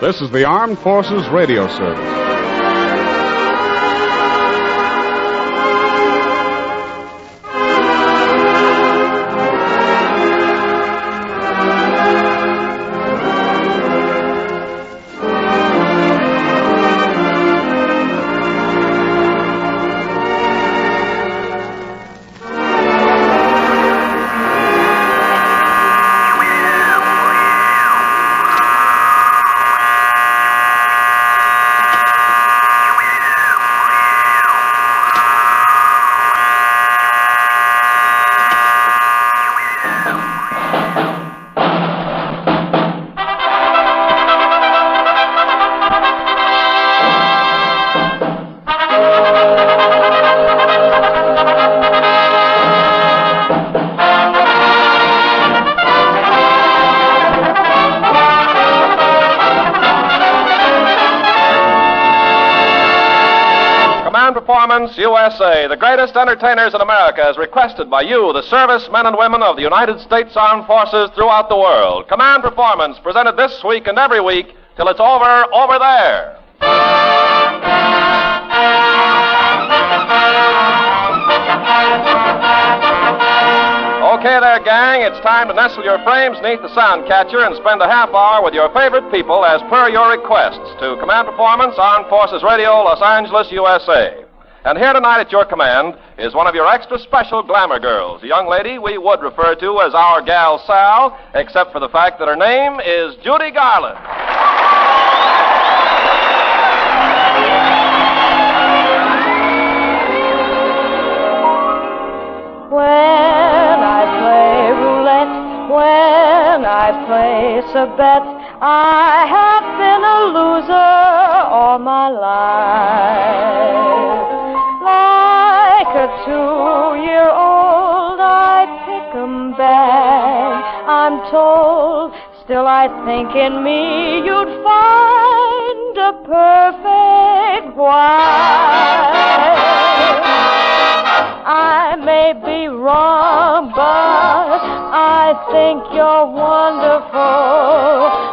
This is the Armed Forces Radio Service. Performance USA, the greatest entertainers in America, is requested by you, the servicemen and women of the United States Armed Forces throughout the world. Command Performance, presented this week and every week till it's over there. Okay there, gang, it's time to nestle your frames neath the sound catcher and spend a half hour with your favorite people as per your requests to Command Performance, Armed Forces Radio, Los Angeles, USA. And here tonight at your command is one of your extra special glamour girls, a young lady we would refer to as our gal Sal, except for the fact that her name is Judy Garland. When I play roulette, when I place a bet, I have been a loser all my life. Like a 2-year-old, I pick 'em back, I'm told. Still, I think in me you'd find a perfect wife. I may be wrong, but I think you're wonderful.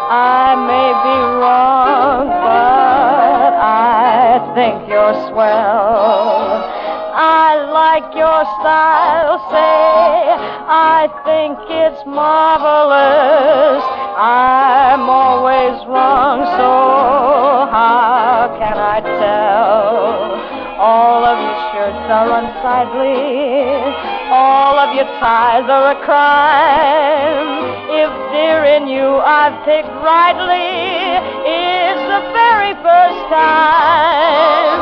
I may be wrong, but I think you're swell. I like your style, say, I think it's marvelous. I'm always wrong, so how can I tell? All of your shirts are unsightly, all of your ties are a crime. If, dear, in you I've picked rightly, it's the very first time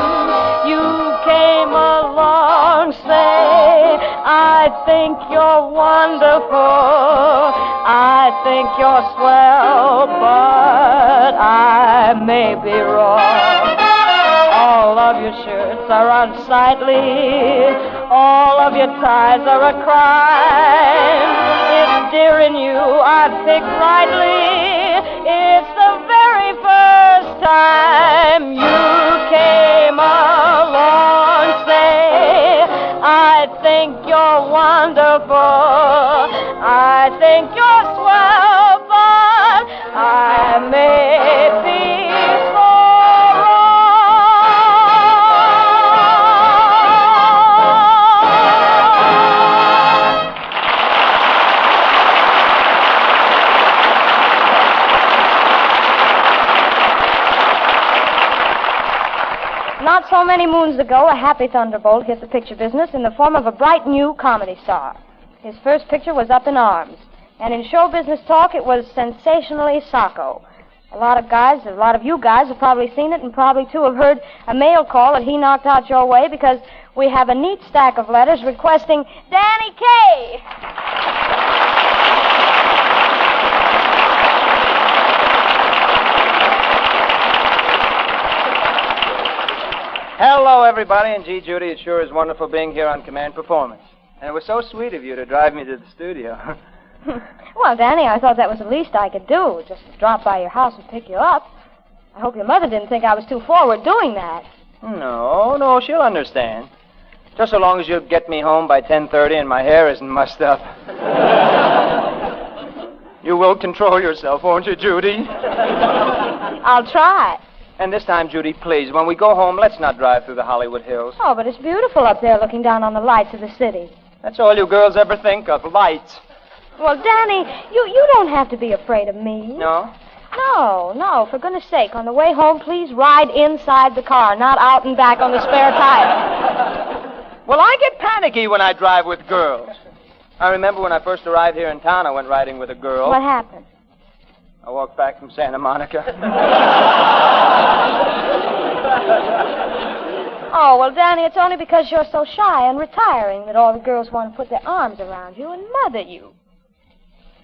you came along, say, I think you're wonderful, I think you're swell, but I may be wrong. All of your shirts are unsightly, all of your ties are a crime. If, dear, in you I've picked rightly, it's the very first time you came along, say, I think you're wonderful, I think you're swell, but I may be so Not so many moons ago, a happy thunderbolt hit the picture business in the form of a bright new comedy star. His first picture was Up in Arms, and in show business talk, it was sensationally socko. A lot of you guys have probably seen it and probably, too, have heard a mail call that he knocked out your way because we have a neat stack of letters requesting Danny Kaye. Hello, everybody, and gee, Judy, it sure is wonderful being here on Command Performance. And it was so sweet of you to drive me to the studio. Well, Danny, I thought that was the least I could do, just to drop by your house and pick you up. I hope your mother didn't think I was too forward doing that. No, she'll understand. Just so long as you'll get me home by 10:30 and my hair isn't mussed up. You will control yourself, won't you, Judy? I'll try. And this time, Judy, please, when we go home, let's not drive through the Hollywood Hills. Oh, but it's beautiful up there looking down on the lights of the city. That's all you girls ever think of, lights. Well, Danny, you don't have to be afraid of me. No? No, for goodness sake, on the way home, please ride inside the car, not out and back on the spare tire. Well, I get panicky when I drive with girls. I remember when I first arrived here in town, I went riding with a girl. What happened? I walked back from Santa Monica. Oh, well, Danny, it's only because you're so shy and retiring that all the girls want to put their arms around you and mother you.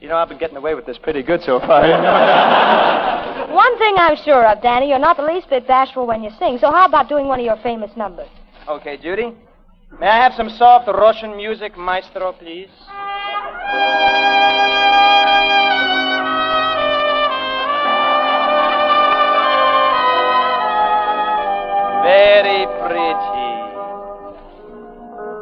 You know, I've been getting away with this pretty good so far. One thing I'm sure of, Danny, you're not the least bit bashful when you sing, so how about doing one of your famous numbers? Okay, Judy. May I have some soft Russian music, maestro, please? Very pretty.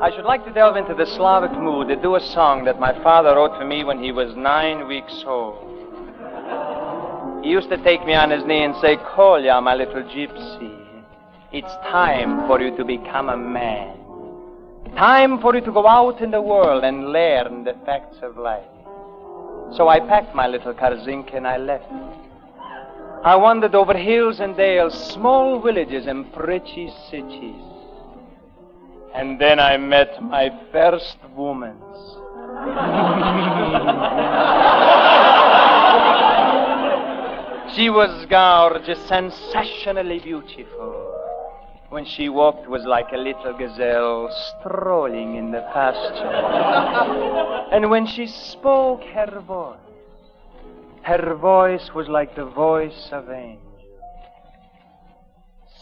I should like to delve into the Slavic mood to do a song that my father wrote for me when he was 9 weeks old. He used to take me on his knee and say, Kolya, my little gypsy, it's time for you to become a man. Time for you to go out in the world and learn the facts of life. So I packed my little korzinka and I left. I wandered over hills and dales, small villages and pretty cities. And then I met my first woman. She was gorgeous, sensationally beautiful. When she walked, was like a little gazelle strolling in the pasture. And when she spoke, her voice was like the voice of angels.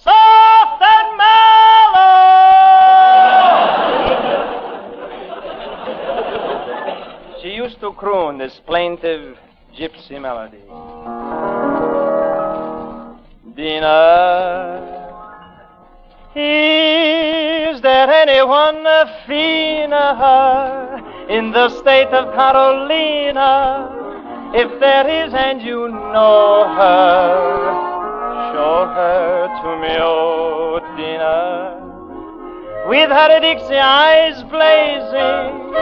Soft and mellow! She used to croon this plaintive gypsy melody. Dina, is there anyone finer in the state of Carolina? If there is and you know her, show her to me, oh Dina. With her Dixie eyes blazing,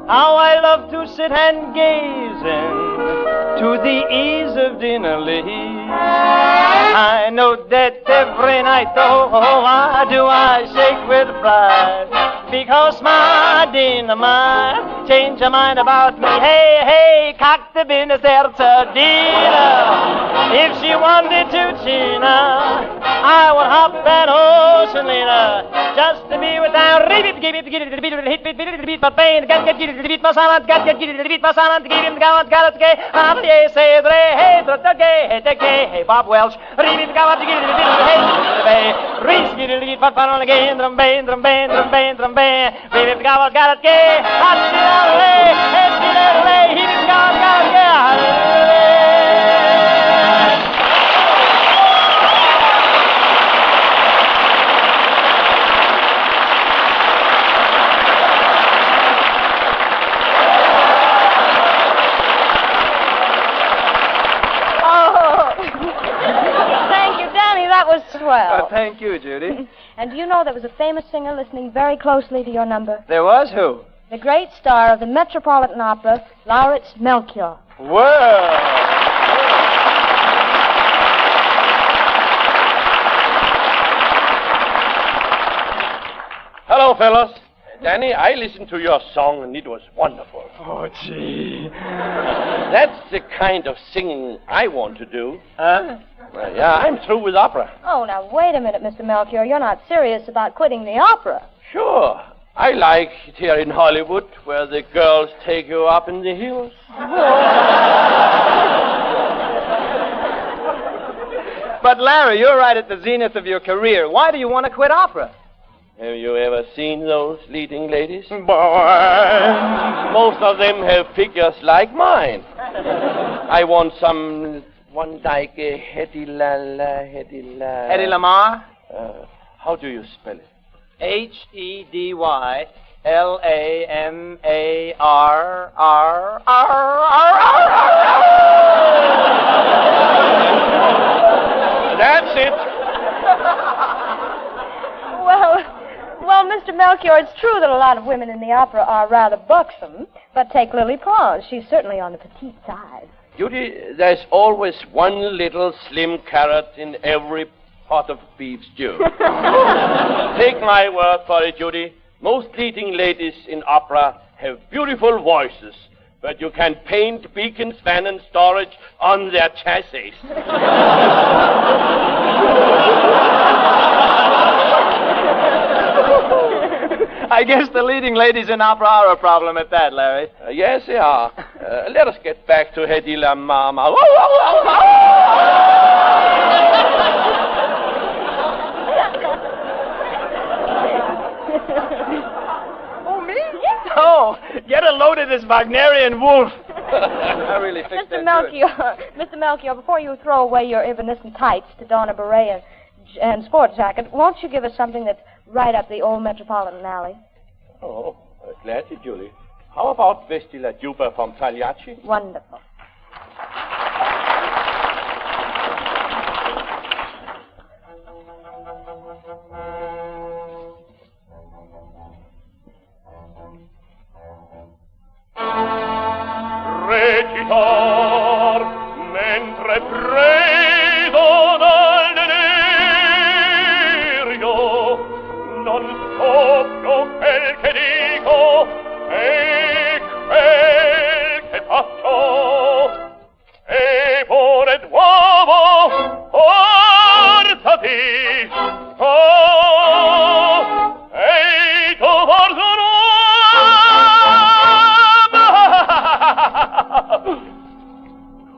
how I love to sit and gaze to the ease of Dina Lee. I know that every night, oh, why do I shake with pride? Because my Dina might change her mind about me. Hey, cock the business there to Dina. If she wanted to China, I would hop an ocean liner just to be with her. Hey, Bob Welch. Swell. Thank you, Judy. And do you know there was a famous singer listening very closely to your number? There was who? The great star of the Metropolitan Opera, Lauritz Melchior. Well. Hello, fellas. Danny, I listened to your song and it was wonderful. Oh, gee. That's the kind of singing I want to do. Huh? Well, yeah, I'm through with opera. Oh, now, wait a minute, Mr. Melchior. You're not serious about quitting the opera. Sure. I like it here in Hollywood, where the girls take you up in the hills. But, Larry, you're right at the zenith of your career. Why do you want to quit opera? Have you ever seen those leading ladies? Boy. Most of them have figures like mine. I want one like a Hedy Lamar? How do you spell it? HEDYLAMAR. Melchior, it's true that a lot of women in the opera are rather buxom, but take Lily Pons. She's certainly on the petite side. Judy, there's always one little slim carrot in every pot of beef stew. Take my word for it, Judy. Most leading ladies in opera have beautiful voices, but you can paint beacons, fan, and storage on their chassis. I guess the leading ladies in opera are a problem at that, Larry. Yes, they are. Let us get back to Hedy La Mama. Oh, me? Oh, get a load of this Wagnerian wolf. I really fixed Mr. Melchior, before you throw away your evanescent tights to don a beret and sport jacket, won't you give us something that's right up the old Metropolitan alley? Oh, gladly, Julie. How about Vesti la Juba from Pagliacci? Wonderful. Recitor, mentre preso dal delirio, non so più quel che dico e quel che faccio. E pure d'uomo, forzati, e tu forza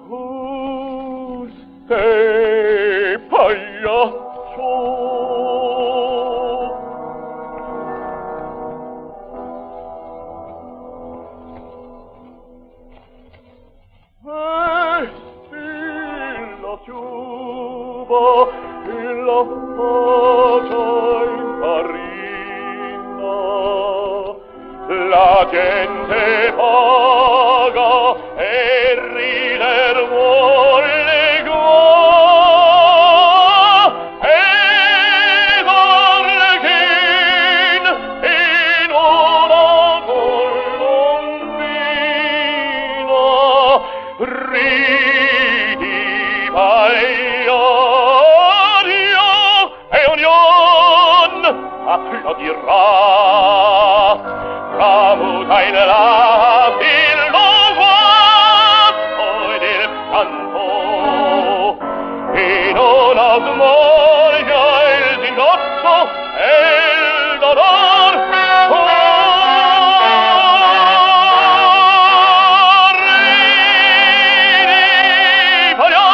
tu sei pagliaccio. La ciuba, la faccia infarina, la gente paga e rider vuole e Arlechin in una colombina ridi pagliario e union applaudirà tramuta in la filosofo ed il canto in una smorgia il singhiozzo e il dolor ridi pagliaccio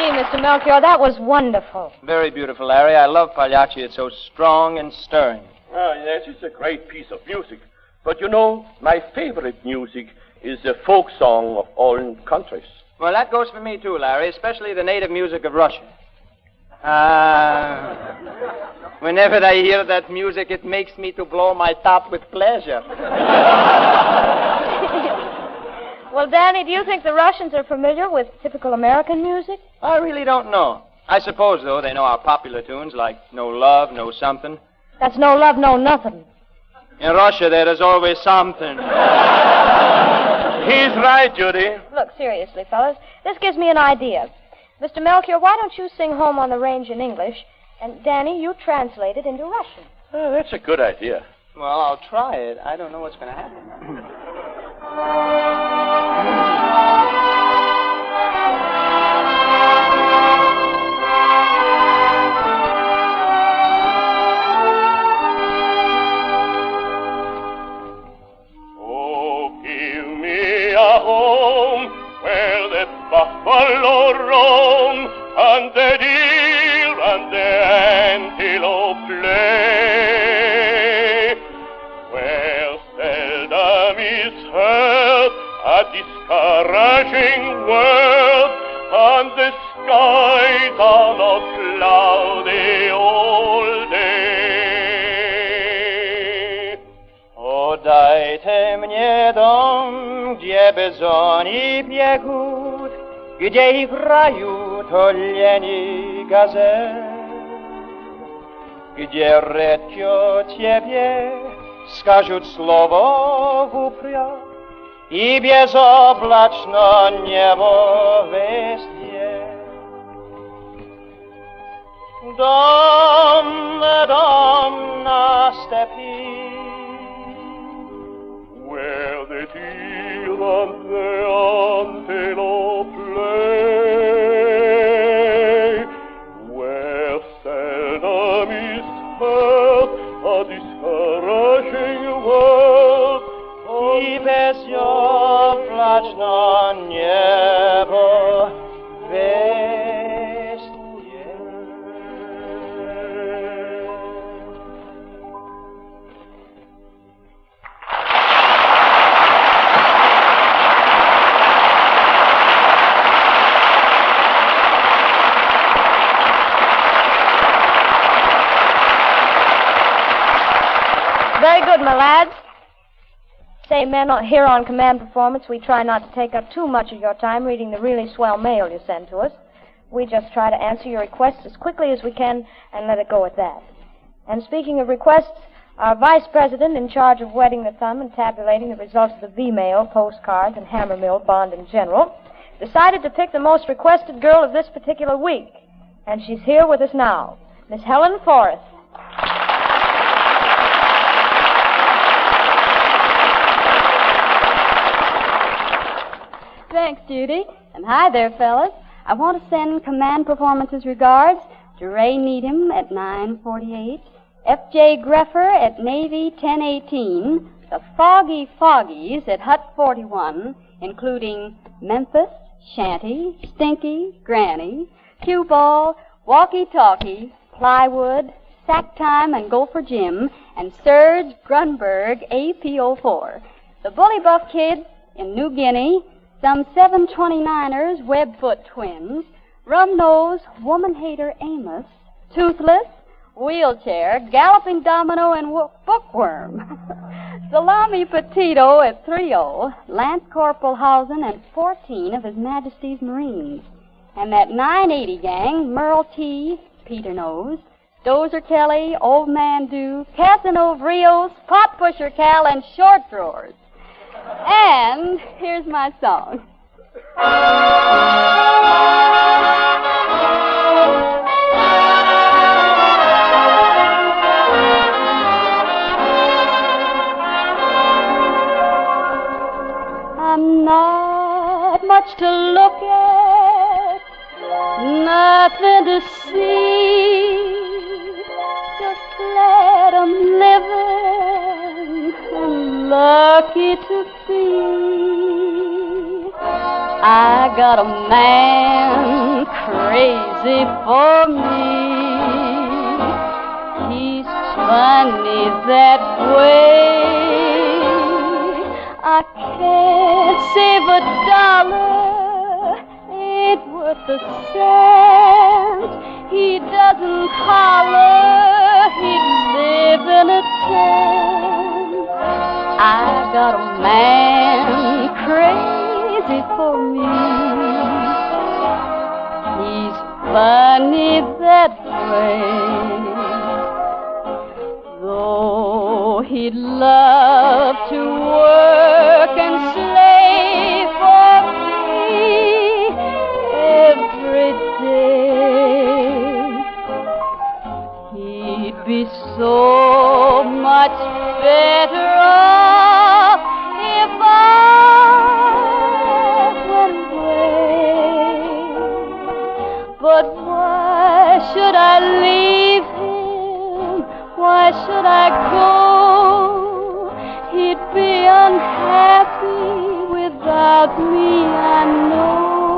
Mr. Melchior, that was wonderful. Very beautiful, Larry. I love Pagliacci. It's so strong and stirring. Ah, yes, it's a great piece of music. But you know, my favorite music is the folk song of all countries. Well, that goes for me, too, Larry, especially the native music of Russia. Whenever I hear that music, it makes me to blow my top with pleasure. Well, Danny, do you think the Russians are familiar with typical American music? I really don't know. I suppose, though, they know our popular tunes like No Love, No Something. That's No Love, No Nothing. In Russia, there is always something. He's right, Judy. Look, seriously, fellas, this gives me an idea. Mr. Melchior, why don't you sing Home on the Range in English, and Danny, you translate it into Russian? Oh, that's a good idea. Well, I'll try it. I don't know what's going to happen. the buffalo roam, and the deer and the antelope play. Where seldom is heard a discouraging word, and the skies are not cloudy all day. Podajcie mnie dom, gdzie bezoni biegł, gdzie ich grają to lieni gazet, gdzie redko ciebie skażą słowo w upriach i bezoblaczno niebo westie. Dom na stepi, where the deer and the antelope play, where seldom is heard a discouraging word, i bezoblaczno niebo westie. Very good, my lads. Say, men, here on Command Performance, we try not to take up too much of your time reading the really swell mail you send to us. We just try to answer your requests as quickly as we can and let it go at that. And speaking of requests, our vice president in charge of wetting the thumb and tabulating the results of the V-mail, postcards, and hammer mill bond in general, decided to pick the most requested girl of this particular week. And she's here with us now, Miss Helen Forrest. Thanks, Judy. And hi there, fellas. I want to send Command Performance's regards to Ray Needham at 948, F.J. Greffer at Navy 1018, the Foggy Foggies at Hut 41, including Memphis, Shanty, Stinky, Granny, Cue Ball, Walkie Talkie, Plywood, Sack Time, and Gopher Jim, and Serge Grunberg, AP04, the Bully Buff Kid in New Guinea, some 729ers, Webfoot twins, Rum-Nose, Woman-Hater Amos, Toothless, Wheelchair, Galloping Domino, and Bookworm. Salami Petito at 30, Lance Corporal Hausen, and 14 of His Majesty's Marines. And that 980 gang, Merle T., Peter Nose, Dozer Kelly, Old Man Do, Casanova Rios, Pot Pusher Cal, and Short Drawers. And here's my song. I'm not much to look at, nothing to see, just glad I'm living and lucky to be. I got a man crazy for me. He's funny that way. I can't save a dollar, ain't worth a cent. He doesn't holler, he'd live in a tent. I got a man crazy for me. He's funny that way. Though he'd love to work and slave for me every day, he'd be so much better off if I went away. But why should I leave him? Why should I go? He'd be unhappy without me, I know.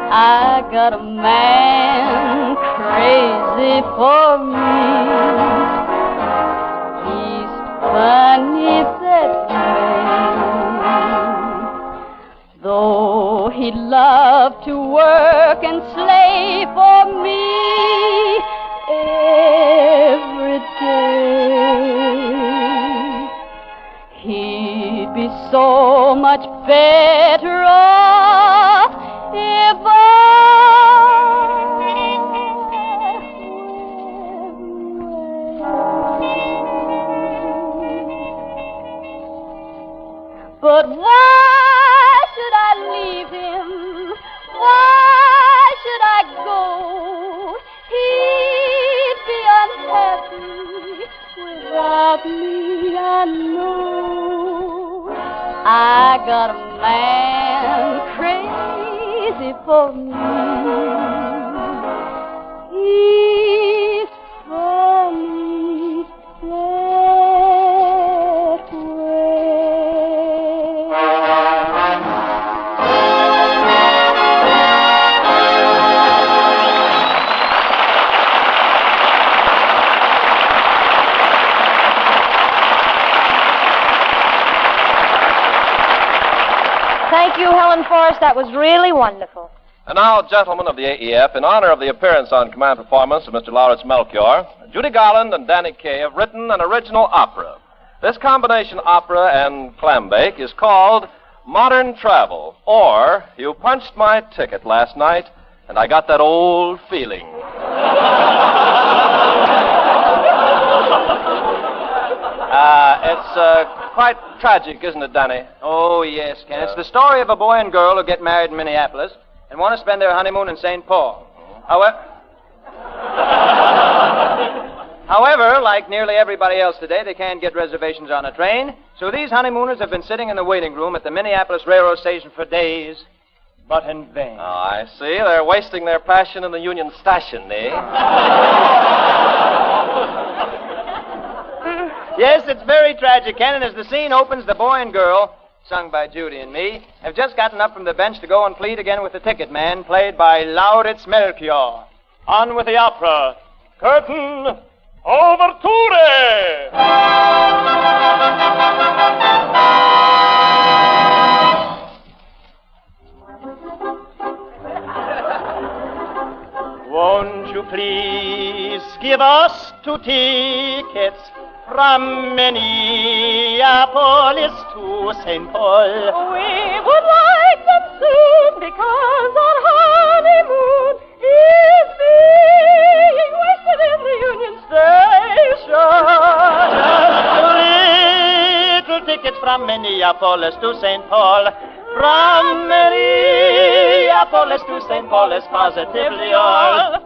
I got a man crazy for me. He's funny that way. Though he loved to work and slave for me every day, he'd be so much better off if but why should I leave him? Why should I go? He'd be unhappy without me, I know. I got a man crazy for me. He's funny that Thank you, Helen Forrest. That was really wonderful. And now, gentlemen of the AEF, in honor of the appearance on command performance of Mr. Lawrence Melchior, Judy Garland and Danny Kaye have written an original opera. This combination opera and clambake is called Modern Travel, or You Punched My Ticket Last Night, and I Got That Old Feeling. It's quite tragic, isn't it, Danny? Oh, yes, Ken. It's the story of a boy and girl who get married in Minneapolis and want to spend their honeymoon in St. Paul. However, like nearly everybody else today, they can't get reservations on a train, so these honeymooners have been sitting in the waiting room at the Minneapolis railroad station for days, but in vain. Oh, I see. They're wasting their passion in the Union Station, eh? Yes, it's very tragic, Ken, and as the scene opens, the boy and girl, sung by Judy and me, have just gotten up from the bench to go and plead again with the ticket man, played by Lawrence Melchior. On with the opera. Curtain Overture! Won't you please give us 2 tickets from Minneapolis to St. Paul? we would like them soon because our honeymoon is being wasted in the Union Station. Just 2 little tickets from Minneapolis to St. Paul. From Minneapolis to St. Paul is positively all.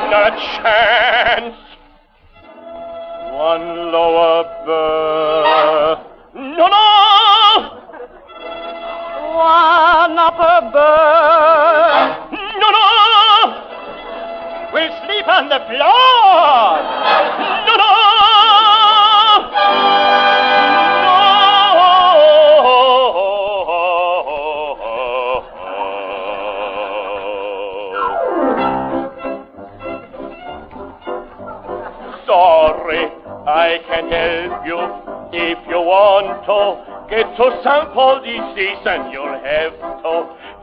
Not a chance. One lower berth. No, no! One upper berth. No, no! We'll sleep on the floor. No, no! Sorry, I can't help you. If you want to get to St. Paul this season, you'll have to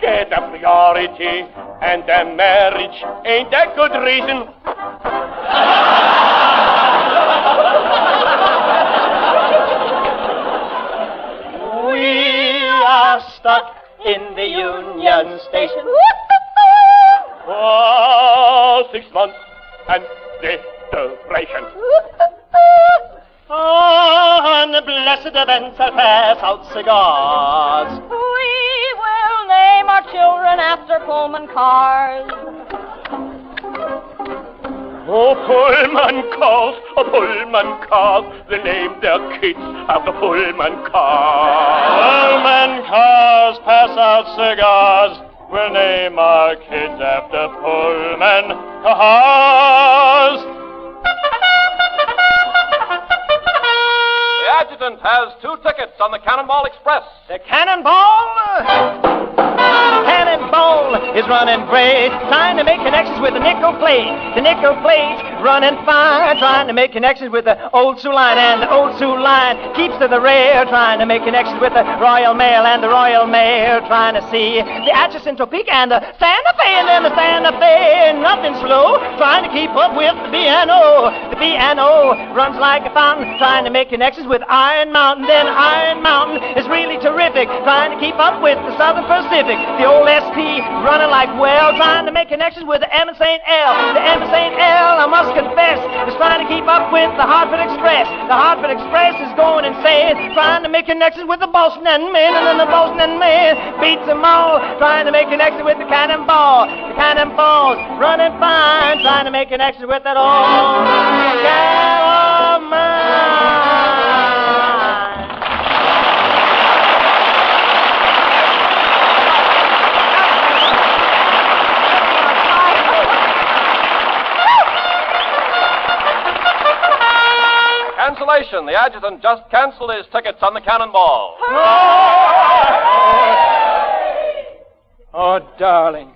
get a priority, and a marriage ain't that good reason. We are stuck in the Union Station for 6 months and decoration. On blessed events I'll pass out cigars. We will name our children after Pullman cars. Oh, Pullman cars, they name their kids after Pullman cars. Pullman cars pass out cigars. We'll name our kids after Pullman cars. The adjutant has 2 tickets on the Cannonball Express. The Cannonball? running great, trying to make connections with the nickel plate. The nickel plate's running fine, trying to make connections with the old Sioux line, and the old Sioux line keeps to the rail, trying to make connections with the Royal Mail, and the Royal Mail trying to see the Atchison, Topeka, and the Santa Fe, and then the Santa Fe, nothing slow, trying to keep up with the B&O. The B&O runs like a fountain, trying to make connections with Iron Mountain. Then Iron Mountain is really terrific, trying to keep up with the Southern Pacific. The old SP running like well, trying to make connections with the M and St. L. The M and St. L, I must confess, is trying to keep up with the Hartford Express. The Hartford Express is going insane, trying to make connections with the Boston and Maine, and then the Boston and Maine beats them all, trying to make connections with the Cannonball. The Cannonball's running fine, trying to make connections with that old gal of mine. Cancellation. The adjutant just canceled his tickets on the Cannonball. Oh, darling.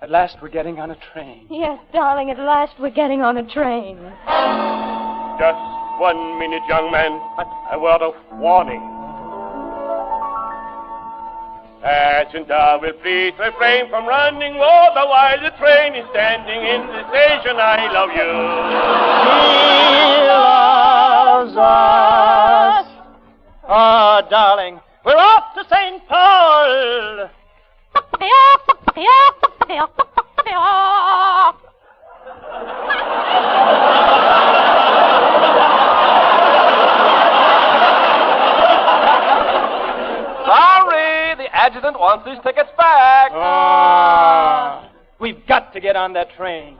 At last we're getting on a train. Yes, darling, at last we're getting on a train. Just 1 minute, young man. A word of warning. Adjutant, I will please refrain from running over while the train is standing in the station. I love you. He loves us. Oh, darling, we're off to St. Paul. Sorry, the adjutant wants his tickets back. We've got to get on that train.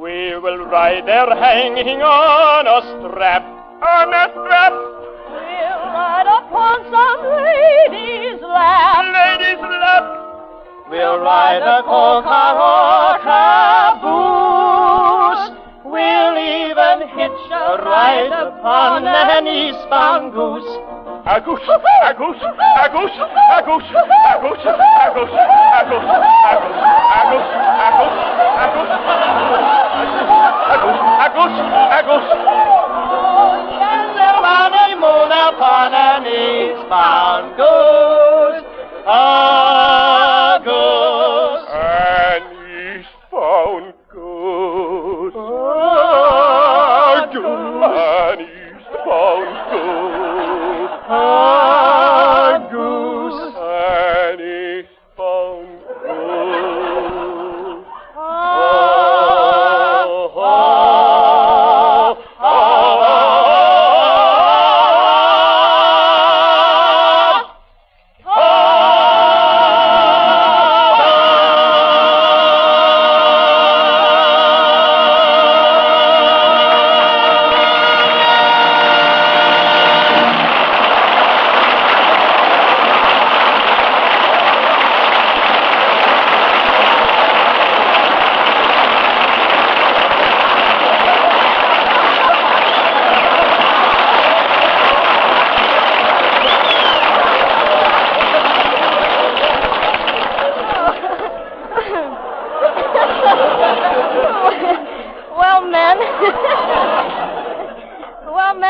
We will ride there hanging on a strap. On a strap. We'll ride upon some lady's lap. Lady's lap. We'll ride the coal car or caboose. We'll even hitch a ride upon an eastbound goose. A goose, a goose, a goose, a goose, a goose, a goose, a goose, a goose, a goose, a goose, a goose, a goose, a goose. The honeymoon upon an eastbound goose. A goose. An eastbound goose. A goose. An eastbound goose. A goose. An eastbound goose.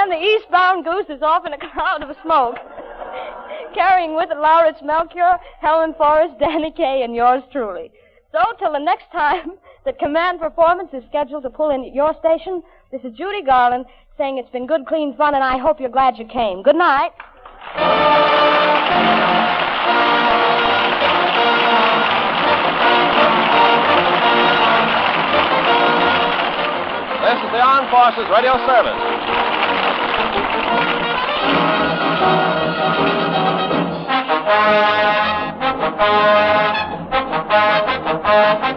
The eastbound goose is off in a cloud of smoke, carrying with it Lauritz Melchior, Helen Forrest, Danny Kaye, and yours truly. So, till the next time that Command Performance is scheduled to pull in at your station, this is Judy Garland saying it's been good, clean fun, and I hope you're glad you came. Good night. This is the Armed Forces Radio Service. Thank you.